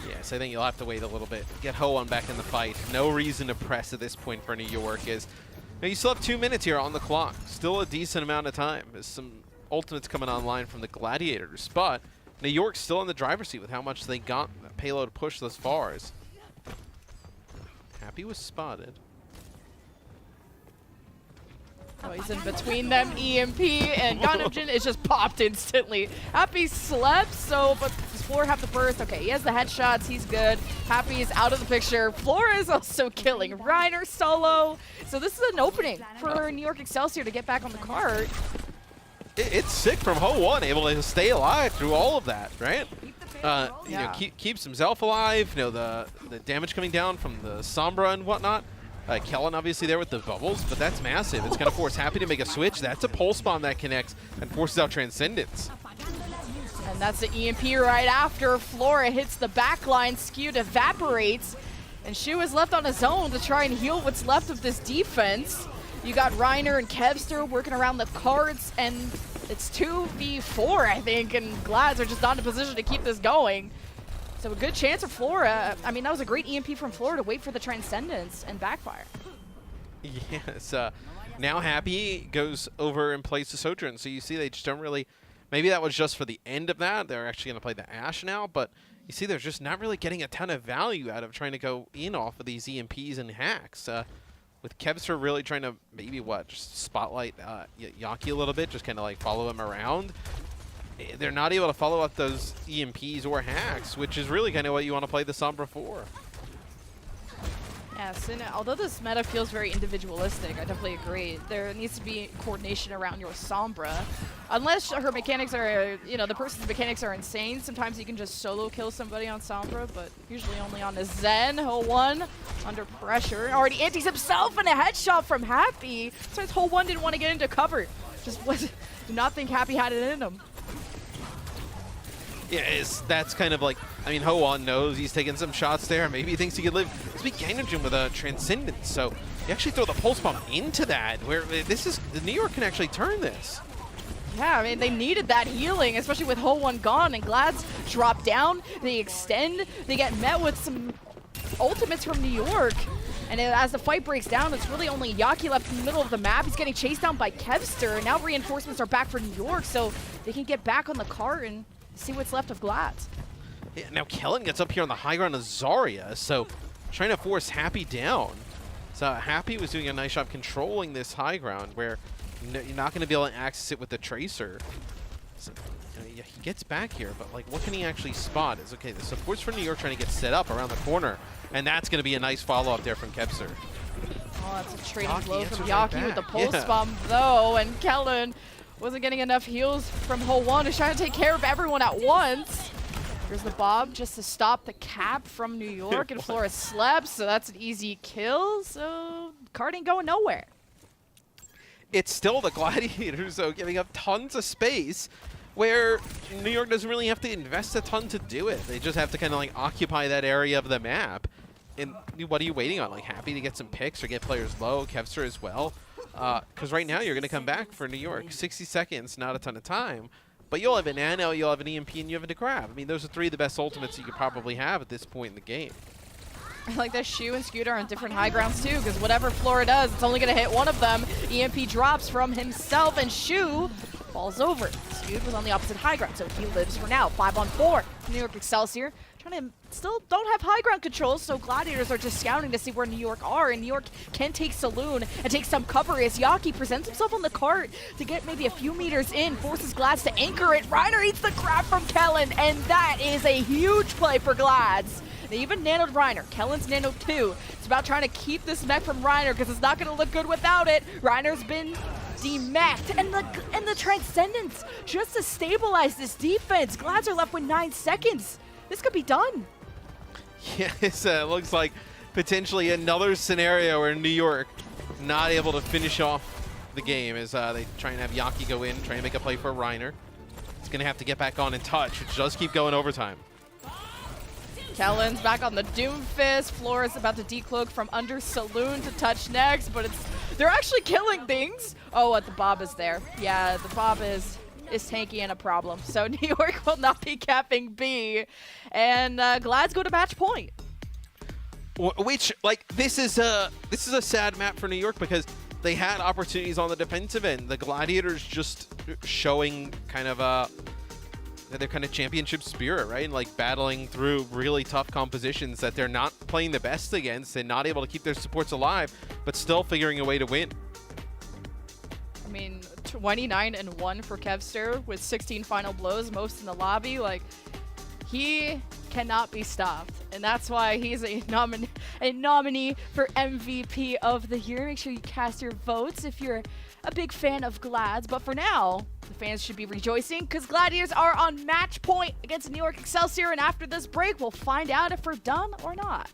Yes, I think you'll have to wait a little bit. Get Ho-On back in the fight. No reason to press at this point for New York. Now you still have 2 minutes here on the clock. Still a decent amount of time. There's some ultimates coming online from the Gladiators, but New York's still in the driver's seat with how much they got payload push thus far. Happy was spotted. Oh, he's in between them, EMP, and Ganamjin is just popped instantly. Happy slept, so, but does Flora have the burst? Okay, he has the headshots, he's good. Happy is out of the picture. Flora is also killing Reiner solo. So this is an opening for New York Excelsior to get back on the cart. It's sick from Ho-1, able to stay alive through all of that, right? You know, keeps himself alive. You know, the damage coming down from the Sombra and whatnot. Kellen obviously there with the bubbles, but that's massive. It's going to force Happy to make a switch. That's a pulse bomb that connects and forces out Transcendence. And that's the EMP right after. Flora hits the backline, Skewed evaporates, and Shu is left on his own to try and heal what's left of this defense. You got Reiner and Kevster working around the carts, and it's 2v4, I think, and Glads are just not in a position to keep this going. So a good chance for Flora. I mean, that was a great EMP from Flora to wait for the Transcendence and backfire. Yes, now Happy goes over and plays the Sojourn. So you see they just don't really, maybe that was just for the end of that. They're actually going to play the Ashe now, but you see they're just not really getting a ton of value out of trying to go in off of these EMPs and hacks. With Kevster really trying to maybe just spotlight Yaki a little bit, just kind of like follow him around. They're not able to follow up those EMPs or hacks, which is really kind of what you want to play the Sombra for. Yes, and although this meta feels very individualistic, I definitely agree. There needs to be coordination around your Sombra. Unless her mechanics are, you know, the person's mechanics are insane, sometimes you can just solo kill somebody on Sombra, but usually only on a Zen. Ho-1 under pressure. Already antis himself and a headshot from Happy. So Ho-1 didn't want to get into cover. Just did not think Happy had it in him. Yeah, that's kind of like, I mean, Ho-On knows he's taking some shots there. Maybe he thinks he could live. It's big Ganamjin with a Transcendence, so you actually throw the Pulse Bomb into that, where this is, New York can actually turn this. Yeah, I mean, they needed that healing, especially with Ho-1 gone, and Glads drop down, they extend, they get met with some ultimates from New York. And as the fight breaks down, it's really only Yaki left in the middle of the map. He's getting chased down by Kevster, and now reinforcements are back for New York, so they can get back on the cart and see what's left of Glads. Yeah, now Kellen gets up here on the high ground of Zarya, so trying to force Happy down. So Happy was doing a nice job controlling this high ground where you're not going to be able to access it with the Tracer. So, yeah, he gets back here, but like, what can he actually spot? Is okay, the supports for New York trying to get set up around the corner, and that's going to be a nice follow-up there from Kevster. Oh, that's a trading blow from Yaki with the pulse bomb, though, and Kellen wasn't getting enough heals from Ho-1. He's trying to take care of everyone at once. Here's the Bob just to stop the cap from New York, and Flora slept, so that's an easy kill. So card ain't going nowhere. It's still the Gladiators, though, giving up tons of space where New York doesn't really have to invest a ton to do it. They just have to kind of like occupy that area of the map. And what are you waiting on? Like, Happy to get some picks or get players low, Kevster as well. Because right now you're going to come back for New York. 60 seconds, not a ton of time. But you'll have an Nano, you'll have an EMP, and you have a grab. I mean, those are three of the best ultimates you could probably have at this point in the game. I like that Shu and Scooter on different high grounds too, because whatever Flora does, it's only going to hit one of them. EMP drops from himself, and Shu falls over. Scooter was on the opposite high ground, so he lives for now. 5-on-4. New York Excelsior trying to still don't have high ground controls, so Gladiators are just scouting to see where New York are, and New York can take Saloon and take some cover as Yaki presents himself on the cart to get maybe a few meters in, forces Glads to anchor it. Reiner eats the grab from Kellen, and that is a huge play for Glads. They even nanoed Reiner. Kellen's nanoed too. It's about trying to keep this mech from Reiner because it's not going to look good without it. Reiner's been demeched. And the Transcendence just to stabilize this defense. Glads are left with 9 seconds. This could be done. Yeah, it looks like potentially another scenario where New York not able to finish off the game as they try and have Yaki go in, try and make a play for Reiner. He's going to have to get back on in touch, which does keep going overtime. Kellen's back on the Doomfist. Flores about to decloak from under Saloon to touch next, but they're actually killing things. Oh, what the Bob is there. Yeah, the Bob is tanky and a problem. So New York will not be capping B, and Glads go to match point. Which, like, this is a sad map for New York because they had opportunities on the defensive end. The Gladiators just showing kind of their kind of championship spirit, right? And like battling through really tough compositions that they're not playing the best against and not able to keep their supports alive, but still figuring a way to win. I mean, 29-1 for Kevster with 16 final blows, most in the lobby. Like, he cannot be stopped, and that's why he's a nominee for MVP of the year. Make sure you cast your votes if you're a big fan of Glads. But for now, the fans should be rejoicing because Gladiators are on match point against New York Excelsior, and after this break, we'll find out if we're done or not.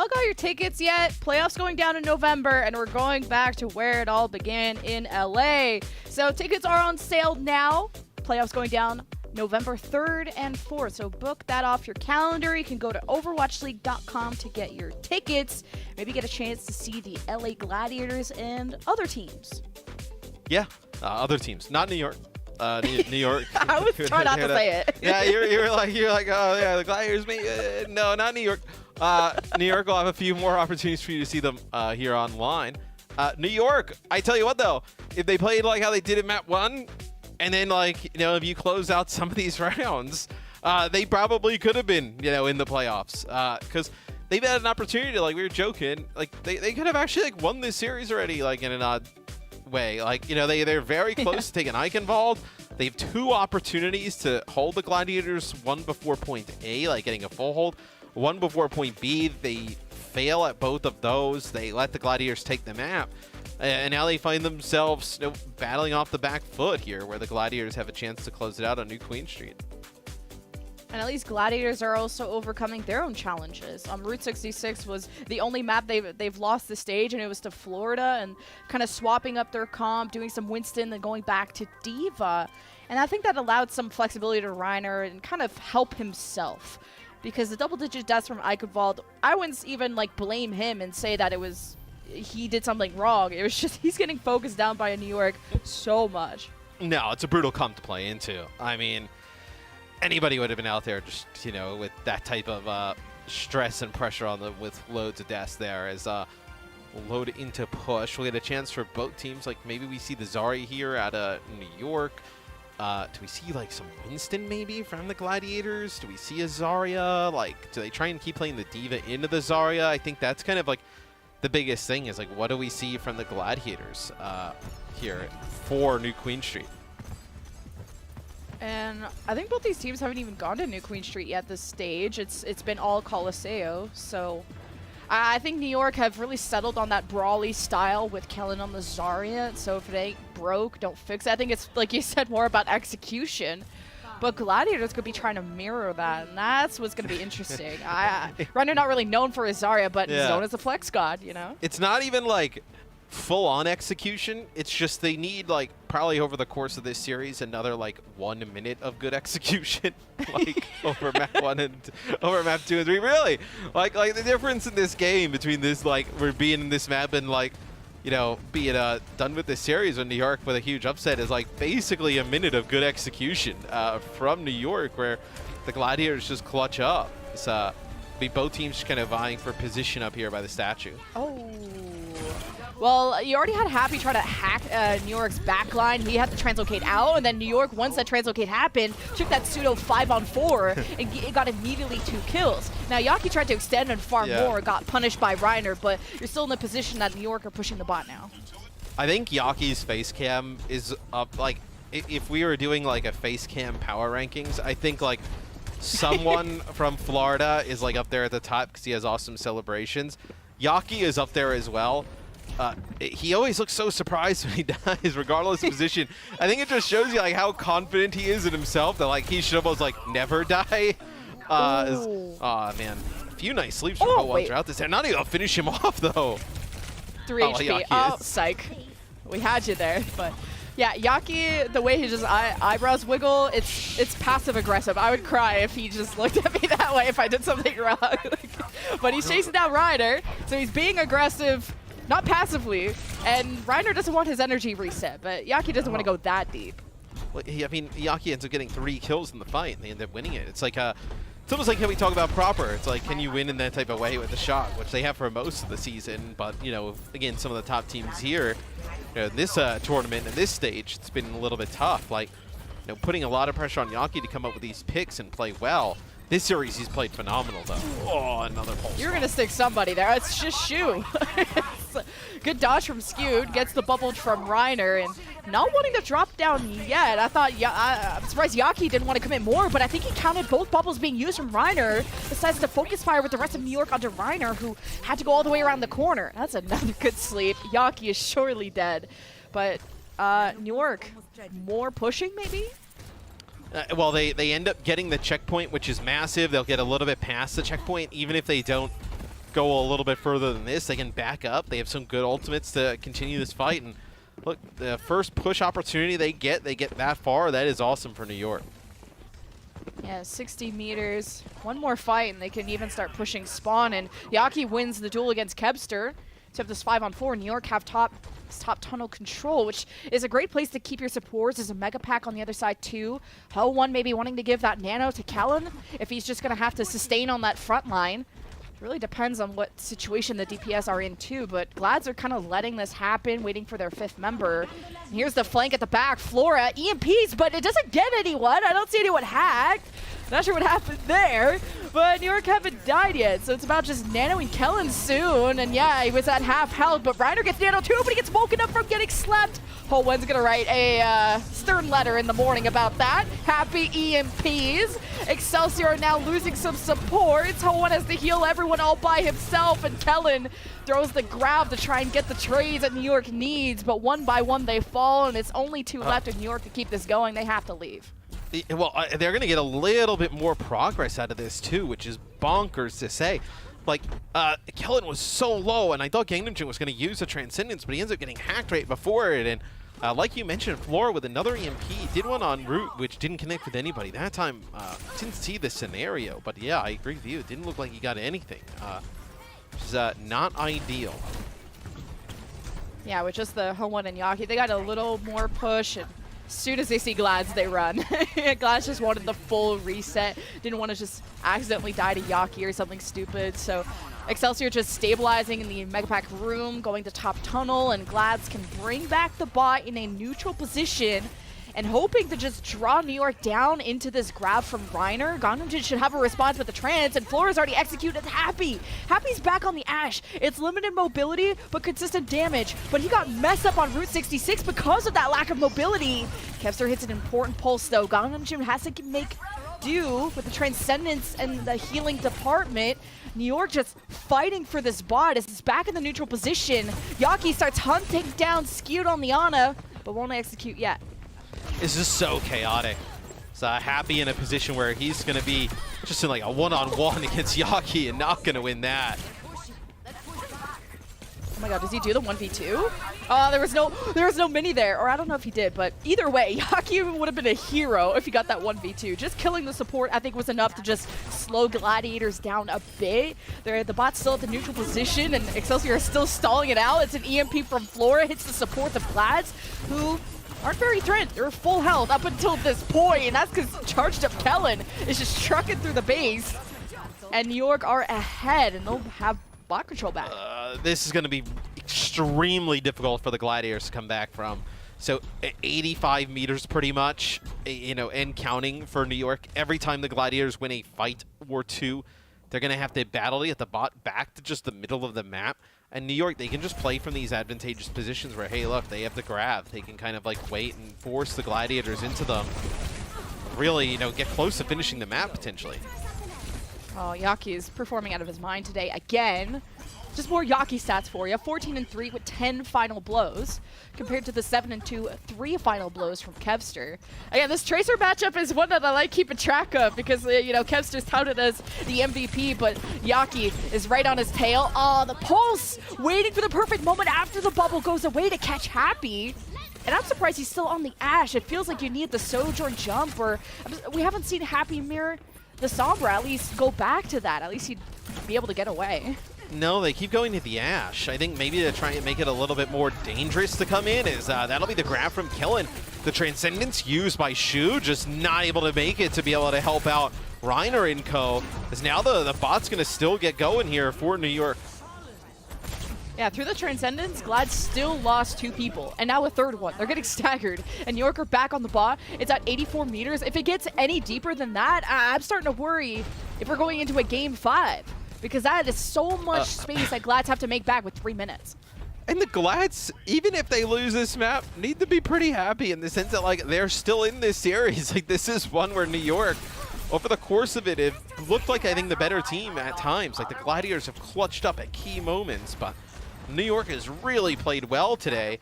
not got your tickets yet, playoffs going down in November, and we're going back to where it all began in LA. So tickets are on sale now. Playoffs going down November 3rd and 4th. So book that off your calendar. You can go to overwatchleague.com to get your tickets. Maybe get a chance to see the LA Gladiators and other teams. Yeah, other teams, not New York. New York. I was trying not to say it. Yeah, you're like, oh yeah, the Gladiators. No, not New York. New York will have a few more opportunities for you to see them here online. New York, I tell you what though, if they played like how they did in map 1, and then like, you know, if you close out some of these rounds, they probably could have been, you know, in the playoffs. Because they've had an opportunity to, like we were joking, like they could have actually like won this series already, like in an odd way. Like, you know, they're very close to taking Eichenwald. They have 2 opportunities to hold the Gladiators, one before point A, like getting a full hold, one before point B. They fail at both of those. They let the Gladiators take the map. And now they find themselves, you know, battling off the back foot here, where the Gladiators have a chance to close it out on New Queen Street. And at least Gladiators are also overcoming their own challenges. Route 66 was the only map they've lost the stage, and it was to Florida, and kind of swapping up their comp, doing some Winston, then going back to Diva. And I think that allowed some flexibility to Reiner and kind of help himself. Because the double-digit deaths from Eichenwald, I wouldn't even like blame him and say that he did something wrong. It was just he's getting focused down by New York so much. No, it's a brutal comp to play into. I mean, anybody would have been out there just, you know, with that type of stress and pressure on them with loads of deaths there as load into push. We'll get a chance for both teams. Like maybe we see the Zarya here out of New York. Do we see like some Winston maybe from the Gladiators? Do we see a Zarya? Like, do they try and keep playing the Diva into the Zarya? I think that's kind of like the biggest thing is like, what do we see from the Gladiators here for New Queen Street? And I think both these teams haven't even gone to New Queen Street yet this stage. It's been all Coliseo, so I think New York have really settled on that brawly style with Kellen on the Zarya. So if it ain't broke, don't fix it. I think it's, like you said, more about execution. But Gladiators could be trying to mirror that, and that's what's going to be interesting. Reiner not really known for his Zarya, but he's known as a flex god, you know? It's not even like full-on execution. It's just they need like probably over the course of this series another like 1 minute of good execution, like over map 1 and over map 2 and 3. Really, like the difference in this game between this like we're being in this map and like, you know, being done with this series in New York with a huge upset is like basically a minute of good execution from New York, where the Gladiators just clutch up. It's both teams kind of vying for position up here by the statue. Oh. Well, you already had Happy try to hack New York's backline. He had to translocate out, and then New York, once that translocate happened, took that pseudo 5-on-4 and got immediately 2 kills. Now, Yaki tried to extend and farm more, got punished by Reiner, but you're still in the position that New York are pushing the bot now. I think Yaki's face cam is up. Like, if we were doing like a face cam power rankings, I think like someone from Florida is like up there at the top because he has awesome celebrations. Yaki is up there as well. He always looks so surprised when he dies, regardless of position. I think it just shows you like how confident he is in himself that like he should almost like never die. Oh man, a few nice sleeps from Hotwell throughout this. They're not even gonna finish him off though. 3 HP. Oh, psych. We had you there, but yeah, Yaki, the way he just eyebrows wiggle, it's passive aggressive. I would cry if he just looked at me that way if I did something wrong. But he's chasing down Reiner, so he's being aggressive. Not passively, and Reiner doesn't want his energy reset, but Yaki doesn't want to go that deep. Well, I mean, Yaki ends up getting 3 kills in the fight, and they end up winning it. It's like it's almost like how we talk about proper. It's like, can you win in that type of way with a shot, which they have for most of the season. But you know, again, some of the top teams here, you know, this tournament and this stage, it's been a little bit tough. Like, you know, putting a lot of pressure on Yaki to come up with these picks and play well. This series, he's played phenomenal, though. Oh, another pulse. You're going to stick somebody there. It's just Shu. Good dodge from Skewed. Gets the bubble from Reiner. And not wanting to drop down yet. I thought, I'm surprised Yaki didn't want to commit more, but I think he counted both bubbles being used from Reiner. Decides to focus fire with the rest of New York onto Reiner, who had to go all the way around the corner. That's another good sleep. Yaki is surely dead. But New York, more pushing maybe? Well, they end up getting the checkpoint, which is massive. They'll get a little bit past the checkpoint, even if they don't go a little bit further than this. They can back up. They have some good ultimates to continue this fight. And look, the first push opportunity they get that far. That is awesome for New York. Yeah, 60 meters. One more fight, and they can even start pushing spawn. And Yaki wins the duel against Kebster. So have this 5-on-4. New York have top tunnel control, which is a great place to keep your supports. There's a mega pack on the other side too. Ho1 maybe wanting to give that nano to Kellen if he's just going to have to sustain on that front line. It really depends on what situation the DPS are in too, but Glads are kind of letting this happen, waiting for their 5th member. And here's the flank at the back. Flora, EMPs, but it doesn't get anyone. I don't see anyone hacked. Not sure what happened there, but New York haven't died yet, so it's about just nanoing Kellen soon. And yeah, he was at half health, but Reiner gets nano too, but he gets woken up from getting slept. Ho1's gonna write a stern letter in the morning about that. Happy EMPs. Excelsior are now losing some supports. Ho1 has to heal everyone all by himself, and Kellen throws the grab to try and get the trades that New York needs, but one by one they fall, and it's only 2 left of New York to keep this going. They have to leave. Well, they're going to get a little bit more progress out of this, too, which is bonkers to say. Like, Kellen was so low, and I thought Gangnam was going to use the Transcendence, but he ends up getting hacked right before it. And like you mentioned, Flora with another EMP did one en route, which didn't connect with anybody. That time, didn't see the scenario. But yeah, I agree with you. It didn't look like he got anything, which is not ideal. Yeah, with just the Ho1 and Yaki, they got a little more push, and as soon as they see Glads, they run. Glads just wanted the full reset. Didn't want to just accidentally die to Yaki or something stupid. So Excelsior just stabilizing in the Mega Pack room, going to top tunnel, and Glads can bring back the bot in a neutral position and hoping to just draw New York down into this grab from Reiner. Gangnam should have a response with the trance, and Flora's already executed Happy. Happy's back on the Ash. It's limited mobility, but consistent damage. But he got messed up on Route 66 because of that lack of mobility. Kevster hits an important pulse, though. Gangnam has to make do with the Transcendence and the healing department. New York just fighting for this bot as it's back in the neutral position. Yaki starts hunting down Skewed on the Ana, but won't execute yet. This is so chaotic. So Happy in a position where he's going to be just in like a one-on-one against Yaki and not going to win that. Oh my god, does he do the 1v2? There was no mini there, or I don't know if he did, but either way, Yaki would have been a hero if he got that 1v2. Just killing the support, I think, was enough to just slow Gladiators down a bit. The bot's still at the neutral position, and Excelsior is still stalling it out. It's an EMP from Flora, hits the support of Glads, who aren't very threatened. They're full health up until this point, and that's because charged up Kellen is just trucking through the base. And New York are ahead, and they'll have bot control back. This is going to be extremely difficult for the Gladiators to come back from. So 85 meters pretty much, you know, and counting for New York. Every time the Gladiators win a fight or two, they're going to have to battle to get the bot back to just the middle of the map. And New York, they can just play from these advantageous positions where, hey, look, they have the grab. They can kind of like wait and force the Gladiators into them. Really, you know, get close to finishing the map potentially. Oh, Yaki is performing out of his mind today again. Just more Yaki stats for you. 14-3 with 10 final blows, compared to the 7-2, 3 final blows from Kevster. Again, this Tracer matchup is one that I like keeping track of because, you know, Kevster's touted as the MVP, but Yaki is right on his tail. Oh, the pulse! Waiting for the perfect moment after the bubble goes away to catch Happy. And I'm surprised he's still on the Ash. It feels like you need the Sojourn jump, or we haven't seen Happy mirror the Sombra at least go back to that. At least he'd be able to get away. No, they keep going to the Ash. I think maybe to try and make it a little bit more dangerous to come in is that'll be the grab from Kellen. The Transcendence used by Shu, just not able to make it to be able to help out Reiner and co. As now the bot's going to still get going here for New York. Yeah, through the Transcendence, Glad still lost 2 people, and now a 3rd one. They're getting staggered, and New York are back on the bot. It's at 84 meters. If it gets any deeper than that, I'm starting to worry if we're going into a game 5, because that is so much space that Glads have to make back with 3 minutes. And the Glads, even if they lose this map, need to be pretty happy in the sense that, like, they're still in this series. Like, this is one where New York, over the course of it, it looked like, I think, the better team at times. Like, the Gladiators have clutched up at key moments, but New York has really played well today,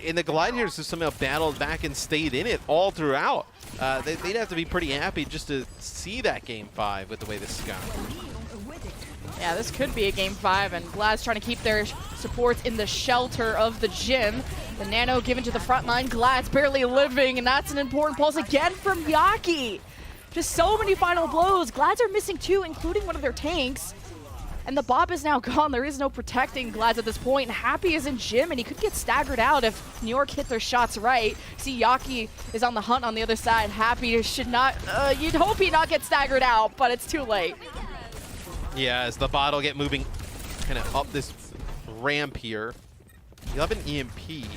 and the Gladiators have somehow battled back and stayed in it all throughout. They'd have to be pretty happy just to see that Game 5 with the way this is going. Yeah, this could be a game 5, and Glad's trying to keep their supports in the shelter of the gym. The nano given to the front line. Glad's barely living, and that's an important pulse again from Yaki. Just so many final blows. Glads are missing 2, including one of their tanks. And the Bob is now gone. There is no protecting Glads at this point. Happy is in gym, and he could get staggered out if New York hit their shots right. See, Yaki is on the hunt on the other side. Happy should not, you'd hope he not get staggered out, but it's too late. Yeah, as the bottle get moving kind of up this ramp here. You have an EMP,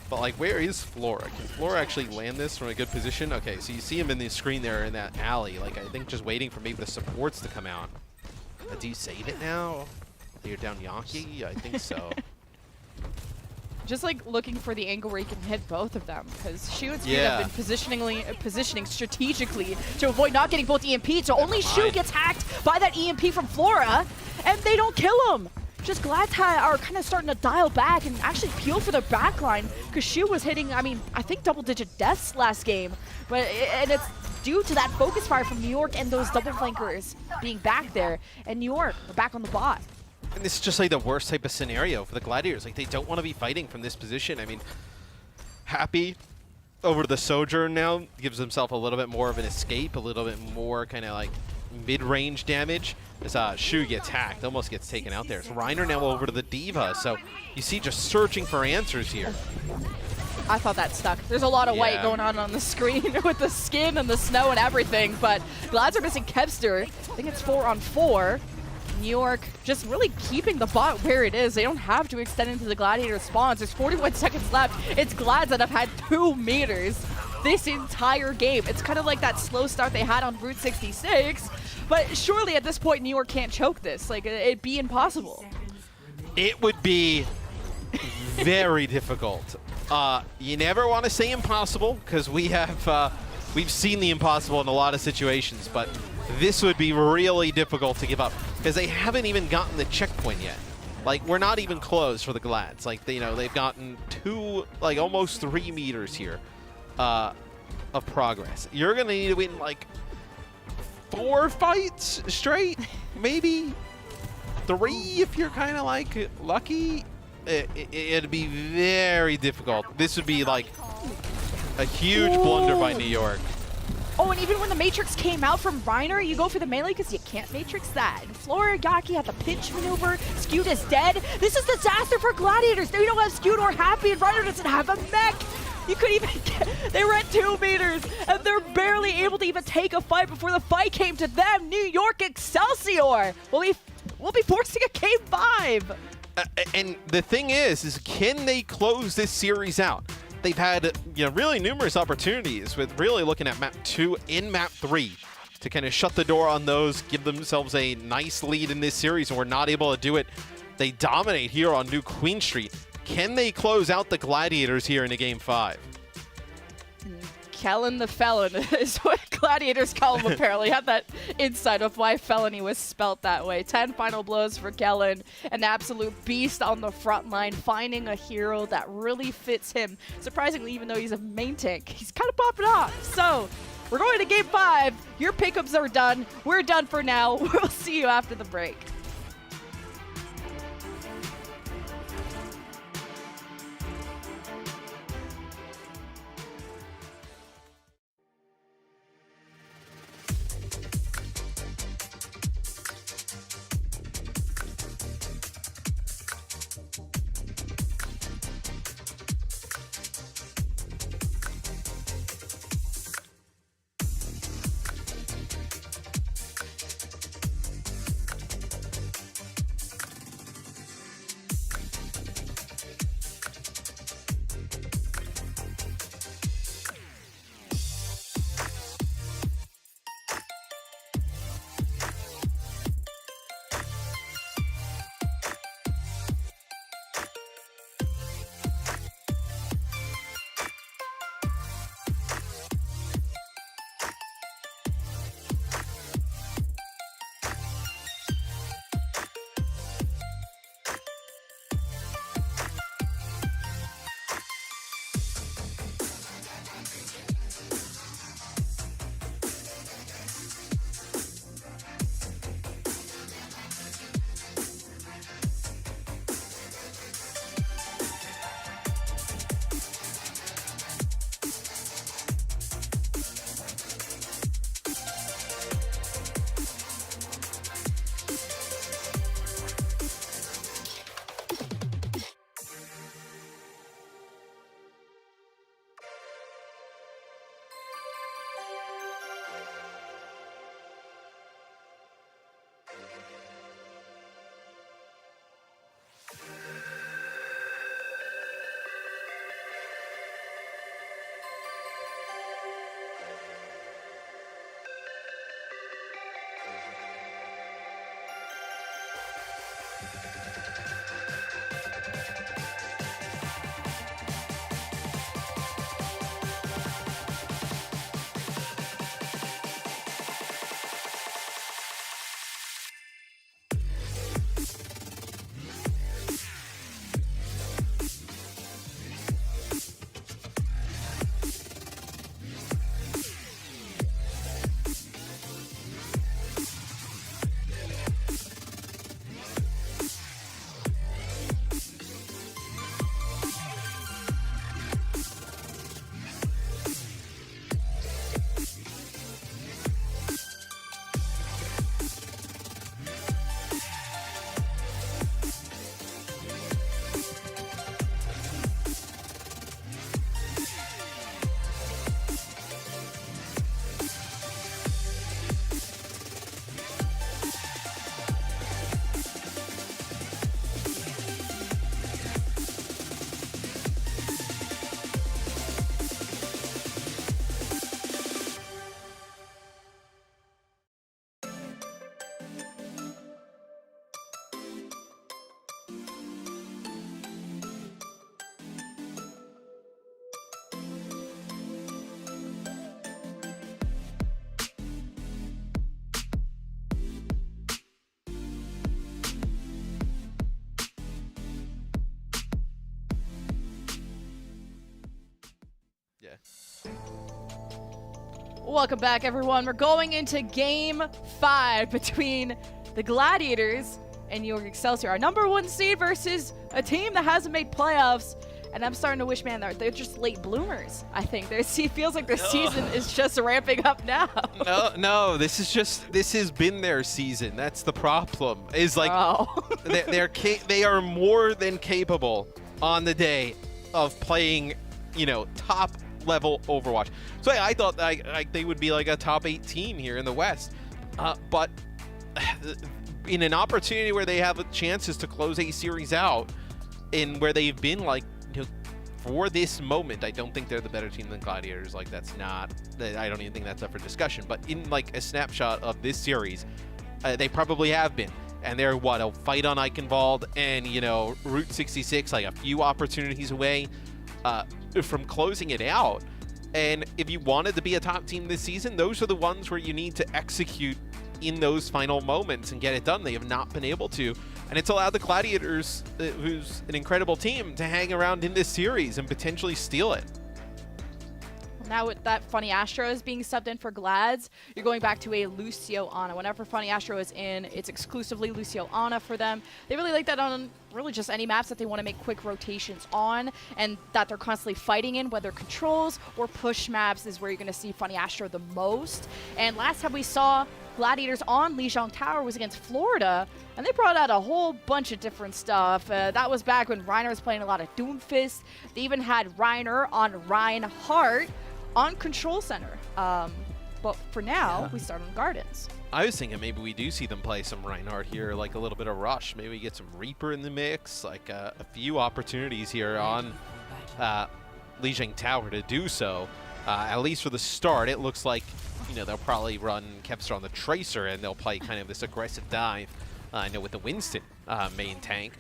but like, where is Flora? Can Flora actually land this from a good position? Okay, so you see him in the screen there in that alley. Like, I think just waiting for maybe the supports to come out. Do you save it now? You're down Yaki? I think so. Just like looking for the angle where you can hit both of them, because Shu and Speed have been positioning strategically to avoid not getting both EMP'd, so only Shu gets hacked by that EMP from Flora, and they don't kill him. Just Glad are kind of starting to dial back and actually peel for their backline, because Shu was hitting, I mean, I think double-digit deaths last game, and it's due to that focus fire from New York and those double flankers being back there, and New York are back on the bot. And this is just like the worst type of scenario for the Gladiators. Like, they don't want to be fighting from this position. I mean, Happy over to the Sojourn now gives himself a little bit more of an escape, a little bit more kind of like mid-range damage. As Shu gets hacked, almost gets taken out there. So Reiner now over to the Diva. So you see just searching for answers here. I thought that stuck. There's a lot of white going on the screen with the skin and the snow and everything, but Glads are missing Kevster. I think it's 4-on-4. New York just really keeping the bot where it is. They don't have to extend into the Gladiator spawns. There's 41 seconds left. It's Glads that have had 2 meters this entire game. It's kind of like that slow start they had on Route 66, but surely at this point New York can't choke this. Like, it'd be impossible. It would be very difficult. You never want to say impossible, because we've seen the impossible in a lot of situations, but this would be really difficult to give up, because they haven't even gotten the checkpoint yet. Like, we're not even close for the Glads. Like, they've gotten 2, like almost 3 meters here of progress. You're gonna need to win like 4 fights straight, maybe 3 if you're kind of like lucky. It'd be very difficult. This would be like a huge blunder by New York. Oh, and even when the Matrix came out from Reiner, you go for the melee because you can't Matrix that. And Flora Yaki had the pinch maneuver. Skewed is dead. This is disaster for Gladiators. They don't have Skewed or Happy, and Reiner doesn't have a mech. You couldn't even get, they were at 2 meters, and they're barely able to even take a fight before the fight came to them. New York Excelsior will be forcing a game 5. And the thing is can they close this series out? They've had really numerous opportunities, with really looking at map 2 and map 3 to kind of shut the door on those, give themselves a nice lead in this series, and we're not able to do it. They dominate here on New Queen Street. Can they close out the Gladiators here in a game 5? Kellen the Felon is what Gladiators call him, apparently. Had that insight of why felony was spelt that way. 10 final blows for Kellen. An absolute beast on the front line, finding a hero that really fits him. Surprisingly, even though he's a main tank, he's kind of popping off. So, we're going to game 5. Your pickups are done. We're done for now. We'll see you after the break. Welcome back, everyone. We're going into Game 5 between the Gladiators and NYXL, our #1 seed versus a team that hasn't made playoffs. And I'm starting to wish, man, they're just late bloomers. I think it feels like their season is just ramping up now. No, this has been their season. That's the problem. Is like they are more than capable on the day of playing, top level Overwatch. So I thought they would be like a top 8 team here in the West, but in an opportunity where they have chances to close a series out, and where they've been like. For this moment, I don't think they're the better team than Gladiators. Like, I don't even think that's up for discussion. But in like a snapshot of this series, they probably have been. And they're a fight on Eichenwald and, Route 66, like a few opportunities away from closing it out. And if you wanted to be a top team this season, those are the ones where you need to execute in those final moments and get it done. They have not been able to. And it's allowed the Gladiators, who's an incredible team, to hang around in this series and potentially steal it. Now with that Funny Astro is being subbed in for Glads, you're going back to a Lucio Ana. Whenever Funny Astro is in, it's exclusively Lucio Ana for them. They really like that on really just any maps that they want to make quick rotations on and that they're constantly fighting in, whether controls or push maps is where you're going to see Funny Astro the most. And last time we saw Gladiators on Lijiang Tower was against Florida, and they brought out a whole bunch of different stuff. That was back when Reiner was playing a lot of Doomfist. They even had Reiner on Reinhardt on Control Center. But for now, we start on Gardens. I was thinking maybe we do see them play some Reinhardt here, like a little bit of Rush. Maybe we get some Reaper in the mix, like a few opportunities here on Lijiang Tower to do so. At least for the start, it looks like they'll probably run Kevster on the Tracer, and they'll play kind of this aggressive dive, with the Winston main tank.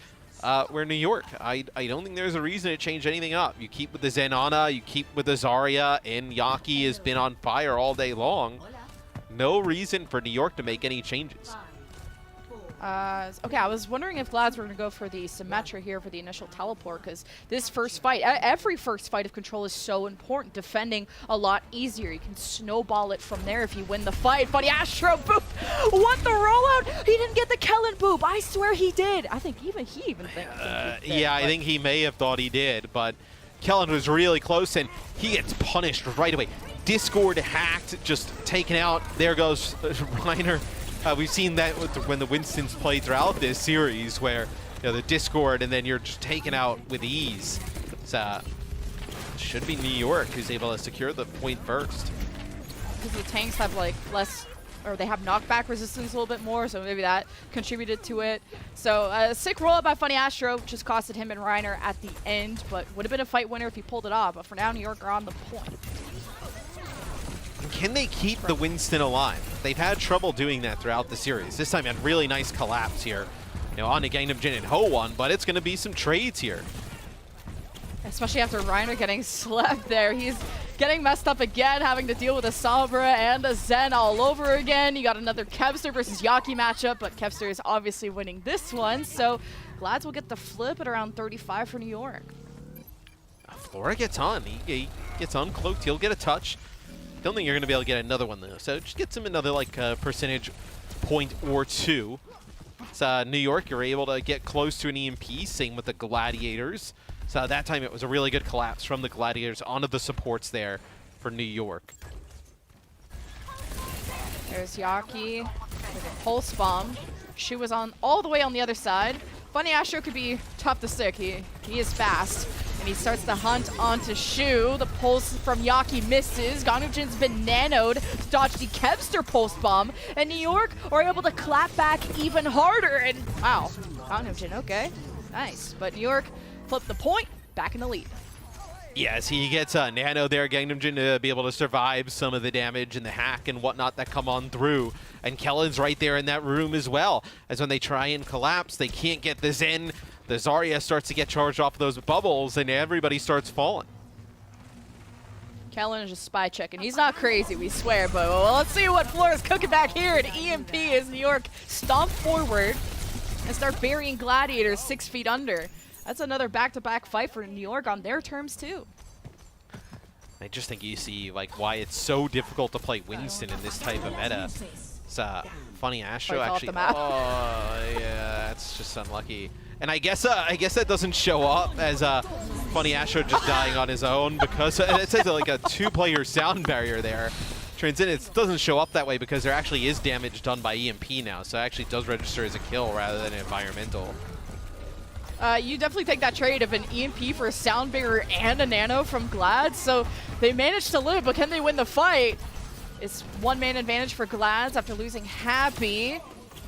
Where New York, I don't think there's a reason to change anything up. You keep with the Zenana, you keep with the Zarya, and Yaki has been on fire all day long. No reason for New York to make any changes. Okay, I was wondering if Glads were going to go for the Symmetra here for the initial teleport, because this first fight, every first fight of Control is so important. Defending a lot easier. You can snowball it from there if you win the fight. Funny Astro boop! What the rollout? He didn't get the Kellen boop. I swear he did. I think he even thinks. Yeah, I think he may have thought he did, but Kellen was really close, and he gets punished right away. Discord hacked, just taken out. There goes Reiner. We've seen that when the Winstons played throughout this series, where the Discord and then you're just taken out with ease. So should be New York who's able to secure the point first. Because the tanks have like less, or they have knockback resistance a little bit more, so maybe that contributed to it. So a sick rollout by Funny Astro just costed him and Reiner at the end, but would have been a fight winner if he pulled it off. But for now, New York are on the point. Can they keep the Winston alive? They've had trouble doing that throughout the series. This time, had really nice collapse here, on the Gangnam Jin and Ho-Won, but it's going to be some trades here. Especially after Reiner getting slept there. He's getting messed up again, having to deal with a Sombra and a Zen all over again. You got another Kevster versus Yaki matchup, but Kevster is obviously winning this one, so Glads will get the flip at around 35 for New York. Flora gets on. He gets uncloaked. He'll get a touch. Don't think you're going to be able to get another one, though. So just gets him another, percentage point or two. So New York, you're able to get close to an EMP. Same with the Gladiators. So that time it was a really good collapse from the Gladiators onto the supports there for New York. There's Yaki with a pulse bomb. She was on all the way on the other side. Funny Astro could be tough to stick. He is fast. And he starts to hunt onto Shu. The pulse from Yaki misses. Gangnam-jin's been nanoed to dodge the Kevster pulse bomb. And New York are able to clap back even harder. And wow, Gangnam-jin, okay. Nice. But New York flipped the point, back in the lead. Yes, he gets nano there, Gangnam-jin, to be able to survive some of the damage and the hack and whatnot that come on through. And Kellen's right there in that room as well. As when they try and collapse, they can't get the Zen. The Zarya starts to get charged off of those bubbles, and everybody starts falling. Kellen is just spy checking. He's not crazy, we swear, but well, let's see what Flora's cooking back here at EMP as New York stomp forward and start burying Gladiators 6 feet under. That's another back-to-back fight for New York on their terms, too. I just think you see like why it's so difficult to play Winston in this type of meta. It's funny Astro actually. Oh yeah, that's just unlucky. And I guess that doesn't show up as funny Astro just dying on his own, because it says like a 2-player sound barrier there. It doesn't show up that way because there actually is damage done by EMP now, so it actually does register as a kill rather than environmental. You definitely take that trade of an EMP for a sound barrier and a nano from Glad, so they managed to live, but can they win the fight? It's 1-man advantage for Glads after losing Happy,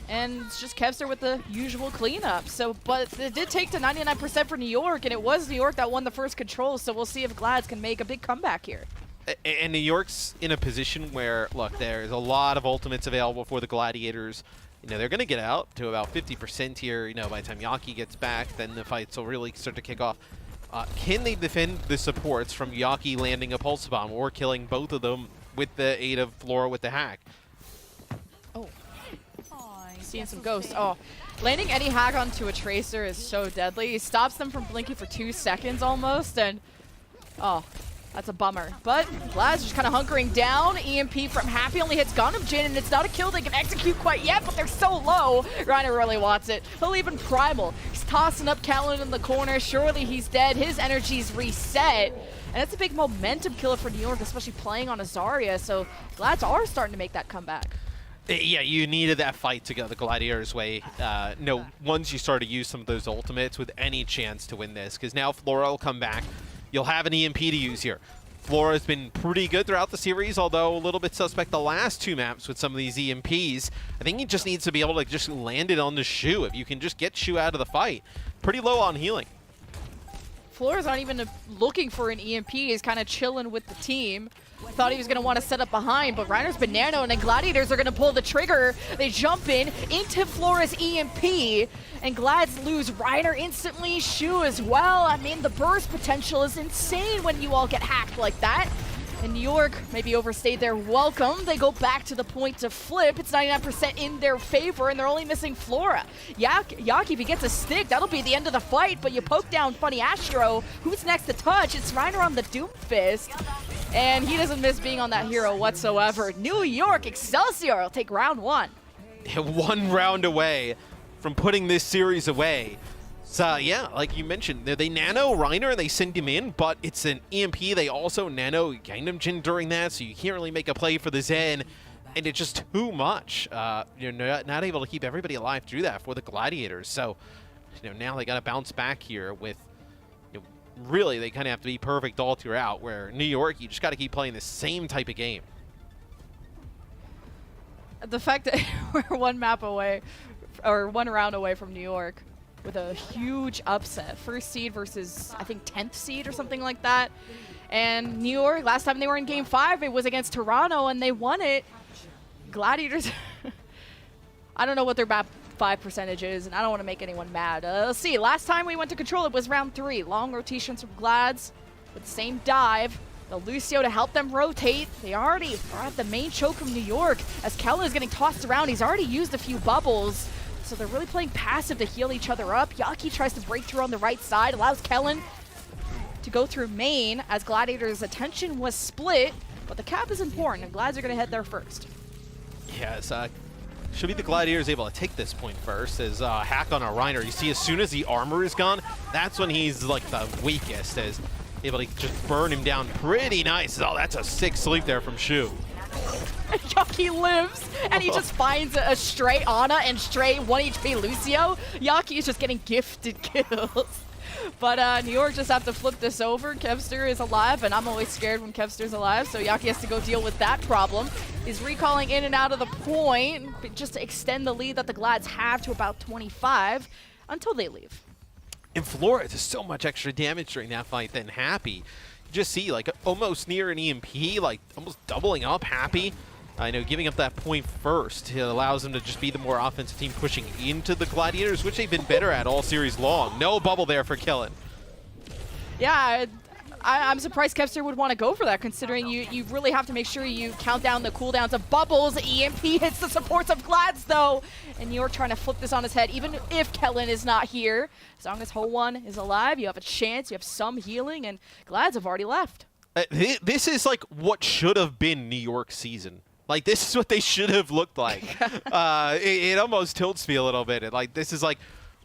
and it's just Kevster with the usual cleanup. So, but it did take to 99% for New York, and it was New York that won the first control, so we'll see if Glads can make a big comeback here. And New York's in a position where, look, there's a lot of ultimates available for the Gladiators. You know, they're going to get out to about 50% here. You know, by the time Yaki gets back, then the fights will really start to kick off. Can they defend the supports from Yaki landing a Pulse Bomb or killing both of them with the aid of Flora with the hack? Oh. Seeing some ghosts. Oh. Landing any hack onto a Tracer is so deadly. He stops them from blinking for 2 seconds almost, and oh. That's a bummer. But Glad's just kind of hunkering down. EMP from Happy only hits Gundam Jin, and it's not a kill they can execute quite yet, but they're so low. Reiner really wants it. He'll even Primal. He's tossing up Callan in the corner. Surely he's dead. His energy's reset. And it's a big momentum killer for New York, especially playing on a Zarya. So Glads are starting to make that comeback. Yeah, you needed that fight to go the Gladiators' way. No, once you start to use some of those ultimates with any chance to win this, because now Flora will come back. You'll have an EMP to use here. Flora's been pretty good throughout the series, although a little bit suspect the last 2 maps with some of these EMPs. I think he just needs to be able to just land it on the Shu. If you can just get Shu out of the fight. Pretty low on healing. Flora's not even looking for an EMP. He's kind of chilling with the team. Thought he was going to want to set up behind, but Reiner's been nano, and the Gladiators are going to pull the trigger. They jump in into Flora's EMP, and Glads lose Reiner instantly, Shu as well. I mean, the burst potential is insane when you all get hacked like that. And New York maybe overstayed their welcome. They go back to the point to flip. It's 99% in their favor, and they're only missing Flora. Yaki, if he gets a stick, that'll be the end of the fight, but you poke down Funny Astro. Who's next to touch? It's Reiner on the Doomfist, and he doesn't miss being on that hero whatsoever. New York Excelsior will take round 1. 1 round away from putting this series away. So yeah, like you mentioned, they nano Reiner and they send him in, but it's an EMP. They also nano Gangnam Jin during that, so you can't really make a play for the Zen, and it's just too much. You're not able to keep everybody alive through that for the Gladiators. So, you know, now they got to bounce back here with, you know, really they kind of have to be perfect all throughout. Where New York, you just got to keep playing the same type of game. The fact that we're 1 map away, or 1 round away from New York, with a huge upset. 1st seed versus, I think, 10th seed or something like that. And New York, last time they were in Game 5, it was against Toronto, and they won it. Gladiators, I don't know what their map 5 percentage is, and I don't want to make anyone mad. Let's see, last time we went to control, it was round 3. Long rotations from Glads with the same dive. The Lucio to help them rotate. They already are at the main choke from New York. As Kellen is getting tossed around, he's already used a few bubbles. So they're really playing passive to heal each other up. Yaki tries to break through on the right side, allows Kellen to go through main as Gladiators' attention was split, but the cap is important, and Glads are going to head there first. Yes, should be the Gladiators able to take this point first as hack on a Reiner. You see, as soon as the armor is gone, that's when he's like the weakest, as able to just burn him down pretty nice. Oh, that's a sick sleep there from Shu. Yaki lives, and he just finds a stray Ana and stray 1 HP Lucio. Yaki is just getting gifted kills. But New York just have to flip this over. Kevster is alive, and I'm always scared when Kevster's alive, so Yaki has to go deal with that problem. He's recalling in and out of the point just to extend the lead that the Glads have to about 25 until they leave. And Flora does so much extra damage during that fight than Happy. Just see, like, almost near an EMP, like, almost doubling up Happy. I know, giving up that point first. It allows them to just be the more offensive team pushing into the Gladiators, which they've been better at all series long. No bubble there for Kellen. Yeah, I'm surprised Kevster would want to go for that, considering you really have to make sure you count down the cooldowns of bubbles. EMP hits the supports of Glads, though. And New York trying to flip this on his head, even if Kellen is not here. As long as Ho1 is alive, you have a chance, you have some healing, and Glads have already left. This is like what should have been New York's season. Like, this is what they should have looked like. It almost tilts me a little bit. Like, this is like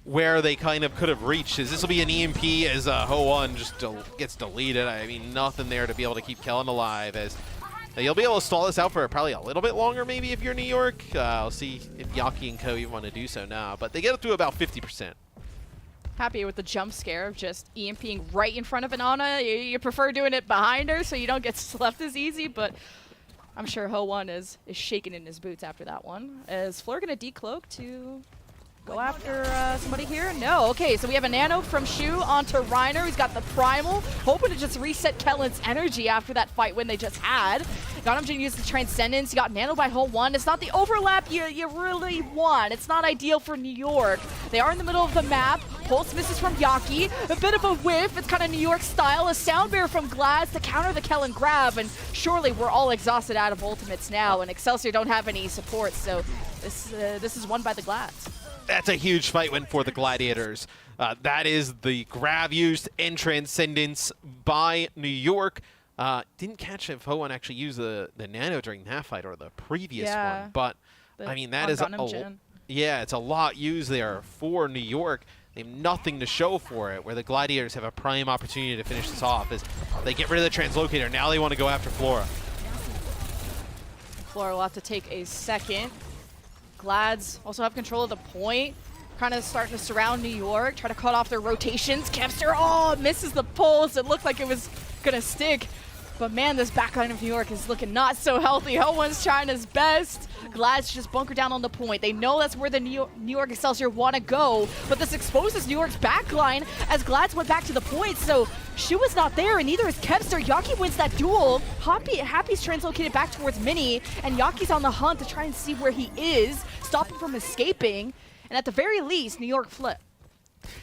where they kind of could have reached. This will be an EMP as Ho1 just gets deleted. I mean, nothing there to be able to keep Kellen alive. As you'll be able to stall this out for probably a little bit longer, maybe, if you're New York. I'll see if Yaki and Co even want to do so now. But they get up to about 50%. Happy with the jump scare of just EMPing right in front of an Ana. You prefer doing it behind her so you don't get slept as easy, but I'm sure Ho1 is shaking in his boots after that one. Is Fleur going to decloak to go after somebody here? No. Okay, so we have a nano from Shu onto Reiner. He's got the primal, hoping to just reset Kellen's energy after that fight win they just had. Got him to use the Transcendence. He got nanoed by Ho1. It's not the overlap you really want. It's not ideal for New York. They are in the middle of the map. Pulse misses from Yaki. A bit of a whiff. It's kind of New York style. A sound bear from Glads to counter the Kellen grab. And surely we're all exhausted out of ultimates now. And Excelsior don't have any support. So this is won by the Glads. That's a huge fight win for the Gladiators. That is the grab used in Transcendence by New York. Didn't catch if Ho1 actually used the nano during that fight or the previous one. But I mean, that is it's a lot used there for New York. They have nothing to show for it, where the Gladiators have a prime opportunity to finish this off as they get rid of the Translocator. Now they want to go after Flora. Flora will have to take a second. Glads also have control of the point. Kind of starting to surround New York, try to cut off their rotations. Kevster, misses the pulse. It looked like it was going to stick. But man, this backline of New York is looking not so healthy. Ho1's trying his best. Glads just bunker down on the point. They know that's where the New York Excelsior want to go, but this exposes New York's backline as Glads went back to the point. So Shu is not there, and neither is Kevster. Yaki wins that duel. Happy's translocated back towards Mini, and Yaki's on the hunt to try and see where he is, stop him from escaping, and at the very least, New York flip.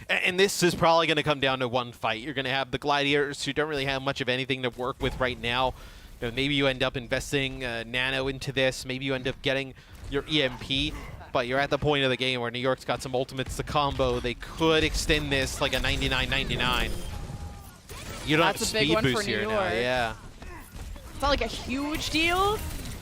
And this is probably going to come down to one fight. You're going to have the Gladiators, who don't really have much of anything to work with right now. You know, maybe you end up investing nano into this. Maybe you end up getting your EMP. But you're at the point of the game where New York's got some ultimates to combo. They could extend this like a 99-99. You don't have a speed boost here now. Yeah. It's not like a huge deal.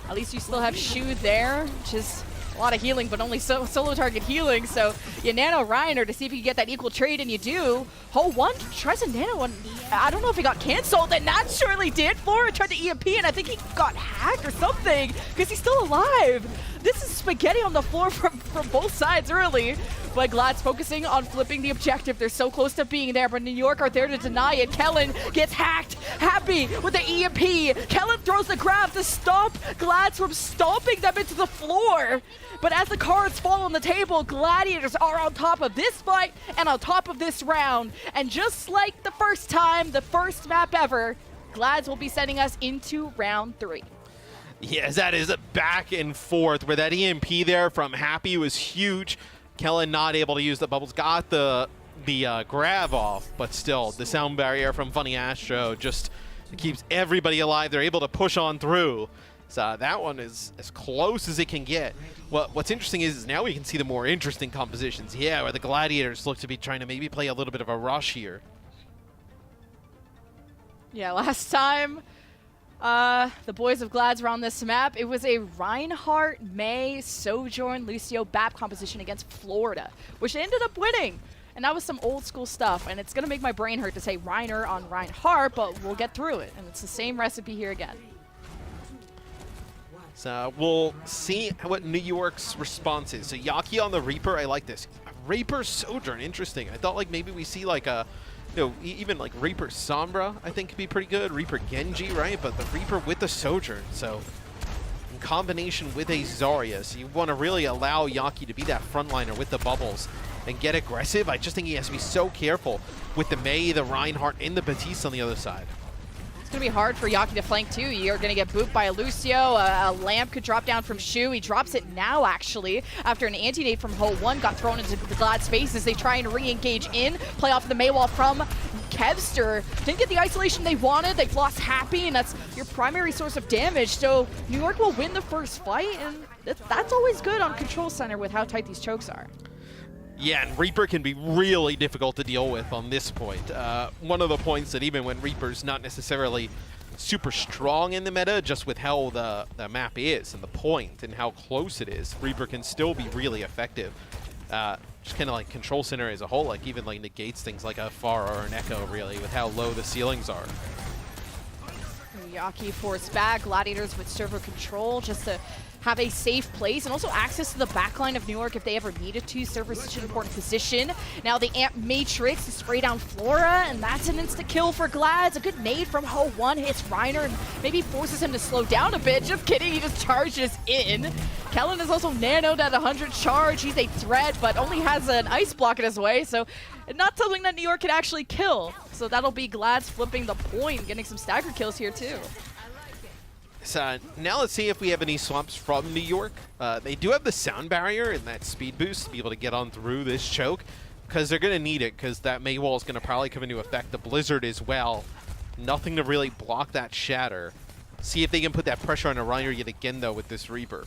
At least you still have Shu there, which is a lot of healing, but only solo target healing. So you nano Reiner to see if you can get that equal trade, and you do. Ho1 tries a nano one. I don't know if he got canceled, and that surely did. Flora tried to EMP, and I think he got hacked or something because he's still alive. This is spaghetti on the floor from both sides early. But Glad's focusing on flipping the objective. They're so close to being there, but New York are there to deny it. Kellen gets hacked. Happy with the EMP. Kellen throws the grab to stop Glad's from stomping them into the floor. But as the cards fall on the table, Gladiators are on top of this fight and on top of this round. And just like the first time, the first map ever, Glads will be sending us into round 3. Yes, that is a back and forth where that EMP there from Happy was huge. Kellen not able to use the bubbles, got the grab off, but still the sound barrier from Funny Astro just keeps everybody alive. They're able to push on through. So that one is as close as it can get. What's interesting is now we can see the more interesting compositions. Yeah, where the Gladiators look to be trying to maybe play a little bit of a rush here. Yeah, last time the boys of Glads were on this map, it was a Reinhardt, May, Sojourn, Lucio, BAP composition against Florida, which they ended up winning. And that was some old school stuff, and it's going to make my brain hurt to say Reiner on Reinhardt, but we'll get through it. And it's the same recipe here again. So we'll see what New York's response is. So Yaki on the Reaper, I like this. Reaper Sojourn, interesting. I thought like maybe we see like a, you know, even like Reaper Sombra, I think could be pretty good. Reaper Genji, right? But the Reaper with the Sojourn, so in combination with a Zarya, so you want to really allow Yaki to be that frontliner with the bubbles and get aggressive. I just think he has to be so careful with the Mei, the Reinhardt, and the Batiste on the other side. It's going to be hard for Yaki to flank too. You're going to get booped by a Lucio. A lamp could drop down from Shu. He drops it now, actually, after an anti-nade from Ho1 got thrown into the Glad's face as they try and re-engage in. Play off the Mei wall from Kevster. Didn't get the isolation they wanted. They've lost Happy, and that's your primary source of damage. So New York will win the first fight, and that's always good on Control Center with how tight these chokes are. Yeah, and Reaper can be really difficult to deal with on this point. One of the points that even when Reaper's not necessarily super strong in the meta, just with how the map is and the point and how close it is. Reaper can still be really effective. Just kind of like Control Center as a whole, like even like negates things like a Pharah or an Echo, really, with how low the ceilings are. Yaki forced back, Gladiators with server control just to have a safe place and also access to the backline of New York if they ever needed to. Server's such an important position. Now the Amp Matrix to spray down Flora, and that's an insta-kill for Glads. A good nade from Ho1 hits Reiner and maybe forces him to slow down a bit. Just kidding, he just charges in. Kellen is also nanoed at 100 charge. He's a threat, but only has an ice block in his way, so not something that New York can actually kill. So that'll be Glads flipping the point, getting some stagger kills here too. So now let's see if we have any swamps from New York. They do have the sound barrier and that speed boost to be able to get on through this choke, because they're going to need it, because that Mei wall is going to probably come into effect. The Blizzard as well. Nothing to really block that shatter. See if they can put that pressure on Reiner yet again, though, with this Reaper.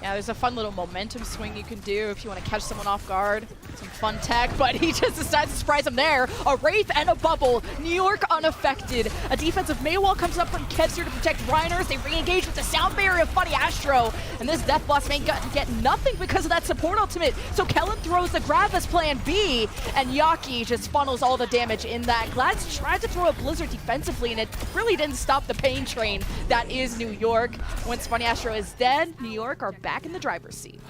Yeah, there's a fun little momentum swing you can do if you want to catch someone off guard. Some fun tech, but he just decides to surprise him there. A Wraith and a Bubble. New York unaffected. A defensive Maywall comes up from Ketzer to protect Reiners. They re-engage with the sound barrier of Funny Astro. And this Death Boss may get nothing because of that support ultimate. So Kellen throws the grab as plan B, and Yaki just funnels all the damage in that. Glads tried to throw a Blizzard defensively, and it really didn't stop the pain train that is New York. Once Funny Astro is dead, New York are back in the driver's seat.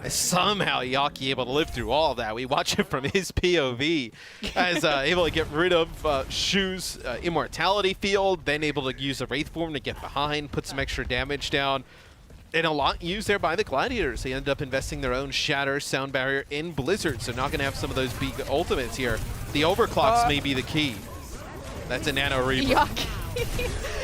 Somehow Yaki able to live through all of that. We watch it from his POV as able to get rid of Shu's immortality field, then able to use the Wraith form to get behind, put some extra damage down. And a lot used there by the Gladiators. They ended up investing their own Shatter, Sound Barrier in Blizzard, so not going to have some of those big ultimates here. The overclocks may be the key. That's a Nano Reaper.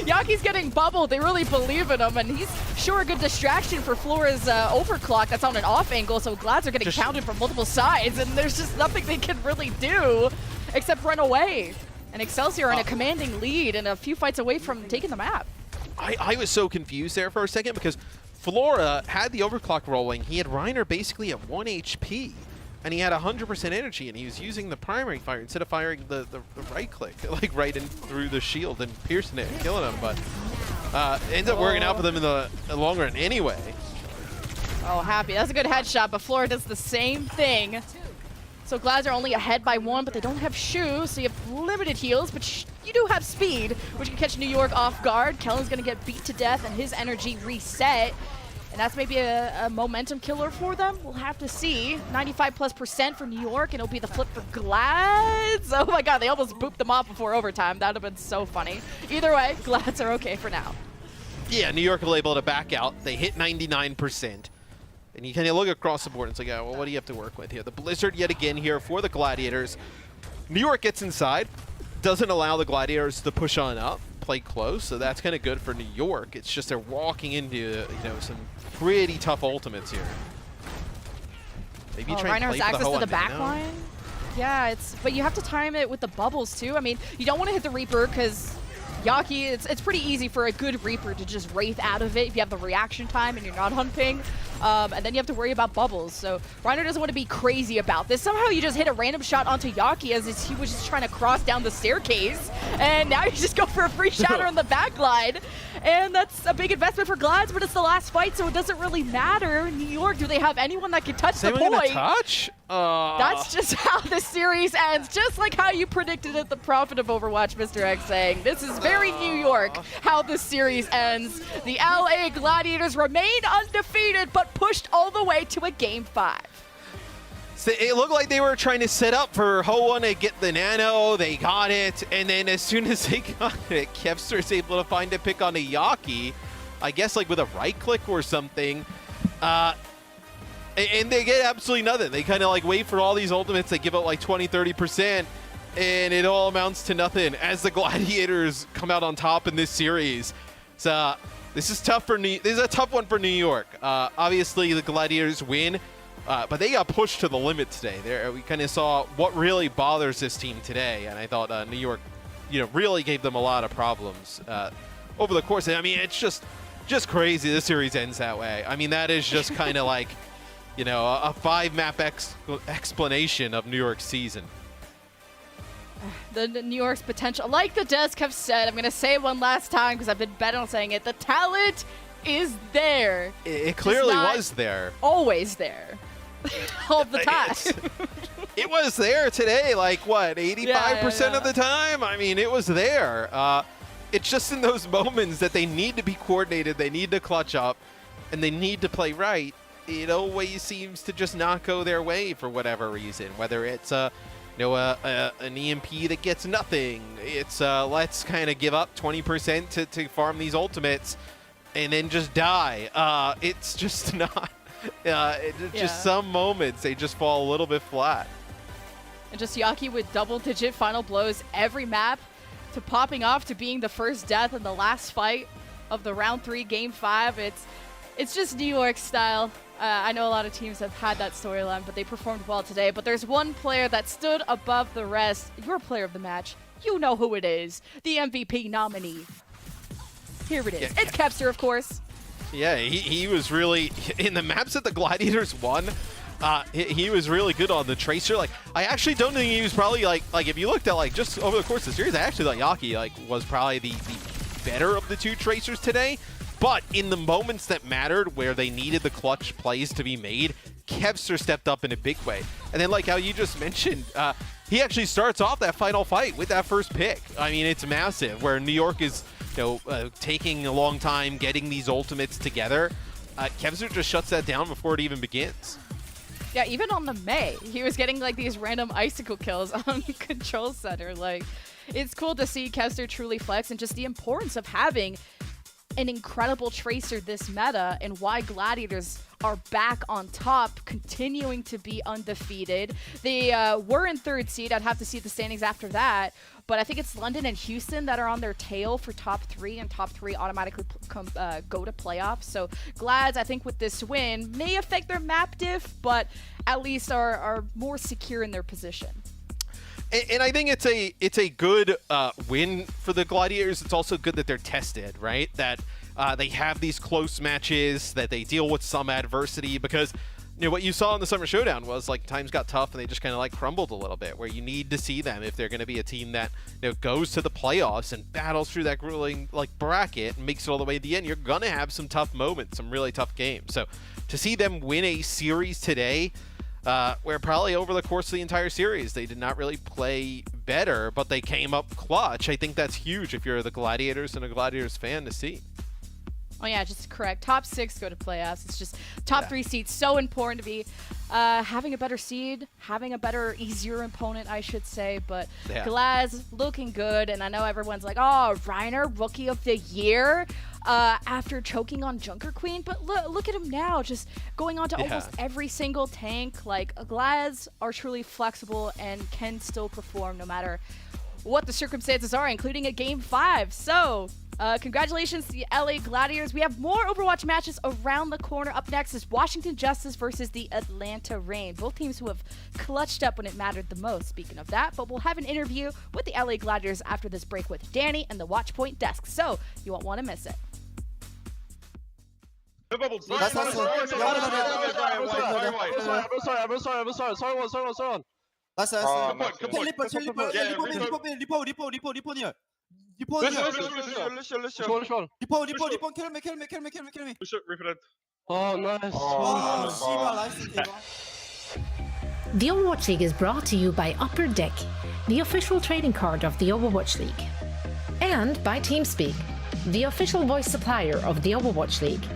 Yaki's getting bubbled. They really believe in him, and he's sure a good distraction for Flora's overclock that's on an off angle, so Glads are getting counted from multiple sides, and there's just nothing they can really do except run away. And Excelsior in a commanding lead and a few fights away from taking the map. I was so confused there for a second because Flora had the overclock rolling. He had Reiner basically at 1 HP. And he had 100% energy, and he was using the primary fire instead of firing the right click, like right in through the shield and piercing it and killing him. But it ends up working out for them in the long run anyway. Oh, happy. That's a good headshot, but Flora does the same thing. So Glads are only ahead by 1, but they don't have Shu, so you have limited heals, but you do have speed, which can catch New York off guard. Kellen's going to get beat to death, and his energy reset. And that's maybe a momentum killer for them. We'll have to see. 95+% for New York, and it'll be the flip for Glads. Oh my god, they almost booped them off before overtime. That would have been so funny. Either way, Glads are okay for now. Yeah, New York will be able to back out. They hit 99%. And you kind of look across the board and it's like, oh, well, what do you have to work with here? The Blizzard yet again here for the Gladiators. New York gets inside, doesn't allow the Gladiators to push on up, play close, so that's kind of good for New York. It's just they're walking into, some pretty tough ultimates here. Maybe try and Reiner play has access for to the back line. Yeah, but you have to time it with the bubbles too. I mean, you don't want to hit the Reaper because Yaki, it's pretty easy for a good Reaper to just Wraith out of it if you have the reaction time and you're not hunting. And then you have to worry about bubbles. So Reiner doesn't want to be crazy about this. Somehow you just hit a random shot onto Yaki as he was just trying to cross down the staircase. And now you just go for a free shatter on the back line. And that's a big investment for Glads, but it's the last fight, so it doesn't really matter. New York, do they have anyone that can touch the point? Touch? That's just how this series ends. Just like how you predicted at the Prophet of Overwatch, Mr. X saying. This is very New York, how this series ends. The LA Gladiators remain undefeated, but pushed all the way to a Game 5. So it looked like they were trying to set up for Ho1 to get the nano. They got it, and then as soon as they got it, Kevster's able to find a pick on a Yaki, I guess like with a right click or something. And they get absolutely nothing. They kind of like wait for all these ultimates. They give out like 20-30%, and it all amounts to nothing as the Gladiators come out on top in this series. So this is tough for this is a tough one for New York. Obviously, the Gladiators win. But they got pushed to the limit today. We kind of saw what really bothers this team today, and I thought New York, really gave them a lot of problems over the course. I mean, it's just crazy. This series ends that way. I mean, that is just kind of like, a 5-map explanation of New York's season. the New York's potential, like the desk have said, I'm going to say it one last time because I've been bent on saying it, the talent is there. It clearly was there. Always there. All the time. It was there today, like what, 85% of the time? I mean, it was there. It's just in those moments that they need to be coordinated, they need to clutch up, and they need to play right. It always seems to just not go their way for whatever reason, whether it's an EMP that gets nothing. It's let's kind of give up 20% to farm these ultimates and then just die. It's just not. Just some moments they just fall a little bit flat. And just Yaki with double-digit final blows every map, to popping off to being the first death in the last fight of the round 3 game 5. It's just New York style. I know a lot of teams have had that storyline, but they performed well today. But there's one player that stood above the rest. Your player of the match. You know who it is. The MVP nominee. Here it is. It's Kevster, of course. Yeah, he was really, in the maps that the Gladiators won, he was really good on the Tracer. Like, I actually don't think he was probably, like if you looked at, like, just over the course of the series, I actually thought Yaki, like, was probably the better of the 2 Tracers today. But in the moments that mattered, where they needed the clutch plays to be made, Kevster stepped up in a big way. And then, like how you just mentioned, he actually starts off that final fight with that first pick. I mean, it's massive, where New York is, taking a long time getting these ultimates together. Kevster just shuts that down before it even begins. Yeah, even on the May, he was getting like these random icicle kills on Control Center. Like, it's cool to see Kevster truly flex, and just the importance of having an incredible Tracer this meta, and why Gladiators are back on top, continuing to be undefeated. They were in 3rd seed. I'd have to see the standings after that. But I think it's London and Houston that are on their tail for top 3, and top 3 automatically go to playoffs. So Glads, I think with this win, may affect their map diff, but at least are more secure in their position. And I think it's a good win for the Gladiators. It's also good that they're tested, right? That they have these close matches, that they deal with some adversity, because what you saw in the Summer Showdown was, like, times got tough and they just kind of, like, crumbled a little bit, where you need to see them if they're going to be a team that goes to the playoffs and battles through that grueling, like, bracket and makes it all the way to the end. You're going to have some tough moments, some really tough games. So to see them win a series today, where probably over the course of the entire series they did not really play better, but they came up clutch, I think that's huge if you're the Gladiators and a Gladiators fan to see. Oh yeah, just correct. Top 6 go to playoffs. It's just top 3 seeds. So important to be having a better seed, having a better, easier opponent, I should say. But Glaz looking good, and I know everyone's like, oh, Reiner, Rookie of the Year, after choking on Junker Queen. But look at him now, just going on to almost every single tank. Like, Glaz are truly flexible and can still perform no matter what the circumstances are, including a game 5. So congratulations to the LA Gladiators. We have more Overwatch matches around the corner. Up next is Washington Justice versus the Atlanta Reign. Both teams who have clutched up when it mattered the most, speaking of that. But we'll have an interview with the LA Gladiators after this break with Danny and the Watchpoint desk. So you won't want to miss it. The Overwatch League is brought to you by Upper Deck, the official trading card of the Overwatch League. And by TeamSpeak, the official voice supplier of the Overwatch League.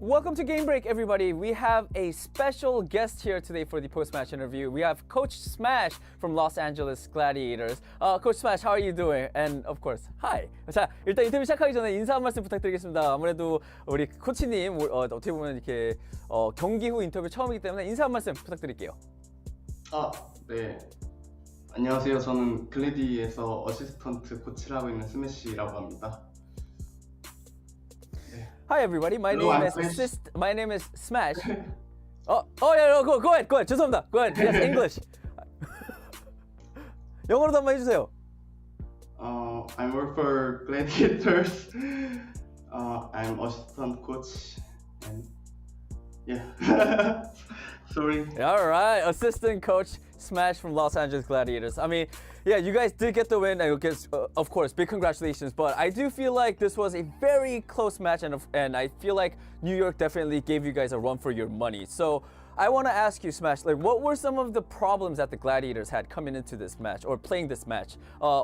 Welcome to Game Break, everybody. We have a special guest here today for the post-match interview. We have Coach Smash from Los Angeles Gladiators. Coach Smash, how are you doing? And of course, hi. 자, 일단 인터뷰 시작하기 전에 인사 한 말씀 부탁드리겠습니다. 아무래도 우리 코치님 어떻게 보면 이렇게 경기 후 인터뷰 처음이기 때문에 인사 한 말씀 부탁드릴게요. 네. 안녕하세요. 저는 글래디에서 어시스턴트 코치를 하고 있는 스매시라고 합니다. Hi everybody, my Hello, name is Smash. Yeah, go ahead. 죄송합니다. Go ahead. Yes, English. 영어로도 한번 해주세요. I work for Gladiators. I'm assistant coach and yeah. Sorry. All right, assistant coach Smash from Los Angeles Gladiators. I mean, yeah, you guys did get the win. I guess, of course, big congratulations. But I do feel like this was a very close match, and I feel like New York definitely gave you guys a run for your money. So I want to ask you, Smash, like, what were some of the problems that the Gladiators had coming into this match or playing this match?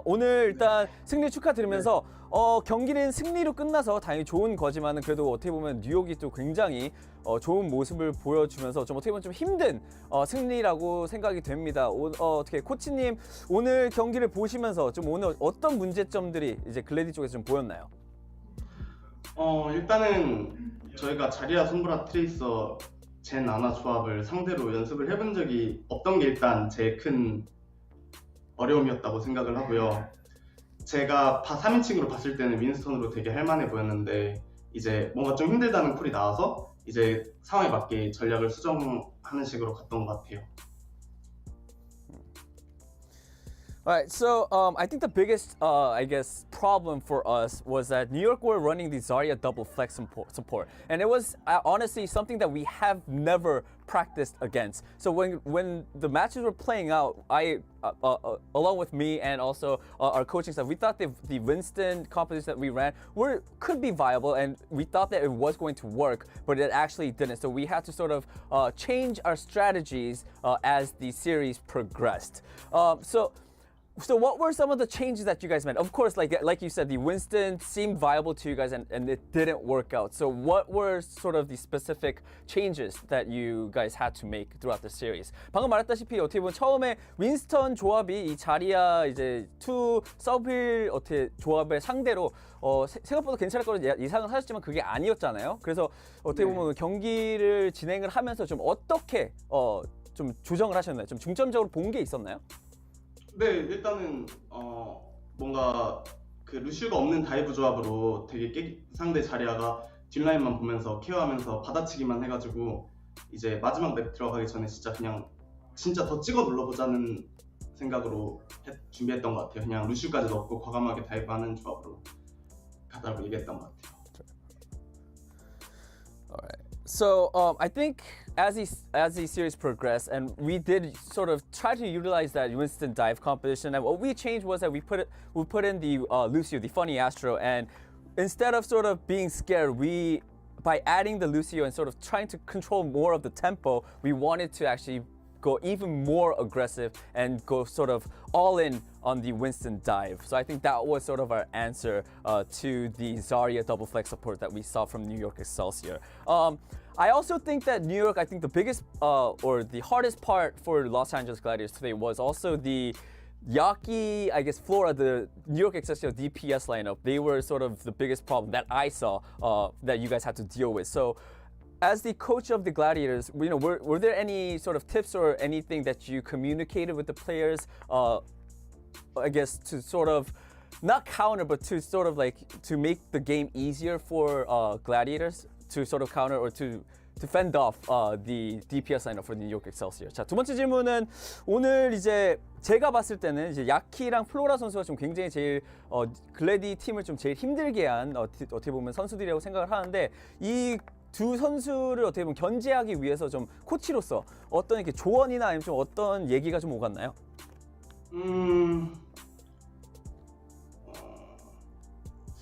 오늘 일단 승리 축하드리면서 경기는 승리로 끝나서 당연히 좋은 거지만은 그래도 어떻게 보면 뉴욕이 또 굉장히 좋은 모습을 보여주면서 좀 어떻게 보면 좀 힘든 승리라고 생각이 됩니다. 어떻게 코치님 오늘 경기를 보시면서 좀 오늘 어떤 문제점들이 이제 글래디 쪽에서 좀 보였나요? 일단은 저희가 자리아 손브라 트레이서 젠 아나 조합을 상대로 연습을 해본 적이 없던 게 일단 제일 큰 어려움이었다고 생각을 하고요. 제가 3인칭으로 봤을 때는 윈스턴으로 되게 할만해 보였는데 이제 뭔가 좀 힘들다는 콜이 나와서 이제 상황에 맞게 전략을 수정하는 식으로 갔던 것 같아요. All right, so I think the biggest, problem for us was that New York were running the Zarya double flex support, and it was honestly something that we have never practiced against. So when the matches were playing out, I, along with me and also our coaching staff, we thought the Winston composition that we ran could be viable, and we thought that it was going to work, but it actually didn't. So we had to sort of change our strategies as the series progressed. So what were some of the changes that you guys made? Of course, like you said, the Winston seemed viable to you guys and it didn't work out. So what were sort of the specific changes that you guys had to make throughout the series? 방금 말했다시피 어떻게 보면 처음에 윈스턴 조합이 이 자리아 이제 투 서빌 어떻게 조합을 상대로 생각보다 괜찮을 거로 예상을 하셨지만 그게 아니었잖아요. 그래서 어떻게 보면 경기를 진행을 하면서 좀 어떻게 좀 조정을 하셨나요? 좀 중점적으로 본 게 있었나요? 네, 일단은 뭔가 그 루슈가 없는 다이브 조합으로 되게 상대 자리아가 뒷라인만 보면서 케어하면서 받아치기만 해가지고 이제 마지막 맵 들어가기 전에 진짜 더 찍어 눌러보자는 생각으로 준비했던 것 같아요. 그냥 루슈까지 넣고 과감하게 다이브하는 조합으로 가자고 얘기했던 것 같아요. Alright. So I think as the series progressed, and we did sort of try to utilize that Winston dive competition, and what we changed was that we put in the Lucio, the funny Astro, and instead of sort of being scared, by adding the Lucio and sort of trying to control more of the tempo, we wanted to actually go even more aggressive and go sort of all in on the Winston dive. So I think that was sort of our answer to the Zarya double flex support that we saw from New York Excelsior. I also think that New York, I think the biggest or the hardest part for Los Angeles Gladiators today was also the Yaki, I guess, Flora, the New York Excelsior DPS lineup. They were sort of the biggest problem that I saw that you guys had to deal with. So as the coach of the Gladiators, were there any sort of tips or anything that you communicated with the players, I guess, to sort of not counter, but to sort of like to make the game easier for Gladiators to sort of counter or to fend off the DPS lineup for the New York Excelsior? 자, 두 번째 질문은 오늘 이제 제가 봤을 때는 이제 야키랑 플로라 선수가 좀 굉장히 제일 글래디 팀을 좀 제일 힘들게 한 어떻게 보면 선수들이라고 생각을 하는데 이 두 선수를 어떻게 보면 견제하기 위해서 좀 코치로서 어떤 이렇게 조언이나 아니면 좀 어떤 얘기가 좀 오갔나요?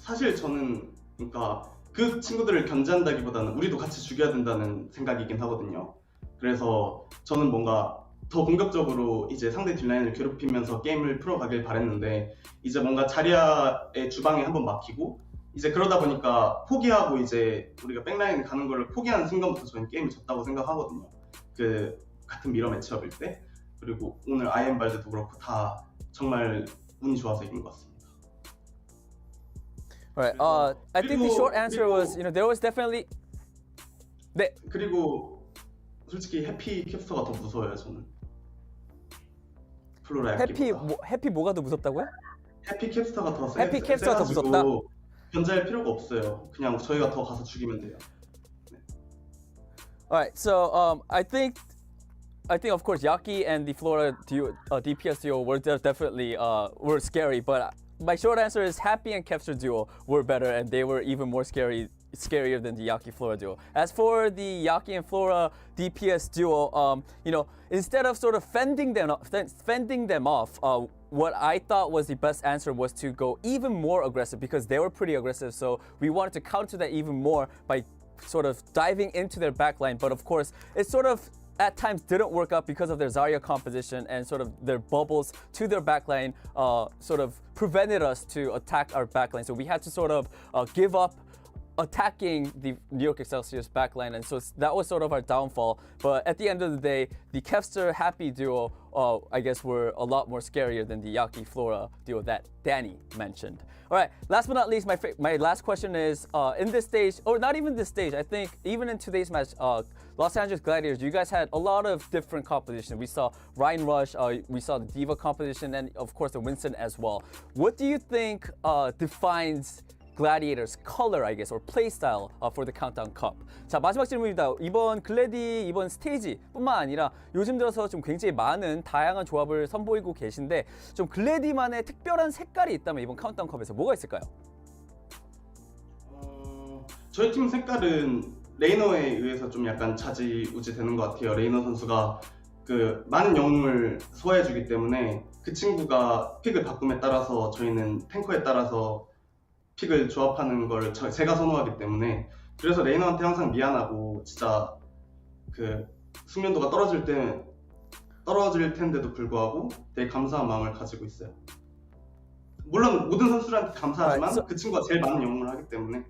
사실 저는 그러니까 그 친구들을 견제한다기보다는 우리도 같이 죽여야 된다는 생각이긴 하거든요. 그래서 저는 뭔가 더 공격적으로 이제 상대 뒷라인을 괴롭히면서 게임을 풀어가길 바랬는데 이제 뭔가 자리아의 주방에 한번 막히고 이제 그러다 보니까 포기하고 이제 우리가 백라인 가는 거를 포기하는 순간부터 저희는 게임을 졌다고 생각하거든요. 그 같은 미러 매치업일 때. 그리고 오늘 아이엠발드도 그렇고 다 정말 운이 좋아서 이긴 것 같습니다. Right. I think the short answer was, there was definitely. 네. 그리고 솔직히 해피 캡스터가 더 무서워요, 저는. 플로라 해피 뭐가 더 무섭다고요? 해피 캡스터가 더 해피 캡스터가 더 무섭다? 견제할 필요가 없어요. 그냥 저희가 더 가서 죽이면 돼요. 네. Alright, so I think of course Yaki and the Flora DPS duo were definitely were scary, but my short answer is Happy and Kepster duo were better, and they were even more scarier than the Yaki Flora duo. As for the Yaki and Flora DPS duo, instead of sort of fending them off, what I thought was the best answer was to go even more aggressive because they were pretty aggressive. So we wanted to counter that even more by sort of diving into their backline. But of course, it sort of at times didn't work out because of their Zarya composition and sort of their bubbles to their backline sort of prevented us to attack our backline. So we had to sort of give up attacking the New York Excelsior's backline, and so that was sort of our downfall. But at the end of the day, the Kepster Happy duo, I guess, were a lot more scarier than the Yaki Flora duo that Danny mentioned. All right, last but not least, my last question is, in this stage, or not even this stage, I think even in today's match, Los Angeles Gladiators, you guys had a lot of different composition. We saw Ryan Rush, we saw the Diva composition, and of course the Winston as well. What do you think defines Gladiators color, I guess, or play style for the Countdown Cup? 자, 마지막 질문입니다. 이번 스테이지뿐만 아니라 요즘 들어서 좀 굉장히 많은 다양한 조합을 선보이고 계신데 좀 글래디만의 특별한 색깔이 있다면 이번 카운트다운 컵에서 뭐가 있을까요? 저희 팀 색깔은 레이너에 의해서 좀 약간 좌지우지 되는 것 같아요. 레이너 선수가 그 많은 영웅을 소화해주기 때문에 그 친구가 픽을 바꿈에 따라서 저희는 탱커에 따라서 픽을 조합하는 걸 제가 선호하기 때문에 그래서 레이너한테 항상 미안하고 진짜 그 숙련도가 떨어질 텐데도 불구하고 되게 감사한 마음을 가지고 있어요. 물론 모든 선수들한테 감사하지만 그 친구가 제일 많은 영웅을 하기 때문에.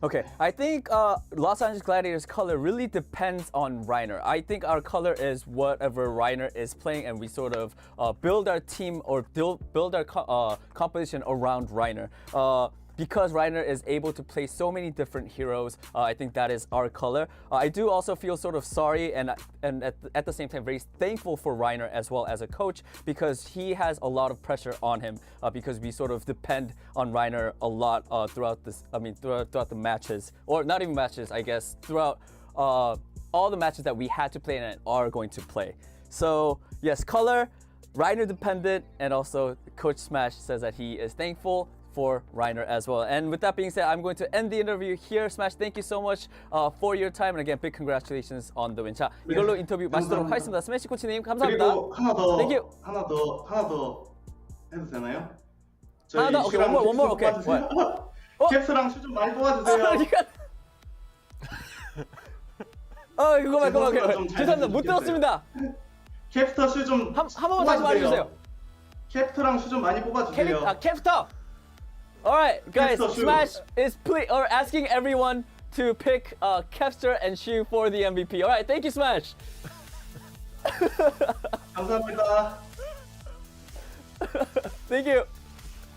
Okay, I think Los Angeles Gladiators color really depends on Reiner. I think our color is whatever Reiner is playing, and we sort of build our team or build our composition around Reiner. Because Reiner is able to play so many different heroes, I think that is our color. I do also feel sort of sorry and at the same time very thankful for Reiner as well as a coach because he has a lot of pressure on him because we sort of depend on Reiner a lot throughout the matches, or not even matches, I guess, throughout all the matches that we had to play and are going to play. So yes, color, Reiner dependent, and also Coach Smash says that he is thankful for Reiner as well. And with that being said, I'm going to end the interview here. Smash, thank you so much for your time, and again, big congratulations on the win. 자, 이걸로 인터뷰 마치도록 하겠습니다. 스매시 코치님 감사합니다. 그리고 하나 더 해도 되나요? 하나 더, 오케이, one more, okay. 캡스랑 슈 좀 많이 뽑아주세요. 그거만. 죄송합니다, 못 들었습니다. 캡스터 슈 좀 한 번만 다시 말해주세요. 캡스터랑 슈 좀 많이 뽑아주세요. 캡스터. All right, guys, Smash is asking everyone to pick Kepster and Shu for the MVP. All right, thank you, Smash. 감사합니다. Thank you.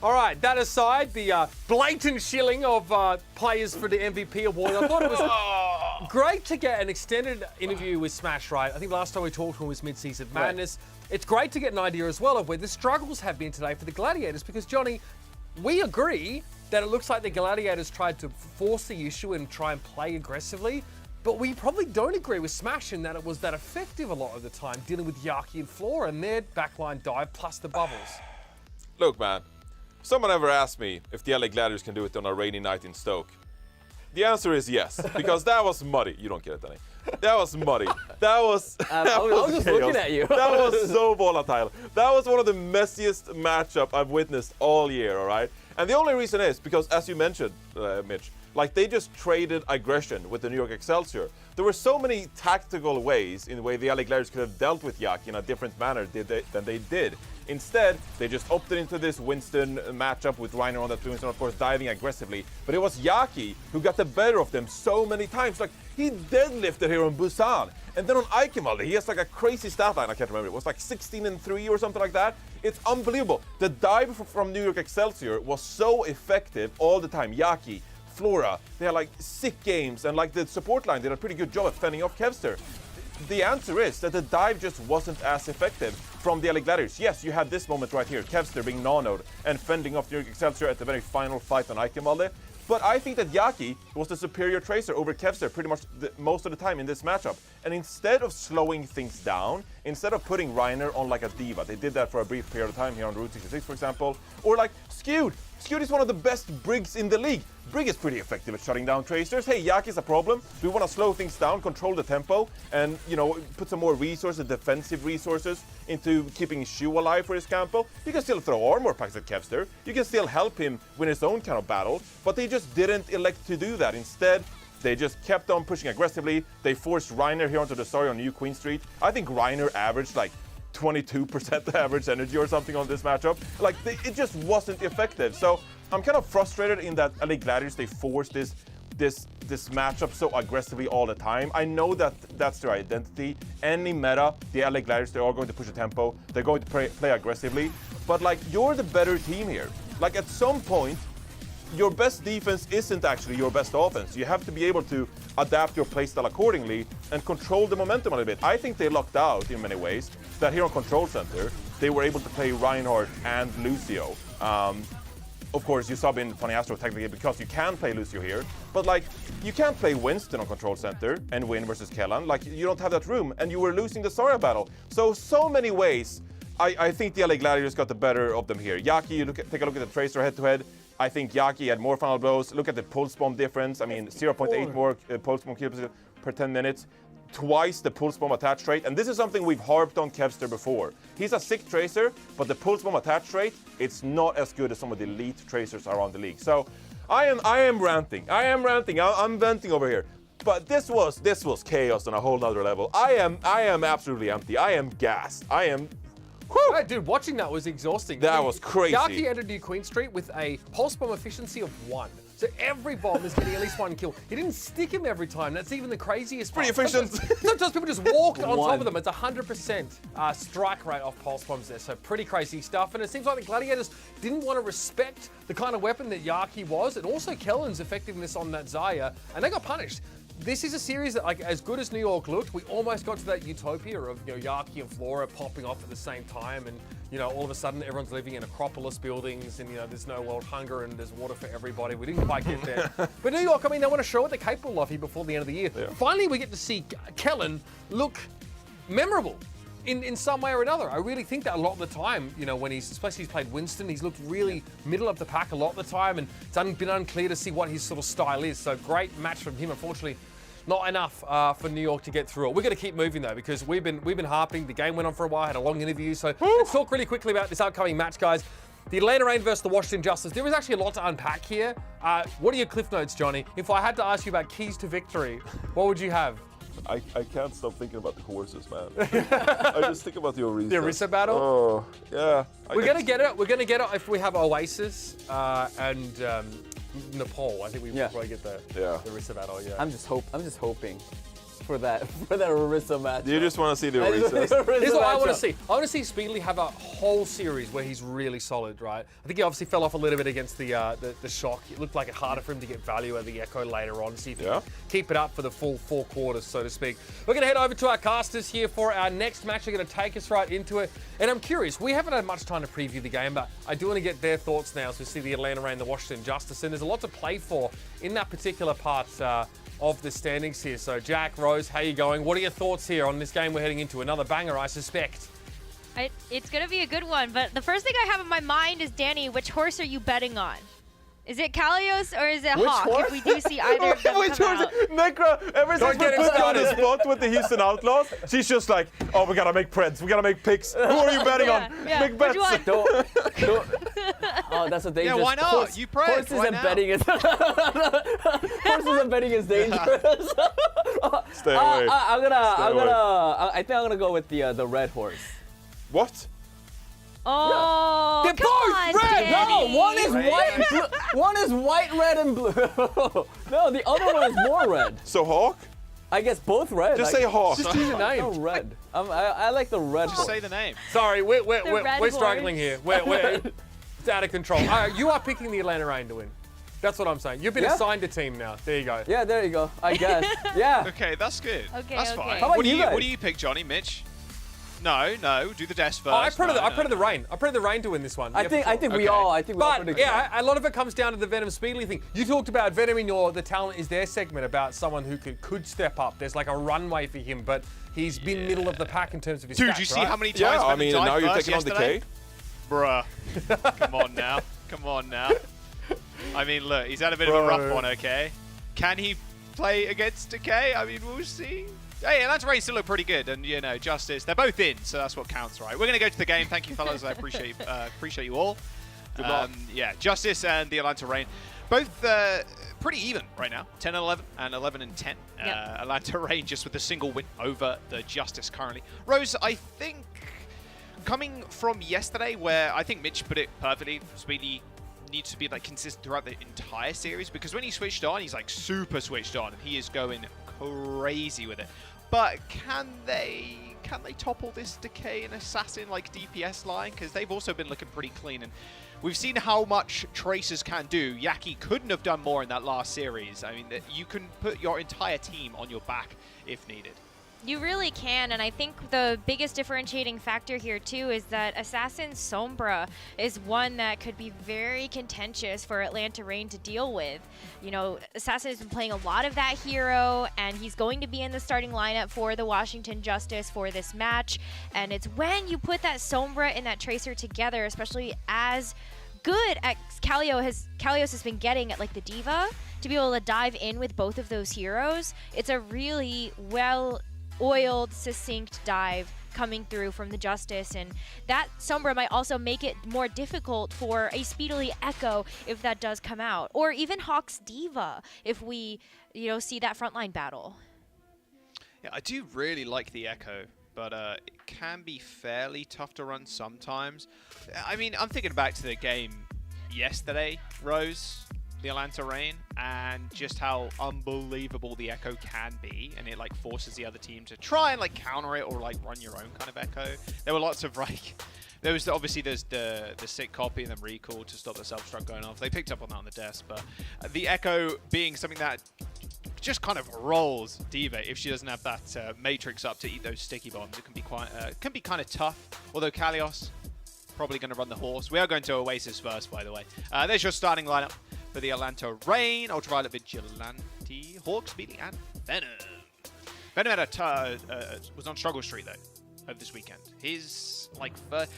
All right, that aside, the blatant shilling of players for the MVP award, I thought it was great to get an extended interview with Smash, right? I think last time we talked to him was Mid-Season Madness. Right. It's great to get an idea as well of where the struggles have been today for the Gladiators, because, Johnny, we agree that it looks like the Gladiators tried to force the issue and try and play aggressively, but we probably don't agree with Smash in that it was that effective a lot of the time, dealing with Yaki and Flora and their backline dive plus the bubbles. Look, man, if someone ever asked me if the LA Gladiators can do it on a rainy night in Stoke, the answer is yes, because that was muddy. You don't get it, Danny. That was muddy. That was I was just looking at you. That was so volatile. That was one of the messiest matchup I've witnessed all year, all right? And the only reason is because, as you mentioned, Mitch, like they just traded aggression with the New York Excelsior. There were so many tactical ways in the way the LA Gladiators could have dealt with Yaki in a different manner than they did Instead, they just opted into this Winston matchup with Reiner on that Winston, of course, diving aggressively. But it was Yaki who got the better of them so many times. Like, he deadlifted here on Busan. And then on Eikemalde, he has like a crazy stat line, I can't remember. It was like 16-3 or something like that. It's unbelievable. The dive from New York Excelsior was so effective all the time. Yaki, Flora, they had like sick games, and like the support line did a pretty good job at fending off Kevster. The answer is that the dive just wasn't as effective from the LA Gladiators. Yes, you had this moment right here, Kevster being nanoed and fending off New York Excelsior at the very final fight on Eikemalde. But I think that Yaki was the superior tracer over Kevster pretty much most of the time in this matchup. And instead of slowing things down, instead of putting Reiner on like a diva, they did that for a brief period of time here on Route 66, for example, or like Skewed. Skewed is one of the best Brigs in the league. Brig is pretty effective at shutting down tracers. Hey, Yaki's a problem. We want to slow things down, control the tempo, and, you know, put some more resources, defensive resources, into keeping Shu alive for his campo. You can still throw armor packs at Kevster. You can still help him win his own kind of battle, but they just didn't elect to do that. Instead, they just kept on pushing aggressively. They forced Reiner here onto the story on New Queen Street. I think Reiner averaged like 22% average energy or something on this matchup. Like, it just wasn't effective. So I'm kind of frustrated in that LA Gladiators, they forced this matchup so aggressively all the time. I know that that's their identity. Any meta, the LA Gladiators, they're all going to push the tempo. They're going to play aggressively. But like, you're the better team here. Like, at some point, your best defense isn't actually your best offense. You have to be able to adapt your playstyle accordingly and control the momentum a little bit. I think they lucked out in many ways that here on Control Center, they were able to play Reinhardt and Lucio. Of course, you sub in Funny Astro technically because you can play Lucio here, but like, you can't play Winston on Control Center and win versus Kellan. Like, you don't have that room, and you were losing the Zarya battle. So many ways, I think the LA Gladiators got the better of them here. Yaki, take a look at the Tracer head-to-head. I think Yaki had more final blows. Look at the pulse bomb difference. I mean, 0.8 more pulse bomb kills per 10 minutes. Twice the pulse bomb attach rate. And this is something we've harped on Kevster before. He's a sick tracer, but the pulse bomb attach rate, it's not as good as some of the elite tracers around the league. So I am ranting. I'm venting over here. But this was chaos on a whole nother level. I am absolutely empty. I am gassed. Hey, dude, watching that was exhausting. That was crazy. Yaki entered New Queen Street with a pulse bomb efficiency of 1. So every bomb is getting at least 1 kill. He didn't stick him every time. That's even the craziest part. Pretty efficient. Sometimes people just walked on top of them. It's 100% strike rate off pulse bombs there. So pretty crazy stuff. And it seems like the Gladiators didn't want to respect the kind of weapon that Yaki was, and also Kellan's effectiveness on that Zarya, and they got punished. This is a series that, like, as good as New York looked, we almost got to that utopia of, you know, Yaki and Flora popping off at the same time, and, you know, all of a sudden everyone's living in Acropolis buildings, and, you know, there's no world hunger and there's water for everybody. We didn't quite get there. But New York, I mean, they want to show what they're capable of here before the end of the year. Yeah. Finally, we get to see Kellan look memorable in some way or another. I really think that a lot of the time, you know, when especially he's played Winston, he's looked really middle of the pack a lot of the time, and it's been unclear to see what his sort of style is. So great match from him. Unfortunately, not enough for New York to get through it. We're going to keep moving though, because we've been harping. The game went on for a while, had a long interview. So let's talk really quickly about this upcoming match, guys. The Atlanta Reign versus the Washington Justice. There was actually a lot to unpack here. What are your cliff notes, Johnny? If I had to ask you about keys to victory, what would you have? I can't stop thinking about the horses, man. I just think about the Orisa. The Orisa battle? Oh, yeah. We're going to get it. We're going to get it if we have Oasis and Nepal. I think we will probably get the Orisa battle, yeah. I'm just hoping for that Orisa match. You just want to see the Orisas? Here's what I want to see. I want to see Speedly have a whole series where he's really solid, right? I think he obviously fell off a little bit against the shock. It looked like it harder for him to get value out of the Echo later on. See if he can keep it up for the full 4 quarters, so to speak. We're going to head over to our casters here for our next match. They're going to take us right into it. And I'm curious, we haven't had much time to preview the game, but I do want to get their thoughts now as we see the Atlanta Reign, the Washington Justice. And there's a lot to play for in that particular part of the standings here. So Jack, Rose, how you going? What are your thoughts here on this game we're heading into? Another banger, I suspect. It's going to be a good one, but the first thing I have in my mind is, Danny, which horse are you betting on? Is it Kalios or is it Hawk? Horse? If we do see either of them come out. Necra, ever since we put you on the spot with the Houston Outlaws, she's just like, oh, we gotta make Preds, we gotta make picks. Who are you betting on? Make bets. Don't. Oh, that's a dangerous. Yeah, why not? You Preds. Horses and betting is horses and betting is dangerous. Stay away. I think I'm gonna go with the red horse. What? Oh, They're come both on, red! Danny. No, one is white, and blue. One is white, red, and blue. No, the other one is more red. So Hawk? I guess both red. Just say Hawk. Just use a name. No, red. I like the red Just one. say the name. Sorry, we're red struggling horse. here. It's out of control. You are picking the Atlanta Reign to win. That's what I'm saying. You've been assigned a team now. There you go. Yeah, there you go. I guess. Yeah. Okay, that's good. Okay, that's okay. fine. How about What do you you guys? What do you pick, Johnny? Mitch? No, do the desk first. Oh, I printed No, the Reign. I printed the Reign to win this one. I Yeah, think for sure. we all But predicted yeah, that. a lot of it comes down to the Venom Speedly thing. You talked about Venom in the talent is their segment about someone who could step up. There's like a runway for him, but he's been middle of the pack in terms of his Dude, stats, you see right? how many times Yeah, I Venom mean, died now you're first taking on yesterday? Decay. Bruh. Come on now. Come on now. I mean, look, he's had a bit of a rough one, okay? Can he play against Decay? I mean, we'll see. Hey, Atlanta Reign still look pretty good, and you know, Justice, they're both in, so that's what counts, right? We're gonna go to the game. Thank you, fellas. I appreciate you all. Good luck. Yeah, Justice and the Atlanta Reign, both pretty even right now. 10-11 and 11-10. Yep. Atlanta Reign just with a single win over the Justice currently. Rose, I think coming from yesterday, where I think Mitch put it perfectly, Speedy needs to be like consistent throughout the entire series, because when he switched on, he's like super switched on, and he is going crazy with it. But can they topple this Decay and Assassin like DPS line? Because they've also been looking pretty clean, and we've seen how much Tracers can do. Yaki couldn't have done more in that last series. I mean, you can put your entire team on your back if needed. You really can, and I think the biggest differentiating factor here too is that Assassin Sombra is one that could be very contentious for Atlanta Reign to deal with. You know, Assassin has been playing a lot of that hero, and he's going to be in the starting lineup for the Washington Justice for this match, and it's when you put that Sombra and that Tracer together, especially as good as Kalios has been getting at like the Diva, to be able to dive in with both of those heroes, it's a really well-oiled, succinct dive coming through from the Justice, and that Sombra might also make it more difficult for a Speedily Echo if that does come out, or even Hawk's Diva if we, see that frontline battle. Yeah, I do really like the Echo, but it can be fairly tough to run sometimes. I mean, I'm thinking back to the game yesterday, Rose, the Atlanta Reign, and just how unbelievable the Echo can be, and it like forces the other team to try and like counter it or like run your own kind of Echo. There were lots of like, there's the sick copy and then recall to stop the self-struck going off. They picked up on that on the desk, but the Echo being something that just kind of rolls Diva if she doesn't have that matrix up to eat those sticky bombs. It can be quite kind of tough. Although Kalios probably going to run the horse. We are going to Oasis first, by the way. There's your starting lineup for the Atlanta Reign: Ultraviolet, Vigilante, Hawk, Speedy, and Venom. Venom had was on struggle streak though of this weekend. His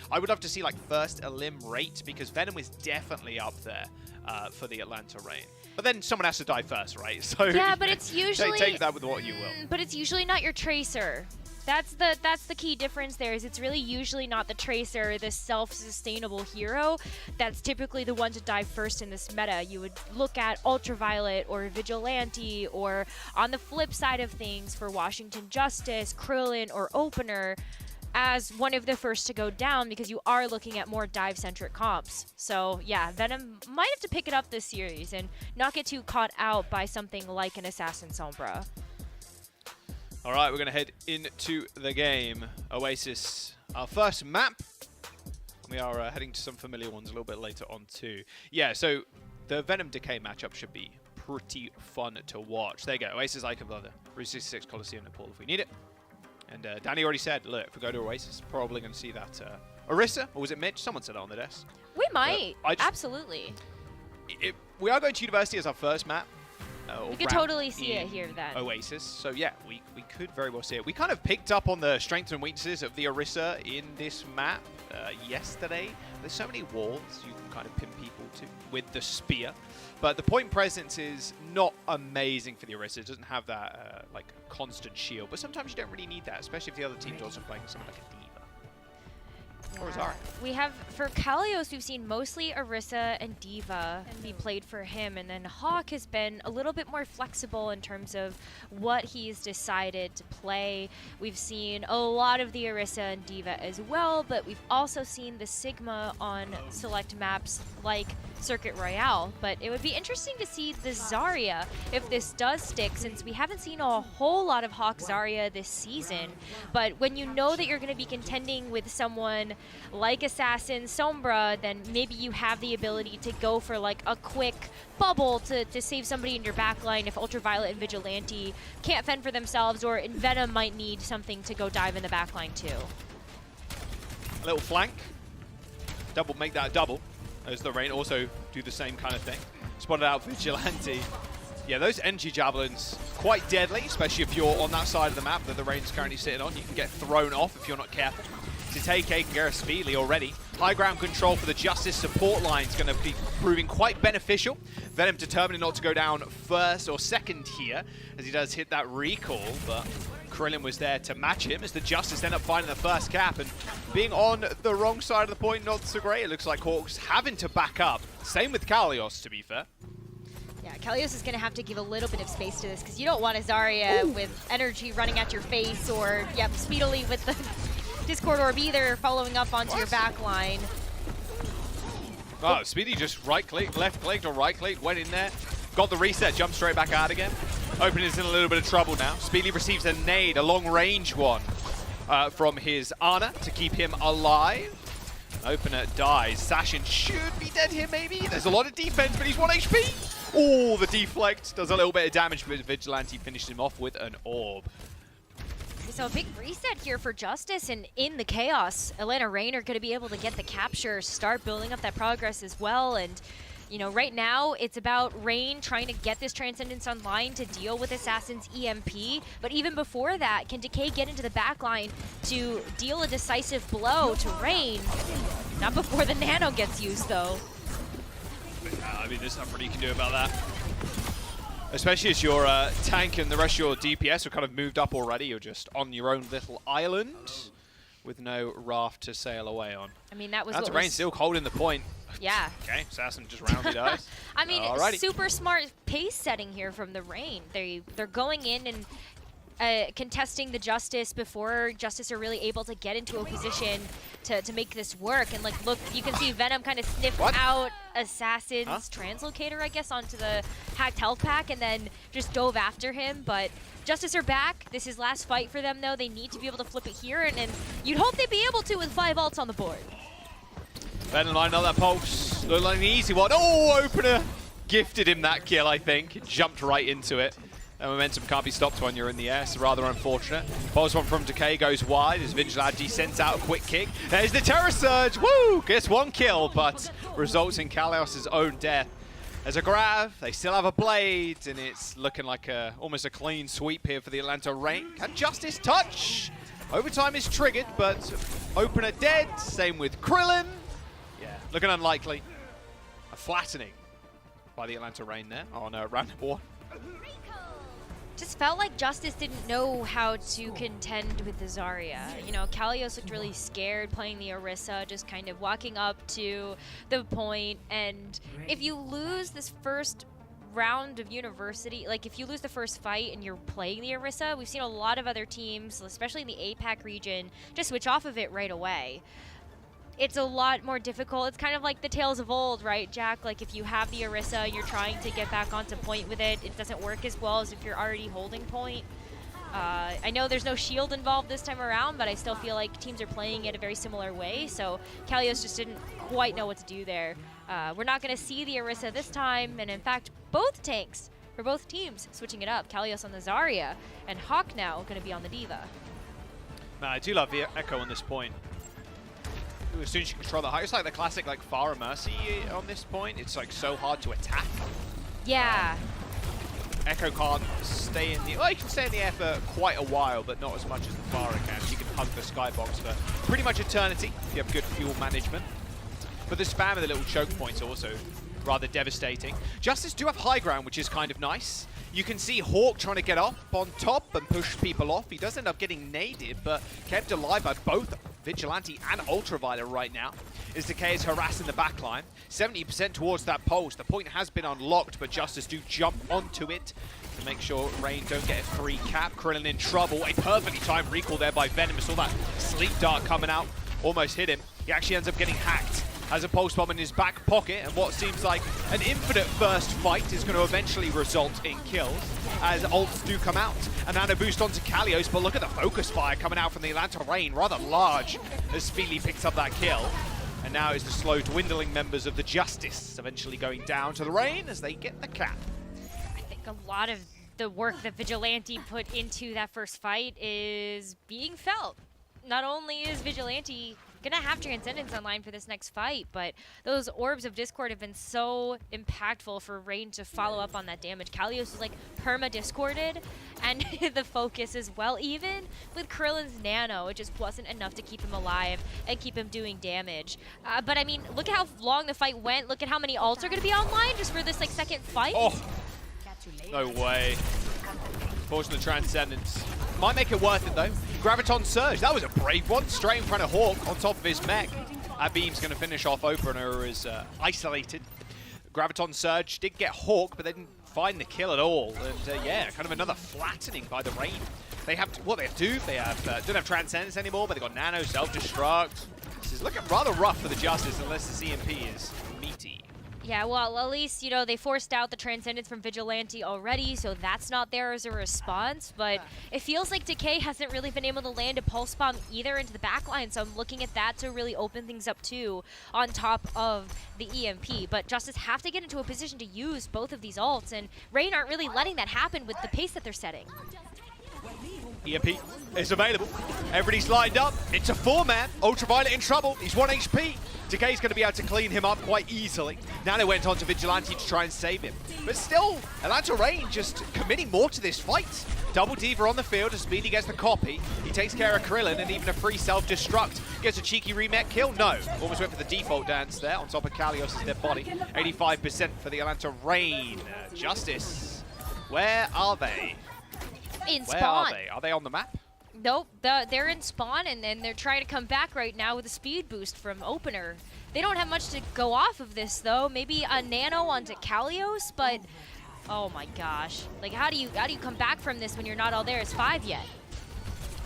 I would love to see like first elim rate, because Venom is definitely up there for the Atlanta Reign. But then someone has to die first, right? So Yeah, but it's usually take that with what you will. But it's usually not your Tracer. That's the key difference there, is it's really usually not the Tracer, the self-sustainable hero that's typically the one to die first in this meta. You would look at Ultraviolet or Vigilante, or on the flip side of things for Washington Justice, Krillin or Opener as one of the first to go down, because you are looking at more dive-centric comps. So yeah, Venom might have to pick it up this series and not get too caught out by something like an Assassin Sombra. All right, we're going to head into the game. Oasis, our first map. We are heading to some familiar ones a little bit later on too. Yeah, so the Venom Decay matchup should be pretty fun to watch. There you go, Oasis Icon Brother, Route 66 Coliseum Nepal if we need it. And Danny already said, look, if we go to Oasis, probably going to see that Orisa, or was it Mitch? Someone said it on the desk. We might, absolutely. We are going to University as our first map. We could totally see it here then. Oasis. So yeah, we could very well see it. We kind of picked up on the strengths and weaknesses of the Orisa in this map yesterday. There's so many walls you can kind of pin people to with the spear. But the point presence is not amazing for the Orisa. It doesn't have that like constant shield. But sometimes you don't really need that, especially if the other team's also playing something like a Diva. Or Zarya? We have, for Kalios, we've seen mostly Orisa and D.Va be played for him, and then Hawk has been a little bit more flexible in terms of what he's decided to play. We've seen a lot of the Orisa and D.Va as well, but we've also seen the Sigma on select maps like Circuit Royale. But it would be interesting to see the Zarya if this does stick, since we haven't seen a whole lot of Hawk Zarya this season. But when you know that you're going to be contending with someone like Assassin, Sombra, then maybe you have the ability to go for like a quick bubble to save somebody in your backline if Ultraviolet and Vigilante can't fend for themselves, or Venom might need something to go dive in the backline too. A little flank. Double, make that a double. As the Rain also do the same kind of thing. Spotted out Vigilante. Yeah, those energy javelins, quite deadly, especially if you're on that side of the map that the Rain's currently sitting on. You can get thrown off if you're not careful. Titake can get speedily already. High ground control for the Justice support line is going to be proving quite beneficial. Venom determined not to go down first or second here, as he does hit that recall, but Krillin was there to match him as the Justice end up finding the first cap, and being on the wrong side of the point, not so great. It looks like Hawk's having to back up. Same with Kalios, to be fair. Yeah, Kalios is going to have to give a little bit of space to this, because you don't want a Zarya with energy running at your face, or, yep, speedily with the Discord Orb either following up onto your back line. Oh, Speedy just right-clicked, left-clicked, or right-clicked, went in there, got the reset, jumped straight back out again. Opener is in a little bit of trouble now. Speedy receives a nade, a long-range one, from his Ana to keep him alive. Opener dies. Sashin should be dead here, maybe. There's a lot of defense, but he's 1 HP. Oh, the deflect does a little bit of damage, but Vigilante finished him off with an orb. So a big reset here for Justice, and in the chaos, Atlanta Reign are going to be able to get the capture, start building up that progress as well. And you know, right now it's about Reign trying to get this Transcendence online to deal with Assassin's EMP. But even before that, can Decay get into the backline to deal a decisive blow to Reign? Not before the Nano gets used, though. I mean, there's nothing you can do about that. Especially as your tank and the rest of your DPS are kind of moved up already. You're just on your own little island with no raft to sail away on. I mean, that was That's what Rain was... still holding the point. Yeah. Okay, Assassin just roundly dies. I mean, Alrighty. super smart pace setting here from the Reign. They're going in and contesting the Justice before Justice are really able to get into a position to make this work. And like, look, you can see Venom kind of sniff out Assassin's translocator, I guess, onto the hacked health pack, and then just dove after him. But Justice are back. This is last fight for them, though. They need to be able to flip it here, and you'd hope they'd be able to with 5 ults on the board. Venom line another pulse. Looked like an easy one. Oh, Opener gifted him that kill, I think. Jumped right into it. And momentum can't be stopped when you're in the air, so rather unfortunate. Pulse one from Decay goes wide as Vigilante sends out a quick kick. There's the Terror Surge. Woo! Gets 1 kill, but results in Kalios' own death. As a grab, they still have a blade, and it's looking like almost a clean sweep here for the Atlanta Reign. Can Justice touch? Overtime is triggered, but Opener dead. Same with Krillin. Yeah, looking unlikely. A flattening by the Atlanta Reign there on round 1. Just felt like Justice didn't know how to contend with the Zarya. You know, Kalios looked really scared playing the Orisa, just kind of walking up to the point. And if you lose this first round of University, like if you lose the first fight and you're playing the Orisa, we've seen a lot of other teams, especially in the APAC region, just switch off of it right away. It's a lot more difficult. It's kind of like the Tales of Old, right, Jack? Like if you have the Orisa, you're trying to get back onto point with it. It doesn't work as well as if you're already holding point. I know there's no shield involved this time around, but I still feel like teams are playing it a very similar way. So Kalios just didn't quite know what to do there. We're not going to see the Orisa this time, and in fact, both tanks for both teams switching it up. Kalios on the Zarya, and Hawk now going to be on the D.Va. Man, I do love the Echo on this point. As soon as you control the height, it's like the classic like Pharah Mercy on this point. It's like so hard to attack. Yeah. Echo can't stay in the... Well, you can stay in the air for quite a while, but not as much as the Pharah can. You can hug the skybox for pretty much eternity if you have good fuel management. But the spam of the little choke points also rather devastating. Justice do have high ground, which is kind of nice. You can see Hawk trying to get up on top and push people off. He does end up getting naded, but kept alive by both Vigilante and Ultraviolet right now. As Decay is harassing the backline. 70% towards that pulse. The point has been unlocked, but Justice do jump onto it to make sure Rain don't get a free cap. Krillin in trouble. A perfectly timed recall there by Venom. Saw that sleep dart coming out. Almost hit him. He actually ends up getting hacked. Has a pulse bomb in his back pocket, and what seems like an infinite first fight is going to eventually result in kills as ults do come out. A nano boost onto Kalios, but look at the focus fire coming out from the Atlanta Reign, rather large as Feely picks up that kill. And now is the slow dwindling members of the Justice eventually going down to the Reign as they get the cap. I think a lot of the work that Vigilante put into that first fight is being felt. Not only is Vigilante gonna have Transcendence online for this next fight, but those Orbs of Discord have been so impactful for Rain to follow up on that damage. Kalios was like perma-discorded, and the focus as well, even with Krillin's Nano, it just wasn't enough to keep him alive and keep him doing damage. But I mean, look at how long the fight went. Look at how many ults are gonna be online just for this like second fight. Oh, no way. Fortunate Transcendence. Might make it worth it though. Graviton Surge, that was a brave one. Straight in front of Hawk on top of his mech. That beam's going to finish off Opener is isolated. Graviton Surge did get Hawk, but they didn't find the kill at all. And yeah, kind of another flattening by the Reign. They have what they have to do. They have don't have Transcendence anymore, but they got Nano, Self-Destruct. This is looking rather rough for the Justice unless the CMP is meaty. Yeah, well, at least, you know, they forced out the Transcendence from Vigilante already, so that's not there as a response, but it feels like Decay hasn't really been able to land a Pulse Bomb either into the backline, so I'm looking at that to really open things up too, on top of the EMP. But Justice have to get into a position to use both of these ults, and Rain aren't really letting that happen with the pace that they're setting. EMP is available. Everybody's lined up. It's a 4-man. Ultraviolet in trouble. He's 1 HP. Decay's going to be able to clean him up quite easily. Nano went on to Vigilante to try and save him. But still, Atlanta Reign just committing more to this fight. Double Diva on the field as Speedy gets the copy. He takes care of Krillin and even a free self-destruct. Gets a cheeky remake kill? No. Almost went for the default dance there on top of Kalios' dead body. 85% for the Atlanta Reign. Justice. Where are they? In Where spawn. are they? Are they on the map? Nope, they're in spawn, and then they're trying to come back right now with a speed boost from Opener. They don't have much to go off of this, though. Maybe a Nano onto Kalios, but oh my gosh. Like, how do you come back from this when you're not all there as 5 yet?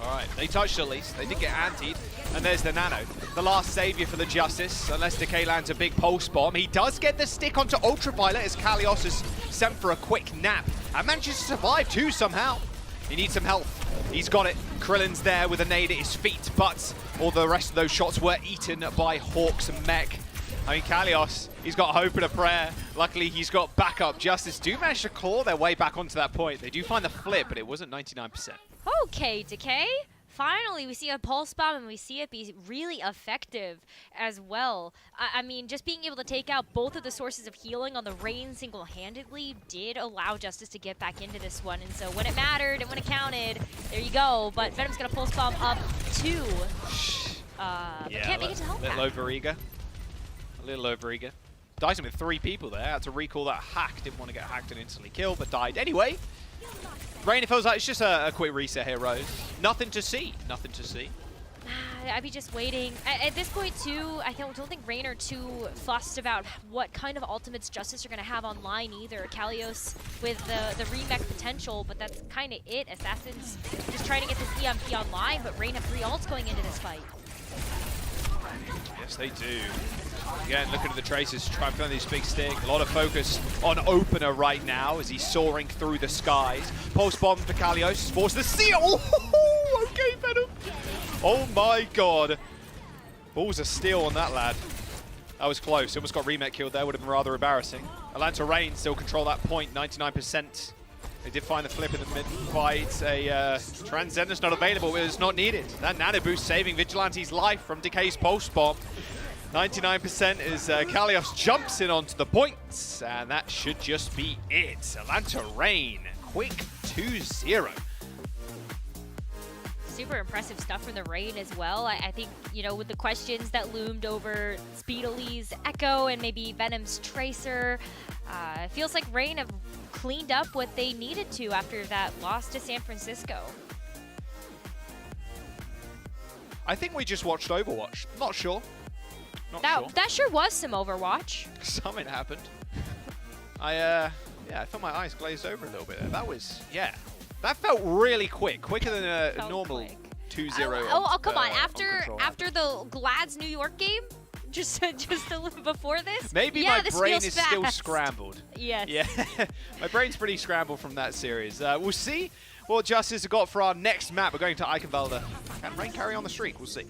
All right, they touched at least. They did get antied, and there's the Nano. The last savior for the Justice, unless Decay lands a big pulse bomb. He does get the stick onto Ultraviolet as Kalios is sent for a quick nap. And manages to survive too somehow. He needs some help. He's got it. Krillin's there with a nade at his feet, but all the rest of those shots were eaten by Hawk's mech. I mean, Kalios, he's got hope and a prayer. Luckily, he's got backup. Justice do manage to claw their way back onto that point. They do find the flip, but it wasn't 99%. Okay, Decay. Finally, we see a Pulse Bomb, and we see it be really effective as well. I mean, just being able to take out both of the sources of healing on the Reign single-handedly did allow Justice to get back into this one. And so when it mattered and when it counted, there you go. But Venom's going to Pulse Bomb up 2. But can't make it to help A little overeager. A little overeager. Dies him with 3 people there. Had to recall that hack. Didn't want to get hacked and instantly killed, but died anyway. Rain, it feels like it's just a quick reset here, Rose. Nothing to see. Nothing to see. I'd be just waiting. At this point, too, I don't think Rain are too fussed about what kind of ultimates Justice are going to have online either. Kalios with the remech potential, but that's kind of it. Assassins just trying to get this EMP online, but Rain have 3 ults going into this fight. Yes, they do. Again, looking at the traces, trying to find this big stick. A lot of focus on Opener right now as he's soaring through the skies. Pulse bomb for Kalios, force the seal. Oh, okay, Venom. Oh my god. Balls of steel on that lad. That was close. Almost got remake killed there. Would have been rather embarrassing. Atlanta Reign still control that point, 99%. They did find the flip in the mid-fight. A Transcendence not available. It was not needed. That nano boost saving Vigilante's life from Decay's pulse bomb. 99% is Kalios jumps in onto the points, and that should just be it. Atlanta Reign, quick 2-0. Super impressive stuff from the Reign as well. I think, you know, with the questions that loomed over Speedly's Echo and maybe Venom's Tracer, it feels like Reign have cleaned up what they needed to after that loss to San Francisco. I think we just watched Overwatch. Not sure. Not sure. That sure was some Overwatch. Something happened. I felt my eyes glazed over a little bit there. That was, yeah. That felt really quick. Quicker than a normal 2-0. Oh, come on. Control. After the Glad's New York game? Just a little before this? Maybe yeah, my this brain feels is fast. still scrambled. Yes. Yeah, my brain's pretty scrambled from that series. We'll see what Justice have got for our next map. We're going to Eichenwalde. Can Rain carry on the streak? We'll see.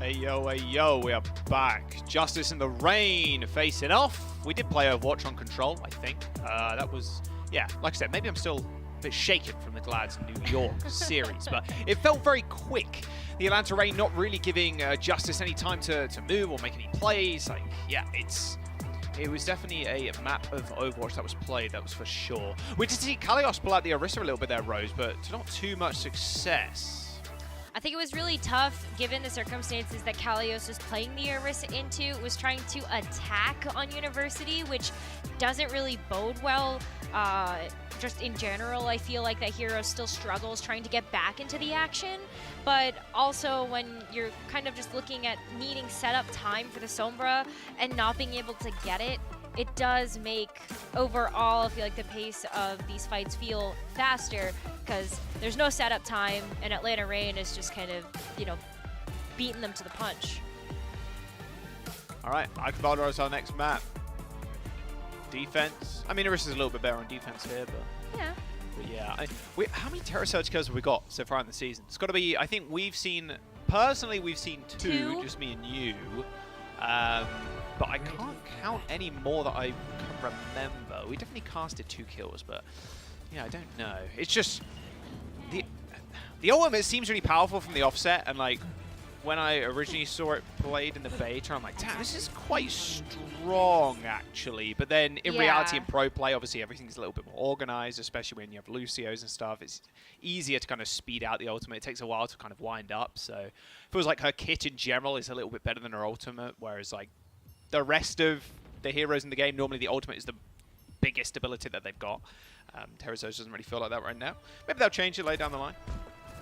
Hey yo, we are back. Justice in the Rain facing off. We did play Overwatch on Control, I think. That was, yeah, like I said, maybe I'm still a bit shaken from the Glads New York series, but it felt very quick. The Atlanta Rain not really giving Justice any time to move or make any plays. Like, yeah, it was definitely a map of Overwatch that was played, that was for sure. We did see Kalios pull out the Orisa a little bit there, Rose, but to not too much success. I think it was really tough given the circumstances that Kalios was playing the Orisa into. Was trying to attack on University, which doesn't really bode well. Just in general, I feel like that hero still struggles trying to get back into the action. But also when you're kind of just looking at needing setup time for the Sombra and not being able to get it, it does make overall, I feel like the pace of these fights feel faster because there's no setup time and Atlanta Rain is just kind of, you know, beating them to the punch. All right, Ikevaldo is our next map. Defense. I mean, Orisa's a little bit better on defense here, but yeah. But yeah, how many Terra Surge kills have we got so far in the season? It's got to be, I think we've seen, personally, we've seen two, just me and you. But I can't count any more that I can remember. We definitely casted 2 kills, but yeah, I don't know. It's just the ultimate seems really powerful from the offset, and like when I originally saw it played in the beta, I'm like, damn, this is quite strong actually. But then in reality, in pro play, obviously everything's a little bit more organized, especially when you have Lucios and stuff. It's easier to kind of speed out the ultimate. It takes a while to kind of wind up. So it feels like her kit in general is a little bit better than her ultimate, whereas like the rest of the heroes in the game, normally the ultimate is the biggest ability that they've got. Terra Surge doesn't really feel like that right now. Maybe they'll change it later down the line.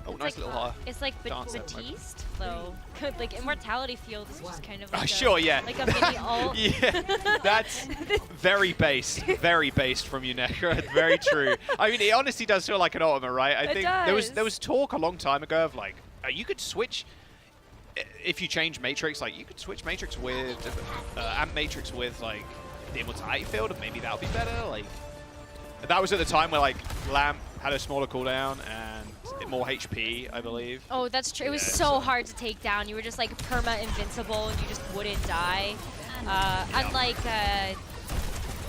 Oh, nice like, little it's like Batiste, though. Like Immortality Field is just kind of like sure, yeah. Like a mini ult. Yeah, that's very based from you, Necker. Very true. I mean, it honestly does feel like an ultimate, right? I think there was talk a long time ago of like, you could switch, if you change Matrix, like you could switch Matrix with, and Matrix with like the Immortality Field, and maybe that would be better. Like, that was at the time where like Lamp had a smaller cooldown and more HP, I believe. Oh, that's true. It was so hard to take down. You were just like perma-invincible and you just wouldn't die. Unlike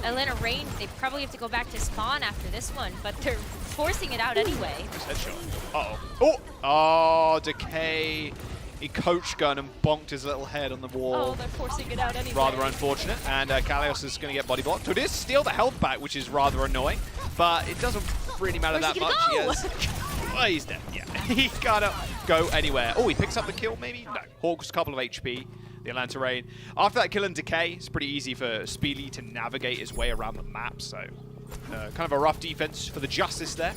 Atlanta Rain, they probably have to go back to spawn after this one, but they're forcing it out anyway. Headshot. Uh-oh. Oh, Decay. He coach gun and bonked his little head on the wall. Oh, they're forcing it out anyway. Rather unfortunate. And Kalios is going to get body blocked. So it is steal the health back, which is rather annoying, but it doesn't really matter that much. Oh, he's dead. Yeah, he can't go anywhere. Oh, he picks up the kill, maybe? No. Hawk's a couple of HP. The Atlanta Rain. After that kill and Decay, it's pretty easy for Speedy to navigate his way around the map. So, kind of a rough defense for the Justice there.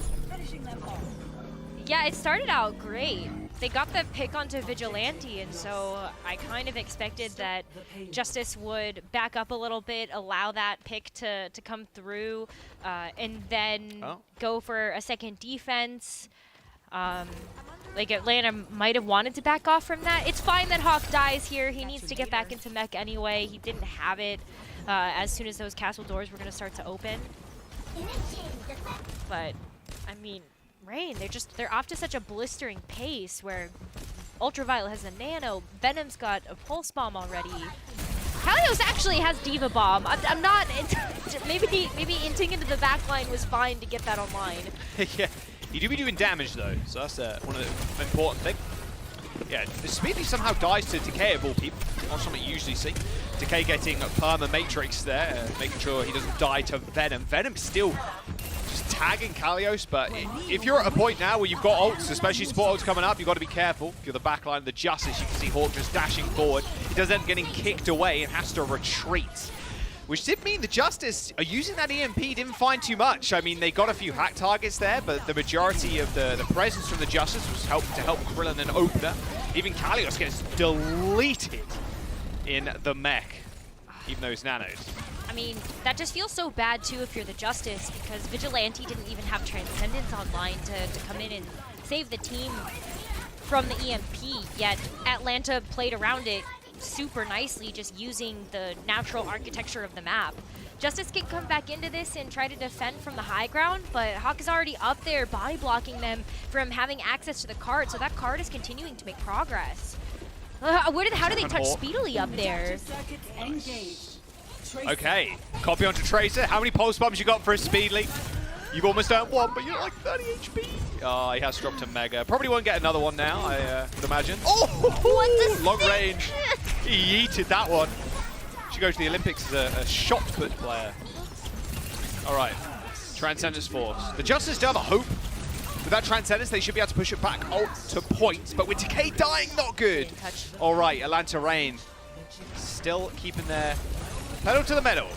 Yeah, it started out great. They got the pick onto Vigilante, and so I kind of expected that Justice would back up a little bit, allow that pick to come through, and then go for a second defense. Like Atlanta might have wanted to back off from that. It's fine that Hawk dies here. He needs to get back into mech anyway. He didn't have it as soon as those castle doors were going to start to open. But, I mean, Rain, they're off to such a blistering pace where Ultraviolet has a nano, Venom's got a pulse bomb already. Kalios actually has Diva Bomb. I'm not, maybe inting into the back line was fine to get that online. Yeah, you do be doing damage though, so that's one of the important things. Yeah, the Speedy somehow dies to Decay of all people, not something you usually see. Decay getting a Perma Matrix there, making sure he doesn't die to Venom. Venom's still just tagging Kalios, but if you're at a point now where you've got ults, especially support ults coming up, you've got to be careful. If you're the backline of the Justice, you can see Hawk just dashing forward. He does end up getting kicked away and has to retreat. Which did mean the Justice are using that EMP, didn't find too much. I mean, they got a few hack targets there, but the majority of the presence from the Justice was to help Krillin and Opener. Even Kalios gets deleted in the mech, even though he's nanos. I mean, that just feels so bad too if you're the Justice, because Vigilante didn't even have Transcendence online to come in and save the team from the EMP, yet Atlanta played around it super nicely, just using the natural architecture of the map. Justice can come back into this and try to defend from the high ground, but Hawk is already up there body blocking them from having access to the card, so that card is continuing to make progress. How do they touch speedily up there? Okay, copy onto Tracer. How many pulse bombs you got for a Speedly? You've almost done one, but you're like 30 HP. Oh, he has dropped a Mega. Probably won't get another one now, I would imagine. Oh, what long range. He yeeted that one. Should go to the Olympics as a shot put player. All right, Transcendence Force. The Justice do have a hope. With that Transcendence, they should be able to push it back ult to points, but with Decay dying, not good. All right, Atlanta Reign still keeping their pedal to the metal.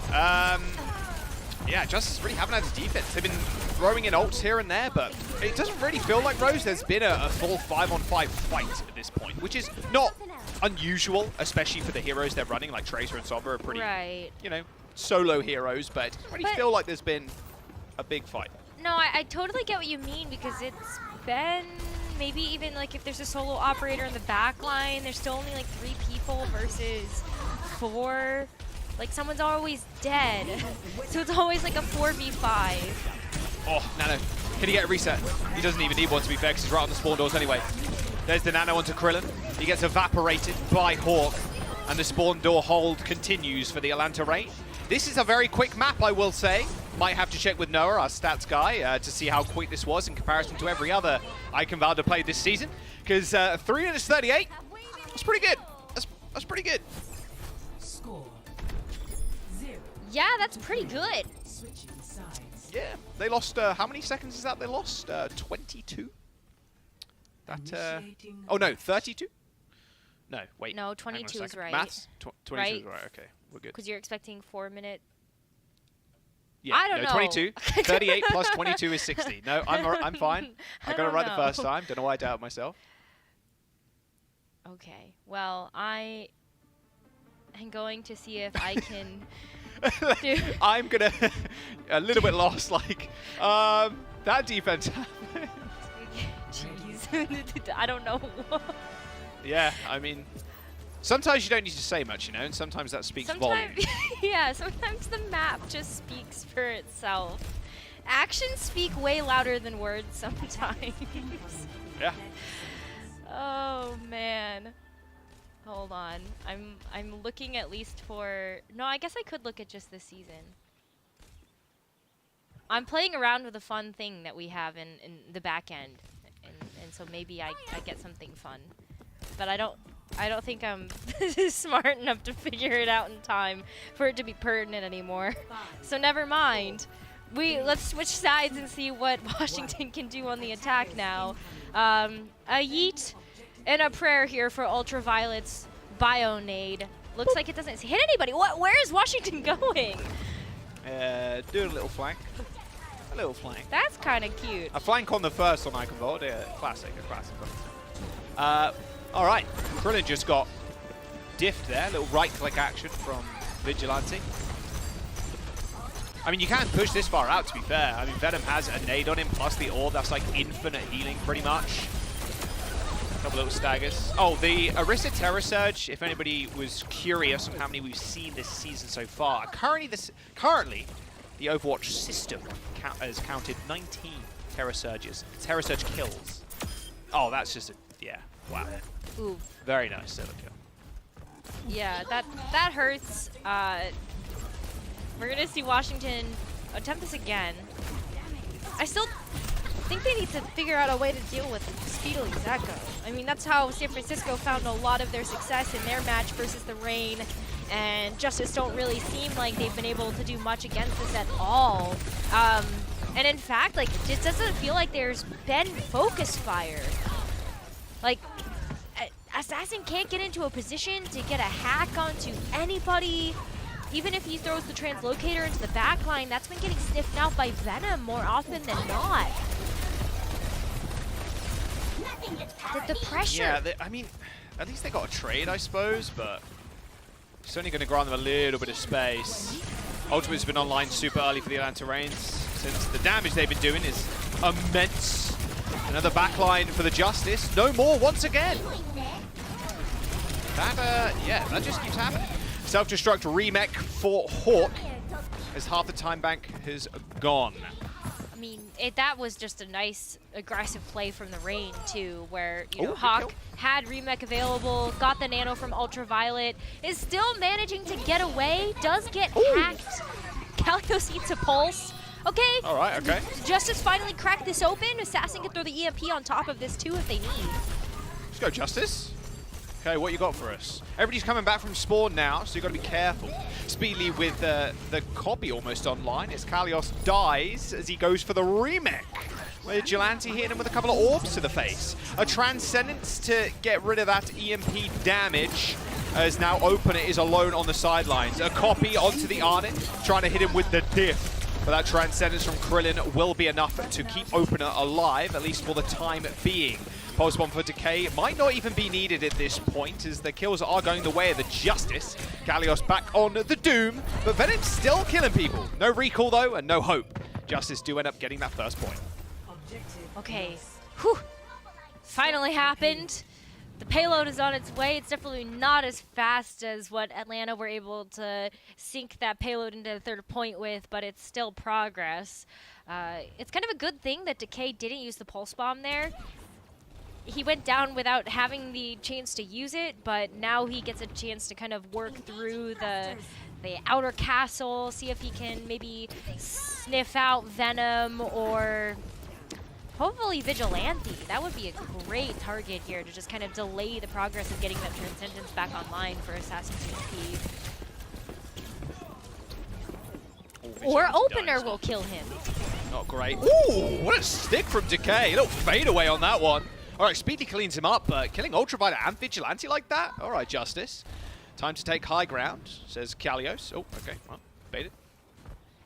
Yeah, Justice really haven't had a defense. They've been throwing in ults here and there, but it doesn't really feel like, Rose, there's been a full 5-on-5 fight at this point, which is not unusual, especially for the heroes they're running, like Tracer and Sombra are pretty, you know, solo heroes, but it doesn't really feel like there's been a big fight. No, I totally get what you mean, because it's been maybe even like if there's a solo operator in the back line, there's still only like 3 people versus 4. Like, someone's always dead. So it's always like a 4v5. Oh, Nano. Can he get a reset? He doesn't even need one, to be fair, because he's right on the spawn doors anyway. There's the Nano onto Krillin. He gets evaporated by Hawk. And the spawn door hold continues for the Atlanta Reign. This is a very quick map, I will say. Might have to check with Noah, our stats guy, to see how quick this was in comparison to every other Icon Valda played this season. Because 3 minutes 38, that's pretty good. That's pretty good. Yeah, that's pretty good. Yeah, they lost, how many seconds is that they lost? 22? That, oh no, 32? No, wait. No, 22 is right. Maths? 22 is right, okay, we're good. Because you're expecting 4 minute. Yeah, I don't know. 22. 38 plus 22 is 60. No, I'm fine. I got it right the first time. Don't know why I doubt myself. Okay, well, I am going to see if I can... I'm gonna a little bit lost, like that defense happened. Jeez. I don't know. Yeah, I mean, sometimes you don't need to say much, you know, and sometimes that speaks volumes. Yeah, sometimes the map just speaks for itself. Actions speak way louder than words sometimes. Yeah. Oh man. Hold on. I'm looking at least for... No, I guess I could look at just this season. I'm playing around with a fun thing that we have in the back end. And so maybe I get something fun. But I don't think I'm smart enough to figure it out in time for it to be pertinent anymore. So never mind. Let's switch sides and see what Washington can do on the attack now. A yeet and a prayer here for Ultraviolet's Bionade. Looks like it doesn't hit anybody. Where is Washington going? Do a little flank. A little flank. That's kind of cute. A flank on the first on Icon Vault. Yeah, classic, a classic. All right, Krillin just got diffed there. A little right-click action from Vigilante. I mean, you can't push this far out, to be fair. I mean, Venom has a nade on him, plus the orb. That's like infinite healing, pretty much. Couple little staggers. Oh, the Orisa Terror Surge, if anybody was curious on how many we've seen this season so far. Currently, the Overwatch system has counted 19 Terror Surges. Terror Surge kills. Oh, that's just a... Yeah, wow. Ooh. Very nice solo kill. Yeah, that hurts. We're going to see Washington attempt this again. I still think they need to figure out a way to deal with Speedly's Echo. I mean, that's how San Francisco found a lot of their success in their match versus the Reign, and Justice don't really seem like they've been able to do much against this at all. And in fact, like, it just doesn't feel like there's been focus fire. Like, Assassin can't get into a position to get a hack onto anybody. Even if he throws the translocator into the backline, that's been getting sniffed out by Venom more often than not. The pressure. Yeah, I mean, at least they got a trade, I suppose, but it's only going to grant them a little bit of space. Ultimate's been online super early for the Atlanta Reigns, since the damage they've been doing is immense. Another backline for the Justice. No more once again. That just keeps happening. Self-destruct remake for Hawk, as half the time bank has gone. mean, that was just a nice aggressive play from the Rain too, where Hawk had remake available, got the nano from Ultraviolet, is still managing to get away, does get hacked. Kalios eats a pulse. Okay. All right, okay. Justice finally cracked this open. Assassin can throw the EMP on top of this too if they need. Let's go, Justice. Okay, what you got for us? Everybody's coming back from spawn now, so you've got to be careful. Speedly with the copy almost online as Kalios dies as he goes for the remake. Vigilante hitting him with a couple of orbs to the face. A Transcendence to get rid of that EMP damage as now Opener is alone on the sidelines. A copy onto the Arnett, trying to hit him with the diff. But that Transcendence from Krillin will be enough to keep Opener alive, at least for the time being. Pulse bomb for Decay might not even be needed at this point, as the kills are going the way of the Justice. Kalios back on the Doom, but Venom's still killing people. No recall though, and no hope. Justice do end up getting that first point. Okay. Whew. Finally happened. The payload is on its way. It's definitely not as fast as what Atlanta were able to sink that payload into the third point with, but it's still progress. It's kind of a good thing that Decay didn't use the pulse bomb there. He went down without having the chance to use it, but now he gets a chance to kind of work through the outer castle, see if he can maybe sniff out Venom or hopefully Vigilante. That would be a great target here to just kind of delay the progress of getting that Transcendence back online for Assassin's EMP. Or Opener will kill him. Not great. Ooh, what a stick from Decay. A little fade away on that one. All right, Speedy cleans him up, but killing Ultraviolet and Vigilante like that? All right, Justice. Time to take high ground, says Kalios. Oh, okay, well, baited.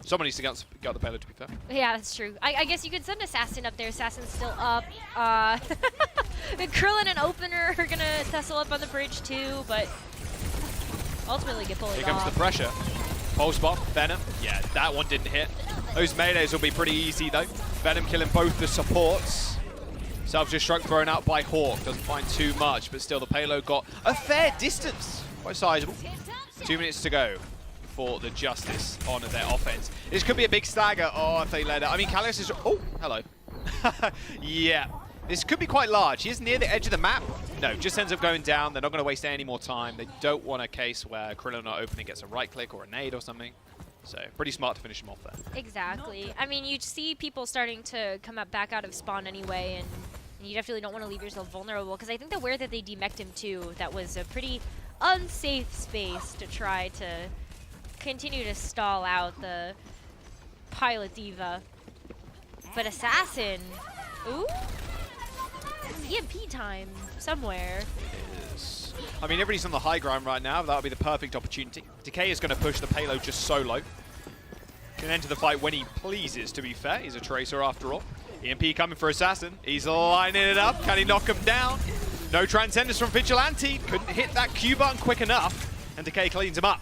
Someone needs to get the payload, to be fair. Yeah, that's true. I guess you could send Assassin up there. Assassin's still up. Krillin and Opener are going to tussle up on the bridge too, but ultimately get pulled off. Here comes the pressure. Pulse bomb, Venom. Yeah, that one didn't hit. Those melees will be pretty easy, though. Venom killing both the supports. Self-destruct thrown out by Hawk. Doesn't find too much, but still the payload got a fair distance. Quite sizable. 2 minutes to go for the Justice on their offense. This could be a big stagger. Oh, if they let it. I mean, Kalios is... Oh, hello. Yeah. This could be quite large. He is near the edge of the map. No, just ends up going down. They're not going to waste any more time. They don't want a case where Krillin or Opening gets a right-click or a nade or something. So, pretty smart to finish him off there. Exactly. I mean, you see people starting to come up back out of spawn anyway, and you definitely don't want to leave yourself vulnerable, because I think that where that they demeched him too, that was a pretty unsafe space to try to continue to stall out the Pilot Diva. But Assassin, ooh, EMP time somewhere. It is. I mean, everybody's on the high ground right now. That would be the perfect opportunity. Decay is going to push the payload just solo. Can enter the fight when he pleases, to be fair. He's a Tracer after all. EMP coming for Assassin. He's lining it up. Can he knock him down? No Transcendence from Vigilante. Couldn't hit that Q button quick enough. And Decay cleans him up.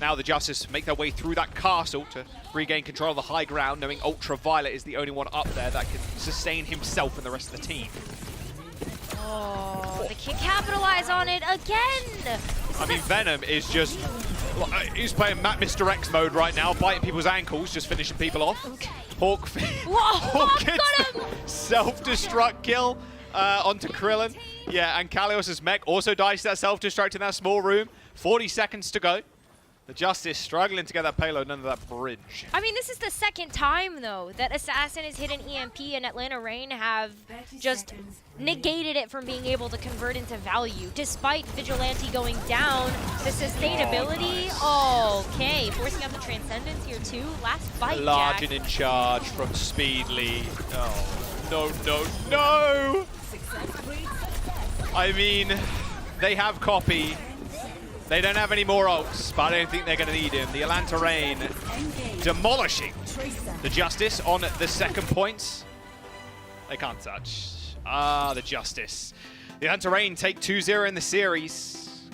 Now the Justice make their way through that castle to regain control of the high ground, knowing Ultraviolet is the only one up there that can sustain himself and the rest of the team. Oh, they can capitalize on it again! I mean, Venom is just... He's playing Matt Mr. X mode right now, biting people's ankles, just finishing people off. Okay. Hawk gets the self-destruct kill onto Krillin. Yeah, and Kalios' mech also dies to that self-destruct in that small room. 40 seconds to go. The Justice struggling to get that payload under that bridge. I mean, this is the second time, though, that Assassin has hit an EMP and Atlanta Reign have just negated it from being able to convert into value. Despite Vigilante going down, the sustainability, okay. Forcing out the Transcendence here, too. Last fight, Large Jack. and in charge from Speedly. Oh, no, no, no! I mean, they have copy. They don't have any more ults, but I don't think they're going to need him. The Atlanta Reign demolishing the Justice on the second point. They can't touch. Ah, the Justice. The Atlanta Reign take 2-0 in the series.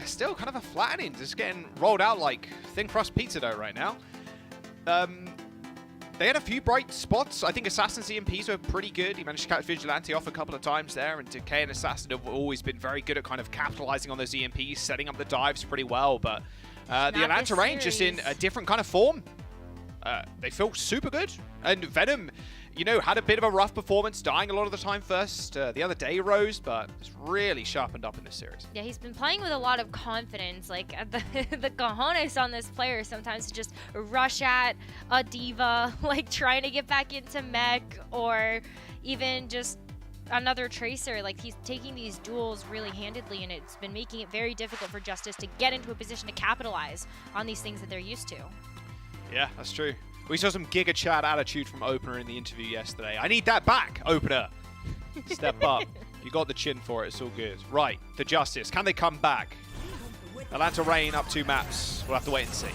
Still kind of a flattening. Just getting rolled out like thin crust pizza dough right now. They had a few bright spots. I think Assassin's EMPs were pretty good. He managed to catch Vigilante off a couple of times there, and Decay and Assassin have always been very good at kind of capitalizing on those EMPs, setting up the dives pretty well, but the Atlanta Reign just in a different kind of form. they feel super good. And Venom, you know, had a bit of a rough performance, dying a lot of the time first the other day, Rose, but it's really sharpened up in this series. Yeah, he's been playing with a lot of confidence. Like, the cojones on this player sometimes to just rush at a diva, like trying to get back into mech, or even just another tracer. Like, he's taking these duels really handedly, and it's been making it very difficult for Justice to get into a position to capitalize on these things that they're used to. Yeah, that's true. We saw some Giga Chat attitude from Opener in the interview yesterday. I need that back, Opener. Step up. You got the chin for it. It's all good. Right, the Justice. Can they come back? Atlanta Reign up 2 maps. We'll have to wait and see.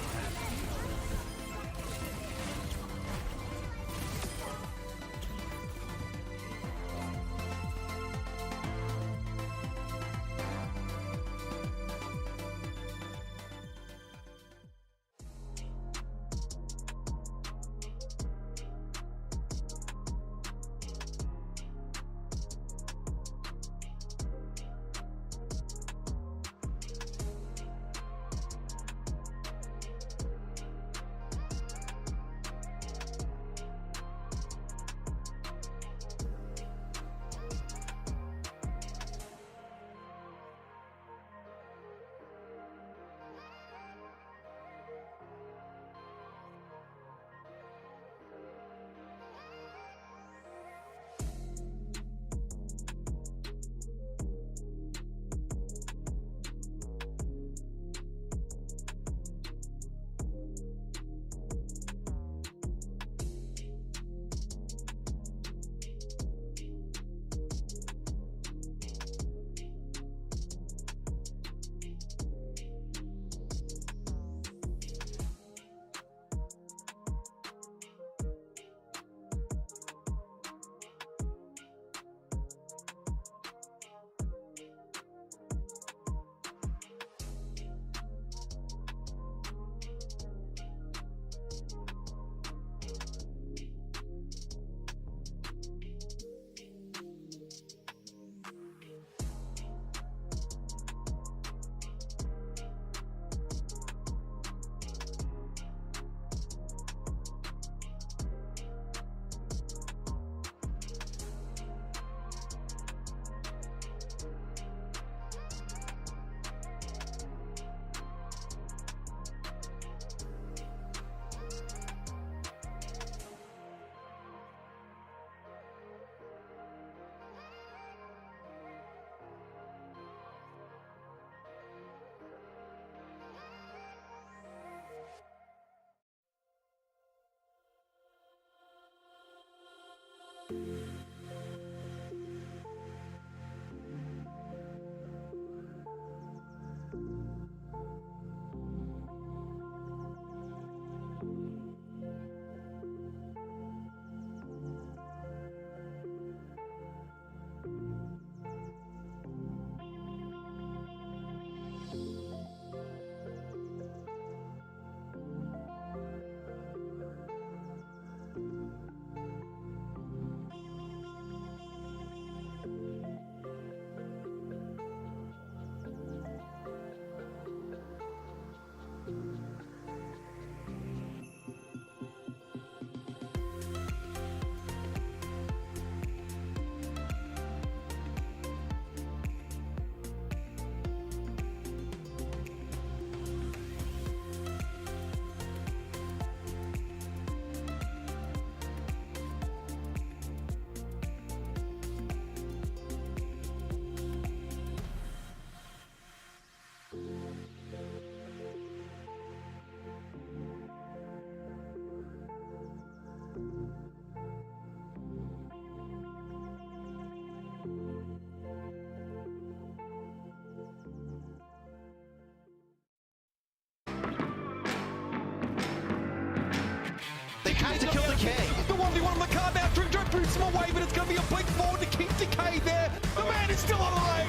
Decay to kill Decay. The 1v1 on the card now. Drew boots him away, but it's going to be a blink forward to keep Decay there. The man is still on the lane.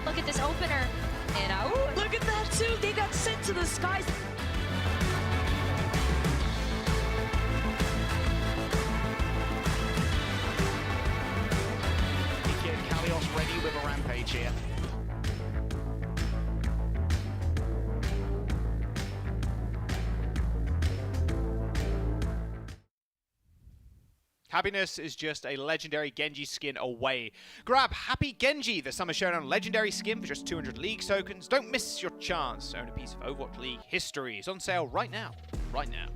Look at this opener. And out. Look at that too. They got sent to the skies. Kalios cheer. Happiness is just a legendary Genji skin away. Grab Happy Genji, the Summer Showdown legendary skin for just 200 League tokens. Don't miss your chance to own a piece of Overwatch League history. It's on sale right now. Right now.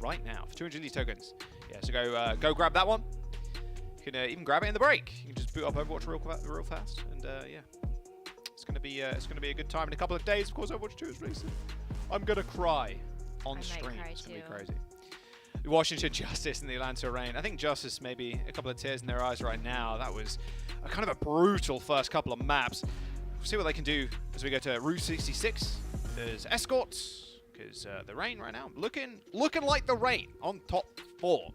Right now for 200 League tokens. Yeah, so go grab that one. You can even grab it in the break. You can just boot up Overwatch real fast, and yeah, it's gonna be a good time in a couple of days. Of course, Overwatch 2 is releasing. I'm gonna cry on stream. It's gonna be crazy. Washington Justice and the Atlanta Reign. I think Justice maybe a couple of tears in their eyes right now. That was a kind of a brutal first couple of maps. We'll see what they can do as we go to Route 66. There's Escort, because the Reign right now looking like the Reign on top 4.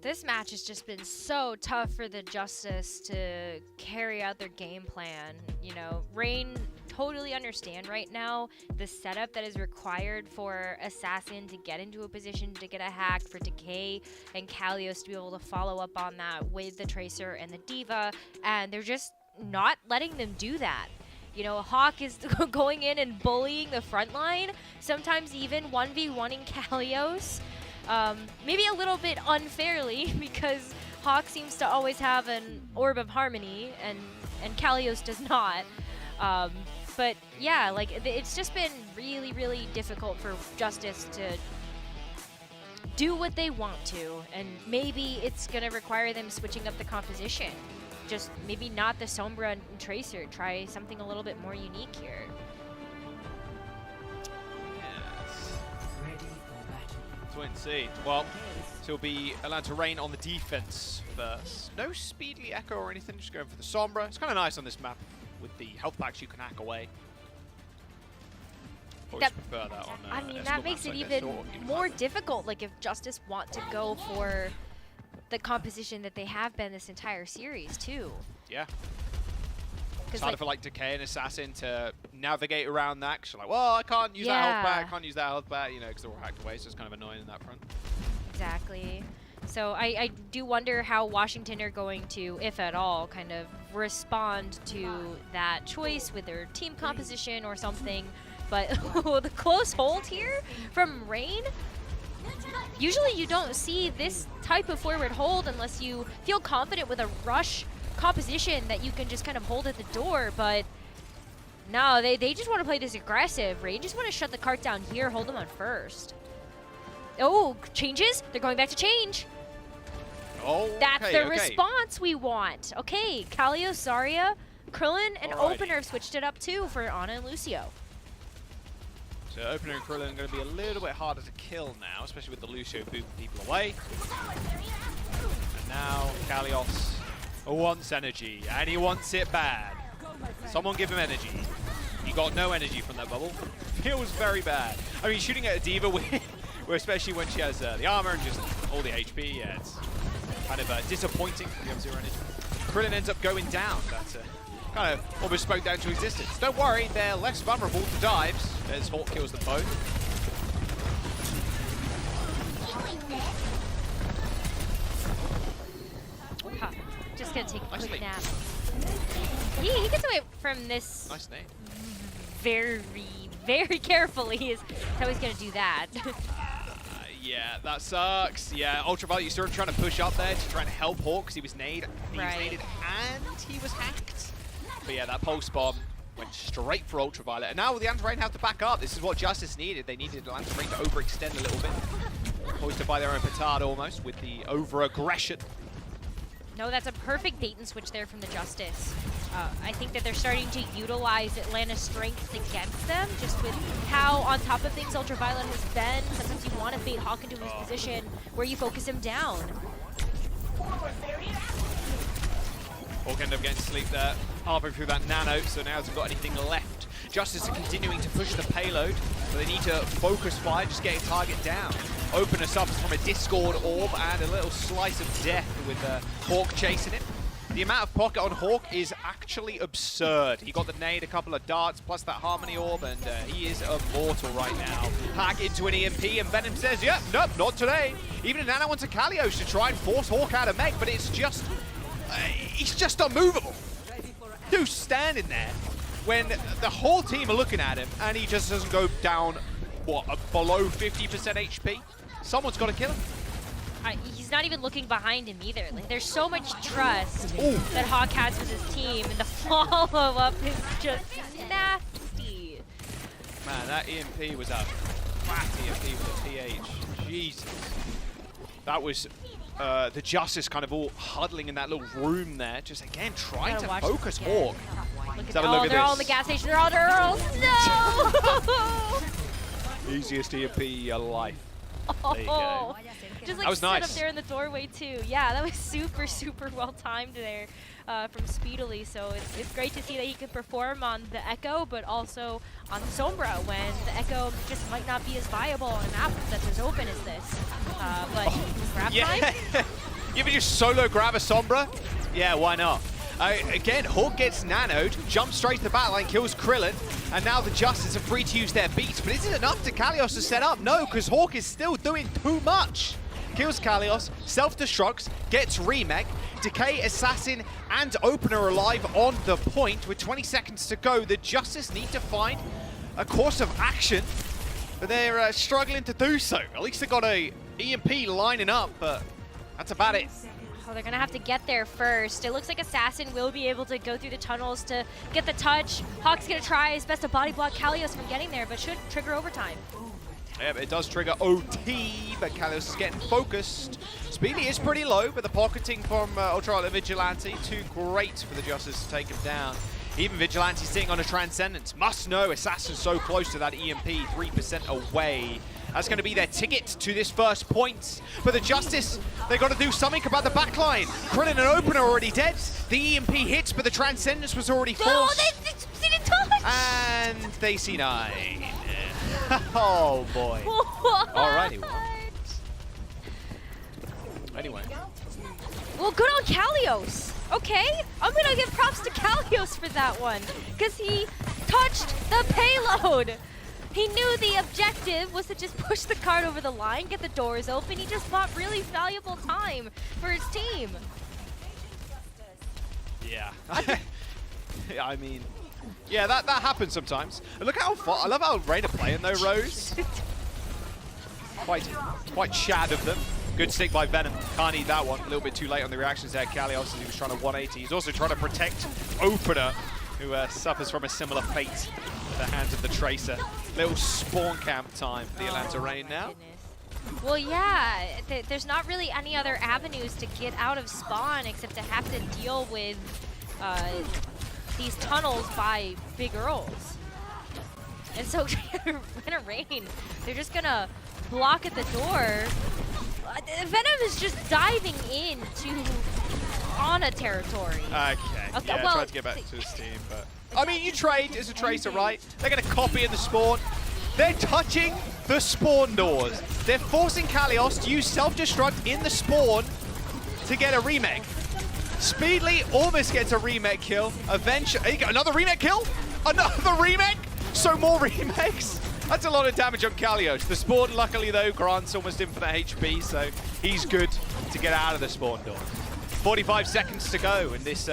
This match has just been so tough for the Justice to carry out their game plan. You know, Reign totally understand right now the setup that is required for Assassin to get into a position to get a hack, for Decay and Kalios to be able to follow up on that with the Tracer and the D.Va, and they're just not letting them do that. You know, Hawk is going in and bullying the front line, sometimes even 1v1ing Kalios. Maybe a little bit unfairly, because Hawk seems to always have an Orb of Harmony, and Kalios does not. But yeah, like, it's just been really, really difficult for Justice to do what they want to, and maybe it's going to require them switching up the composition. Just maybe not the Sombra and Tracer. Try something a little bit more unique here. Let's wait and see. Well, so it'll be Atlanta Reign on the defense first. No Speedly Echo or anything, just going for the Sombra. It's kind of nice on this map with the health packs you can hack away. Always prefer that on I mean, that makes it even more difficult, like if Justice want to go for the composition that they have been this entire series, too. Yeah. It's harder for like Decay and Assassin to navigate around that, because you're like, well, I can't use that health back, can't use that health back, you know, because they're all hacked away, so it's kind of annoying in that front. Exactly. So I do wonder how Washington are going to, if at all, kind of respond to that choice with their team composition or something. But the close hold here from Reign, usually you don't see this type of forward hold unless you feel confident with a rush composition that you can just kind of hold at the door, but no, they just want to play this aggressive. Reign just want to shut the cart down here, hold them on first. Oh, changes? They're going back to change. Oh, that's the response we want. Okay, Kalios, Zarya, Krillin, and Opener have switched it up too for Ana and Lucio. So Opener and Krillin are going to be a little bit harder to kill now, especially with the Lucio booping people away. And now Kalios wants energy, and he wants it bad. Someone give him energy. He got no energy from that bubble. Feels very bad. I mean, shooting at a D.Va, where especially when she has the armor and just all the HP, yeah, it's kind of disappointing when you have 0 energy. Krillin ends up going down. That's kind of almost spoke down to existence. Don't worry, they're less vulnerable to dives as Hawk kills them both. Just gonna take a quick nap. He gets away from this very, very carefully. He's always gonna do that. Yeah, that sucks. Yeah, Ultraviolet, you saw him trying to push up there to try and help Hawk because he was naded. He was naded and he was hacked. But yeah, that pulse bomb went straight for Ultraviolet. And now the Atlanta Reign have to back up. This is what Justice needed. They needed Atlanta Reign to overextend a little bit. Hoisted by their own petard almost with the over-aggression. No, that's a perfect bait and switch there from the Justice. I think that they're starting to utilize Atlanta's strengths against them, just with how on top of things Ultraviolet has been. Sometimes you want to bait Hawk into his position where you focus him down. Hawk ended up getting sleep there, halfway through that nano, so now hasn't got anything left. Justice are continuing to push the payload, but they need to focus fire, just get a target down. Opener suffers from a Discord orb and a little slice of death with Hawk chasing it. The amount of pocket on Hawk is actually absurd. He got the nade, a couple of darts, plus that Harmony orb, and he is immortal right now. Hack into an EMP, and Venom says, yep, nope, not today. Even Nana wants a Kalios to try and force Hawk out of mech, but it's just, he's just unmovable. Dude's standing there when the whole team are looking at him, and he just doesn't go down, what, below 50% HP? Someone's got to kill him. He's not even looking behind him either. Like, there's so much trust that Hawk has with his team, and the follow-up is just nasty. Man, that EMP was a fat EMP with a TH. Jesus. That was the Justice kind of all huddling in that little room there, just again trying to focus Hawk. Let's have a look at this. They're all in the gas station. They're all girls. No! Easiest EMP alive. There you go. Just like that was sit nice. up there in the doorway too. Yeah, that was super, super well timed there from Speedily. So it's great to see that he can perform on the Echo, but also on the Sombra when the Echo just might not be as viable on a map that's as open as this. But grab time? You can just solo grab a Sombra? Yeah, why not? Again, Hawk gets nanoed, jumps straight to the backline, kills Krillin, and now the Justice are free to use their beats. But is it enough to Kalios to set up? No, because Hawk is still doing too much. Kills Kalios, self-destructs, gets remake. Decay, Assassin, and Opener alive on the point with 20 seconds to go. The Justice need to find a course of action, but they're struggling to do so. At least they got a EMP lining up, but that's about it. Oh, they're gonna have to get there first. It looks like Assassin will be able to go through the tunnels to get the touch. Hawk's gonna try his best to body block Kalios from getting there, but should trigger overtime. Yeah, it does trigger OT, but Kalios is getting focused. Speedy is pretty low, but the pocketing from Ultraviolet Vigilante, too great for the Justice to take him down. Even Vigilante sitting on a Transcendence. Must know Assassin so close to that EMP, 3% away. That's going to be their ticket to this first point. But the Justice, they got to do something about the backline. Krillin and Opener already dead. The EMP hits, but the Transcendence was already forced. Oh, they didn't touch! And they see 9. Oh boy. What? Alrighty. Well. Anyway. Well, good on Kalios. Okay, I'm gonna give props to Kalios for that one, because he touched the payload. He knew the objective was to just push the cart over the line, get the doors open. He just bought really valuable time for his team. Yeah. I mean, yeah, that happens sometimes. And look how far, I love how Rain are playing though, Rose. Quite shad of them. Good stick by Venom. Can't eat that one. A little bit too late on the reactions there. Kalios, as he was trying to 180. He's also trying to protect Opener, who suffers from a similar fate at the hands of the Tracer. Little spawn camp time for the Atlanta Reign now. Well, yeah, there's not really any other avenues to get out of spawn except to have to deal with these tunnels by Big Earls. And so, in a Reign, they're just gonna block at the door. Venom is just diving into Ana territory. Okay. Yeah, well, tried to get back to his team, but I mean, you trade as a Tracer, right? They're going to copy in the spawn. They're touching the spawn doors. They're forcing Kalios to use self-destruct in the spawn to get a remake. Speedly almost gets a remake kill. Eventually, another remake kill? Another remake? So more remakes? That's a lot of damage on Kalios. The spawn, luckily though, grants almost infinite HP, so he's good to get out of the spawn door. 45 seconds to go in this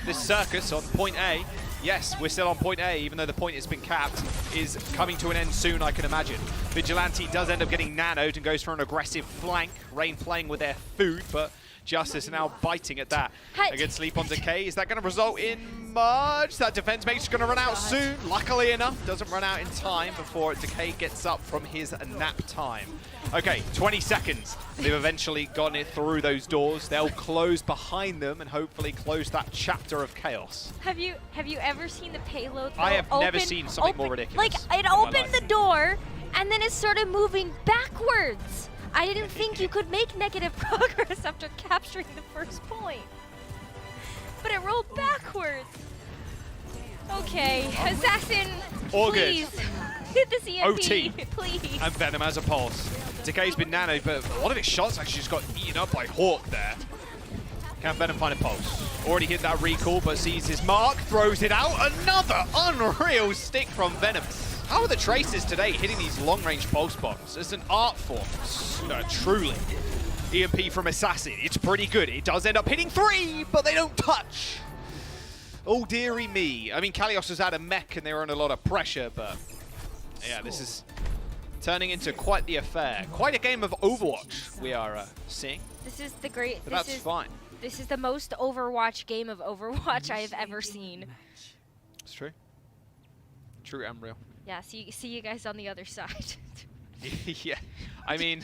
this circus on point A. Yes, we're still on point A, even though the point has been capped, is coming to an end soon, I can imagine. Vigilante does end up getting nanoed and goes for an aggressive flank. Rain playing with their food, but Justice now biting at that. A good sleep on Decay. Is that going to result in much? That defense mate's going to run out soon. Luckily enough, doesn't run out in time before Decay gets up from his nap time. Okay, 20 seconds. They've eventually gotten it through those doors. They'll close behind them and hopefully close that chapter of chaos. Have you ever seen the payload? I have never seen something more ridiculous. Like, it opened the door and then it started moving backwards. I didn't think you could make negative progress after capturing the first point. But it rolled backwards. Okay, Assassin, All please. good. Hit the CMP, OT. please. And Venom has a pulse. Decay's been nanoed, but a lot of his shots actually just got eaten up by Hawk there. Can Venom find a pulse? Already hit that recall, but sees his mark, throws it out. Another unreal stick from Venom. How are the Tracers today hitting these long-range pulse bombs? It's an art form, truly. EMP from Assassin, it's pretty good. It does end up hitting 3, but they don't touch. Oh, dearie me. I mean, Kalios was out of mech and they were under a lot of pressure, but yeah, this is turning into quite the affair. Quite a game of Overwatch we are seeing. This is the great. But that's fine. This is the most Overwatch game of Overwatch I have ever seen. It's true. True and real. Yeah, see you guys on the other side. Yeah, I mean,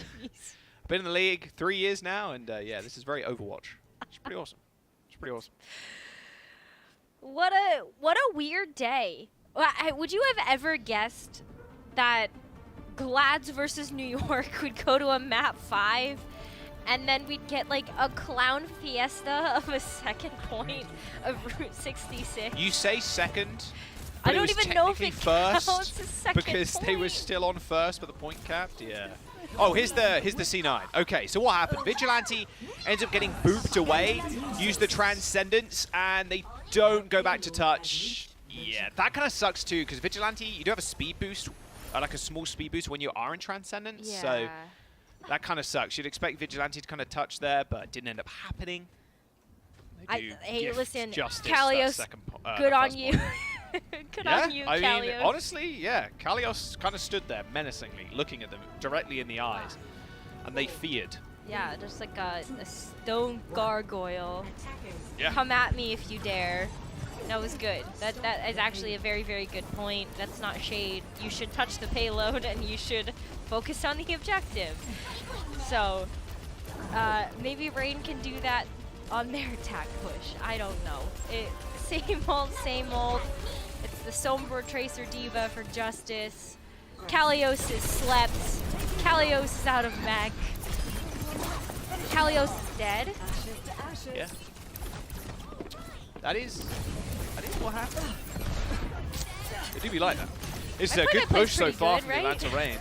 been in the league 3 years now, and yeah, this is very Overwatch. It's pretty awesome. It's pretty awesome. What a weird day. Would you have ever guessed that Glads versus New York would go to a map 5, and then we'd get like a clown fiesta of a second point of Route 66? You say second. I don't even know if it first counts as second because point. they were still on first, but the point capped. Yeah. Oh, here's the C9. Okay, so what happened? Vigilante ends up getting booped away, use the Transcendence, and they don't go back to touch. Yeah, that kind of sucks too, because Vigilante, you do have a speed boost, like a small speed boost when you are in Transcendence. Yeah. So that kind of sucks. You'd expect Vigilante to kind of touch there, but it didn't end up happening. Hey, listen, Justice, Kalios, good on you. Good on you, I Kalios. mean, honestly, yeah. Kalios kind of stood there menacingly, looking at them directly in the eyes, and they feared. Yeah, just like a stone gargoyle. Yeah. Come at me if you dare. That was good. That is actually a very, very good point. That's not shade. You should touch the payload, and you should focus on the objective. So, maybe Rain can do that on their attack push. I don't know. Same old, same old. It's the Sombra Tracer Diva for Justice. Kalios is slept. Kalios is out of mech. Kalios is dead. Yeah. That is what happened. It do be like that. It's a good push so far from the Atlanta Reign.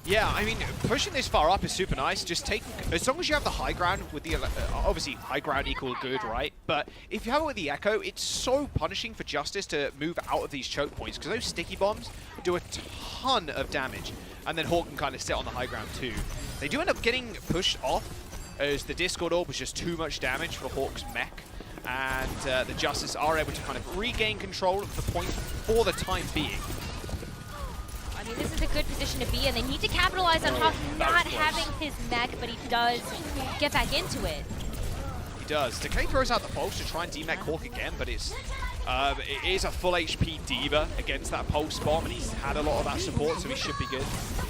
Yeah, I mean, pushing this far up is super nice. Just take, as long as you have the high ground with the, obviously high ground equal good, right? But if you have it with the Echo, it's so punishing for Justice to move out of these choke points, because those sticky bombs do a ton of damage. And then Hawk can kind of sit on the high ground too. They do end up getting pushed off, as the Discord Orb was just too much damage for Hawk's mech. And the Justice are able to kind of regain control of the point for the time being. I mean, this is a good position to be in. They need to capitalize on Hawk not having his mech, but he does get back into it. He does. Decay throws out the pulse to try and demech Hawk again, but it is a full HP Diva against that pulse bomb, and he's had a lot of that support, so he should be good.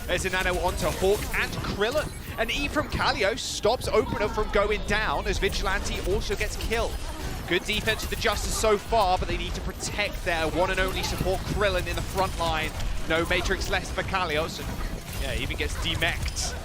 There's a nano onto Hawk and Krillin. An E from Kalios stops Opener from going down, as Vigilante also gets killed. Good defense of the Justice so far, but they need to protect their one and only support Krillin in the front line. No Matrix left for Kalios, and yeah, he even gets demeched.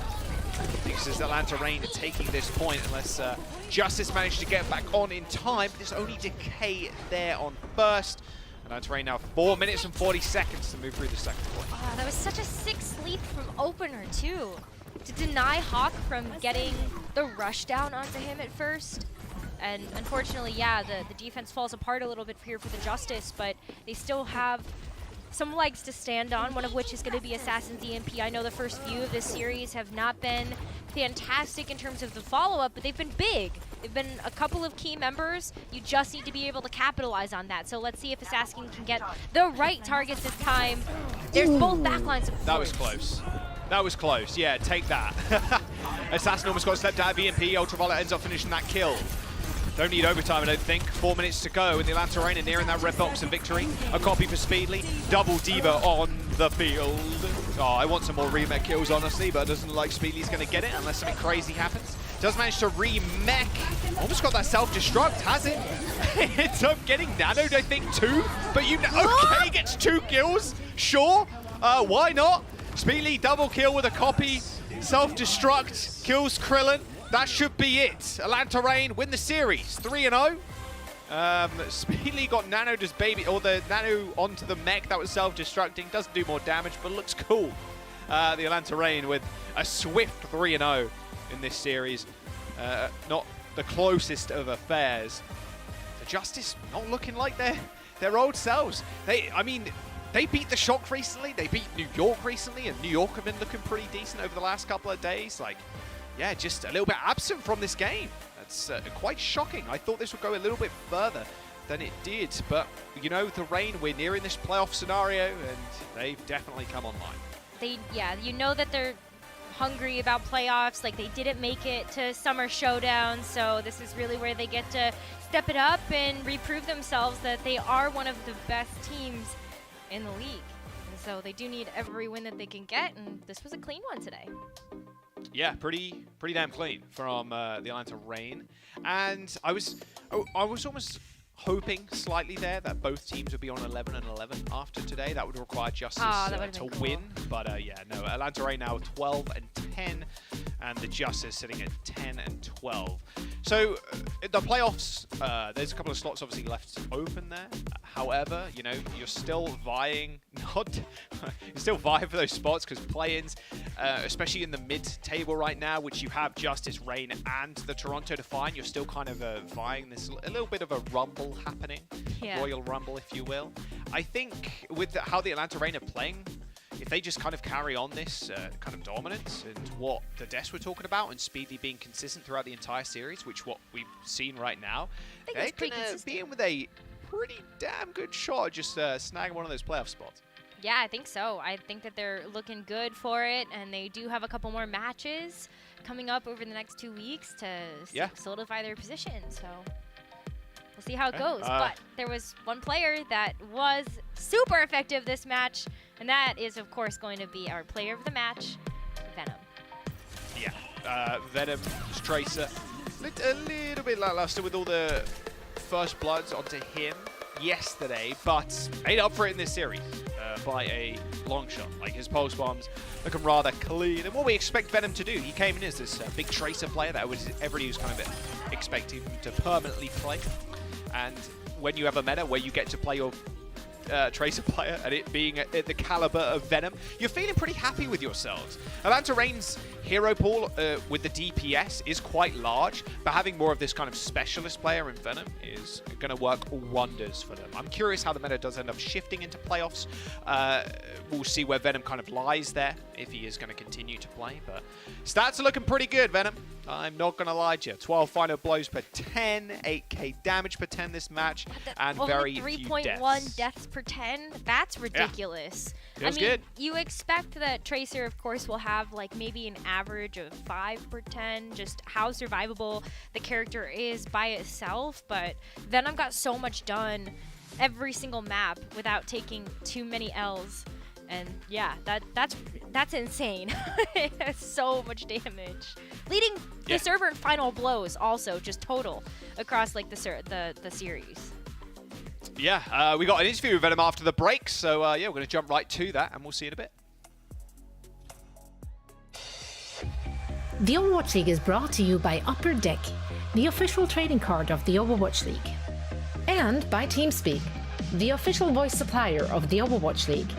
Because Atlanta Reign are taking this point unless Justice managed to get back on in time. But there's only Decay there on first. Atlanta Reign now 4 minutes and 40 seconds to move through the second point. Oh, that was such a sick sleep from Opener too. To deny Hawk from getting the rush down onto him at first. And unfortunately, yeah, the defense falls apart a little bit here for the Justice, but they still have some legs to stand on, one of which is going to be Assassin's EMP. I know the first few of this series have not been fantastic in terms of the follow-up, but they've been big. They've been a couple of key members. You just need to be able to capitalize on that. So let's see if Assassin can get the right targets this time. There's both backlines support. That was close. That was close. Yeah, take that. Assassin almost got slept out of EMP. Ultraviolet ends up finishing that kill. Don't need overtime, I don't think. 4 minutes to go, and the Atlanta Reign are nearing that red box of victory. A copy for Speedly. Double Diva on the field. Oh, I want some more remech kills, honestly, but it doesn't look like Speedly's going to get it unless something crazy happens. Does manage to remech. Almost got that self-destruct, has it? Ends up getting nanoed, I think, too. But okay, gets 2 kills. Sure. Why not? Speedly double kill with a copy. Self-destruct. Kills Krillin. That should be it. Atlanta Reign win the series, 3-0. Speedly got nanoed as baby, or the nano onto the mech. That was self-destructing. Doesn't do more damage, but looks cool. The Atlanta Reign with a swift 3-0 in this series. Not the closest of affairs. The Justice not looking like their old selves. They beat the Shock recently. They beat New York recently, and New York have been looking pretty decent over the last couple of days. Yeah, just a little bit absent from this game. That's quite shocking. I thought this would go a little bit further than it did. But, you know, the Reign, we're nearing this playoff scenario, and they've definitely come online. Yeah, you know that they're hungry about playoffs. Like, they didn't make it to Summer Showdown, so this is really where they get to step it up and reprove themselves that they are one of the best teams in the league. And so they do need every win that they can get, and this was a clean one today. Yeah, pretty damn clean from the Atlanta Reign. And I was almost hoping slightly there that both teams would be on 11 and 11 after today. That would require Justice to win. But yeah, no, Atlanta Reign now 12 and 10, and the Justice sitting at 10 and 12. So the playoffs, there's a couple of slots obviously left open there. However, you know, you're still vying, you're still vying for those spots, because play-ins, especially in the mid-table right now, which you have Justice, Reign, and the Toronto Defiant, you're still kind of vying this a little bit of a rumble happening, Royal Rumble, if you will. I think with how the Atlanta Reign are playing, if they just kind of carry on this kind of dominance and what the Des were talking about, and Speedy being consistent throughout the entire series, which what we've seen right now, they're going to be in with a pretty damn good shot just snagging one of those playoff spots. Yeah, I think so. I think that they're looking good for it, and they do have a couple more matches coming up over the next 2 weeks to solidify their position. So we'll see how it goes. But there was one player that was super effective this match, and that is, of course, going to be our player of the match, Venom. Yeah, Venom, Tracer, a little bit lackluster with all the first bloods onto him yesterday, but made up for it in this series by a long shot. Like, his pulse bombs looking rather clean, and what we expect Venom to do. He came in as this big Tracer player that everybody was kind of expecting him to permanently play, and when you have a meta where you get to play your Tracer player and it being at the caliber of Venom, you're feeling pretty happy with yourselves. Atlanta Reign's hero pool with the DPS is quite large, but having more of this kind of specialist player in Venom is going to work wonders for them. I'm curious how the meta does end up shifting into playoffs. We'll see where Venom kind of lies there, if he is going to continue to play, but stats are looking pretty good, Venom. I'm not going to lie to you. 12 final blows per 10, 8k damage per 10 this match, and very few 3.1 deaths per 10. That's ridiculous. Yeah. Feels I mean, good. You expect that Tracer, of course, will have like maybe an average of 5 per 10, just how survivable the character is by itself, but Venom got so much done every single map without taking too many L's. And yeah, that's insane. So much damage. Leading the server in final blows also, just total, across like the series. Yeah, we got an interview with Venom after the break, so yeah, we're going to jump right to that, and we'll see you in a bit. The Overwatch League is brought to you by Upper Deck, the official trading card of the Overwatch League. And by TeamSpeak, the official voice supplier of the Overwatch League.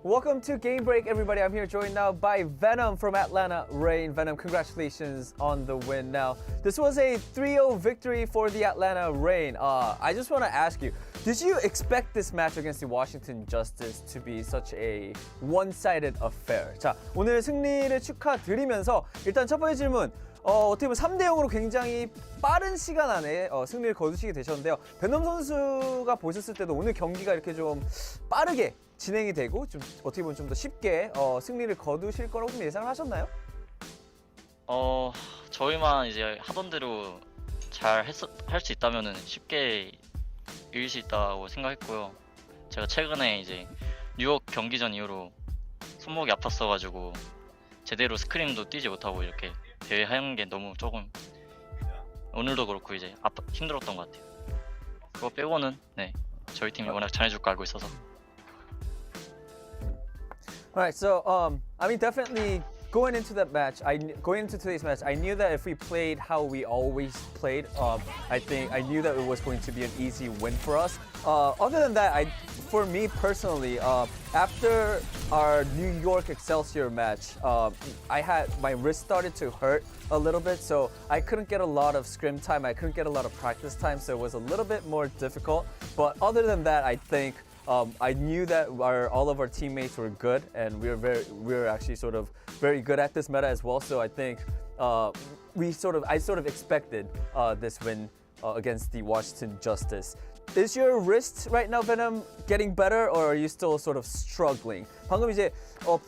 Welcome to Game Break, everybody. I'm here joined now by Venom from Atlanta Reign. Venom, congratulations on the win. Now, this was a 3-0 victory for the Atlanta Reign. I just want to ask you, did you expect this match against the Washington Justice to be such a one-sided affair? 자, 오늘 승리를 축하드리면서 일단 첫 번째 질문. 어떻게 보면 3대0으로 굉장히 빠른 시간 안에 승리를 거두시게 되셨는데요. 베놈 선수가 보셨을 때도 오늘 경기가 이렇게 좀 빠르게 진행이 되고 좀 어떻게 보면 좀 더 쉽게 승리를 거두실 거라고 좀 예상을 하셨나요? 저희만 이제 하던 대로 잘 할 수 있다면은 쉽게 이길 수 있다고 생각했고요. 제가 최근에 이제 뉴욕 경기전 이후로 손목이 아팠어가지고 제대로 스크림도 뛰지 못하고 이렇게 대회 하는 게 너무 조금 오늘도 그렇고 이제 힘들었던 것 같아요. 그거 빼고는 네 저희 팀이 워낙 잘해줄 거 알고 있어서. Alright, so I mean, definitely going into that match, going into today's match, I knew that if we played how we always played, I knew that it was going to be an easy win for us. Other than that, for me personally, after our New York Excelsior match, my wrist started to hurt a little bit, so I couldn't get a lot of scrim time. I couldn't get a lot of practice time, so it was a little bit more difficult. But other than that, I think. I knew that all of our teammates were good, and we were actually sort of very good at this meta as well. So I think I sort of expected this win against the Washington Justice. Is your wrist right now, Venom, getting better, or are you still sort of struggling? 방금 이제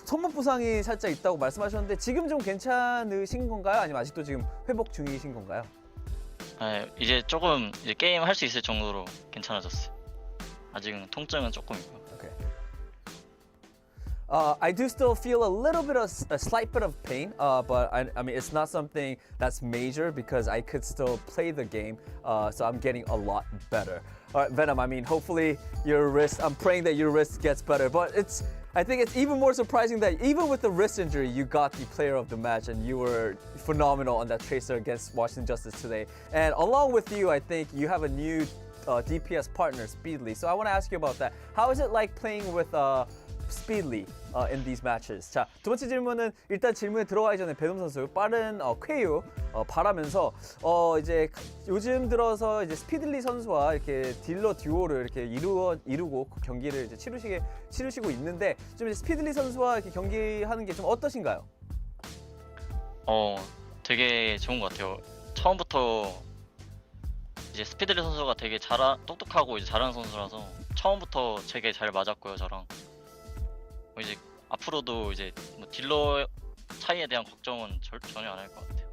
손목 부상이 살짝 있다고 말씀하셨는데 지금 좀 괜찮으신 건가요? 아니면 아직도 지금 회복 중이신 건가요? 이제 조금 이제 게임 할 수 있을 정도로 괜찮아졌어요. 아직은 통증은 조금 있고요. Okay. I do still feel a slight bit of pain, but I mean it's not something that's major because I could still play the game, so I'm getting a lot better. All right, Venom. I mean, hopefully I'm praying that your wrist gets better, but I think it's even more surprising that even with the wrist injury, you got the player of the match and you were phenomenal on that Tracer against Washington Justice today. And along with you, I think you have a new DPS partner, Speedly. So I want to ask you about that. How is it like playing with Speedly in these matches? 자, 두 번째 질문은 일단 질문에 들어가기 전에 베놈 선수 빠른 쾌유 바라면서 이제 요즘 들어서 이제 스피들리 선수와 이렇게 딜러 듀오를 이렇게 이루고 경기를 이제 치르시고 있는데 좀 이제 스피들리 선수와 이렇게 경기하는 게 좀 어떠신가요? 되게 좋은 것 같아요. 처음부터 이제 스피들리 선수가 되게 똑똑하고 이제 잘하는 선수라서 처음부터 되게 잘 맞았고요, 저랑. 이제 앞으로도 이제 뭐 딜러 차이에 대한 걱정은 전혀 안 할 것 같아요.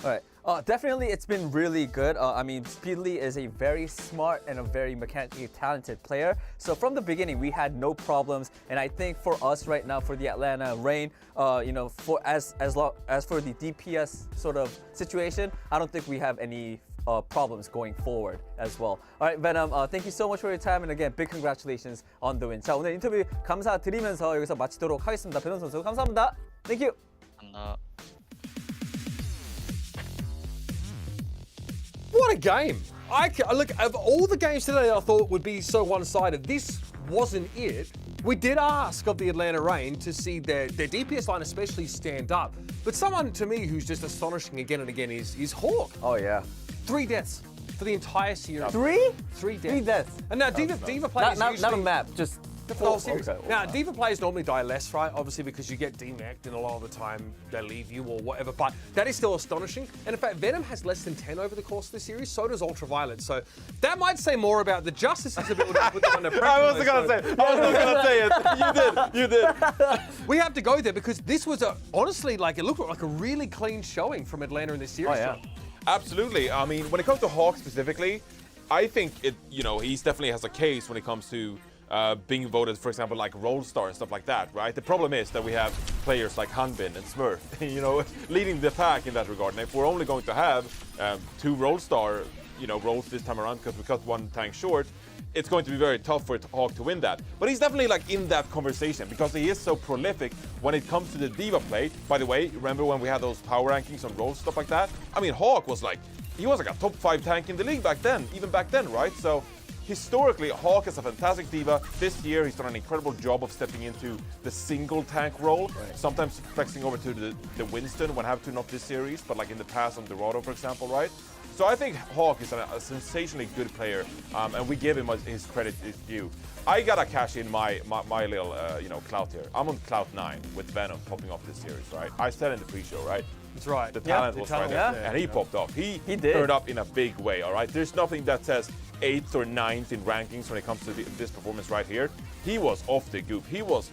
Alright. Definitely, it's been really good. I mean, Speedly is a very smart and a very mechanically talented player. So from the beginning, we had no problems. And I think for us right now, for the Atlanta Reign, for as for the DPS sort of situation, I don't think we have any problems going forward as well. All right, Venom, thank you so much for your time. And again, big congratulations on the win. 자, 오늘 인터뷰 감사드리면서 여기서 마치도록 하겠습니다. 베놈 선수 감사합니다. Thank you. 감사합니다. What a game! Look, of all the games today I thought would be so one-sided, this wasn't it. We did ask of the Atlanta Reign to see their DPS line especially stand up. But someone to me who's just astonishing again and again is Hawk. Oh, yeah. 3 deaths for the entire series. 3? 3 deaths. 3 deaths. And now Diva players not a map, just the whole series. Okay. Now, Diva players normally die less, right? Obviously, because you get demeched and a lot of the time they leave you or whatever. But that is still astonishing. And in fact, Venom has less than 10 over the course of the series. So does Ultraviolet. So that might say more about the Justice's ability to put them under pressure. I was going to say it. You did. We have to go there because this was honestly, it looked like a really clean showing from Atlanta in this series. Oh, yeah. Absolutely. I mean, when it comes to Hawk specifically, I think he definitely has a case when it comes to being voted, for example, like Roll Star and stuff like that, right? The problem is that we have players like Hanbin and Smurf, leading the pack in that regard. And if we're only going to have 2 Roll Star, roles this time around because we cut 1 tank short, it's going to be very tough for Hawk to win that. But he's definitely in that conversation because he is so prolific when it comes to the Diva play. By the way, remember when we had those power rankings on roles, stuff like that? I mean, Hawk was he was a top 5 tank in the league back then, right? So historically, Hawk is a fantastic diva. This year, he's done an incredible job of stepping into the single tank role, sometimes flexing over to the Winston when have to, not this series, but like in the past on Dorado, for example, right? So I think Hawk is a sensationally good player, and we give him his credit is due. I gotta cash in my little clout here. I'm on clout 9 with Venom popping off this series, right? I said in the pre-show, right? That's right. The talent was right there, and he popped off. He turned up in a big way, all right? There's nothing that says 8th or 9th in rankings when it comes to this performance right here. He was off the goop. He was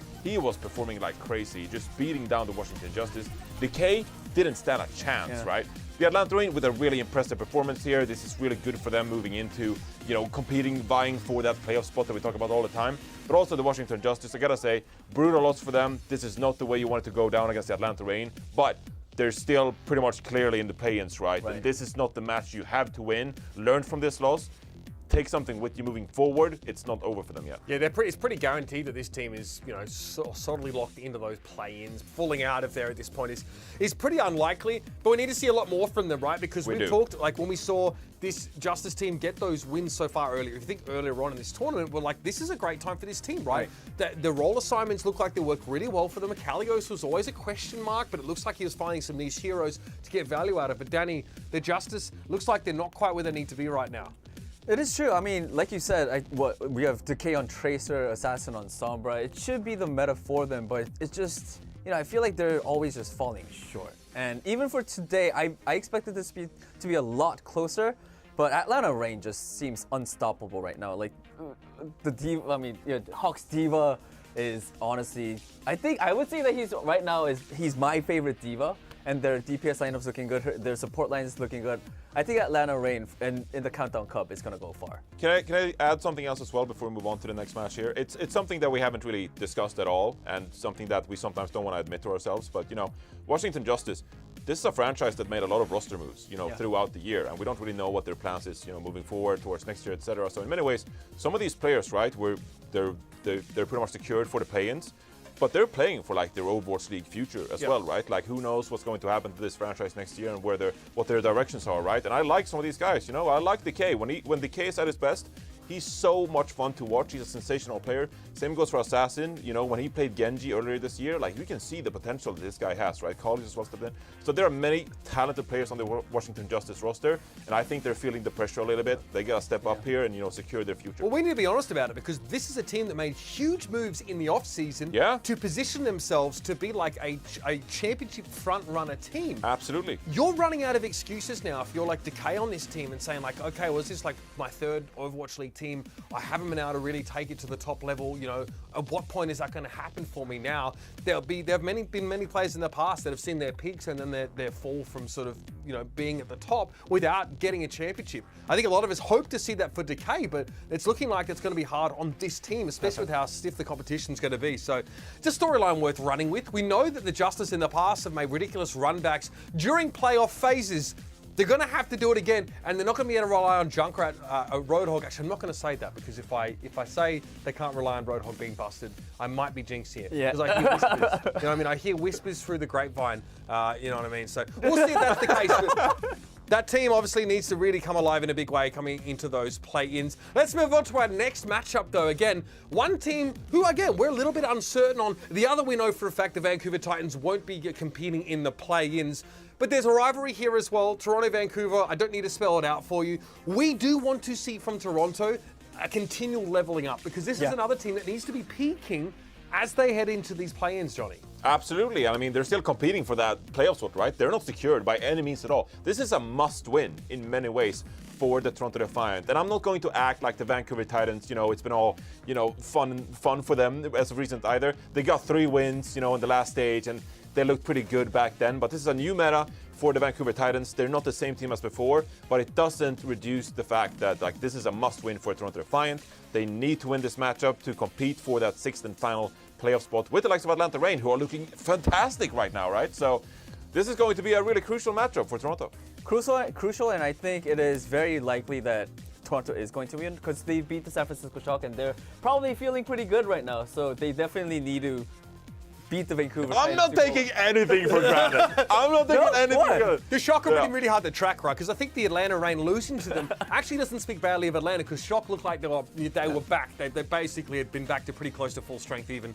performing like crazy, just beating down the Washington Justice. Decay didn't stand a chance, right? The Atlanta Reign with a really impressive performance here. This is really good for them moving into, competing, vying for that playoff spot that we talk about all the time. But also the Washington Justice, I gotta say, brutal loss for them. This is not the way you want it to go down against the Atlanta Reign, but they're still pretty much clearly in the play-ins, right? And this is not the match you have to win. Learn from this loss. Take something with you moving forward. It's not over for them yet. Yeah, it's pretty guaranteed that this team is, solidly locked into those play-ins. Falling out of there at this point is pretty unlikely. But we need to see a lot more from them, right? Because we talked, like when we saw this Justice team get those wins so far earlier. If you think earlier on in this tournament, we're like, this is a great time for this team, right? The role assignments look like they work really well for them. Kalios was always a question mark, but it looks like he was finding some niche heroes to get value out of. But Danny, the Justice looks like they're not quite where they need to be right now. It is true. I mean, like you said, we have Decay on Tracer, Assassin on Sombra. It should be the meta for them, but it's just, I feel like they're always just falling short. And even for today, I expected this to be a lot closer, but Atlanta Reign just seems unstoppable right now. Like, the Diva, Hawk's Diva is honestly, I would say that he's my favorite Diva. And their DPS lineup's looking good. Their support line is looking good. I think Atlanta Reign in the Countdown Cup is going to go far. Can I add something else as well before we move on to the next match here? It's something that we haven't really discussed at all, and something that we sometimes don't want to admit to ourselves. But Washington Justice, this is a franchise that made a lot of roster moves, throughout the year, and we don't really know what their plans is, moving forward towards next year, etc. So in many ways, some of these players, right, they're pretty much secured for the play-ins. But they're playing for like their Overwatch League future as well, right? Like who knows what's going to happen to this franchise next year and what their directions are, right? And I like some of these guys, I like Decay. When Decay is at his best, he's so much fun to watch. He's a sensational player. Same goes for Assassin. When he played Genji earlier this year, like you can see the potential that this guy has, right? College as well stepped in. So there are many talented players on the Washington Justice roster, and I think they're feeling the pressure a little bit. They gotta step up here and secure their future. Well, we need to be honest about it because this is a team that made huge moves in the off season to position themselves to be like a championship front runner team. Absolutely. You're running out of excuses now if you're like Decay on this team and saying like, okay, well, is this like my third Overwatch League team? I haven't been able to really take it to the top level. At what point is that going to happen for me now? There have been many players in the past that have seen their peaks and then their fall from sort of being at the top without getting a championship. I think a lot of us hope to see that for Decay, but it's looking like it's going to be hard on this team, especially with how stiff the competition's going to be. So it's a storyline worth running with. We know that the Justice in the past have made ridiculous runbacks during playoff phases. They're going to have to do it again, and they're not going to be able to rely on Junkrat, Roadhog. Actually, I'm not going to say that because if I say they can't rely on Roadhog being busted, I might be jinxed here. Because I hear whispers. I hear whispers through the grapevine. You know what I mean? So we'll see if that's the case. But that team obviously needs to really come alive in a big way coming into those play-ins. Let's move on to our next matchup, though. Again, one team who, again, we're a little bit uncertain on. The other we know for a fact the Vancouver Titans won't be competing in the play-ins. But there's a rivalry here as well. Toronto, Vancouver, I don't need to spell it out for you. We do want to see from Toronto a continual leveling up because this is another team that needs to be peaking as they head into these play-ins, Johnny. Absolutely. I mean, they're still competing for that playoff spot, right? They're not secured by any means at all. This is a must-win in many ways for the Toronto Defiant. And I'm not going to act like the Vancouver Titans, it's been all, fun for them as of recent either. They got 3 wins, in the last stage, and they looked pretty good back then. But this is a new meta for the Vancouver Titans. They're not the same team as before, but it doesn't reduce the fact that this is a must-win for Toronto Defiant. They need to win this matchup to compete for that 6th and final playoff spot with the likes of Atlanta Reign, who are looking fantastic right now, right? So this is going to be a really crucial matchup for Toronto. Crucial, and I think it is very likely that Toronto is going to win because they beat the San Francisco Shock and they're probably feeling pretty good right now. So they definitely need to beat the Vancouver. I'm not taking anything for granted. I'm not taking anything for granted. The Shock are really hard to track, right? Because I think the Atlanta Reign losing to them actually doesn't speak badly of Atlanta, because Shock looked like they were back. They basically had been back to pretty close to full strength even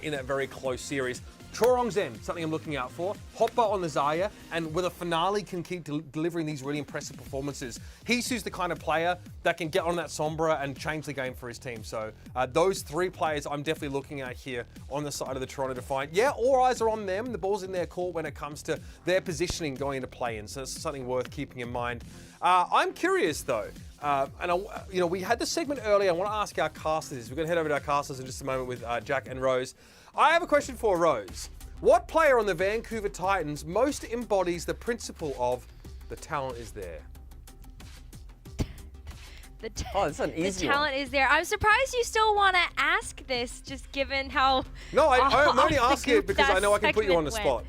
in that very close series. Chorong's Zen, something I'm looking out for. Hopper on the Zarya, and with a finale can keep delivering these really impressive performances. He's the kind of player that can get on that Sombra and change the game for his team. So those three players I'm definitely looking at here on the side of the Toronto Defiant. Yeah, all eyes are on them. The ball's in their court when it comes to their positioning going into play-in, so it's something worth keeping in mind. I'm curious though, we had this segment earlier. I want to ask our casters. We're going to head over to our casters in just a moment with Jack and Rose. I have a question for Rose. What player on the Vancouver Titans most embodies the principle of the talent is there? It's an easy The talent is there. I'm surprised you still want to ask this, just given how. No, I'm only asking it because I know I can put you on the spot.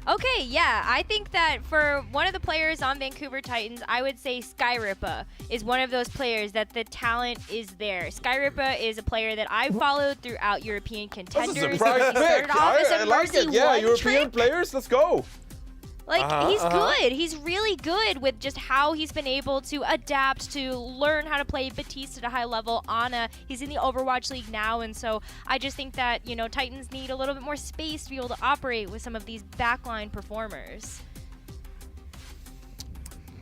Okay, yeah, I think that for one of the players on Vancouver Titans, I would say Skyrippa is one of those players that the talent is there. Skyrippa is a player that I followed throughout European contenders. That's a surprise pick. I like it. Yeah, European players, let's go. Like, he's good. He's really good with just how he's been able to adapt to learn how to play Batiste at a high level. Ana, he's in the Overwatch League now, and so I just think that, Titans need a little bit more space to be able to operate with some of these backline performers.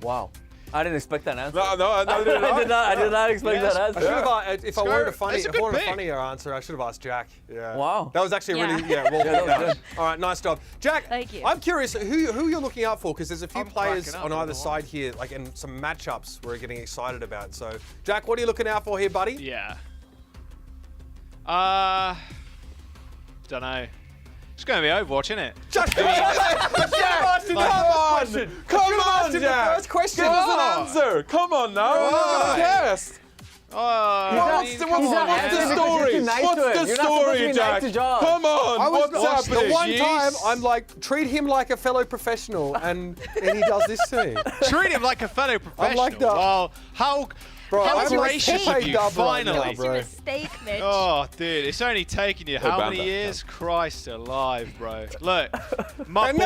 Wow. I didn't expect that answer. No, I did not. I did not expect that answer. I should have, if I wanted a funnier answer, I should have asked Jack. Yeah. Wow. That was actually really, well done. All right, nice job. Jack, thank you. I'm curious who you're looking out for, because there's a few players on either side here, and some matchups we're getting excited about. So, Jack, what are you looking out for here, buddy? Yeah. Don't know. It's going to be Overwatch, isn't it? Jack, come on, Jack. First question. Give us an answer. Come on now. Yes. What's the story? What's the story, Jack? Come on. What's happening? The one time I'm like, treat him like a fellow professional, and he does this to me. Treat him like a fellow professional. I'm like well, how gracious of you, finally. It's a mistake, Mitch. Oh, dude, it's only taken you how many years? Christ alive, bro. Look, my boy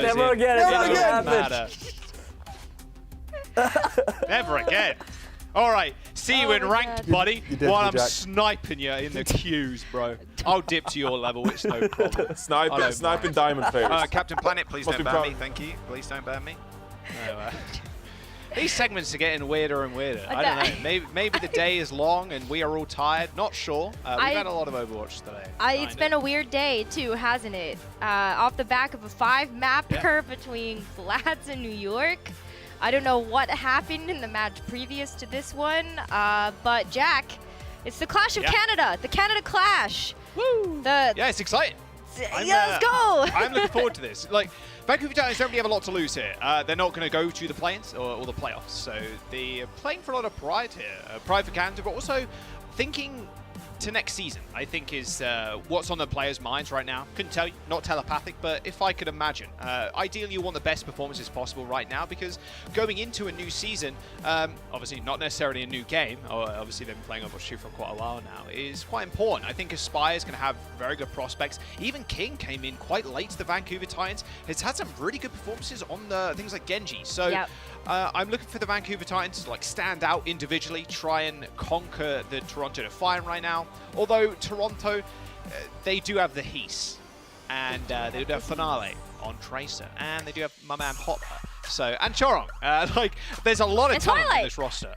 Never again. Never again. All right, see you in ranked, buddy, while I'm sniping you in the queues, bro. I'll dip to your level, it's no problem. Sniping diamond players. Captain Planet, please don't ban me, thank you. Please don't ban me. No, these segments are getting weirder and weirder. I don't know. Maybe the day is long and we are all tired. Not sure. We've had a lot of Overwatch today. It's been a weird day too, hasn't it? Off the back of a 5-mapper between Glads and New York. I don't know what happened in the match previous to this one, but Jack, it's the Clash of Canada, the Canada Clash. Woo! Yeah, it's exciting. Let's go! I'm looking forward to this. Like, Vancouver Titans don't really have a lot to lose here. They're not going to go to the play-ins or the playoffs, so they're playing for a lot of pride here. Pride for Canada, but also thinking to next season, I think, is what's on the players' minds right now. Couldn't tell you, not telepathic, but if I could imagine. Ideally, you want the best performances possible right now, because going into a new season, obviously not necessarily a new game, or obviously they've been playing Overwatch 2 for quite a while now, is quite important. I think Aspire is going to have very good prospects. Even King came in quite late to the Vancouver Titans. Has had some really good performances on the things like Genji. So I'm looking for the Vancouver Titans to stand out individually, try and conquer the Toronto Defiant right now. Although Toronto, they do have the Heese, and they do have Finale on Tracer, and they do have my man Hopper. So, and Chorong. There's a lot of talent in this roster.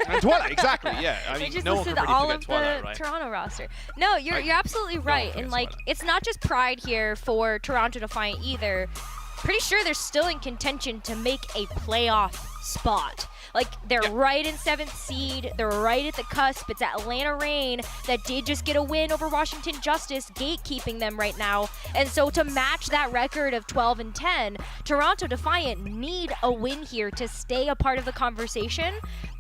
And Twilight, exactly, yeah. I mean, just no one listed can really all forget of Twilight, the right? Toronto roster. No, you're absolutely right. And it's not just pride here for Toronto Defiant either. Pretty sure they're still in contention to make a playoff spot. They're right in 7th seed. They're right at the cusp. It's Atlanta Reign that did just get a win over Washington Justice, gatekeeping them right now. And so to match that record of 12-10, Toronto Defiant need a win here to stay a part of the conversation,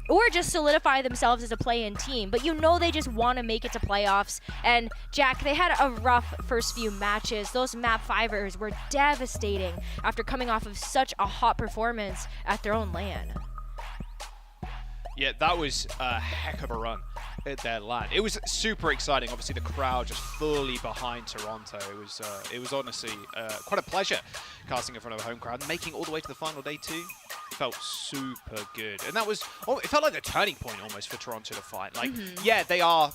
or just solidify themselves as a play-in team. But they just want to make it to playoffs. And Jack, they had a rough first few matches. Those map 5ers were devastating after coming off of such a hot performance at their own LAN. Yeah, that was a heck of a run. at their land. It was super exciting. Obviously, the crowd just fully behind Toronto. It was honestly quite a pleasure casting in front of a home crowd and making it all the way to the final day too. Felt super good, and that was it felt like a turning point almost for Toronto to fight. Like, yeah, they are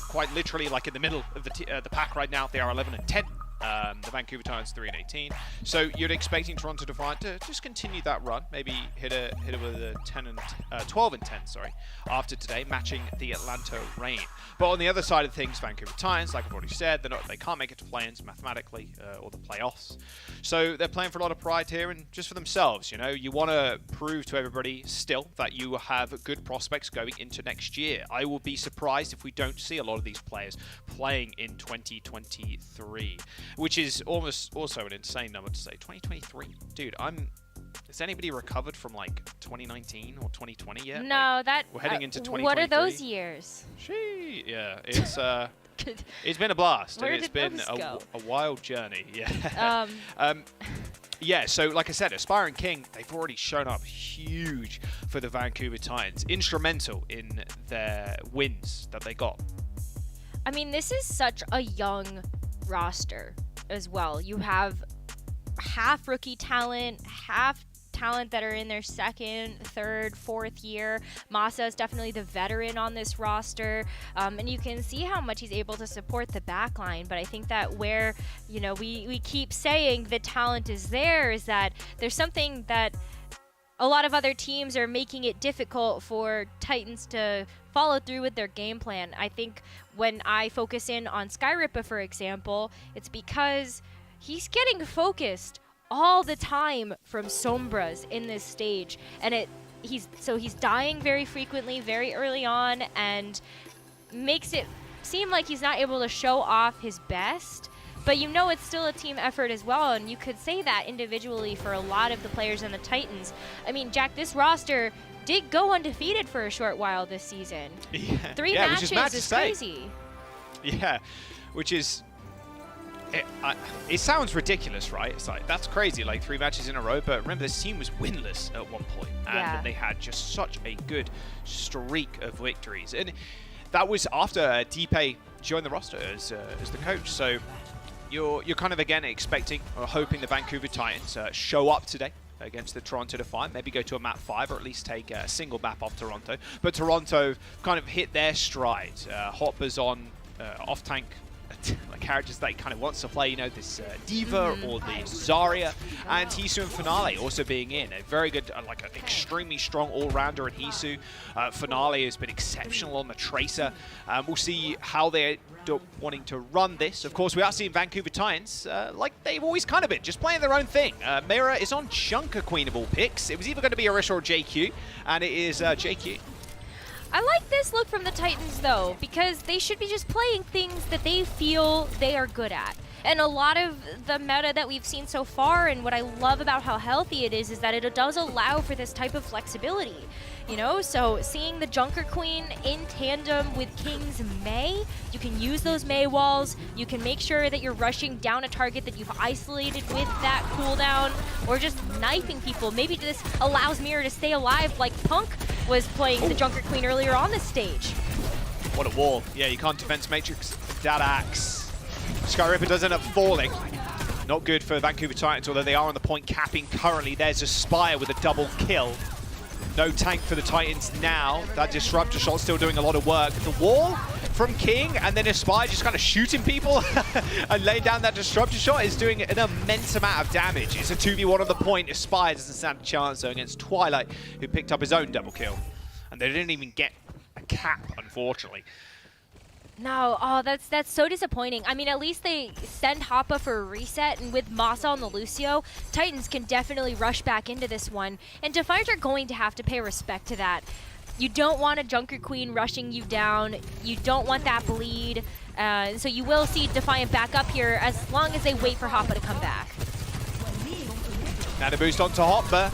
quite literally like in the middle of the pack right now. They are 11-10. The Vancouver Titans 3-18. So you're expecting Toronto Defiant to just continue that run, maybe hit it with a 12-10, sorry, after today, matching the Atlanta Reign. But on the other side of things, Vancouver Titans, like I've already said, they can't make it to play-ins mathematically or the playoffs. So they're playing for a lot of pride here and just for themselves. You know, you want to prove to everybody still that you have good prospects going into next year. I will be surprised if we don't see a lot of these players playing in 2023. Which is almost also an insane number to say. 2023, dude. Has anybody recovered from like 2019 or 2020 yet? No, like, we're heading into 2023. What are those years? Yeah, it's been a blast. Where It's did been those go? a wild journey. Yeah. Yeah, so like I said, Aspire and King, they've already shown up huge for the Vancouver Titans. Instrumental in their wins that they got. I mean, this is such a young roster as well. You have half rookie talent, half talent that are in their second, third, fourth year. Masa is definitely the veteran on this roster, and you can see how much he's able to support the backline. But I think that where, you know, we keep saying the talent is there, is that there's something that a lot of other teams are making it difficult for Titans to follow through with their game plan. I think when I focus in on Skyrippa, for example, it's because he's getting focused all the time from Sombras in this stage, and he's dying very frequently, very early on, and makes it seem like he's not able to show off his best. But you know it's still a team effort as well, and you could say that individually for a lot of the players in the Titans. I mean, Jack, this roster did go undefeated for a short while this season. Yeah. 3 matches is crazy. Yeah, which is... It sounds ridiculous, right? It's like, that's crazy, like 3 matches in a row, but remember, this team was winless at one point, and they had just such a good streak of victories. And that was after Deepe joined the roster as the coach, so... You're kind of again expecting or hoping the Vancouver Titans show up today against the Toronto Defiant, maybe go to a map 5 or at least take a single map off Toronto. But Toronto kind of hit their stride. Hopper's on off-tank characters that he kind of wants to play, you know, this Diva or the Zarya, and Hisu and Finale also being in. A very good, like an extremely strong all-rounder in Hisu. Finale has been exceptional on the Tracer. We'll see how they're wanting to run this. Of course, we are seeing Vancouver Titans, like they've always kind of been, just playing their own thing. Mira is on Junker Queen of all picks. It was either going to be Arisha or JQ, and it is JQ. I like this look from the Titans, though, because they should be just playing things that they feel they are good at. And a lot of the meta that we've seen so far, and what I love about how healthy it is that it does allow for this type of flexibility. You know, so seeing the Junker Queen in tandem with King's Mei, you can use those Mei walls, you can make sure that you're rushing down a target that you've isolated with that cooldown, or just knifing people. Maybe this allows Mira to stay alive like Punk was playing the Junker Queen earlier on this stage. What a wall. Yeah, you can't defense matrix that axe. Skyripper does end up falling. Not good for Vancouver Titans, although they are on the point capping currently. There's Aspire with a double kill. No tank for the Titans now. That disruptor shot still doing a lot of work. The wall from King, and then Aspire just kind of shooting people and laying down that disruptor shot is doing an immense amount of damage. It's a 2v1 on the point. Aspire doesn't stand a chance though against Twilight, who picked up his own double kill. And they didn't even get a cap, unfortunately. No, oh, that's so disappointing. I mean, at least they send Hoppa for a reset, and with Masa on the Lucio, Titans can definitely rush back into this one. And Defiant are going to have to pay respect to that. You don't want a Junker Queen rushing you down. You don't want that bleed. So you will see Defiant back up here as long as they wait for Hoppa to come back. Now the boost onto Hoppa.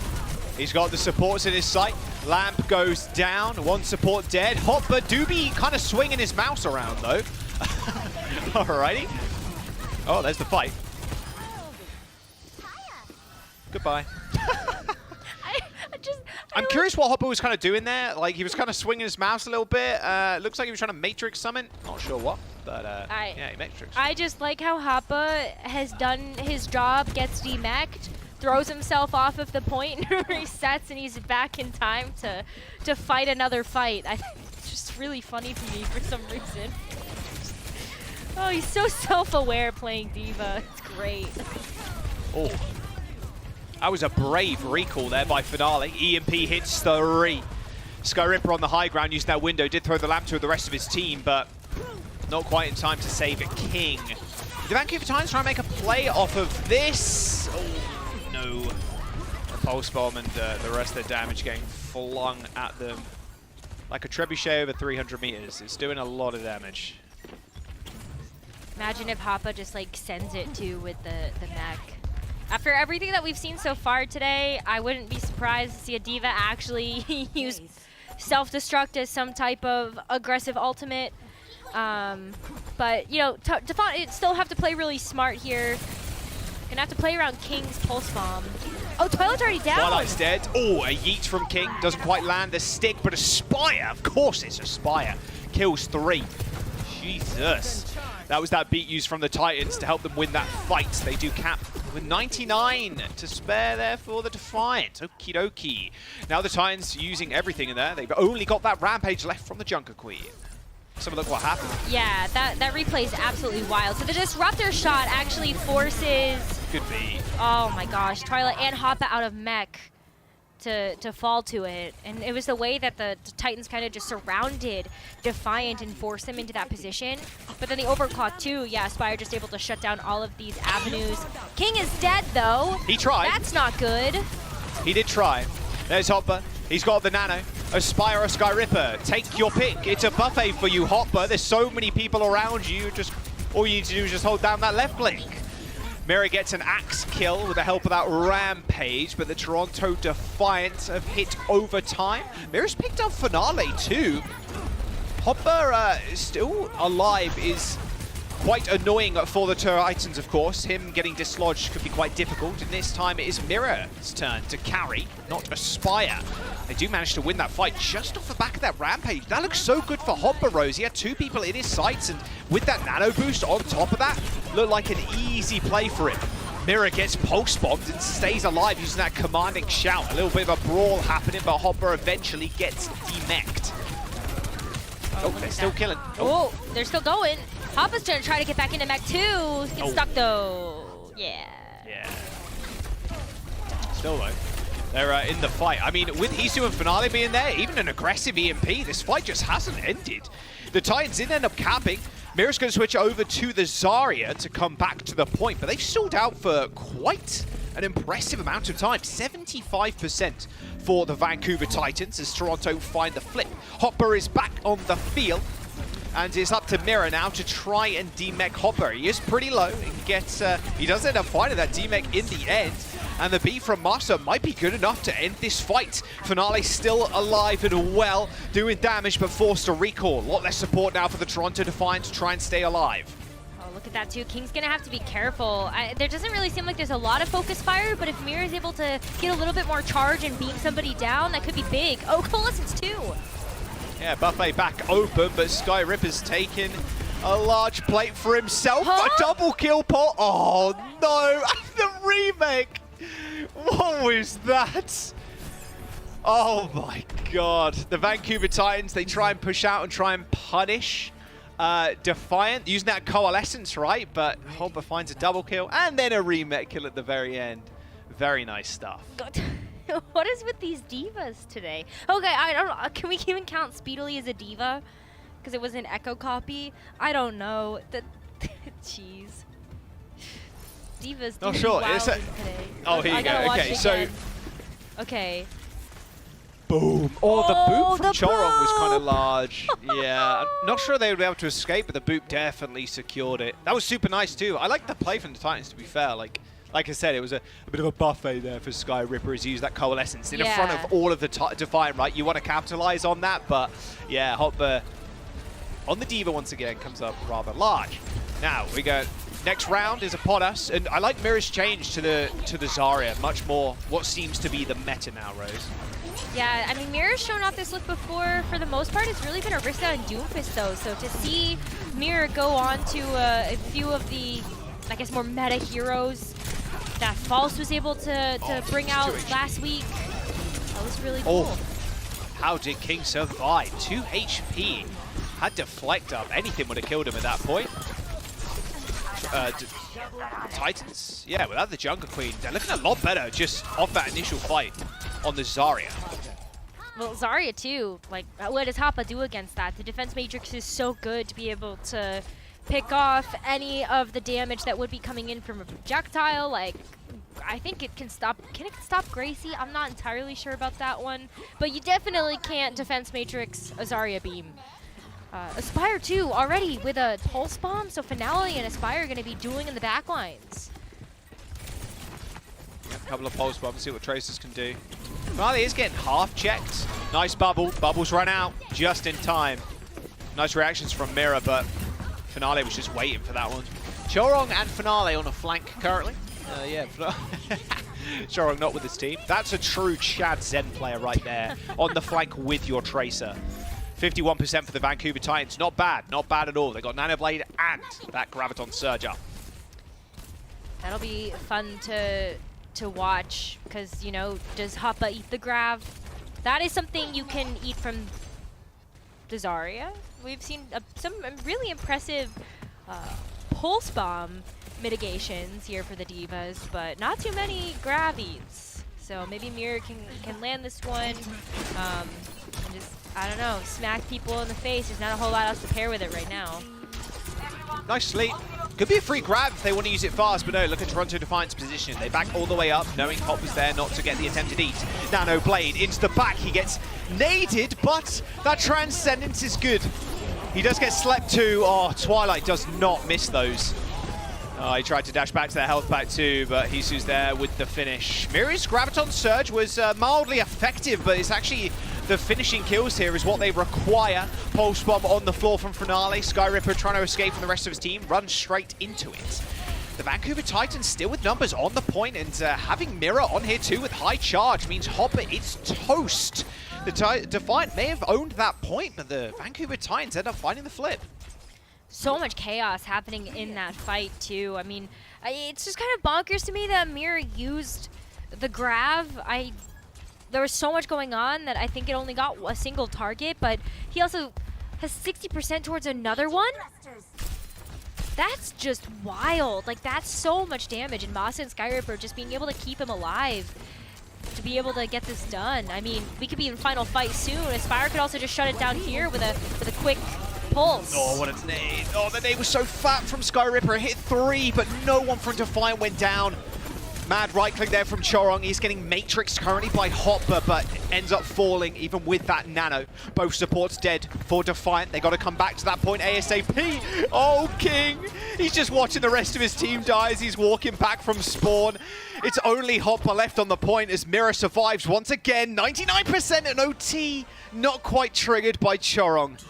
He's got the supports in his sight. Lamp goes down, 1 support dead. Hoppa Doobie kind of swinging his mouse around though. Alrighty. Oh, there's the fight. I'm curious what Hopper was kind of doing there. Like, he was kind of swinging his mouse a little bit. Looks like he was trying to Matrix summon. Not sure what, but yeah, he Matrix. I just like how Hoppa has done his job, gets demeched, throws himself off of the point, resets, and he's back in time to fight another fight. I think it's just really funny to me for some reason. Oh, he's so self-aware playing D.Va. It's great. Oh. That was a brave recall there by Finale. EMP hits 3. Skyripper on the high ground using that window. Did throw the lamp to the rest of his team, but not quite in time to save King. The Vancouver Titans trying to make a play off of this. Oh, no. The pulse bomb and the rest of the damage getting flung at them. Like a trebuchet over 300 meters. It's doing a lot of damage. Imagine if Hoppa just like sends it too with the mech. After everything that we've seen so far today, I wouldn't be surprised to see a D.Va actually use self-destruct as some type of aggressive ultimate. But, you know, Defiant still have to play really smart here. Gonna have to play around King's pulse bomb. Oh, Twilight's already down. Twilight's dead. Oh, a yeet from King. Doesn't quite land the stick, but a Spire. Of course it's a Spire. Kills 3. Jesus. That was that beat used from the Titans to help them win that fight. They do cap with 99 to spare there for the Defiant. Okie dokie. Now the Titans using everything in there. They've only got that Rampage left from the Junker Queen. So look what happened. Yeah, that replay is absolutely wild. So the Disruptor shot actually forces... Good beat. Oh my gosh, Twilight and Hoppa out of mech to fall to it. And it was the way that the Titans kind of just surrounded Defiant and forced them into that position. But then the overclock too, yeah, Spire just able to shut down all of these avenues. King is dead though. He tried. That's not good. He did try. There's Hopper. He's got the Nano. Aspire or Skyripper. Take your pick. It's a buffet for you, Hopper. There's so many people around you. Just all you need to do is just hold down that left click. Mira gets an axe kill with the help of that Rampage, but the Toronto Defiant have hit overtime. Mira's picked up Finale too. Hopper still alive is quite annoying for the Titans, of course. Him getting dislodged could be quite difficult, and this time it is Mira's turn to carry, not Aspire. They do manage to win that fight just off the back of that Rampage. That looks so good for Hopper, Rose. He had 2 people in his sights, and with that nano boost on top of that, looked like an easy play for him. Mira gets pulse bombed and stays alive using that commanding shout. A little bit of a brawl happening, but Hopper eventually gets demeched. Oh, they're still killing. Oh, they're still going. Hoppa's gonna try to get back into mech too. Gets stuck though. Yeah. Yeah. Still though. They're in the fight. I mean, with Hisu and Finale being there, even an aggressive EMP, this fight just hasn't ended. The Titans did end up capping. Mira's going to switch over to the Zarya to come back to the point, but they've stalled out for quite an impressive amount of time. 75% for the Vancouver Titans as Toronto find the flip. Hopper is back on the field. And it's up to Mira now to try and demech Hopper. He is pretty low. He does end up finding that demech in the end. And the beat from Master might be good enough to end this fight. Finale still alive and well, doing damage, but forced to recall. A lot less support now for the Toronto Defiant to try and stay alive. Oh, look at that too. King's gonna have to be careful. There doesn't really seem like there's a lot of focus fire, but if Mira is able to get a little bit more charge and beam somebody down, that could be big. Oh, Coalescence too. Yeah, buffet back open, but Skyripper's taken a large plate for himself. A double kill pot. Oh no, the remake. What was that? Oh my god. The Vancouver Titans, they try and push out and try and punish Defiant, using that Coalescence, right? But Hopper finds a double kill and then a remake kill at the very end. Very nice stuff. God. What is with these divas today? Okay, I don't know. Can we even count Speedily as a diva? Because it was an echo copy? I don't know. Jeez. Divas do sure. today. Oh, here you go. Okay, so... Okay. Boom. Oh, the boop from Chorong was kind of large. Yeah, I'm not sure they would be able to escape, but the boop definitely secured it. That was super nice too. I like the play from the Titans, to be fair. Like I said, it was a bit of a buffet there for Skyripper as he used that Coalescence in front of all of the Defiant, right? You want to capitalize on that, but yeah, Hopper on the Diva once again comes up rather large. Now, we go, next round is upon us, and I like Mira's change to the Zarya, much more what seems to be the meta now, Rose. Yeah, I mean, Mirror's shown off this look before. For the most part, it's really been Orisa and Doomfist, though. So to see Mirror go on to a few of the, I guess, more meta heroes that False was able to bring out last week, that was really cool. How did King survive? 2 HP. Had deflect up. Anything would have killed him at that point. Titans, yeah, without the Jungle Queen, they're looking a lot better just off that initial fight on the Zarya. Well, Zarya too, like, what does Hoppa do against that? The defense matrix is so good to be able to pick off any of the damage that would be coming in from a projectile. Like, I think it can stop Gracie? I'm not entirely sure about that one, but you definitely can't defense matrix a Zarya beam. Aspire too, already with a pulse bomb, so Finale and Aspire are going to be dueling in the backlines. A couple of pulse bombs, see what Tracers can do. Finale is getting half checked. Nice bubble, bubbles run out just in time. Nice reactions from Mira, but Finale was just waiting for that one. Chorong and Finale on a flank currently. Yeah, Chorong not with his team. That's a true Chad Zen player right there on the flank with your Tracer. 51% for the Vancouver Titans. Not bad at all. They got Nanoblade and that Graviton Surge up. That'll be fun to watch because, you know, does Hoppa eat the Grav? That is something you can eat from the Zarya. We've seen some really impressive pulse bomb mitigations here for the Divas, but not too many Grav eats. So maybe Mirror can land this one and just, I don't know, smack people in the face. There's not a whole lot else to pair with it right now. Nice sleep. Could be a free grab if they want to use it fast, but no, look at Toronto Defiant's position. They back all the way up, knowing Hop was there not to get the attempted eat. Nano Blade into the back. He gets naded, but that Transcendence is good. He does get slept too. Oh, Twilight does not miss those. He tried to dash back to their health pack too, but Hisu's there with the finish. Mirror's Graviton Surge was mildly effective, but it's actually the finishing kills here is what they require. Pulse Bomb on the floor from Finale. Sky Ripper trying to escape from the rest of his team, runs straight into it. The Vancouver Titans still with numbers on the point, and having Mirror on here too with high charge means Hopper is toast. The Defiant may have owned that point, but the Vancouver Titans end up finding the flip. So much chaos happening in that fight too. I mean, it's just kind of bonkers to me that Mirror used the Grav. There was so much going on that I think it only got a single target, but he also has 60% towards another one. That's just wild. Like, that's so much damage, and Masa and Skyripper just being able to keep him alive to be able to get this done. I mean, we could be in final fight soon. Aspire could also just shut it down here with a quick pulse. Oh, what a nade. Oh, the nade was so fat from Skyripper. It hit 3, but no one from Defiant went down. Mad right click there from Chorong. He's getting matrixed currently by Hopper, but ends up falling even with that nano. Both supports dead for Defiant. They got to come back to that point ASAP. Oh, King. He's just watching the rest of his team die as he's walking back from spawn. It's only Hopper left on the point as Mirror survives once again. 99% an OT. Not quite triggered by Chorong.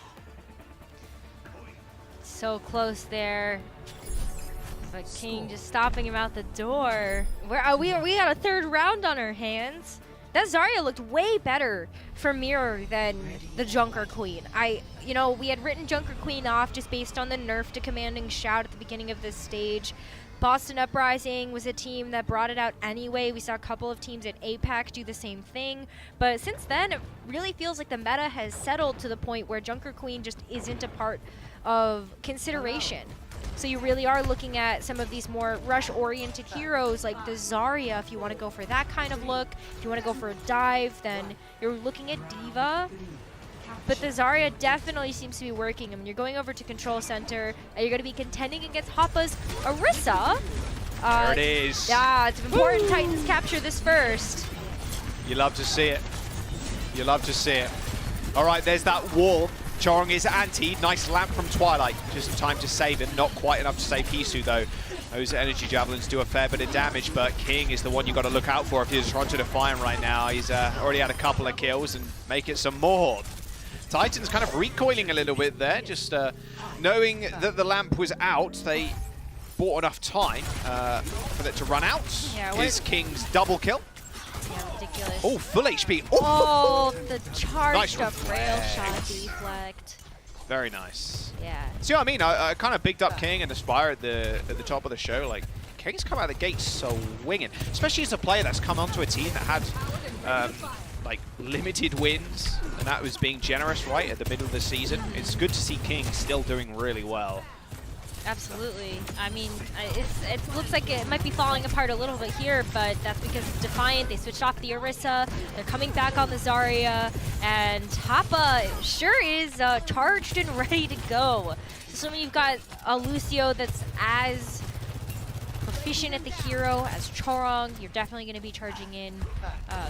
So close there. But King just stopping him out the door. We got a third round on our hands. That Zarya looked way better for Mirror than the Junker Queen. You know, we had written Junker Queen off just based on the nerf to Commanding Shout at the beginning of this stage. Boston Uprising was a team that brought it out anyway. We saw a couple of teams at APAC do the same thing. But since then, it really feels like the meta has settled to the point where Junker Queen just isn't a part of consideration. So you really are looking at some of these more rush-oriented heroes like the Zarya. If you want to go for that kind of look, if you want to go for a dive, then you're looking at D.Va. But the Zarya definitely seems to be working. I mean, you're going over to Control Center, and you're going to be contending against Hoppa's Orisa. There it is. Yeah, it's important Titans capture this first. You love to see it. You love to see it. All right, there's that wall. Chorong is anti. Nice lamp from Twilight. Just in time to save it. Not quite enough to save Hisu, though. Those energy javelins do a fair bit of damage, but King is the one you got to look out for if you're Toronto Defiant right now. He's already had a couple of kills and make it some more. Titans kind of recoiling a little bit there, just knowing that the lamp was out. They bought enough time for it to run out. Yeah, is King's double kill. Yeah, ridiculous ridiculous. Oh, full HP. Oh, the charged Nice up rail shot deflect. Very nice. Yeah. See what I mean? I kind of bigged up King and Aspire at the top of the show. Like, King's come out of the gate swinging, especially as a player that's come onto a team that had like limited wins, and that was being generous right at the middle of the season. It's good to see King still doing really well. Absolutely. I mean, it looks like it might be falling apart a little bit here, but that's because it's Defiant. They switched off the Orisa. They're coming back on the Zarya, and Hoppa sure is charged and ready to go. Assuming you've got a Lucio that's as proficient at the hero as Chorong, you're definitely going to be charging in,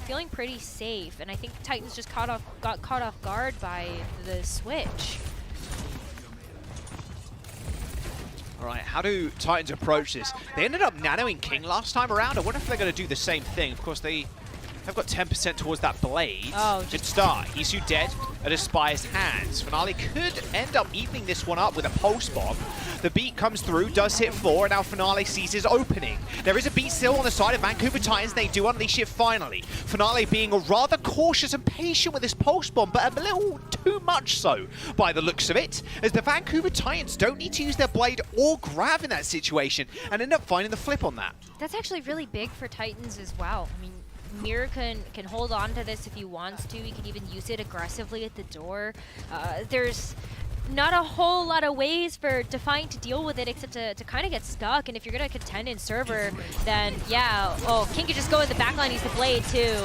feeling pretty safe. And I think Titans just got caught off guard by the switch. All right, how do Titans approach this? They ended up nanoing King last time around. I wonder if they're going to do the same thing. Of course, they have got 10% towards that blade. Oh, good start. Isu dead at Aspire's hands. Finale could end up evening this one up with a pulse bomb. The beat comes through, does hit 4, and now Finale sees his opening. There is a beat still on the side of Vancouver Titans. They do unleash it finally. Finale being rather cautious and patient with this pulse bomb, but a little too much so by the looks of it, as the Vancouver Titans don't need to use their blade or grab in that situation and end up finding the flip on that. That's actually really big for Titans as well. I mean, Mir can hold on to this if he wants to. He can even use it aggressively at the door. There's not a whole lot of ways for Defiant to deal with it except to kind of get stuck. And if you're going to contend in server, then yeah, oh, King could just go in the backline, use the blade too.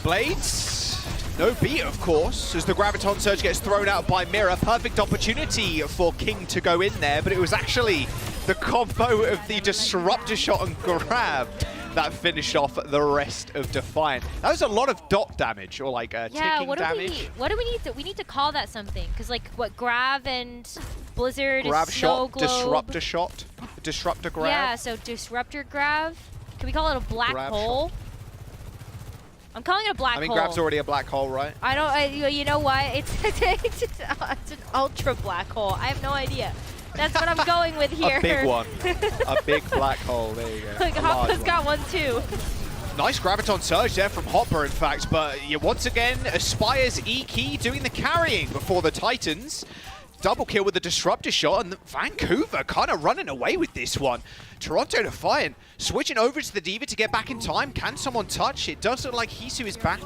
Blades, no beat of course, as the Graviton Surge gets thrown out by Mirror. Perfect opportunity for King to go in there, but it was actually the combo of the Disruptor Shot and grab that finished off the rest of Defiant. That was a lot of dot damage, or like ticking damage. What do we need to? We need to call that something, because like what Grav and Blizzard Grab is shot, Snow Globe. Disruptor shot, disruptor grab. Yeah, so Disruptor Grav. Can we call it a black Grab hole? shot. I'm calling it a black hole. I mean, Grab's already a black hole, right? I don't. You know what? It's an ultra black hole. I have no idea. That's what I'm going with here. A big one. A big black hole. There you go. Like Hoppa's got one too. Nice Graviton Surge there from Hopper, in fact, but once again, Aspire's E-Key doing the carrying before the Titans. Double kill with the Disruptor Shot, and Vancouver kind of running away with this one. Toronto Defiant switching over to the Diva to get back in time. Can someone touch? It does look like Hisu is back,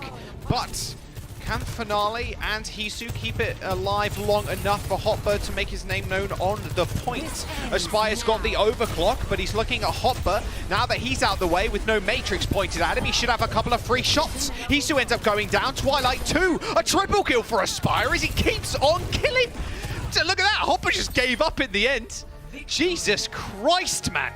but can Finale and Hisu keep it alive long enough for Hopper to make his name known on the point? Aspire's got the overclock, but he's looking at Hopper. Now that he's out the way with no Matrix pointed at him, he should have a couple of free shots. Hisu ends up going down. Twilight 2, a triple kill for Aspire as he keeps on killing. Look at that, Hopper just gave up in the end. Jesus Christ, man.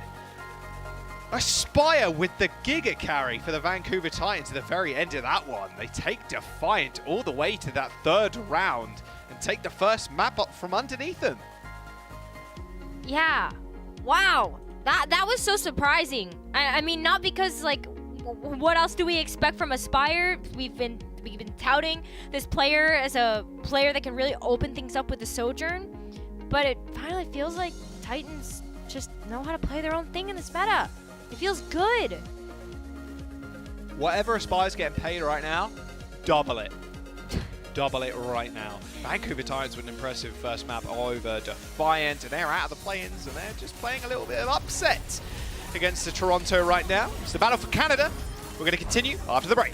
Aspire with the Giga carry for the Vancouver Titans at the very end of that one. They take Defiant all the way to that third round and take the first map up from underneath them. Yeah. Wow. That was so surprising. I mean, not because, like, what else do we expect from Aspire? We've been touting this player as a player that can really open things up with the Sojourn, but it finally feels like Titans just know how to play their own thing in this meta. It feels good. Whatever Aspire's getting paid right now, double it. Double it right now. Vancouver Titans with an impressive first map over Defiant, and they're out of the play-ins, and they're just playing a little bit of upset against the Toronto right now. It's the battle for Canada. We're going to continue after the break.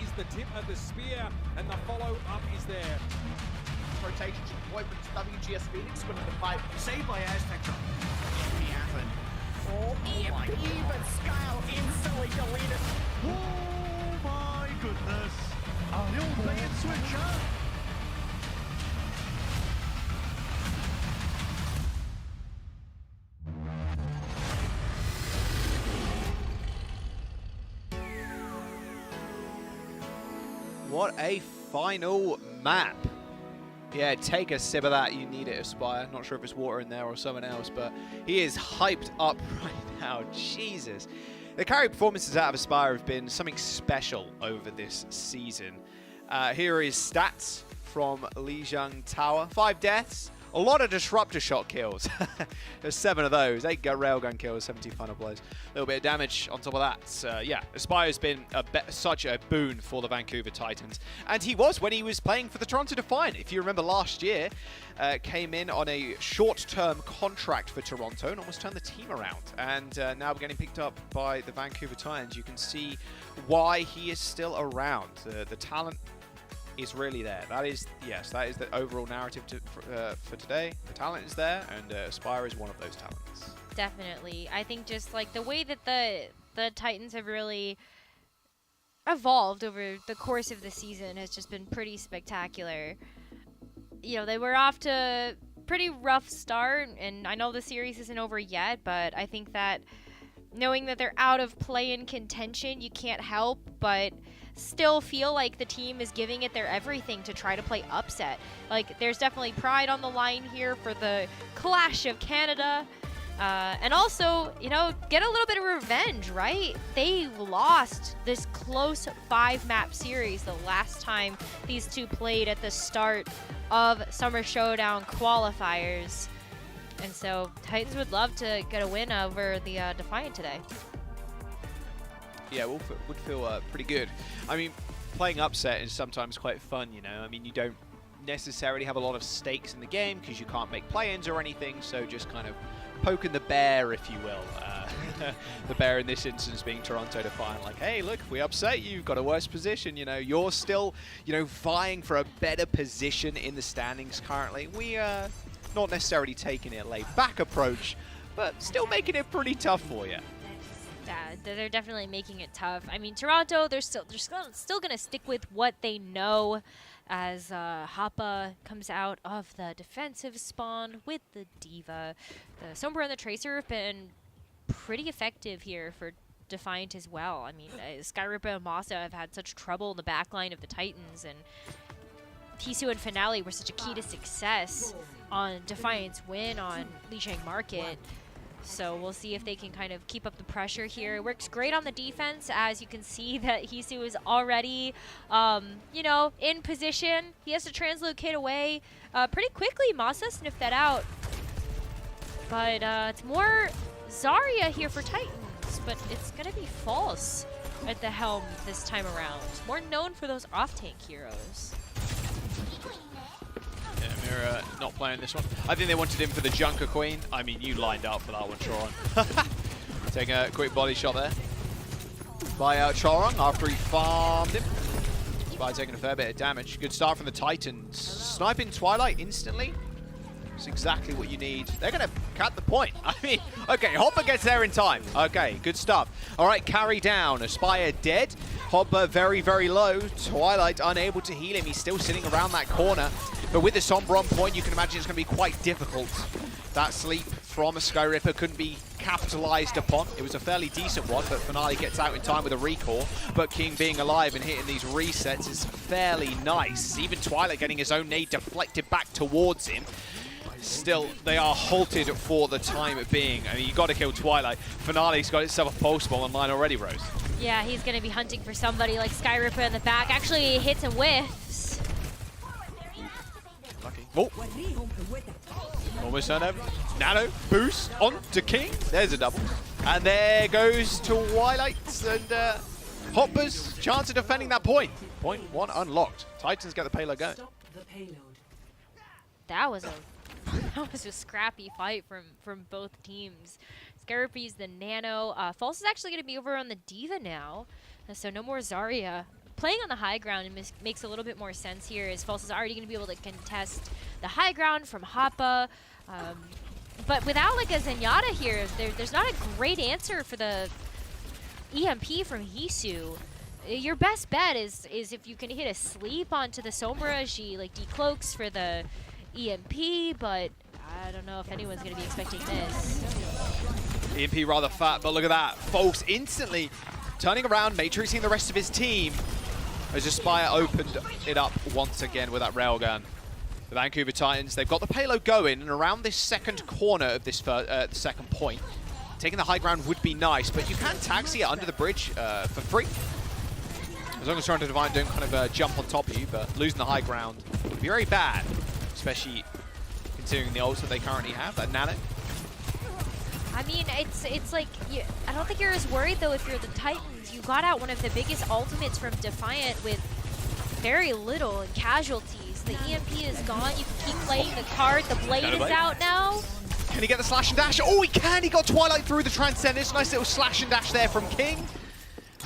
is the tip of the spear, and the follow-up is there. Rotation appointment to WGS Phoenix winning the fight. Saved by Aztec. Oh, even scale instantly deleted. Oh my goodness. A hill playing switcher. What a final map. Yeah, take a sip of that. You need it, Aspire. Not sure if it's water in there or something else, but he is hyped up right now. Jesus. The carry performances out of Aspire have been something special over this season. Here is stats from Lijiang Tower. 5 deaths. A lot of disruptor shot kills. There's 7 of those. 8 railgun kills, 17 final blows. A little bit of damage on top of that. Yeah, Aspire's been such a boon for the Vancouver Titans. And he was when he was playing for the Toronto Defiant. If you remember last year, came in on a short-term contract for Toronto and almost turned the team around. And now we're getting picked up by the Vancouver Titans. You can see why he is still around. The talent is really there. That is, yes, that is the overall narrative for today. The talent is there, and Aspire is one of those talents. Definitely. I think just like the way that the Titans have really evolved over the course of the season has just been pretty spectacular. You know, they were off to a pretty rough start, and I know the series isn't over yet, but I think that knowing that they're out of play-in contention, you can't help but still feel like the team is giving it their everything to try to play upset. Like, there's definitely pride on the line here for the Clash of Canada. And also, you know, get a little bit of revenge, right? They lost this close 5-map series the last time these two played at the start of Summer Showdown qualifiers. And so Titans would love to get a win over the Defiant today. Yeah, would feel pretty good. I mean, playing upset is sometimes quite fun, you know. I mean, you don't necessarily have a lot of stakes in the game because you can't make play-ins or anything, so just kind of poking the bear, if you will. The bear in this instance being Toronto Defiant, like, hey, look, if we upset you, you've got a worse position, you know. You're still, you know, vying for a better position in the standings currently. We not necessarily taking a laid-back approach, but still making it pretty tough for you. Yeah, they're definitely making it tough. I mean, Toronto, they're still going to stick with what they know as Hapa comes out of the defensive spawn with the Diva. The Sombra and the Tracer have been pretty effective here for Defiant as well. I mean, Skyripper and Masa have had such trouble in the backline of the Titans, and Tisu and Finale were such a key to success on Defiant's win on Lijiang Market. So we'll see if they can kind of keep up the pressure here. It works great on the defense, as you can see that Hisu is already, you know, in position. He has to translocate away pretty quickly. Masa sniffed that out. But it's more Zarya here for Titans, but it's going to be False at the helm this time around. More known for those off-tank heroes. Yeah, Mira not playing this one. I think they wanted him for the Junker Queen. I mean, you lined up for that one, Choron. Taking a quick body shot there by Choron after he farmed him. By taking a fair bit of damage. Good start from the Titans. Sniping Twilight instantly. That's exactly what you need. They're going to cut the point. I mean, okay, Hopper gets there in time. Okay, good stuff. All right, carry down. Aspire dead. Hopper very, very low. Twilight unable to heal him. He's still sitting around that corner. But with the Sombra on point, you can imagine it's going to be quite difficult. That sleep from a Skyripper couldn't be capitalized upon. It was a fairly decent one, but Finale gets out in time with a recall. But King being alive and hitting these resets is fairly nice. Even Twilight getting his own nade deflected back towards him. Still, they are halted for the time being. I mean, you got to kill Twilight. Finale's got itself a pulse bomb online already, Rose. Yeah, he's going to be hunting for somebody like Skyripper in the back. Actually, hits and whiffs. Lucky. Oh. Almost turned over. Nano boost onto King. There's a double. And there goes Twilight. And Hopper's chance of defending that point. Point 1 unlocked. Titans get the payload going. That was a scrappy fight from both teams. Skyripper's the Nano. False is actually going to be over on the Diva now. So no more Zarya playing on the high ground makes a little bit more sense here, as False is already going to be able to contest the high ground from Hoppa. But without like a Zenyatta here, there's not a great answer for the EMP from Hisu. Your best bet is if you can hit a sleep onto the Sombra. She like decloaks for the EMP, but I don't know if anyone's going to be expecting this. EMP rather fat, but look at that. Folks instantly turning around, matrixing the rest of his team as Aspire opened it up once again with that railgun. The Vancouver Titans, they've got the payload going, and around this second corner of this the second point, taking the high ground would be nice, but you can taxi it under the bridge for free. As long as Toronto Divine don't kind of jump on top of you, but losing the high ground would be very bad, especially considering the ults that they currently have, that Nano. I mean, it's like, I don't think you're as worried though if you're the Titans. You got out one of the biggest ultimates from Defiant with very little in casualties. The EMP is gone. You can keep playing the card. The blade is out now. Can he get the slash and dash? Oh, he can! He got Twilight through the Transcendence. Nice little slash and dash there from King.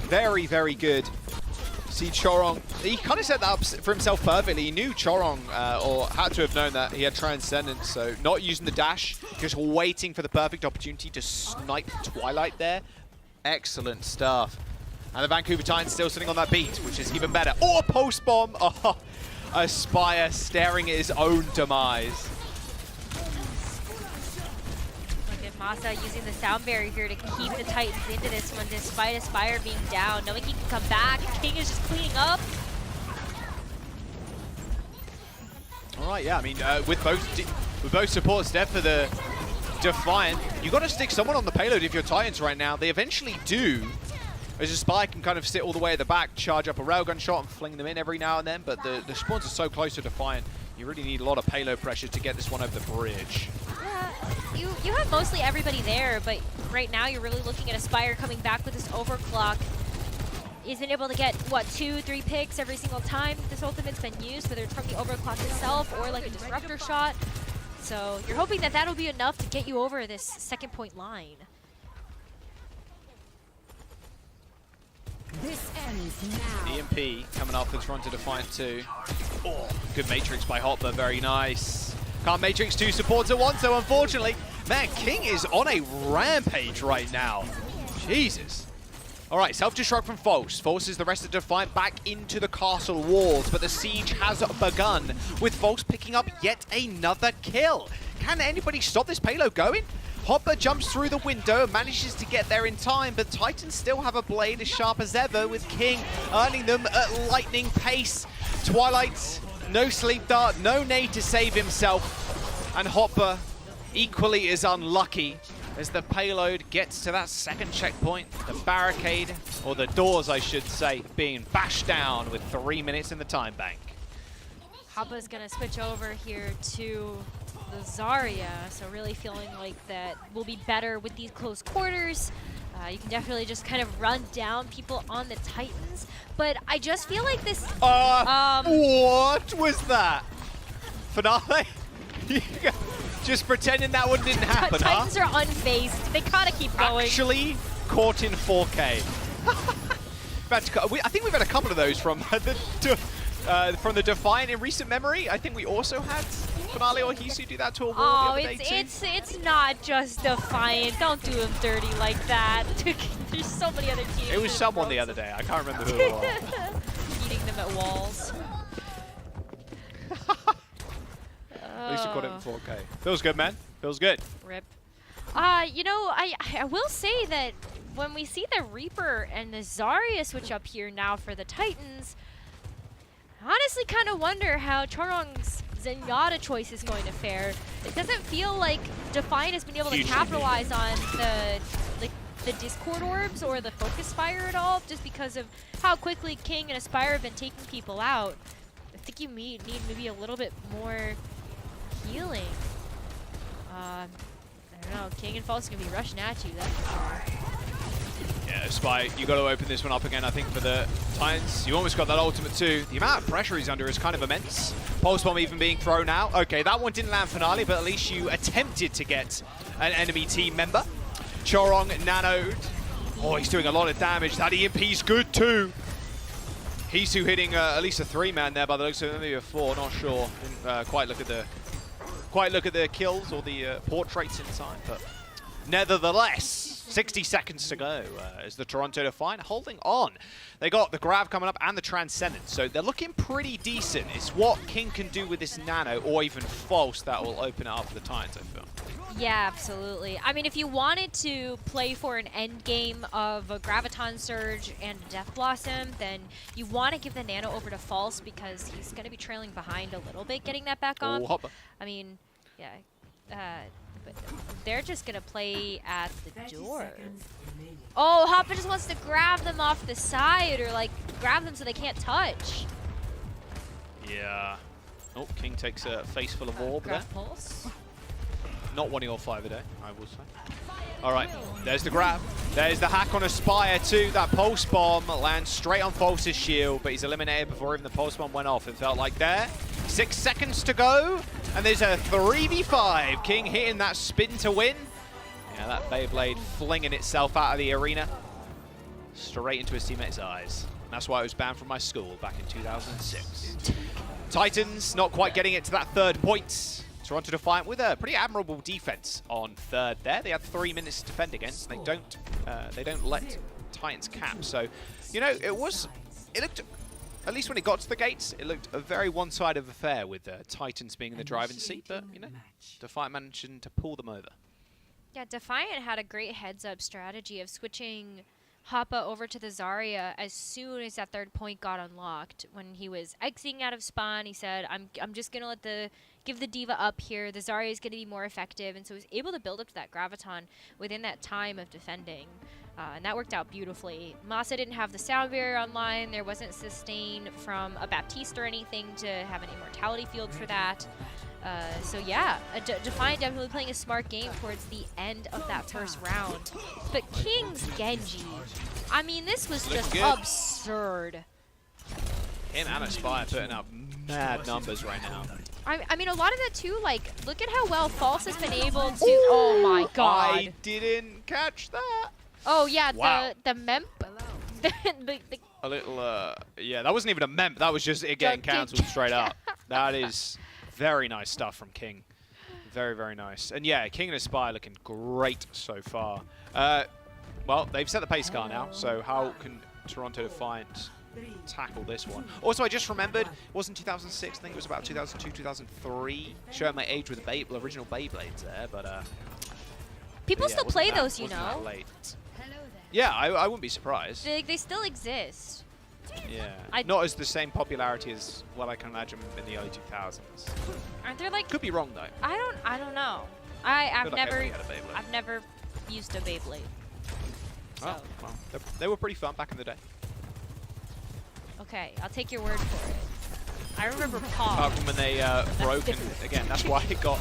Very, very good. See Chorong, he kind of set that up for himself perfectly. He knew Chorong, or had to have known that he had Transcendence, so not using the dash, just waiting for the perfect opportunity to snipe Twilight there. Excellent stuff. And the Vancouver Titans still sitting on that beat, which is even better. Oh, a post bomb! Oh, Aspire staring at his own demise. Masa using the sound barrier here to keep the Titans into this one despite Aspire being down, knowing he can come back. King is just cleaning up. All right, yeah, I mean, with both supports there for the Defiant, you got to stick someone on the payload if you're Titans right now. They eventually do, as Aspire can kind of sit all the way at the back, charge up a railgun shot and fling them in every now and then, but the spawns are so close to Defiant, you really need a lot of payload pressure to get this one over the bridge. You have mostly everybody there, but right now you're really looking at Aspire coming back with this overclock. Isn't able to get, what, 2-3 picks every single time this ultimate's been used, whether it's from the overclock itself or like a disruptor shot. So you're hoping that that'll be enough to get you over this second point line. This ends now. EMP coming up in front of Defiant 2. Oh, good Matrix by Hopper, very nice. Can't Matrix 2 supports at once, so unfortunately, man, King is on a rampage right now. Jesus. All right, self-destruct from False. Forces the rest of Defiant back into the castle walls, but the siege has begun, with False picking up yet another kill. Can anybody stop this payload going? Hopper jumps through the window and manages to get there in time, but Titans still have a blade as sharp as ever, with King earning them at lightning pace. Twilight, no sleep dart, no nade to save himself, and Hopper equally is unlucky as the payload gets to that second checkpoint. The barricade, or the doors I should say, being bashed down with 3 minutes in the time bank. Hoppa's gonna switch over here to the Zarya, so really feeling like that will be better with these close quarters. You can definitely just kind of run down people on the Titans, but I just feel like this... What was that? Finale? Just pretending that one didn't happen, Titans are unfazed. They gotta keep going. Actually caught in 4K. I think we've had a couple of those from the Defiant in recent memory. I think we also had Finale or Hisu do that to a wall the other day too. It's not just Defiant. Don't do him dirty like that. There's so many other teams. It was someone the other day. I can't remember who it was. Eating them at walls. At least you caught it in 4K. Feels good, man. Feels good. Rip. You know, I will say that when we see the Reaper and the Zarya switch up here now for the Titans, I honestly kind of wonder how Chorong's Zenyatta choice is going to fare. It doesn't feel like Defiant has been able to capitalize on the Discord orbs or the Focus Fire at all, just because of how quickly King and Aspire have been taking people out. I think you need maybe a little bit more healing. I don't know, King and False are gonna be rushing at you, that's for sure. Yeah, Spy, you got to open this one up again, I think, for the Titans. You almost got that ultimate too. The amount of pressure he's under is kind of immense. Pulse Bomb even being thrown out. Okay, that one didn't land Finale, but at least you attempted to get an enemy team member. Chorong nanoed. Oh, he's doing a lot of damage. That EMP's good too. Hisu hitting at least a 3-man there by the looks of it, maybe a 4, not sure. Didn't quite look at the kills or the portraits inside, but nevertheless, 60 seconds to go as the Toronto Defiant holding on. They got the grab coming up and the Transcendence, so they're looking pretty decent. It's what King can do with this Nano or even False that will open it up for the Titans, I feel. Yeah, absolutely. I mean, if you wanted to play for an end game of a Graviton Surge and a Death Blossom, then you want to give the Nano over to False because he's going to be trailing behind a little bit getting that back on. Hopper. I mean, yeah. But they're just going to play at the door. Oh, Hoppa just wants to grab them off the side or, like, grab them so they can't touch. Yeah. Oh, King takes a face full of orb there. Pulse. Not one of your 5 a day, I will say. All right, there's the grab. There's the hack on Aspire too. That Pulse Bomb lands straight on False's shield, but he's eliminated before even the Pulse Bomb went off. It felt like there. 6 seconds to go, and there's a 3v5. King hitting that spin to win. Yeah, that Beyblade flinging itself out of the arena. Straight into his teammate's eyes. That's why it was banned from my school back in 2006. Titans not quite getting it to that 3rd point. Toronto Defiant with a pretty admirable defense on 3rd there. They had 3 minutes to defend against. They don't let Titans cap. So, you know, it looked, at least when it got to the gates, it looked a very one-sided affair with Titans being in the driving seat. But, you know, Defiant managing to pull them over. Yeah, Defiant had a great heads-up strategy of switching Hoppa over to the Zarya as soon as that 3rd point got unlocked. When he was exiting out of spawn, he said, I'm just going to give the Diva up here. The Zarya is going to be more effective. And so he was able to build up to that Graviton within that time of defending. And that worked out beautifully. Masa didn't have the sound barrier online. There wasn't sustain from a Baptiste or anything to have an immortality field for that. So yeah, Defiant definitely playing a smart game towards the end of that 1st round. But King's Genji, I mean, this was just absurd. Him and Aspire putting up mad numbers right now. I mean, a lot of that too, like, look at how well False has been able to, oh my god. I didn't catch that. Oh yeah, wow. the memp. A little, yeah, that wasn't even a memp, that was just it getting cancelled straight up. That is very nice stuff from King. Very, very nice. And yeah, King and Aspire looking great so far. Well, they've set the pace car now, so how can Toronto Defiant tackle this one? Also, I just remembered, it wasn't 2006, I think it was about 2002, 2003. Showing my age with the original Beyblades there, but people yeah, still play those, you know. Yeah, I wouldn't be surprised. They still exist. Yeah, not as the same popularity as what I can imagine in the early 2000s. Aren't there like? Could be wrong though. I don't know. I've like never used a Beyblade. So. Oh, well, they were pretty fun back in the day. Okay, I'll take your word for it. I remember Paul. Apart from when they broke, and again, that's why it got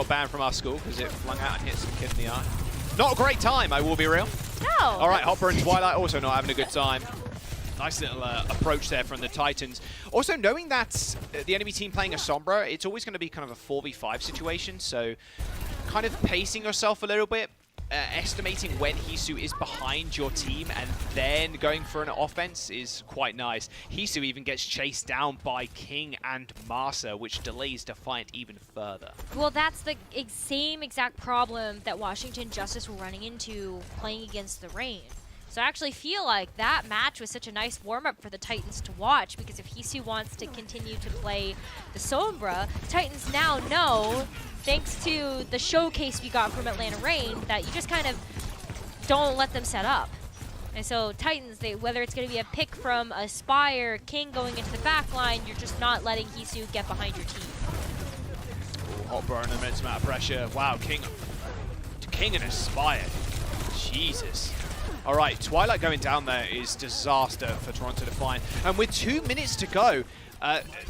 banned from our school because it flung out and hit some kid in the eye. Not a great time, I will be real. No. All right, Hopper and Twilight also not having a good time. Nice little approach there from the Titans. Also, knowing that the enemy team playing a Sombra, it's always going to be kind of a 4v5 situation, so kind of pacing yourself a little bit, estimating when Hisu is behind your team and then going for an offense is quite nice. Hisu even gets chased down by King and Masa, which delays Defiant even further. Well, that's the same exact problem that Washington Justice were running into playing against the Reign. So I actually feel like that match was such a nice warm-up for the Titans to watch, because if Hisu wants to continue to play the Sombra, Titans now know, thanks to the showcase we got from Atlanta Reign, that you just kind of don't let them set up. And so Titans, whether it's going to be a pick from Aspire, King going into the back line, you're just not letting Hisu get behind your team. Hot burn, immense amount of pressure. Wow, King and Aspire. Jesus. All right, Twilight going down there is disaster for Toronto Defiant. And with 2 minutes to go,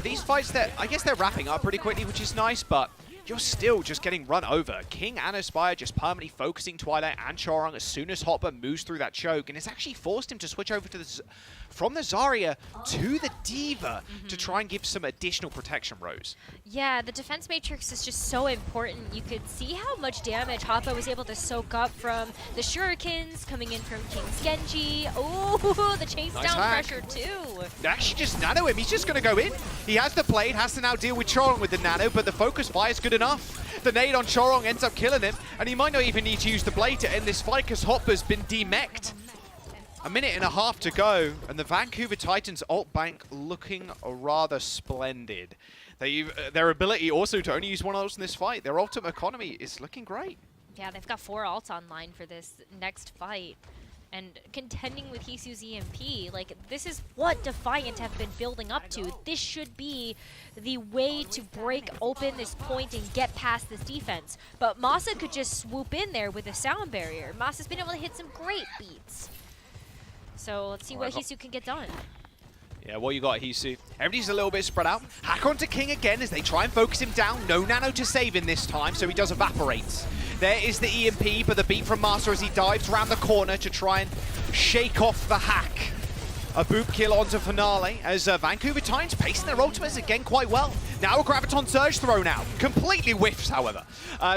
these fights, I guess they're wrapping up pretty quickly, which is nice, but you're still just getting run over. King and Aspire just permanently focusing Twilight and Chorong as soon as Hopper moves through that choke, and it's actually forced him to switch over to from the Zarya to the Diva to try and give some additional protection, Rose. Yeah, the defense matrix is just so important. You could see how much damage Hoppa was able to soak up from the shurikens coming in from King's Genji. Oh, the chase Nice down hack. pressure too. Actually just nano him. He's just going to go in. He has the blade, has to now deal with Chorong with the nano, but the focus fire is good enough. The nade on Chorong ends up killing him, and he might not even need to use the blade to end this fight because Hopper's been demech'd. A minute and a half to go, and the Vancouver Titans ult bank looking rather splendid. Their ability also to only use one ult in this fight, their ultimate economy is looking great. Yeah, they've got 4 ults online for this next fight. And contending with Hisu's EMP, like, this is what Defiant have been building up to. This should be the way to break open this point and get past this defense. But Masa could just swoop in there with a sound barrier. Masa's been able to hit some great beats. So let's see what Hisu can get done. Yeah, what you got, Hisu? Everybody's a little bit spread out. Hack onto King again as they try and focus him down. No nano to save him this time, so he does evaporate. There is the EMP, but the beat from Master as he dives around the corner to try and shake off the hack. A boop kill onto Finale as Vancouver Titans pacing their ultimates again quite well. Now a Graviton Surge thrown out. Completely whiffs, however.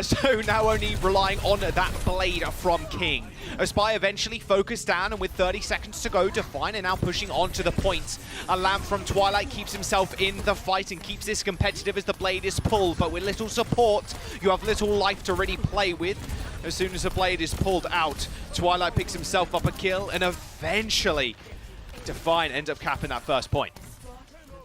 So now only relying on that blade from King. Aspire eventually focused down, and with 30 seconds to go, Defiant are now pushing onto the point. A lamp from Twilight keeps himself in the fight and keeps this competitive as the blade is pulled, but with little support, you have little life to really play with. As soon as the blade is pulled out, Twilight picks himself up a kill, and eventually Defiant ends up capping that first point.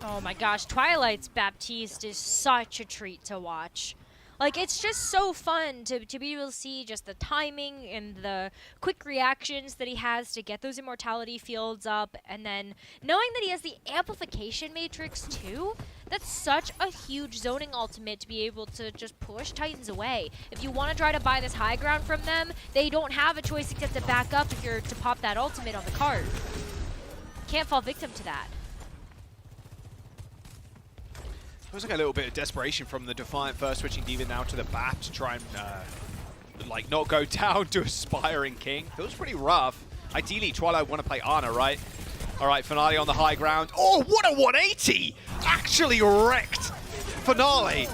Oh my gosh, Twilight's Baptiste is such a treat to watch. Like, it's just so fun to be able to see just the timing and the quick reactions that he has to get those immortality fields up, and then knowing that he has the amplification matrix too. That's such a huge zoning ultimate to be able to just push Titans away. If you want to try to buy this high ground from them, they don't have a choice except to back up if you're to pop that ultimate on the card. Can't fall victim to that. Feels like a little bit of desperation from the Defiant first, switching Diva now to the BAP to try and like not go down to Aspiring King. Feels pretty rough. Ideally, Twilight want to play Ana, right? All right, Finale on the high ground. Oh, what a 180! Actually wrecked. Finale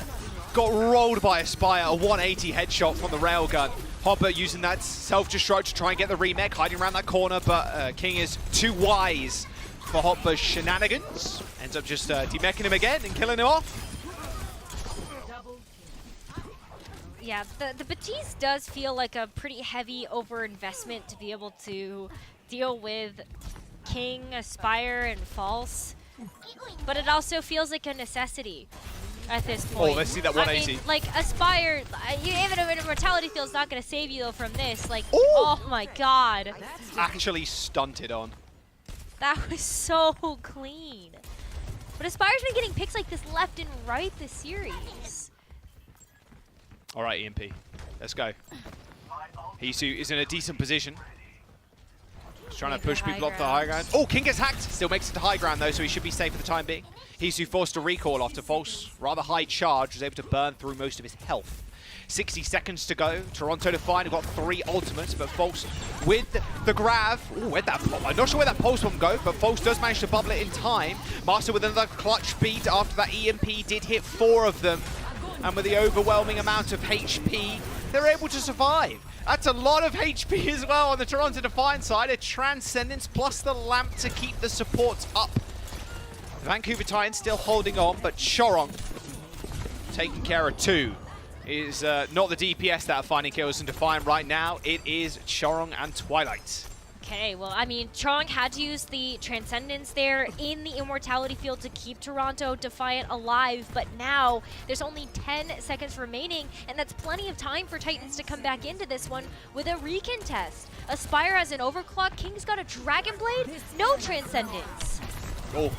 got rolled by Aspire. A 180 headshot from the railgun. Hopper using that self-destruct to try and get the remake, hiding around that corner, but King is too wise for Hopper's shenanigans. Ends up just demeching him again and killing him off. Yeah, the Baptiste does feel like a pretty heavy overinvestment to be able to deal with King, Aspire, and False. But it also feels like a necessity at this point. Oh, let's see that 180. I mean, like, Aspire, even if Immortality Field's not going to save you, though, from this. Like, oh my god. Actually stunted on. That was so clean. But Aspire's been getting picks like this left and right this series. All right, EMP. Let's go. Hisu is in a decent position. He's trying to push people off the high ground. Oh, King gets hacked. Still makes it to high ground, though, so he should be safe for the time being. Hisu forced a recall after False, rather high charge, was able to burn through most of his health. 60 seconds to go. Toronto Defiant have got 3 ultimates, but False with the grab. Ooh, where'd that I'm not sure where that pulse bomb go, but False does manage to bubble it in time. Master with another clutch beat after that EMP did hit 4 of them. And with the overwhelming amount of HP, they're able to survive. That's a lot of HP as well on the Toronto Defiant side. A Transcendence plus the lamp to keep the supports up. Vancouver Titans still holding on, but Chorong taking care of 2. Is not the DPS that are finding kills in Defiant right now. It is Chorong and Twilight. Okay, well, I mean, Chorong had to use the Transcendence there in the Immortality Field to keep Toronto Defiant alive, but now there's only 10 seconds remaining, and that's plenty of time for Titans to come back into this one with a recontest. Aspire has an overclock, King's got a Dragon Blade, no Transcendence. Oh.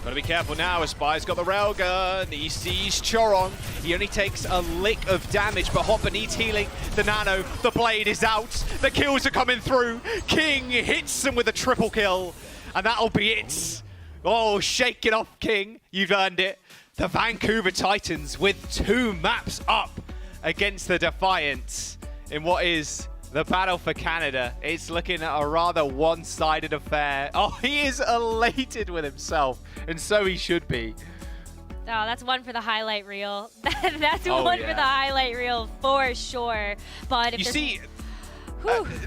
Gotta be careful now. Aspire's got the railgun. He sees Chorong. He only takes a lick of damage, but Hopper needs healing. The nano, the blade is out. The kills are coming through. King hits him with a triple kill, and that'll be it. Oh, shake it off, King. You've earned it. the Vancouver Titans with 2 maps up against the Defiants in what is the battle for Canada. It's looking at a rather one-sided affair. Oh, he is elated with himself, and so he should be. Oh, that's one for the highlight reel. That's Oh, one yeah. for the highlight reel for sure. But if You there's- see,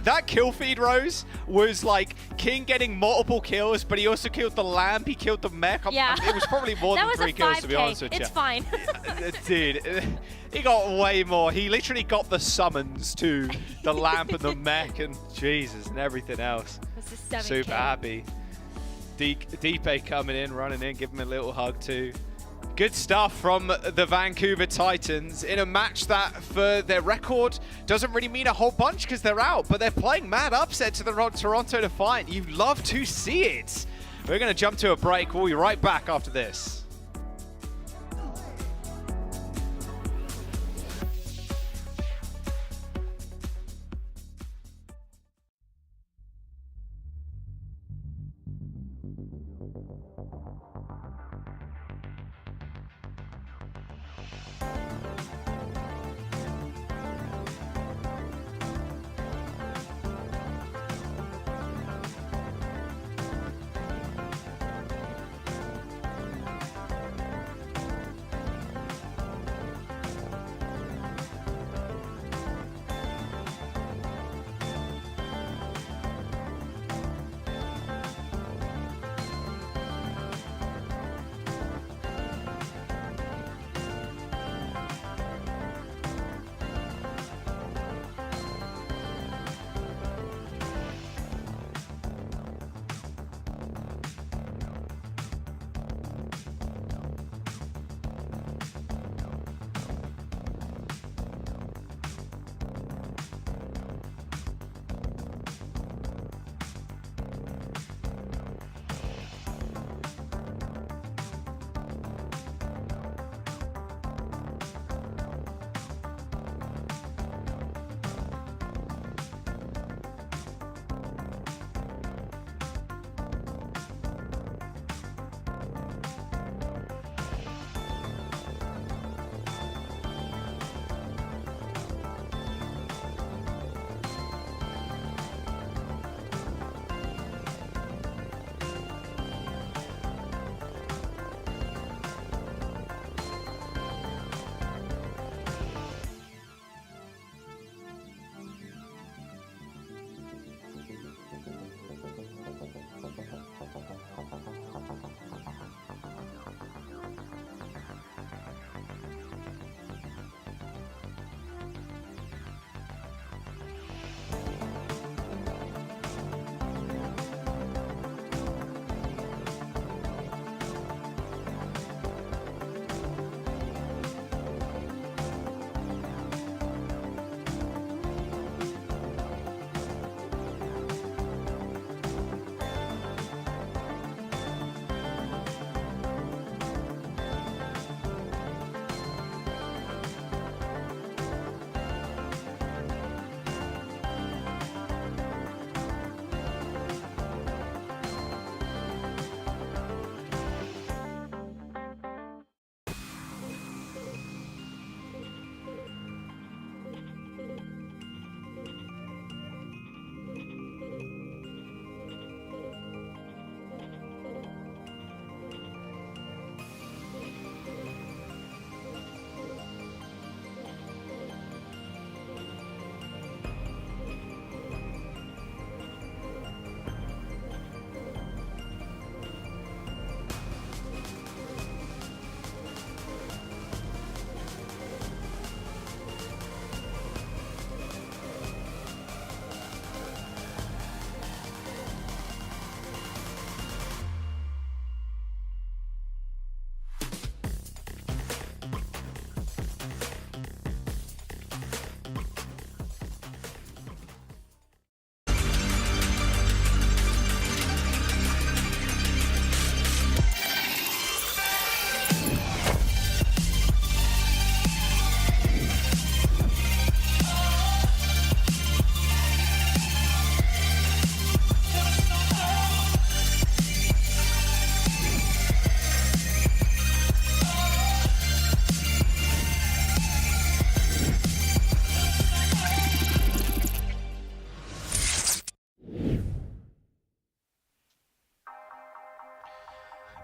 that kill feed, Rose, was like King getting multiple kills, but he also killed the lamp, he killed the mech. Yeah. It was probably more that than was 3 a kills, to be 5K. honest with you. It's fine. Dude, he got way more. He literally got the summons to the lamp and the mech and Jesus and everything else. This is 7K. Super happy. Deepe coming in, running in, giving him a little hug too. Good stuff from the Vancouver Titans in a match that, for their record, doesn't really mean a whole bunch because they're out, but they're playing mad upset to the Toronto Defiant. You love to see it. We're going to jump to a break. We'll be right back after this.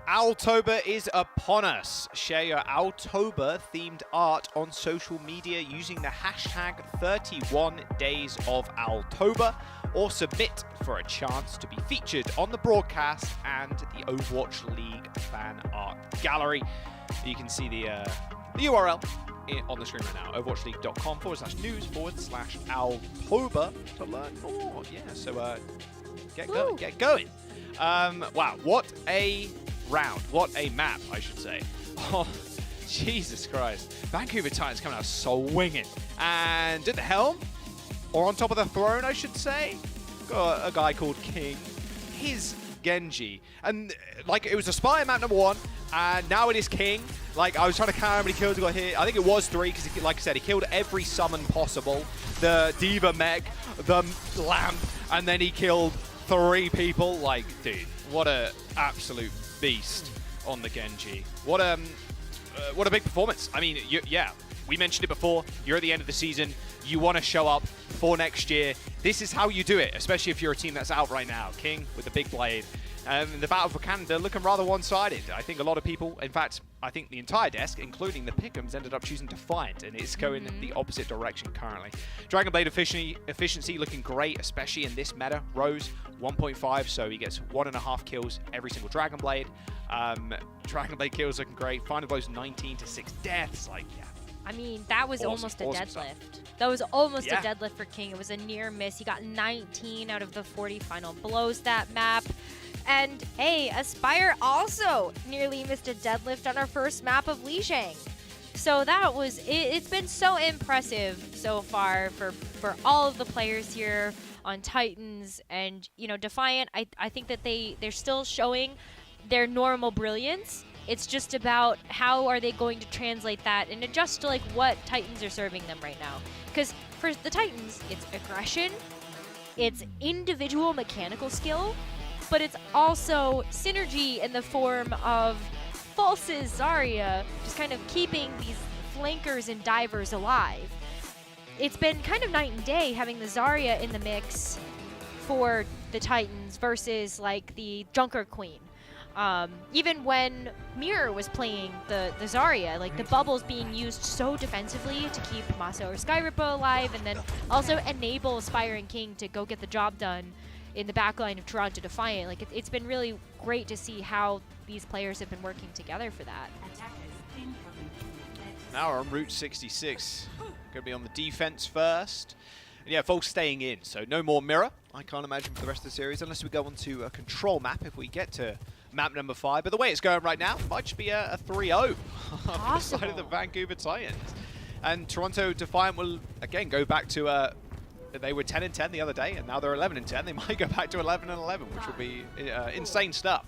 Owltober is upon us. Share your Owltober-themed art on social media using the hashtag 31daysofowltober, or submit for a chance to be featured on the broadcast and the Overwatch League fan art gallery. You can see the URL on the screen right now, overwatchleague.com/news/Owltober to learn more. Yeah, so get going, get going. Wow, what a round, what a map, I should say. Oh, Jesus Christ. Vancouver Titans coming out swinging. And at the helm, or on top of the throne, I should say, got a guy called King. His Genji. And, like, it was a Spire map number 1, and now it is King. Like, I was trying to count how many kills he got here. I think it was 3, because, like I said, he killed every summon possible. The Diva mech, the Lamp, and then he killed 3 people. Like, dude, what a absolute beast on the Genji. What a big performance. I mean, yeah, we mentioned it before. You're at the end of the season. You want to show up for next year. This is how you do it, especially if you're a team that's out right now. King with the big blade. The battle for Canada looking rather one-sided. I think a lot of people, in fact, I think the entire desk, including the Pick'ems, ended up choosing Defiant, and it's going the opposite direction currently. Dragon Blade efficiency looking great, especially in this meta. Rose 1.5, so he gets 1.5 kills every single Dragon Blade. Dragon Blade kills looking great. Final blows 19 to 6 deaths. Like, yeah. I mean, that was almost a deadlift. That was almost a deadlift for King. It was a near miss. He got 19 out of the 40 final blows that map. And hey, Aspire also nearly missed a deadlift on our first map of Lijiang. So that was, it's been so impressive so far for all of the players here on Titans. And, you know, Defiant, I think that they're still showing their normal brilliance. It's just about how are they going to translate that and adjust to like what Titans are serving them right now. Because for the Titans, it's aggression, it's individual mechanical skill, but it's also synergy in the form of Pulse's Zarya, just kind of keeping these flankers and divers alive. It's been kind of night and day having the Zarya in the mix for the Titans versus like the Junker Queen. Even when Mirror was playing the Zarya, like the bubbles being used so defensively to keep Masa or Skyrippa alive, and then also enable Spire and King to go get the job done in the backline of Toronto Defiant. Like it's been really great to see how these players have been working together for that. Now we're on Route 66. Going to be on the defense first. And yeah, Volk staying in, so no more Mirror. I can't imagine for the rest of the series, unless we go on to a control map if we get to map number 5. But the way it's going right now, might just be a 3-0 on the side of the Vancouver Titans. And Toronto Defiant will, again, go back to... they were 10-10 the other day, and now they're 11-10. They might go back to 11-11, which will be insane stuff.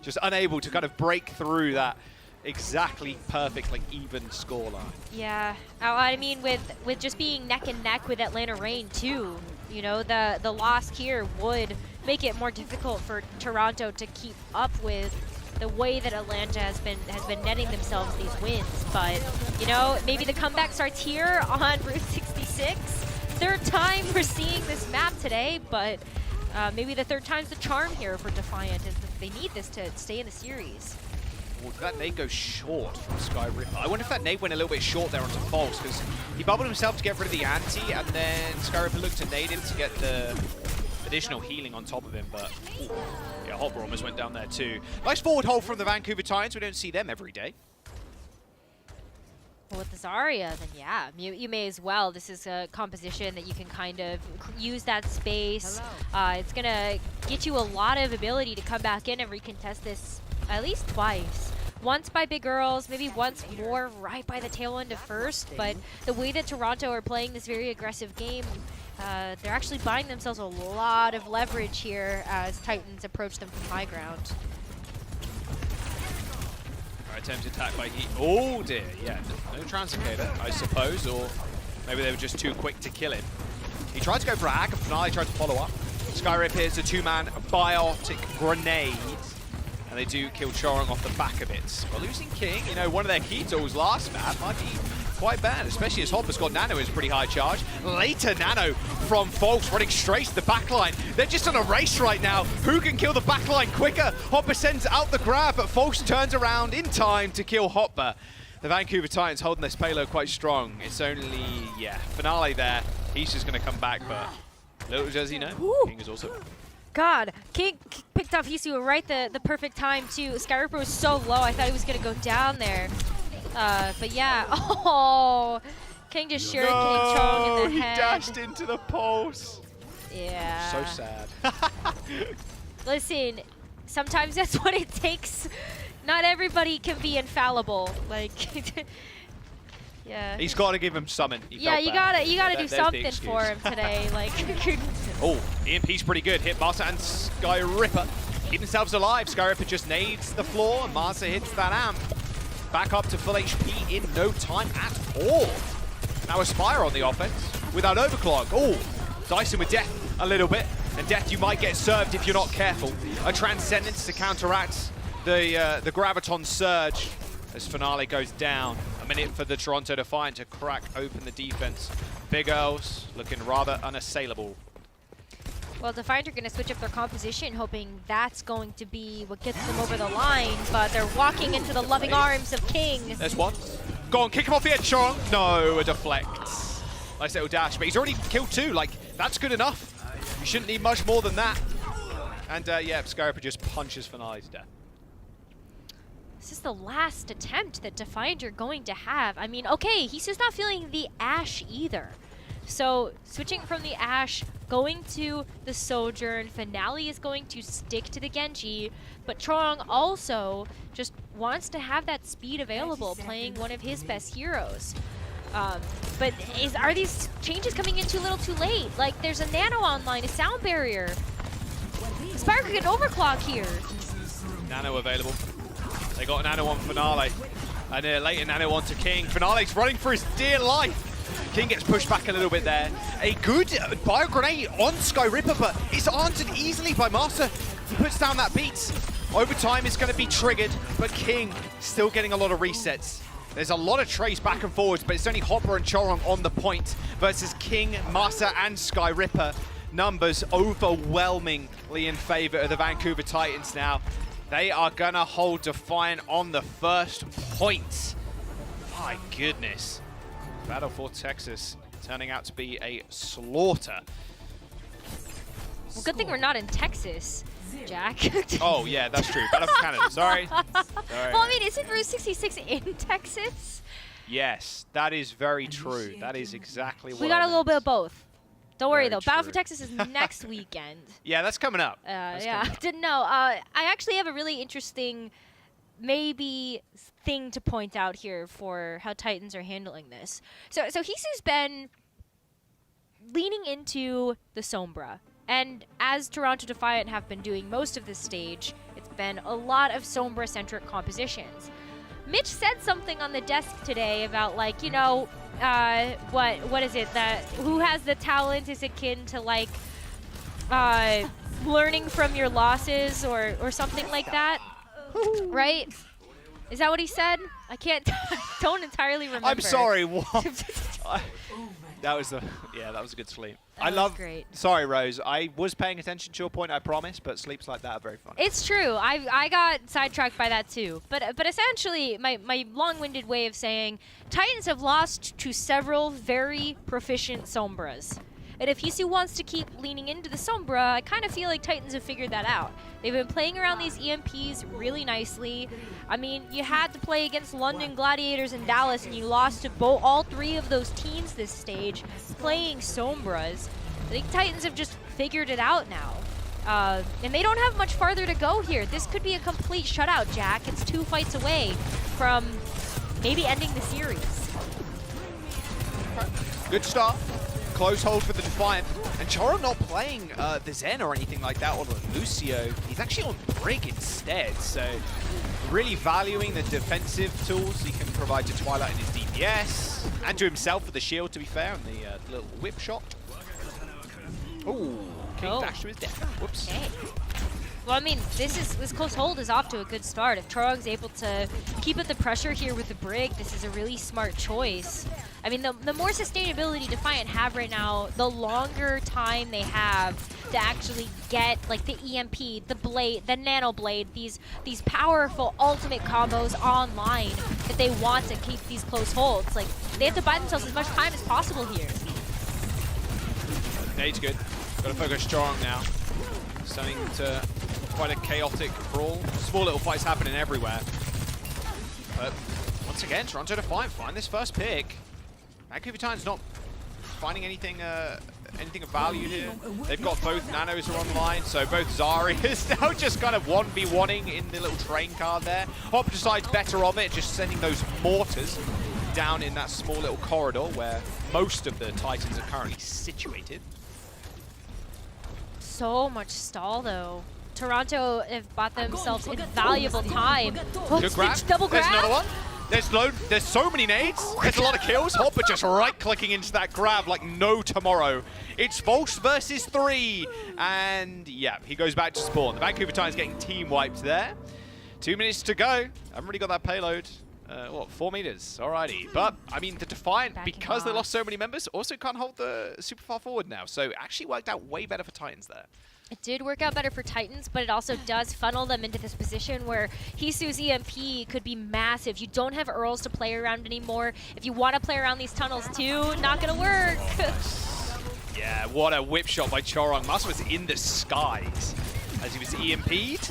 Just unable to kind of break through that exactly perfect, like, even scoreline. Yeah, I mean, with just being neck and neck with Atlanta Reign too, you know, the loss here would make it more difficult for Toronto to keep up with the way that Atlanta has been netting themselves these wins. But you know, maybe the comeback starts here on Route 66. Third time we're seeing this map today, but maybe the third time's the charm here for Defiant, is that they need this to stay in the series. Well, did that nade go short from Skyripper? I wonder if that nade went a little bit short there onto False, because he bubbled himself to get rid of the anti, and then Skyripper looked to nade him to get the additional healing on top of him, but ooh, yeah, Hopper almost went down there too. Nice forward hold from the Vancouver Titans. We don't see them every day. Well, with the Zarya, then yeah, you may as well. This is a composition that you can kind of use that space. It's going to get you a lot of ability to come back in and recontest this at least twice. Once by Big Girls, maybe once more right by the tail end of first, but the way that Toronto are playing this very aggressive game, they're actually buying themselves a lot of leverage here as Titans approach them from high ground. Attempted attack by Heat. Oh dear, yeah, no Translocator, I suppose, or maybe they were just too quick to kill him. He tried to go for a hack, and Finale tried to follow up. Skyrip here's a 2-man biotic grenade, and they do kill Chorong off the back of it. But losing King, you know, one of their key tools last map might be quite bad, especially as Hopper's got Nano is pretty high charge. Later Nano from Folks running straight to the backline. They're just on a race right now. Who can kill the backline quicker? Hopper sends out the grab, but Folks turns around in time to kill Hopper. The Vancouver Titans holding this payload quite strong. It's only, Finale there. He's just going to come back, but little does he know, King is also... God, King picked off Hisu right the perfect time too. Skyripper was so low, I thought he was gonna go down there. But yeah, King just shurikened Chong in the head. He dashed into the pulse. Yeah. So sad. Listen, sometimes that's what it takes. Not everybody can be infallible. Like, yeah. He's got to give him summon. You gotta do something for him today. Like. Oh, EMP's pretty good. Hit Marsa and Skyripper. Keep themselves alive. Skyripper just nades the floor. Marsa hits that amp. Back up to full HP in no time at all. Now Aspire on the offense without overclock. Oh, Dyson with Death a little bit. And Death, you might get served if you're not careful. A Transcendence to counteract the Graviton surge as Finale goes down. A minute for the Toronto Defiant to crack open the defense. Big Earls looking rather unassailable. Well, Defiant are going to switch up their composition, hoping that's going to be what gets them over the line, but they're walking into the loving arms of King. There's one. Go on, kick him off the edge, Chong. No, a deflect. Nice little dash, but he's already killed 2. Like, that's good enough. You shouldn't need much more than that. And Skyripper just punches Finale's death. This is the last attempt that Defiant are going to have. I mean, okay, he's just not feeling the Ashe either. So, switching from the Ashe, going to the Sojourn, Finale is going to stick to the Genji, but Trong also just wants to have that speed available, playing one of his best heroes. But are these changes coming in too little too late? Like, there's a Nano online, a sound barrier. Spire could get overclock here. Nano available. They got a Nano on Finale. And later Nano on to King. Finale's running for his dear life. King gets pushed back a little bit there. A good bio grenade on Skyripper, but it's answered easily by Master. He puts down that beat. Overtime is going to be triggered, but King still getting a lot of resets. There's a lot of trays back and forwards, but it's only Hopper and Chorong on the point versus King, Master, and Skyripper. Numbers overwhelmingly in favor of the Vancouver Titans now. They are going to hold Defiant on the first point. My goodness. Battle for Texas turning out to be a slaughter. Well, good thing we're not in Texas, Jack. Oh, yeah, that's true. Battle for Canada. Sorry. Well, I mean, isn't Route 66 in Texas? Yes, that is very true. That is exactly what we got a little bit of both. Don't worry, though. Very Battle for true. Texas is next weekend. Yeah, that's coming up. Yeah, didn't know. I actually have a really interesting maybe thing to point out here for how Titans are handling this. So Hisu's been leaning into the Sombra. And as Toronto Defiant have been doing most of this stage, it's been a lot of Sombra-centric compositions. Mitch said something on the desk today about, like, you know, what is it, that who has the talent is akin to, like, learning from your losses or something like that, right? Is that what he said? I can't, don't entirely remember. I'm sorry, what? That was a good sleep. That was great. Sorry, Rose. I was paying attention to your point, I promise, but sleeps like that are very fun. It's true. I got sidetracked by that too. But essentially, my long-winded way of saying, Titans have lost to several very proficient Sombras. And if Hisu wants to keep leaning into the Sombra, I kind of feel like Titans have figured that out. They've been playing around these EMPs really nicely. I mean, you had to play against London Gladiators and Dallas, and you lost to all 3 of those teams this stage, playing Sombras. I think Titans have just figured it out now. And they don't have much farther to go here. This could be a complete shutout, Jack. It's 2 fights away from maybe ending the series. Good start. Close hold for the Defiant. And Choro not playing the Zen or anything like that, or the Lucio. He's actually on Brig instead, so really valuing the defensive tools he can provide to Twilight in his DPS, and to himself with the shield, to be fair, and the little whip shot. Ooh, King dash to his death. Whoops. Okay. Well, I mean, this close hold is off to a good start. If Chorog's able to keep up the pressure here with the Brig, this is a really smart choice. I mean, the more sustainability Defiant have right now, the longer time they have to actually get like the EMP, the blade, the nano blade, these powerful ultimate combos online that they want to keep these close holds. Like, they have to buy themselves as much time as possible here. Nade's good. Got to focus strong now. Starting to quite a chaotic brawl. Small little fights happening everywhere. But once again, Toronto Defiant find this first pick. Vancouver Titans not finding anything of value here. They've got both nanos are online, so both Zarya's now just kind of 1v1ing in the little train car there. Hop decides better of it, just sending those mortars down in that small little corridor where most of the Titans are currently situated. So much stall though. Toronto have bought themselves invaluable time. Good grab. Double grab. There's another one. There's so many nades. There's a lot of kills. Hopper just right-clicking into that grab like no tomorrow. It's Volks versus 3. And yeah, he goes back to spawn. The Vancouver Titans getting team wiped there. 2 minutes to go. Haven't really got that payload. What, 4 meters? Alrighty. But, I mean, the Defiant, because they lost so many members, also can't hold the super far forward now. So it actually worked out way better for Titans there. It did work out better for Titans, but it also does funnel them into this position where Hisu's EMP could be massive. You don't have Earls to play around anymore. If you want to play around these tunnels too, not going to work. Yeah, what a whip shot by Chorong. Must was in the skies as he was EMP'd.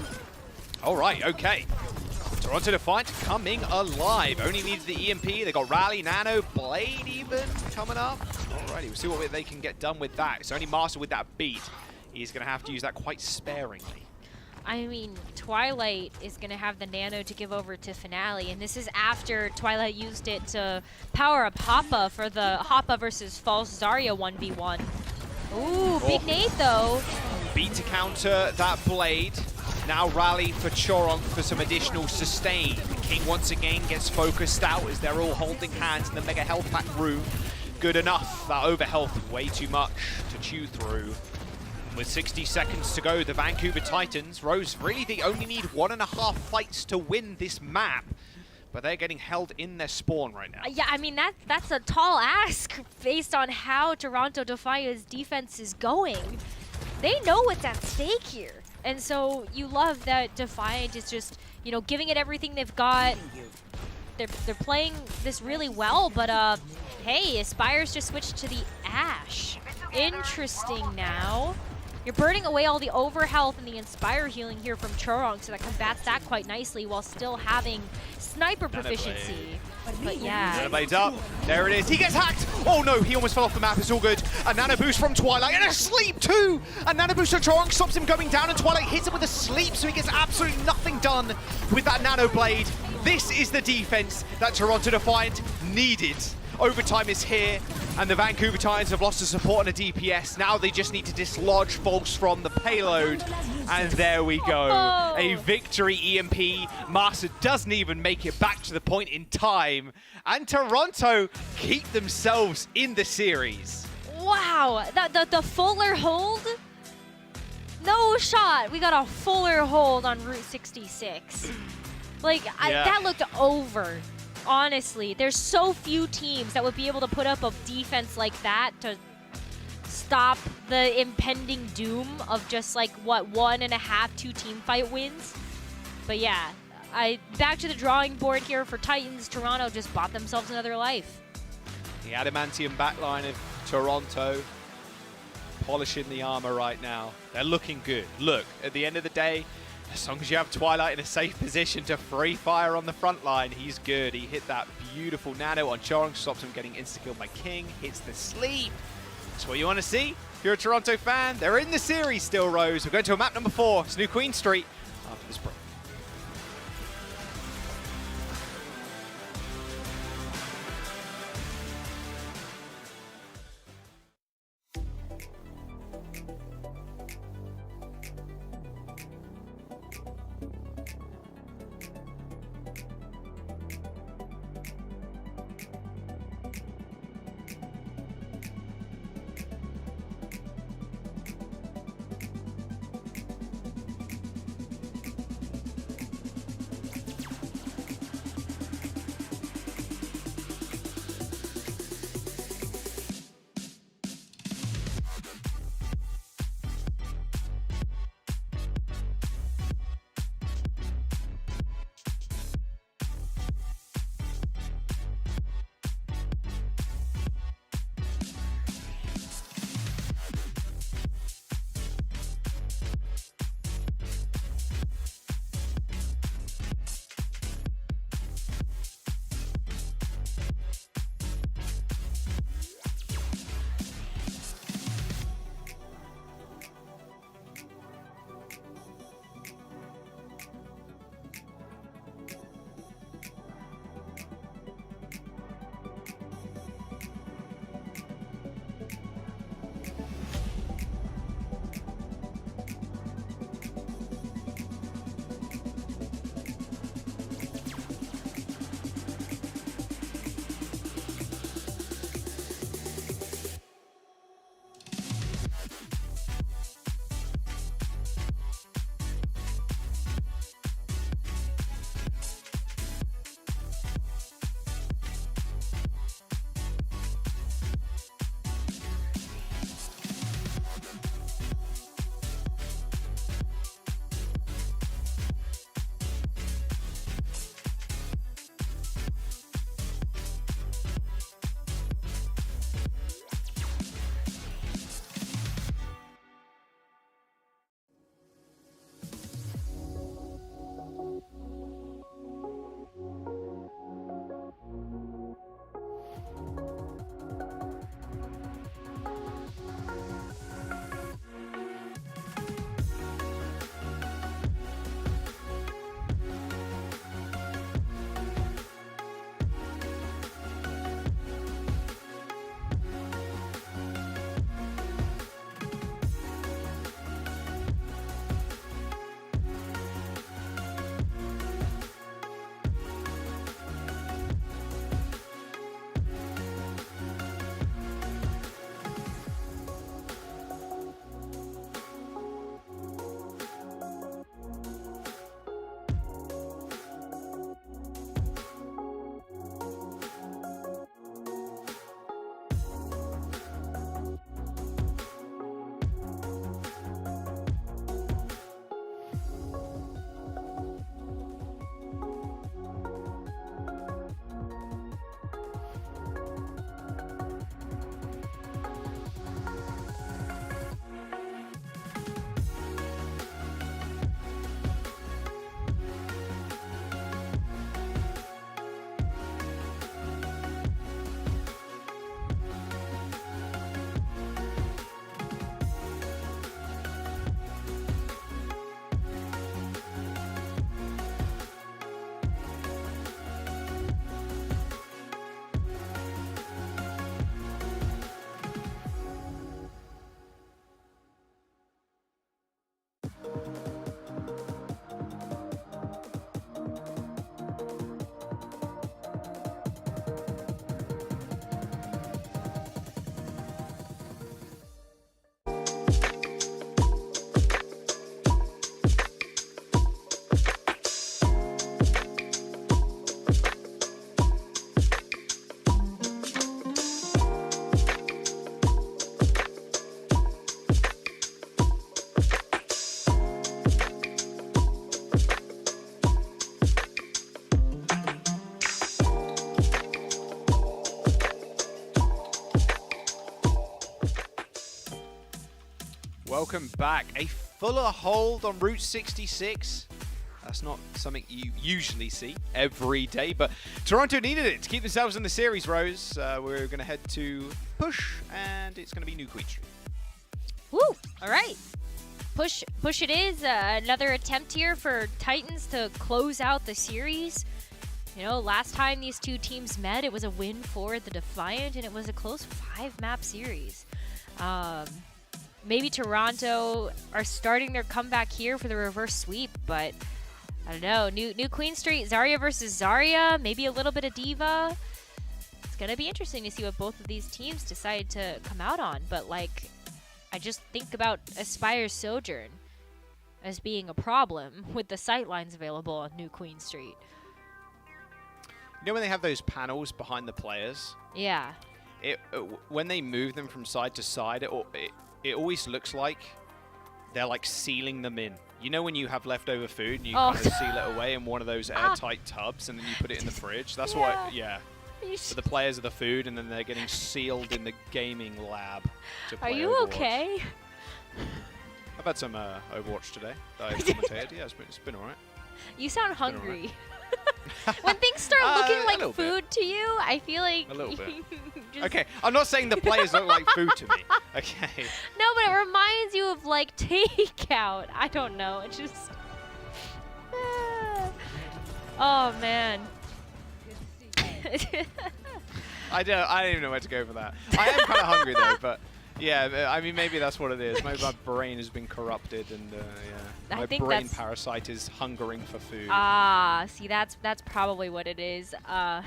All right, okay. Toronto Defiant coming alive. Only needs the EMP. They got Rally, Nano, Blade even coming up. Alrighty, we'll see what they can get done with that. It's only Master with that beat. He's going to have to use that quite sparingly. I mean, Twilight is going to have the Nano to give over to Finale, and this is after Twilight used it to power up Hoppa for the Hoppa versus False Zarya 1v1. Ooh, big nade though. Beat to counter that Blade. Now Rally for Chorong for some additional sustain. The King once again gets focused out as they're all holding hands in the Mega Health Pack room. Good enough. That overhealth, way too much to chew through. With 60 seconds to go, the Vancouver Titans, Rose, really they only need 1.5 fights to win this map. But they're getting held in their spawn right now. Yeah, I mean, that's a tall ask based on how Toronto Defiant's defense is going. They know what's at stake here. And so you love that Defiant is just, you know, giving it everything they've got. They're playing this really well, but hey, Aspire's just switched to the Ashe. Interesting now. You're burning away all the overhealth and the Inspire healing here from Chorong, so that combats that quite nicely while still having sniper proficiency. But yeah. Nanoblade's up. There it is. He gets hacked. Oh no, he almost fell off the map. It's all good. A nano boost from Twilight and a sleep too. A nano boost from Chorong stops him going down, and Twilight hits him with a sleep, so he gets absolutely nothing done with that nano blade. This is the defense that Toronto Defiant needed. Overtime is here, and the Vancouver Titans have lost the support and a DPS. Now they just need to dislodge Volks from the payload, and there we go. A victory EMP. Master doesn't even make it back to the point in time, and Toronto keep themselves in the series. Wow, the Fuller hold? No shot. We got a Fuller hold on Route 66. Like, Yeah. that looked over. Honestly, there's so few teams that would be able to put up a defense like that to stop the impending doom of just like, what, 1.5, 2 team fight wins. But yeah, back to the drawing board here for Titans. Toronto just bought themselves another life. The Adamantium backline of Toronto polishing the armor right now. They're looking good. Look, at the end of the day, as long as you have Twilight in a safe position to free fire on the front line, he's good. He hit that beautiful nano on Chorong, stops him getting insta-killed by King, hits the sleep. That's what you want to see. If you're a Toronto fan, they're in the series still, Rose. We're going to a map number 4. It's New Queen Street after this break. welcome back. A fuller hold on Route 66. That's not something you usually see every day, but Toronto needed it to keep themselves in the series, Rose. We're going to head to Push, and it's going to be New Queen Street. Woo! All right. Push it is. Another attempt here for Titans to close out the series. You know, last time these two teams met, it was a win for the Defiant, and it was a close 5-map series. Maybe Toronto are starting their comeback here for the reverse sweep, but I don't know. New Queen Street, Zarya versus Zarya, maybe a little bit of Diva. It's going to be interesting to see what both of these teams decide to come out on, but like, I just think about Aspire's Sojourn as being a problem with the sightlines available on New Queen Street. You know when they have those panels behind the players? Yeah. When they move them from side to side, it always looks like they're like sealing them in. You know when you have leftover food and you kind of seal it away in one of those airtight tubs and then you put it in the fridge? That's what, yeah. For the players of the food, and then they're getting sealed in the gaming lab to play Are you Overwatch. okay? I've had some Overwatch today that I've commentated. Yeah, it's been alright. You sound hungry. When things start looking like food to you, I feel like... A little bit. Okay, I'm not saying the players look like food to me. Okay. No, but it reminds you of like takeout. I don't know. It just... Oh, man. I don't even know where to go for that. I am kind of hungry though, but yeah, I mean maybe that's what it is. Maybe my brain has been corrupted, and yeah, my brain parasite is hungering for food. Ah, see, that's probably what it is. I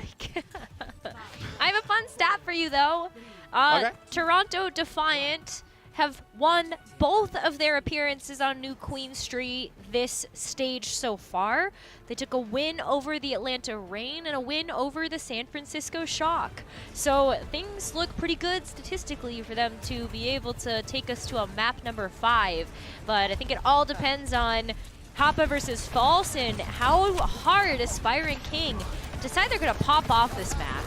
have a fun stat for you though. Okay. Toronto Defiant have won both of their appearances on New Queen Street this stage so far. They took a win over the Atlanta Reign and a win over the San Francisco Shock. So things look pretty good statistically for them to be able to take us to a map number 5. But I think it all depends on Hoppa versus False and how hard Aspiring King decide they're going to pop off this map.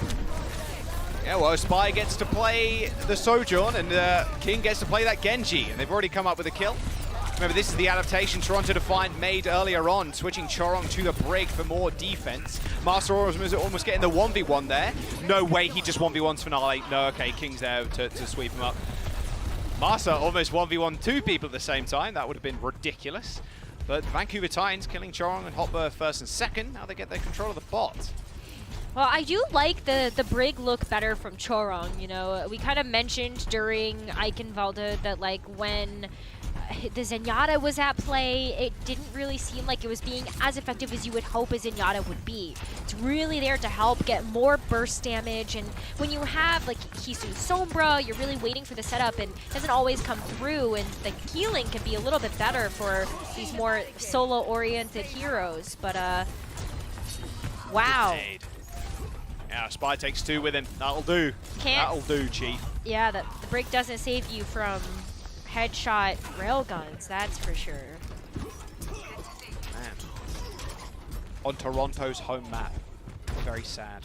Yeah, well, Spy gets to play the Sojourn, and King gets to play that Genji, and they've already come up with a kill. Remember, this is the adaptation Toronto Defiant made earlier on, switching Chorong to the Brig for more defense. Master was almost getting the 1v1 there. No way he just 1v1s Finale. No, okay, King's there to sweep him up. Master almost 1v1 2 people at the same time. That would have been ridiculous. But Vancouver Titans killing Chorong and Hopper first and second. Now they get their control of the bot. Well, I do like the Brig look better from Chorong. You know, we kind of mentioned during Eichenwalde that like when the Zenyatta was at play, it didn't really seem like it was being as effective as you would hope a Zenyatta would be. It's really there to help get more burst damage, and when you have like Hisu Sombra, you're really waiting for the setup and it doesn't always come through, and the healing can be a little bit better for these more solo-oriented heroes. But wow. Yeah, Spy takes 2 with him. That'll do. That'll do, Chief. Yeah, the Brig doesn't save you from headshot railguns, that's for sure. Man. On Toronto's home map. Very sad.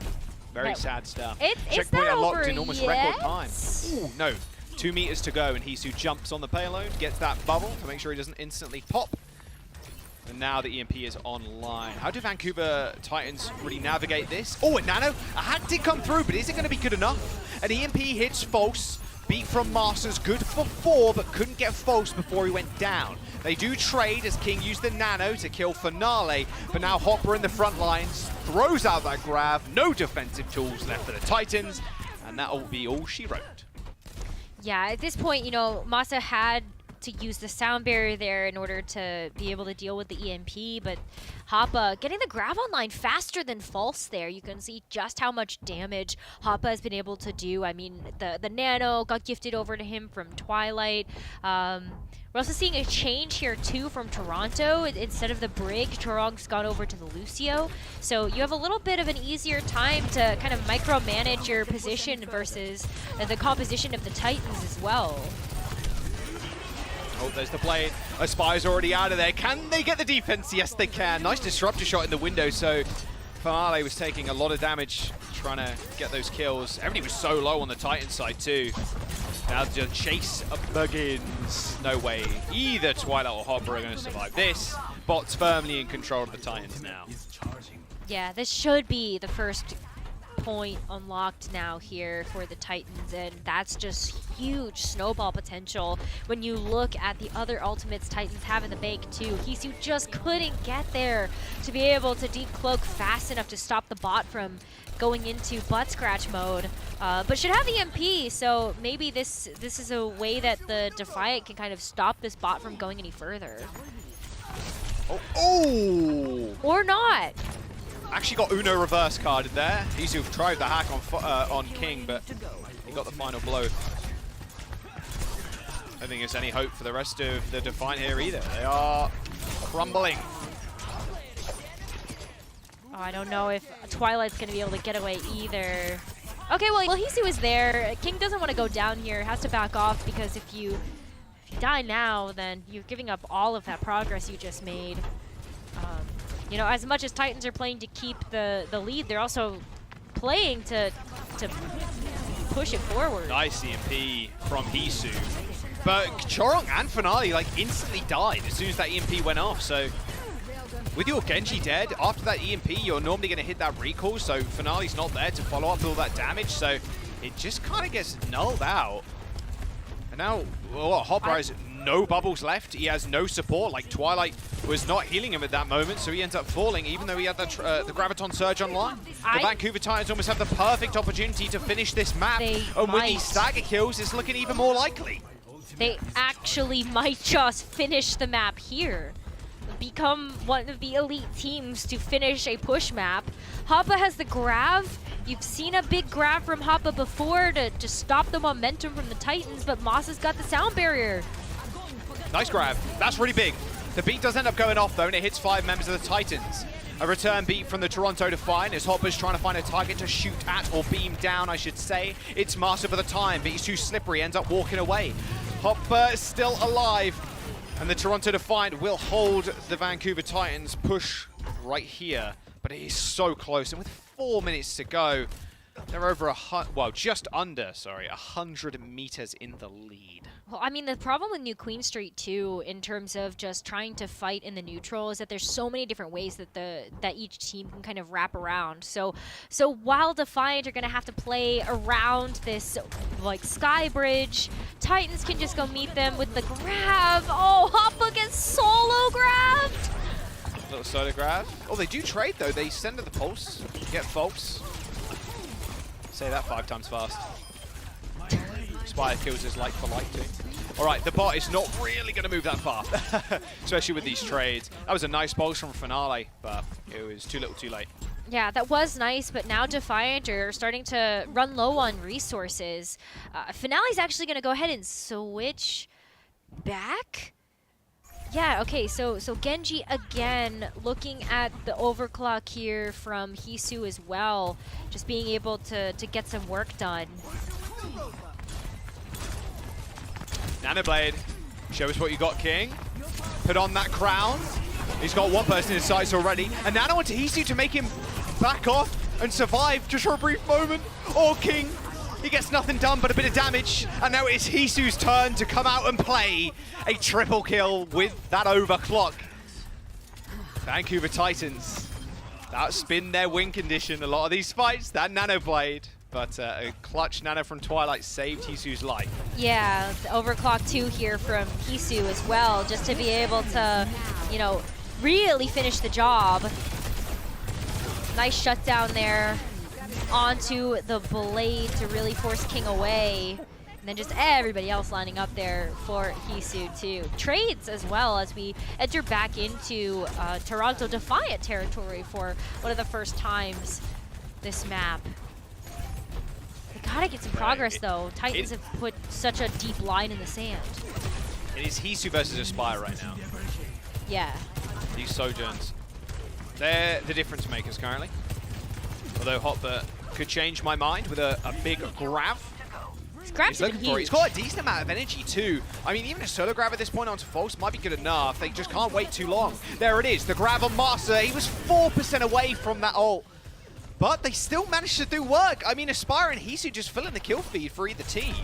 Very sad stuff. Checkpoint unlocked in almost record time. Ooh, no. 2 meters to go, and Hisu jumps on the payload, gets that bubble to make sure he doesn't instantly pop. And now the EMP is online. How do Vancouver Titans really navigate this? Oh, a Nano. A hack did come through, but is it going to be good enough? An EMP hits False. Beat from Masters, good for 4, but couldn't get False before he went down. They do trade as King used the Nano to kill Finale, but now Hopper in the front lines throws out that grab. No defensive tools left for the Titans, and that'll be all she wrote. Yeah, at this point, you know, Masa had to use the sound barrier there in order to be able to deal with the EMP, but Hoppa getting the grab online faster than False there. You can see just how much damage Hoppa has been able to do. I mean, the Nano got gifted over to him from Twilight. We're also seeing a change here too from Toronto. Instead of the Brig, Chorong's gone over to the Lucio. So you have a little bit of an easier time to kind of micromanage your position versus the composition of the Titans as well. Oh, there's the blade. Aspire's already out of there. Can they get the defense? Yes, they can. Nice disruptor shot in the window, so Finale was taking a lot of damage trying to get those kills. Everybody was so low on the Titan side, too. Now the chase begins. No way either Twilight or Hopper are going to survive this. Bots firmly in control of the Titans now. Yeah, this should be the first point unlocked now here for the Titans, and that's just huge snowball potential when you look at the other ultimates Titans have in the bank too. Hisu just couldn't get there to be able to decloak fast enough to stop the bot from going into butt scratch mode, but should have EMP, so maybe this is a way that the Defiant can kind of stop this bot from going any further. Oh! Or not. Actually got Uno reverse carded there. Hisu tried the hack on King, but he got the final blow. I don't think there's any hope for the rest of the Defiant here either. They are crumbling. Oh, I don't know if Twilight's going to be able to get away either. Okay, well Hisu is there. King doesn't want to go down here. Has to back off because if you die now, then you're giving up all of that progress you just made. You know, as much as Titans are playing to keep the lead, they're also playing to push it forward. Nice EMP from Hisu. But Chorong and Finale like instantly died as soon as that EMP went off. So with your Genji dead, after that EMP, you're normally going to hit that recall. So Finale's not there to follow up with all that damage. So it just kind of gets nulled out. And now, Hopper has no bubbles left. He has no support. Like Twilight was not healing him at that moment, so he ends up falling, even though he had the Graviton Surge online. The Vancouver Titans almost have the perfect opportunity to finish this map, and with these stagger kills, it's looking even more likely. They actually might just finish the map here. Become one of the elite teams to finish a push map. Hoppa has the Grav. You've seen a big Grav from Hoppa before to stop the momentum from the Titans, but Moss has got the sound barrier. Nice grab. That's really big. The beat does end up going off though, and it hits 5 members of the Titans. A return beat from the Toronto Defiant as Hopper's trying to find a target to shoot at, or beam down, I should say. It's Master for the time, but he's too slippery, ends up walking away. Hopper still alive, and the Toronto Defiant will hold the Vancouver Titans push right here. But it is so close, and with 4 minutes to go, they're over just under 100 meters in the lead. Well, I mean, the problem with New Queen Street too, in terms of just trying to fight in the neutral, is that there's so many different ways that that each team can kind of wrap around. So while Defiant are gonna have to play around this like sky bridge, Titans can just go meet them with the grab. Oh, Hoppa gets solo grabbed. Little solo grab. Oh, they do trade though. They send to the pulse, get folks. Say that 5 times fast. Spire kills his like for like too. All right, the bot is not really going to move that far, especially with these trades. That was a nice pulse from Finale, but it was too little too late. Yeah, that was nice, but now Defiant are starting to run low on resources. Finale's actually going to go ahead and switch back. Yeah, okay, so Genji again looking at the overclock here from Hisu as well, just being able to get some work done. Nanoblade, show us what you got, King. Put on that crown. He's got one person in his sights already, and Nano onto Hisu to make him back off and survive just for a brief moment. Oh, King, he gets nothing done but a bit of damage, and now it's Hisu's turn to come out and play a triple kill with that overclock. Vancouver Titans, that's been their win condition a lot of these fights, that Nanoblade. But a clutch Nano from Twilight saved Hisu's life. Yeah, the overclock 2 here from Hisu as well, just to be able to, you know, really finish the job. Nice shutdown there onto the blade to really force King away. And then just everybody else lining up there for Hisu too. Trades as well as we enter back into Toronto Defiant territory for one of the first times this map. Gotta get some progress though. Titans have put such a deep line in the sand. It is Hisu versus Aspire right now. Yeah. These Sojourns, they're the difference makers currently. Although Hopper could change my mind with a big grab. He's looking for it. He's got a decent amount of energy too. I mean, even a solo grab at this point onto False might be good enough. They just can't wait too long. There it is, the grab on Master. He was 4% away from that ult. But they still managed to do work. I mean, Aspire and Hisu just filling the kill feed for either team.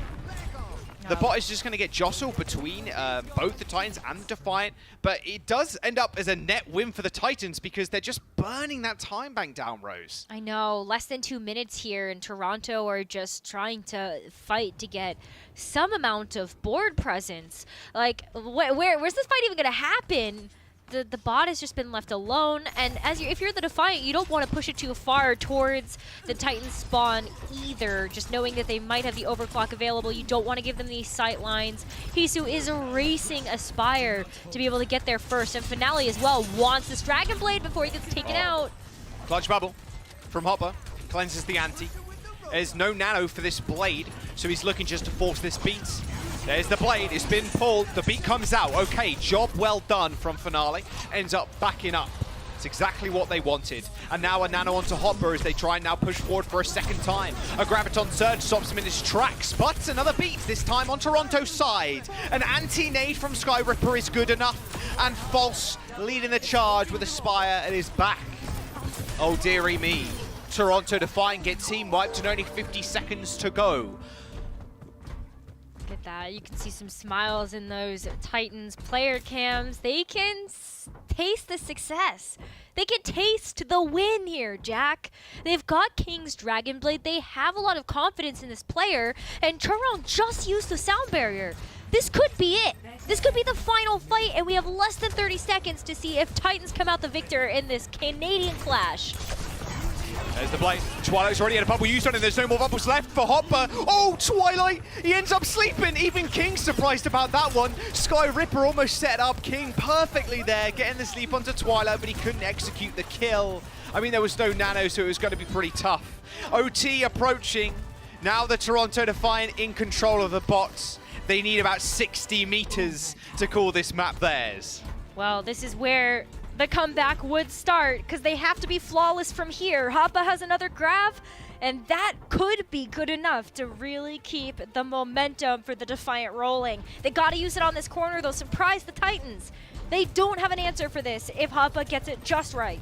The bot is just going to get jostled between both the Titans and the Defiant, but it does end up as a net win for the Titans because they're just burning that time bank down, Rose. I know, less than 2 minutes here, and Toronto are just trying to fight to get some amount of board presence. Like, where's this fight even going to happen? The bot has just been left alone, and if you're the Defiant, you don't want to push it too far towards the Titan spawn either, just knowing that they might have the overclock available. You don't want to give them these sight lines. Hisu is racing Aspire to be able to get there first, and Finale as well wants this Dragon Blade before he gets taken out. Clutch bubble from Hopper, cleanses the ante. There's no nano for this blade, so he's looking just to force this beat. There's the blade, it's been pulled, the beat comes out. Okay, job well done from Finale. Ends up backing up. It's exactly what they wanted. And now a nano onto Hopper as they try and now push forward for a second time. A Graviton Surge stops him in his tracks, but another beat, this time on Toronto's side. An anti-nade from Sky Ripper is good enough, and False leading the charge with Aspire at his back. Oh dearie me. Toronto Defiant get team wiped and only 50 seconds to go. Look at that. You can see some smiles in those Titans player cams. They can taste the success. They can taste the win here, Jack. They've got King's Dragon Blade. They have a lot of confidence in this player, and Charon just used the sound barrier. This could be it. This could be the final fight, and we have less than 30 seconds to see if Titans come out the victor in this Canadian clash. There's the blade. Twilight's already had a bubble used on him. There's no more bubbles left for Hopper. Oh, Twilight! He ends up sleeping. Even King's surprised about that one. Sky Ripper almost set up King perfectly there, getting the sleep onto Twilight, but he couldn't execute the kill. I mean, there was no nano, so it was going to be pretty tough. OT approaching. Now the Toronto Defiant in control of the bots. They need about 60 meters to call this map theirs. Well, this is where the comeback would start, because they have to be flawless from here. Hoppa has another grab, and that could be good enough to really keep the momentum for the Defiant rolling. They got to use it on this corner, though. Surprise the Titans. They don't have an answer for this if Hoppa gets it just right.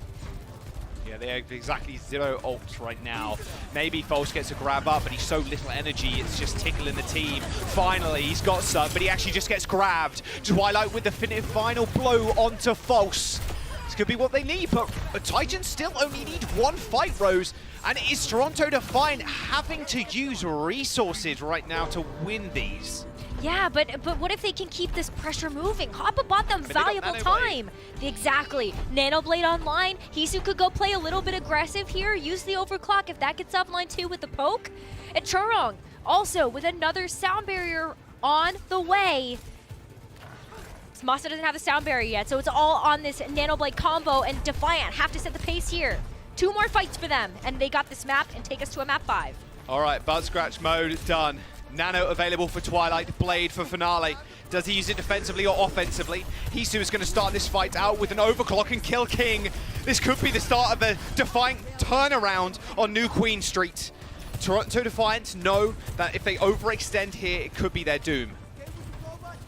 Yeah, they have exactly 0 ults right now. Maybe False gets a grab up, but he's so little energy, it's just tickling the team. Finally, he's got some, but he actually just gets grabbed. Twilight with the final blow onto False. This could be what they need, but Titans still only need one fight, Rose. And it is Toronto Defiant having to use resources right now to win these. Yeah, but what if they can keep this pressure moving? Hoppa bought them valuable time. Exactly. Nanoblade online. Hisu could go play a little bit aggressive here, use the overclock if that gets offline too with the poke. And Churong also with another sound barrier on the way. Masa doesn't have the sound barrier yet, so it's all on this Nanoblade combo, and Defiant have to set the pace here. 2 more fights for them, and they got this map and take us to a map 5. All right, Bud Scratch mode done. Nano available for Twilight, Blade for Finale. Does he use it defensively or offensively? Hisu is going to start this fight out with an overclock and kill King. This could be the start of a Defiant turnaround on New Queen Street. Toronto Defiant know that if they overextend here, it could be their doom.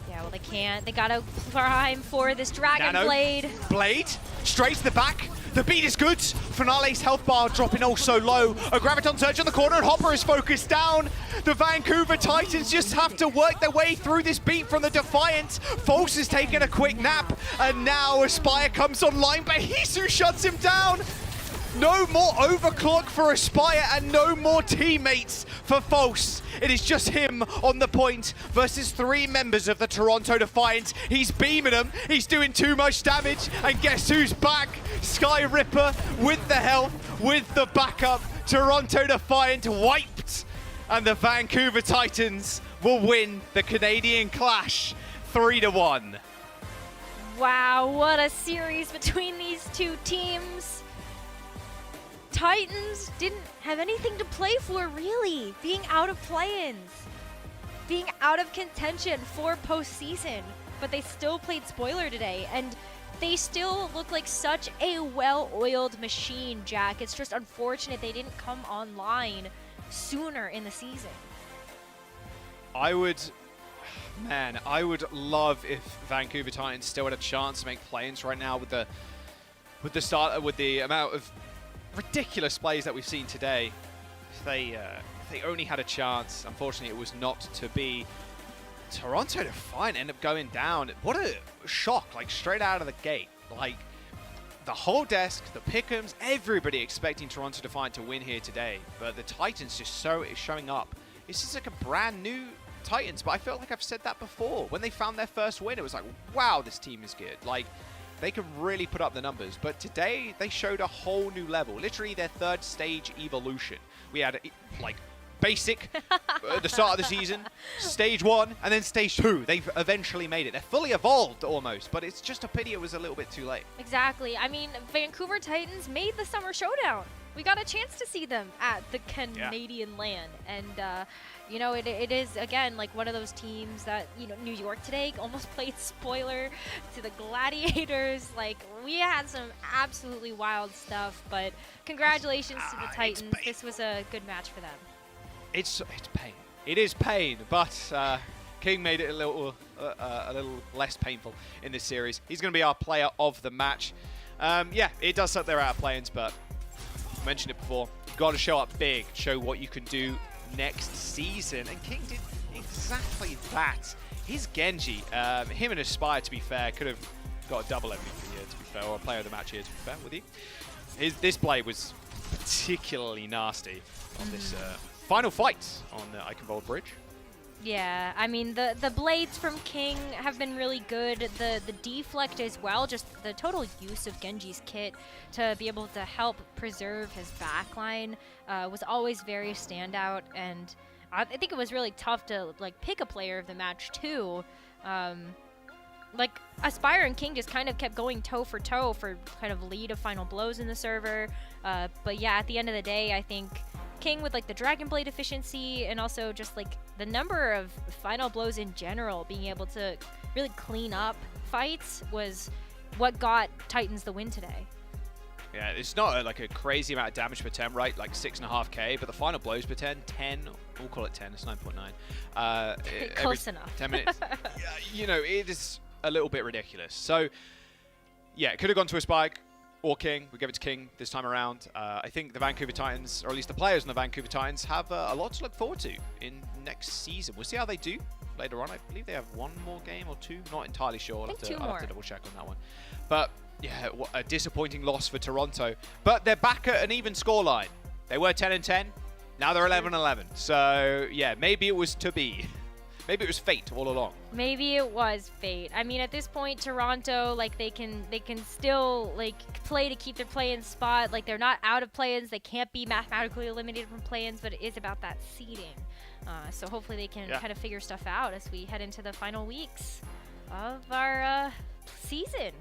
Yeah, well, they can't. They gotta prime for this Dragon Nano. Blade. Blade, straight to the back. The beat is good. Finale's health bar dropping also low. A Graviton Surge on the corner, and Hopper is focused down. The Vancouver Titans just have to work their way through this beat from the Defiant. False is taking a quick nap, and now Aspire comes online, but Hisu shuts him down. No more overclock for Aspire and no more teammates for False. It is just him on the point versus 3 members of the Toronto Defiant. He's beaming them, he's doing too much damage, and guess who's back? Sky Ripper with the health, with the backup. Toronto Defiant wiped, and the Vancouver Titans will win the Canadian Clash 3-1. Wow, what a series between these two teams. Titans didn't have anything to play for, really. Being out of play-ins, being out of contention for postseason, but they still played spoiler today, and they still look like such a well-oiled machine, Jack. It's just unfortunate they didn't come online sooner in the season. I would love if Vancouver Titans still had a chance to make play-ins right now with the amount of ridiculous plays that we've seen today. If they only had a chance, unfortunately it was not to be. Toronto Defiant end up going down. What a shock, like straight out of the gate. Like the whole desk, the pick'ems, everybody expecting Toronto Defiant to win here today. But the Titans just showing up. This is like a brand new Titans, but I feel like I've said that before. When they found their first win, it was like, wow, this team is good. Like, they can really put up the numbers. But today, they showed a whole new level. Literally their third stage evolution. We had, like, basic at the start of the season, stage 1, and then stage 2. They've eventually made it. They're fully evolved almost, but it's just a pity it was a little bit too late. Exactly. I mean, Vancouver Titans made the Summer Showdown. We got a chance to see them at the Canadian land. And, you know, it is, again, like one of those teams that, you know, New York today almost played spoiler to the Gladiators. Like, we had some absolutely wild stuff, but congratulations to the Titans. This was a good match for them. It's pain. It is pain, but King made it a little less painful in this series. He's going to be our player of the match. Yeah, it does suck they're out of play-ins, but I mentioned it before. You've got to show up big, show what you can do next season, and King did exactly that. His Genji, him and Aspire, to be fair, could have got a double MVP here, to be fair, or a player of the match here, to be fair with you. This play was particularly nasty on this final fight on the Iconvolt Bridge. Yeah, I mean, the blades from King have been really good. The deflect as well, just the total use of Genji's kit to be able to help preserve his backline was always very standout, and I think it was really tough to like pick a player of the match too. Like Aspire and King just kind of kept going toe for toe for kind of lead of final blows in the server, but yeah, at the end of the day, I think King with like the Dragon Blade efficiency and also just like the number of final blows in general, being able to really clean up fights was what got Titans the win today. Yeah, it's not like a crazy amount of damage per 10, right? Like 6.5k, but the final blows per 10, we'll call it 10, it's 9.9. Close enough. 10 minutes. You know, it is a little bit ridiculous. So, yeah, it could have gone to a spike. Or King. We give it to King this time around. I think the Vancouver Titans, or at least the players on the Vancouver Titans, have a lot to look forward to in next season. We'll see how they do later on. I believe they have one more game or two. Not entirely sure. I'll have to double check on that one. But yeah, what a disappointing loss for Toronto. But they're back at an even scoreline. They were 10-10. Now they're 11-11. So yeah, maybe it was to be. Maybe it was fate all along. Maybe it was fate. I mean, at this point, Toronto, like they can still like play to keep their play-in spot. Like they're not out of play-ins. They can't be mathematically eliminated from play-ins, but it is about that seeding. So hopefully they can kind of figure stuff out as we head into the final weeks of our season.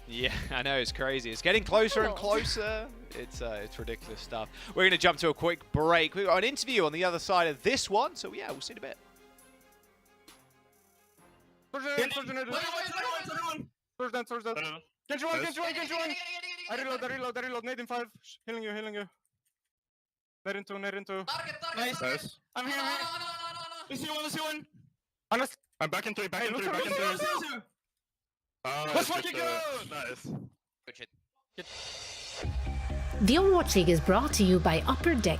Yeah, I know, it's crazy. It's getting closer and closer. It's ridiculous stuff. We're going to jump to a quick break. We've got an interview on the other side of this one, so yeah, we'll see in a bit. Surge that. Get you one. I reload. Nade in 5. Healing you. Nade in 2. Nice. I'm here. Let's see one. Honest. I'm back in 3. Let's fucking go! Nice. Good shit. The Overwatch League is brought to you by Upper Deck,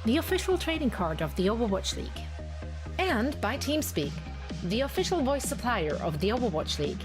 the official trading card of the Overwatch League. And by TeamSpeak, the official voice supplier of the Overwatch League.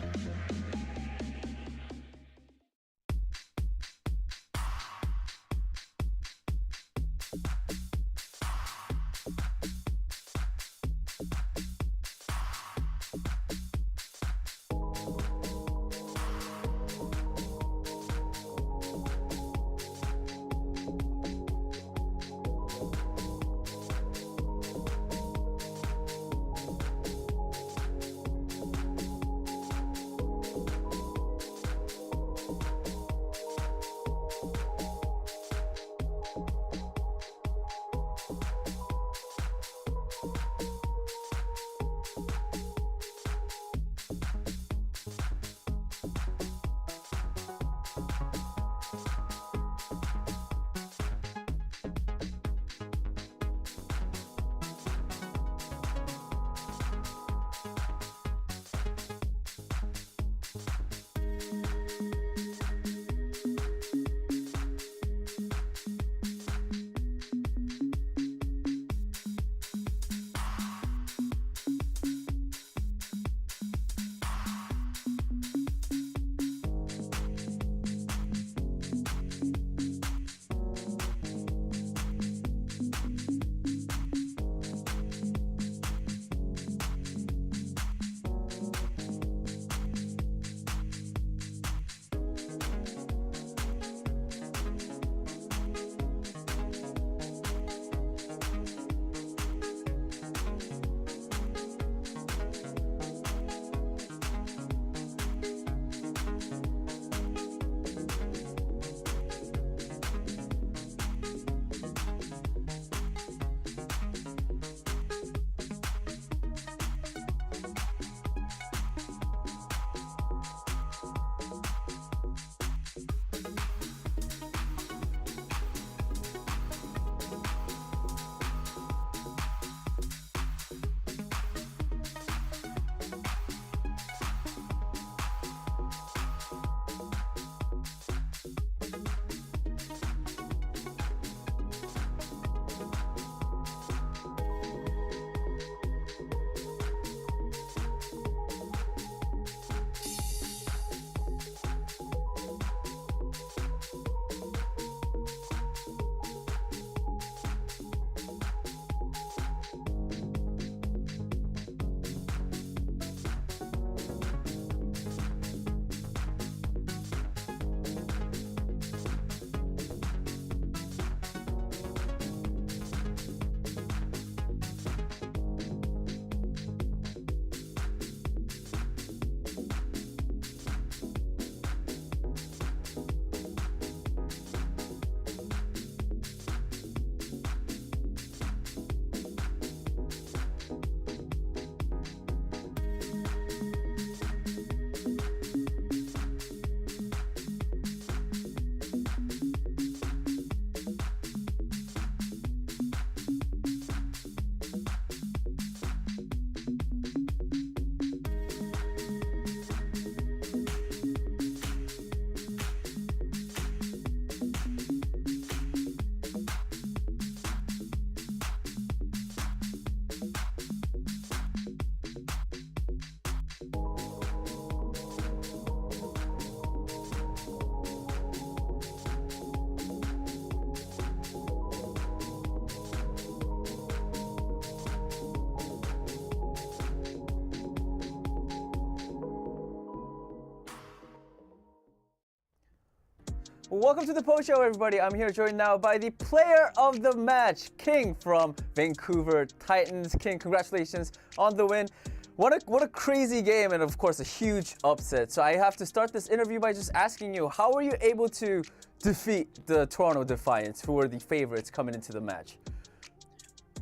Welcome to the post show, everybody. I'm here joined now by the player of the match, King from Vancouver Titans. King, congratulations on the win. What a crazy game, and of course a huge upset. So I have to start this interview by just asking you, how were you able to defeat the Toronto Defiance, who were the favorites coming into the match?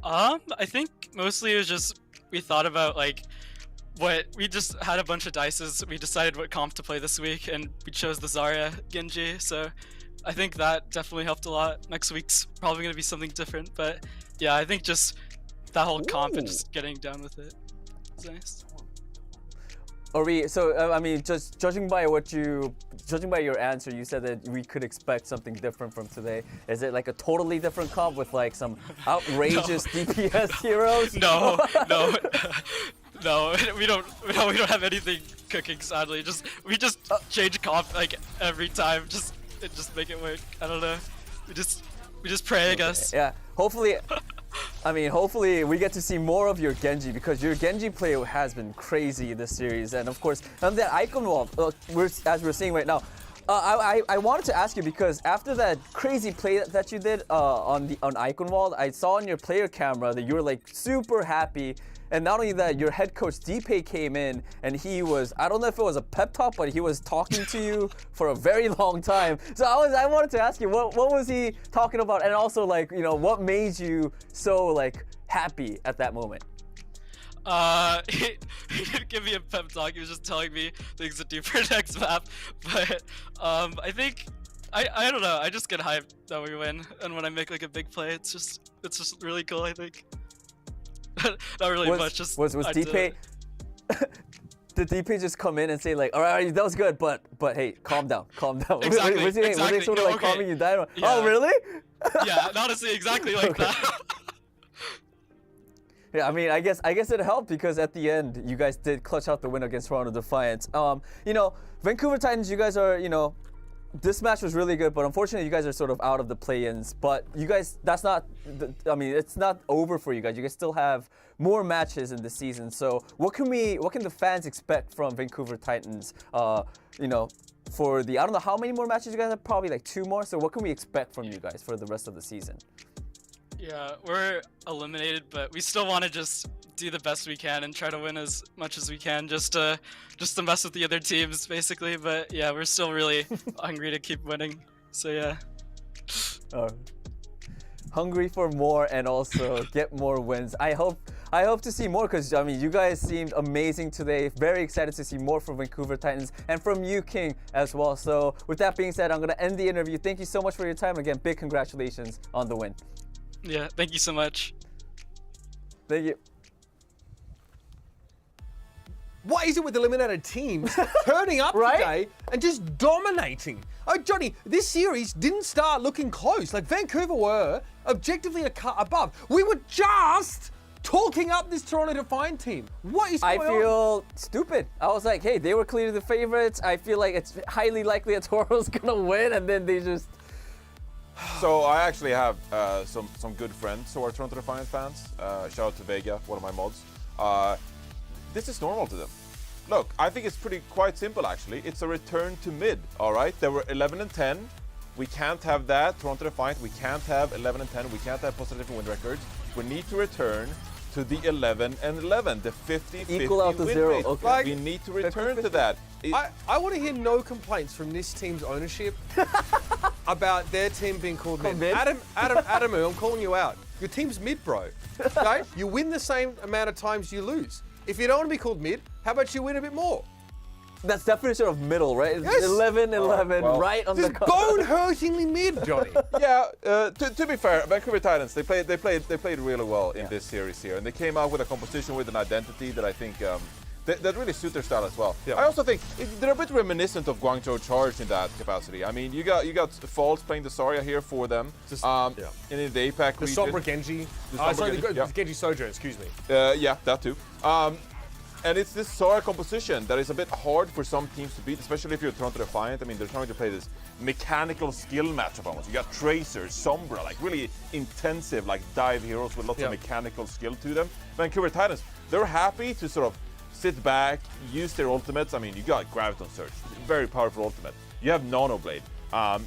I think mostly it was just we thought about we just had a bunch of dices. We decided what comp to play this week, and we chose the Zarya Genji. So I think that definitely helped a lot. Next week's probably going to be something different, but yeah, I think just that whole comp and just getting down with it is nice. I mean, just judging by your answer, you said that we could expect something different from today. Is it like a totally different comp with like some outrageous DPS heroes? No, we don't have anything cooking. Sadly, we just change comp like every time, just make it work. I don't know. We just pray, I guess. Yeah. Hopefully we get to see more of your Genji, because your Genji play has been crazy this series. And of course, on that icon wall, as we're seeing right now, I wanted to ask you, because after that crazy play that you did on icon wall, I saw on your player camera that you were like super happy. And not only that, your head coach Deepay came in, and he was, I don't know if it was a pep talk, but he was talking to you for a very long time. So I wanted to ask you, what was he talking about? And also, like, you know, what made you so like happy at that moment? He didn't give me a pep talk. He was just telling me things to do for next map. But I think I don't know. I just get hyped that we win, and when I make like a big play, it's just really cool. I think. Not really much. Just was Deepay? Did Deepay just come in and say like, all right, that was good, but hey, calm down. Exactly. Was he sort of like calming you down? Yeah. Oh, really? Yeah, honestly, exactly like that. Yeah, I mean, I guess it helped, because at the end, you guys did clutch out the win against Toronto Defiance. You know, Vancouver Titans, you guys are, you know, this match was really good, but unfortunately, you guys are sort of out of the play-ins. But you guys, it's not over for you guys. You guys still have more matches in the season. So what can the fans expect from Vancouver Titans? You know, I don't know how many more matches you guys have. Probably like 2 more. So what can we expect from you guys for the rest of the season? Yeah, we're eliminated, but we still want to just do the best we can and try to win as much as we can, just to mess with the other teams, basically. But yeah, we're still really hungry to keep winning. So yeah. Hungry for more and also get more wins. I hope to see more, because I mean, you guys seemed amazing today. Very excited to see more from Vancouver Titans and from you, King, as well. So with that being said, I'm gonna end the interview. Thank you so much for your time. Again, big congratulations on the win. Yeah, thank you so much. Thank you. What is it with eliminated teams turning up today and just dominating? Oh, Johnny, this series didn't start looking close. Like, Vancouver were objectively a cut above. We were just talking up this Toronto Defiant team. What is going on? I feel stupid. I was like, hey, they were clearly the favorites. I feel like it's highly likely that Toronto's gonna win, and then they just... So I actually have some good friends who are Toronto Defiant fans. Shout out to Vega, one of my mods. This is normal to them. Look, I think it's quite simple actually. It's a return to mid, all right? They were 11 and 10. We can't have that. Toronto Defiant, we can't have 11 and 10. We can't have positive win records. We need to return to the 11 and 11, the 50-50 equal out to win 0. rate. Okay. Like, we need to return to that. I want to hear no complaints from this team's ownership about their team being called mid. Adamu, I'm calling you out. Your team's mid, bro. Okay? You win the same amount of times you lose. If you don't want to be called mid, how about you win a bit more? That's definition of middle, right? It's Yes. 11-11, well, right on the Just bone-hurtingly mid, Johnny. Yeah, to be fair, Vancouver Titans, they played really well in this series here, and they came out with a composition with an identity that I think that really suit their style as well. Yeah. I also think they're a bit reminiscent of Guangzhou Charge in that capacity. I mean, you got Falls playing the Zarya here for them, and in the APAC The region. Sombra Genji. The Genji Sojo, excuse me. Yeah, that too. And it's this Zarya composition that is a bit hard for some teams to beat, especially if you're Toronto Defiant. I mean, they're trying to play this mechanical skill matchup almost. You got Tracer, Sombra, like really intensive, like dive heroes with lots of mechanical skill to them. Vancouver Titans, they're happy to sort of sit back, use their ultimates. I mean, you got Graviton Surge, very powerful ultimate. You have Nano Blade.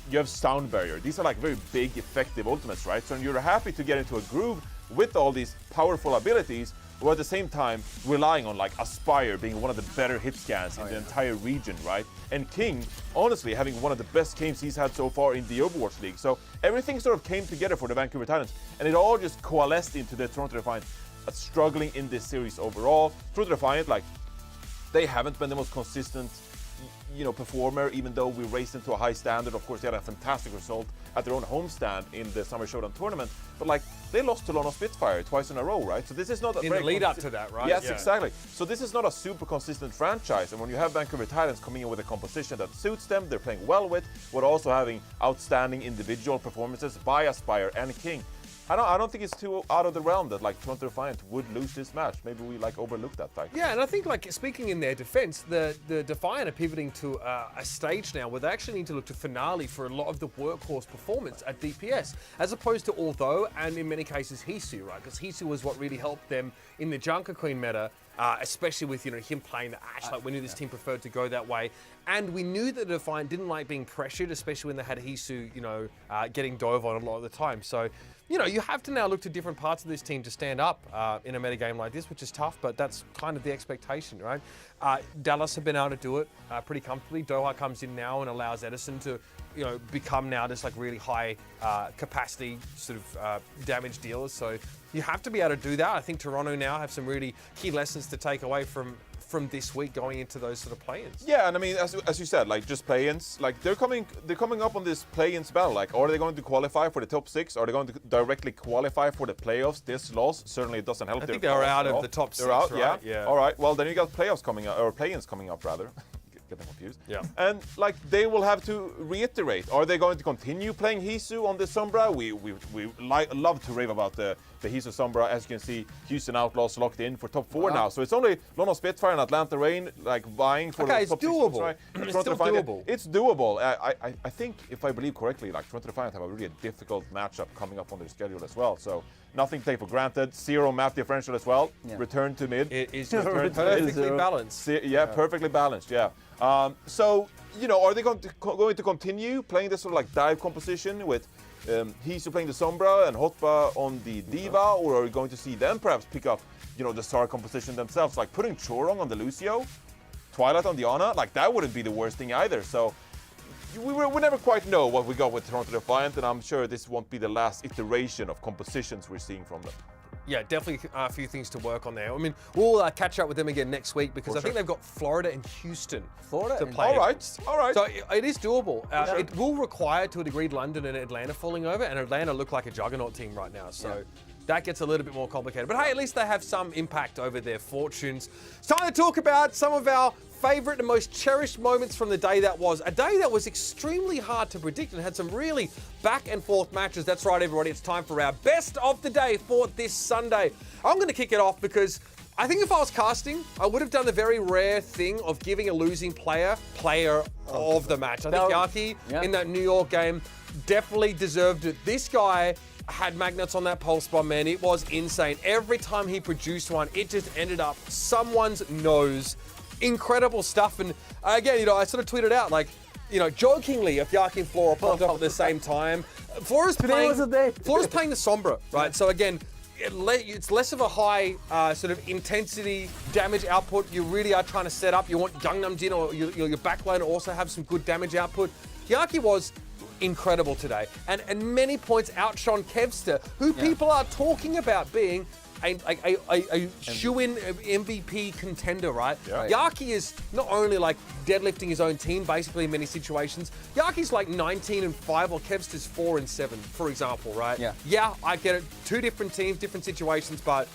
You have Sound Barrier. These are like very big, effective ultimates, right? So you're happy to get into a groove with all these powerful abilities, while at the same time relying on like Aspire being one of the better hit scans in the entire region, right? And King, honestly, having one of the best games he's had so far in the Overwatch League. So everything sort of came together for the Vancouver Titans, and it all just coalesced into the Toronto Defiant struggling in this series overall. Toronto Defiant, like, they haven't been the most consistent, performer, even though we raced them to a high standard. Of course, they had a fantastic result at their own homestand in the Summer Showdown tournament, but like, they lost to London Spitfire twice in a row, right? So this is not a in the lead up to that, right? Yes, exactly. So this is not a super consistent franchise, and when you have Vancouver Titans coming in with a composition that suits them, they're playing well with, but also having outstanding individual performances by Aspire and King. I don't think it's too out of the realm that like Toronto Defiant would lose this match. Maybe we like overlooked that fact. Yeah, and I think like speaking in their defense, the Defiant are pivoting to a stage now where they actually need to look to Finale for a lot of the workhorse performance at DPS, as opposed to Although and in many cases Hisu, right? Because Hisu was what really helped them in the Junker Queen meta. Especially with him playing the Ashe, like we knew this team preferred to go that way, and we knew that the Defiant didn't like being pressured, especially when they had Hisu, getting dove on a lot of the time. So, you have to now look to different parts of this team to stand up in a meta game like this, which is tough, but that's kind of the expectation, right? Dallas have been able to do it pretty comfortably. Doha comes in now and allows Edison to, become now just like really high capacity sort of damage dealers. So you have to be able to do that. I think Toronto now have some really key lessons to take away from this week going into those sort of play-ins. Yeah, and I mean, as you said, like just play-ins, like they're coming up on this play-ins battle. Like, are they going to qualify for the top 6? Are they going to directly qualify for the playoffs? This loss certainly doesn't help. I think they're out of the top 6. They're out, right? yeah. All right. Well, then you got playoffs coming up, or play-ins coming up rather. Get them confused. Yeah. And like they will have to reiterate. Are they going to continue playing Hisu on the Sombra? We love to rave about the Hisu Sombra. As you can see, Houston Outlaws locked in for top 4 now. So it's only London Spitfire and Atlanta Reign like vying for the top 6 spots, right? It's still doable. It's doable. I think if I believe correctly, like Toronto Defiant have a really difficult matchup coming up on their schedule as well. So nothing to take for granted. 0 map differential as well. Yeah. Return to mid. It is perfectly balanced. Perfectly balanced. Yeah. So are they going to continue playing this sort of like dive composition with Hisu playing the Sombra and Hotba on the Diva, or are we going to see them perhaps pick up the Star composition themselves, like putting Chorong on the Lucio, Twilight on the Ana? Like that wouldn't be the worst thing either. So we never quite know what we got with Toronto Defiant, and I'm sure this won't be the last iteration of compositions we're seeing from them. Yeah, definitely a few things to work on there. I mean, we'll catch up with them again next week because I think they've got Florida and Houston to play. All right. So it is doable. It will require, to a degree, London and Atlanta falling over, and Atlanta look like a juggernaut team right now. So that gets a little bit more complicated. But hey, at least they have some impact over their fortunes. It's time to talk about some of our favorite and most cherished moments from the day that was. A day that was extremely hard to predict and had some really back and forth matches. That's right, everybody. It's time for our best of the day for this Sunday. I'm going to kick it off because I think if I was casting, I would have done the very rare thing of giving a losing player of the match. I think Yaki in that New York game definitely deserved it. This guy had magnets on that pulse bomb, man. It was insane. Every time he produced one, it just ended up someone's nose. Incredible stuff. And again, I sort of tweeted out, like, jokingly, if Yaki and Flora popped up at the same time. Flora's playing the Sombra, right? So again, it's less of a high sort of intensity damage output. You really are trying to set up. You want Gangnam Jin or your backline to also have some good damage output. Yaki was incredible today, and many points outshone Kevster, who people are talking about being a shoo-in MVP contender, right? Yeah. Yaki is not only like deadlifting his own team basically in many situations. Yaki's like 19-5 while Kevster's 4-7, for example, right? Yeah, I get it. 2 different teams, different situations, but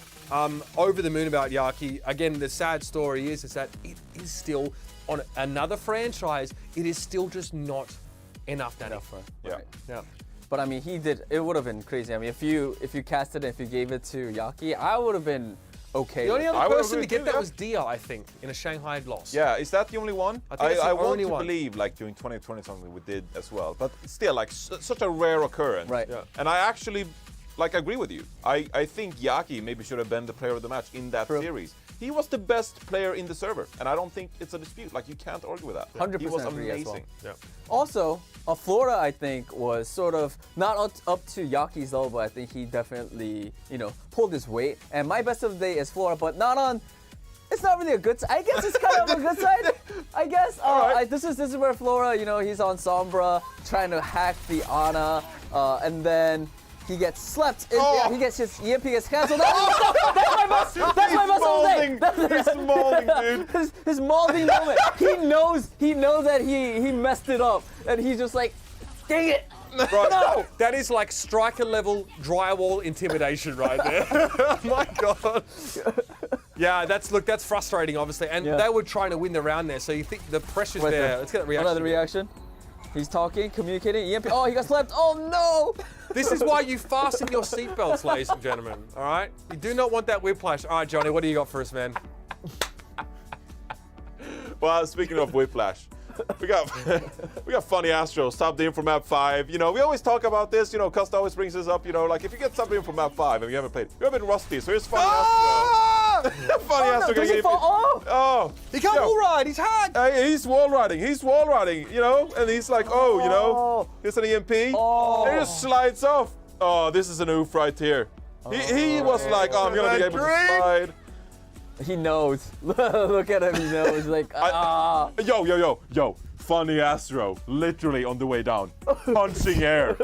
over the moon about Yaki. Again, the sad story is that it is still on another franchise. It is still just not enough, Danny. Yeah. But I mean, it would have been crazy. I mean, if you casted it, if you gave it to Yaki, I would have been okay. The only other person to get that was Dia, I think, in a Shanghai loss. Yeah, is that the only one? I think I want to believe, like, during 2020 something we did as well. But still, like, such a rare occurrence. Right. Yeah. And I actually like, I agree with you. I think Yaki maybe should have been the player of the match in that series. He was the best player in the server, and I don't think it's a dispute. Like, you can't argue with that. 100% He was agree as well. amazing. Yeah. Also, Florida, I think, was sort of not up to Yaki's level, but I think he definitely, pulled his weight. And my best of the day is Florida, but not on. It's not really a good side. I guess it's kind of a good side. I guess. This is where Flora, he's on Sombra trying to hack the Ana, and then he gets slept. He gets his EMP gets cancelled. That's my best. That's my best all day. He's mauling, dude. His mauling moment. He knows that he messed it up, and he's just like, dang it. Bro, no! That is like striker level drywall intimidation right there. Oh my god. Yeah, that's frustrating, obviously. And they were trying to win the round there, so you think the pressure's there. Let's get that reaction. Another reaction. He's talking, communicating, EMP. Oh, he got slept. Oh no! This is why you fasten your seatbelts, ladies and gentlemen. All right? You do not want that whiplash. All right, Johnny, what do you got for us, man? Well, speaking of whiplash, we got Funny Astro subbed in for map 5. We always talk about this. Costa always brings this up. Like, if you get subbed in for map 5 and you haven't played, you're a bit rusty. So here's Funny Astro. Funny Astro gonna get He can't wall ride. He's hacked. He's wall riding. And he's like, here's an EMP. And he just slides off. Oh, this is an oof right here. He was like, I'm gonna be able to slide. He knows. Look at him. He knows. Like, Yo. Funny Astro, literally on the way down. Punching air.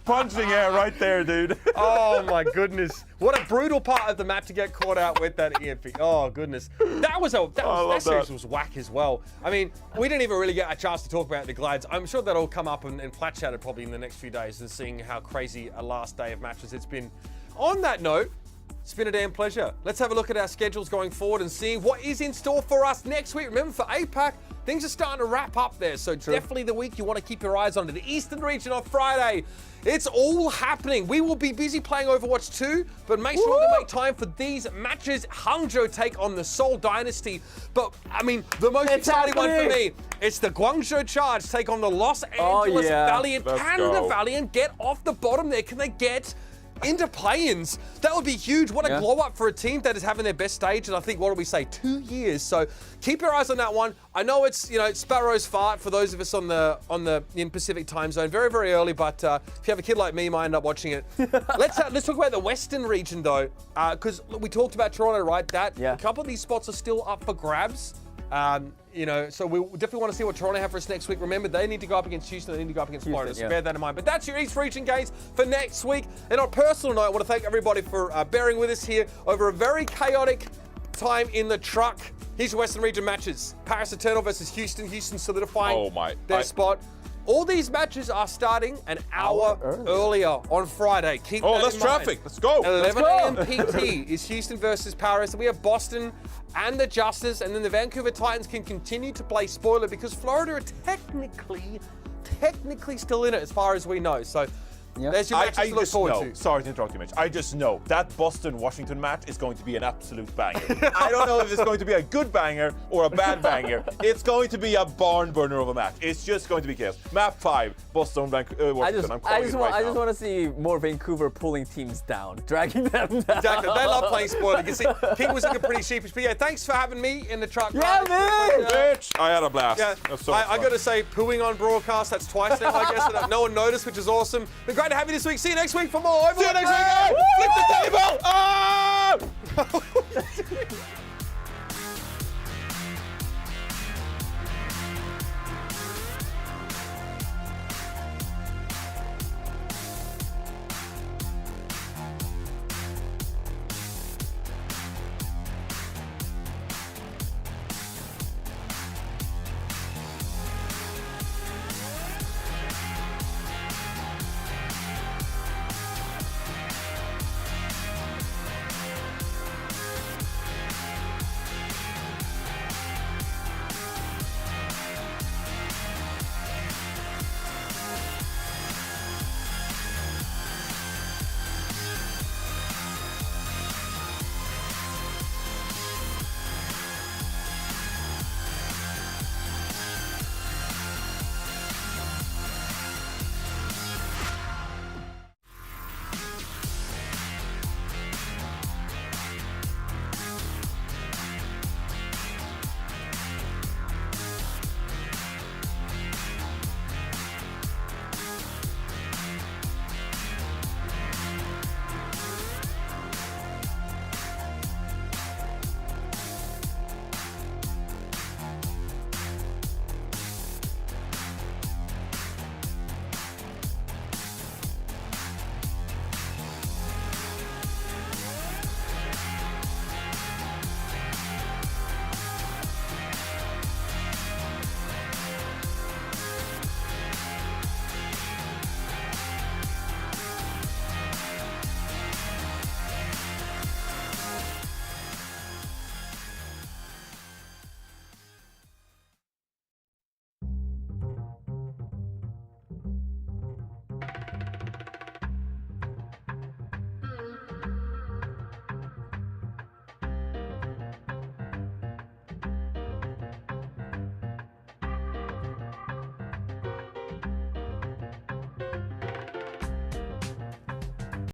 Punching air right there, dude. Oh my goodness. What a brutal part of the map to get caught out with that EMP. Oh goodness. That series was whack as well. I mean, we didn't even really get a chance to talk about the Glads. I'm sure that'll come up and plat chatted probably in the next few days and seeing how crazy a last day of matches it's been. On that note, it's been a damn pleasure. Let's have a look at our schedules going forward and see what is in store for us next week. Remember, for APAC, things are starting to wrap up there, so definitely the week you want to keep your eyes on to the Eastern region on Friday. It's all happening. We will be busy playing Overwatch 2, but make sure to make time for these matches. Hangzhou take on the Seoul Dynasty, but I mean, the most exciting one for me, it's the Guangzhou Charge take on the Los Angeles Valiant. Can the Valiant get off the bottom there? Can they get into play-ins? That would be huge. What a glow up for a team that is having their best stage in, I think, what do we say, 2 years. So keep your eyes on that one. I know it's, Sparrow's fart for those of us on the in Pacific time zone, very, very early, but if you have a kid like me, you might end up watching it. Let's talk about the Western region though, because we talked about Toronto, right? A couple of these spots are still up for grabs. So we definitely want to see what Toronto have for us next week. Remember, they need to go up against Houston, they need to go up against Florida, so bear that in mind. But that's your East Region games for next week. And on a personal note, I want to thank everybody for bearing with us here over a very chaotic time in the truck. Here's your Western Region matches. Paris Eternal versus Houston. Houston solidifying their spot. All these matches are starting an hour earlier on Friday. Keep that in mind. Traffic. Let's go. 11 a.m. PT is Houston versus Paris. We have Boston and the Justice, and then the Vancouver Titans can continue to play spoiler because Florida are technically still in it as far as we know. So there's your matches to look forward to. Sorry to interrupt you, Mitch. I just know that Boston-Washington match is going to be an absolute banger. I don't know if it's going to be a good banger or a bad banger. It's going to be a barn burner of a match. It's just going to be chaos. Map 5, Boston, Washington. I just want to see more Vancouver pulling teams down, dragging them down. Exactly. They love playing spoiler. You can see King was looking pretty sheepish. But yeah, thanks for having me in the truck. Yeah, man. Mitch, I had a blast. Yeah, I got to say, pooing on broadcast. That's twice now, I guess. That no one noticed, which is awesome. Been great to have you this week. See you next week for more Overwatch. See you next week. Flip the table.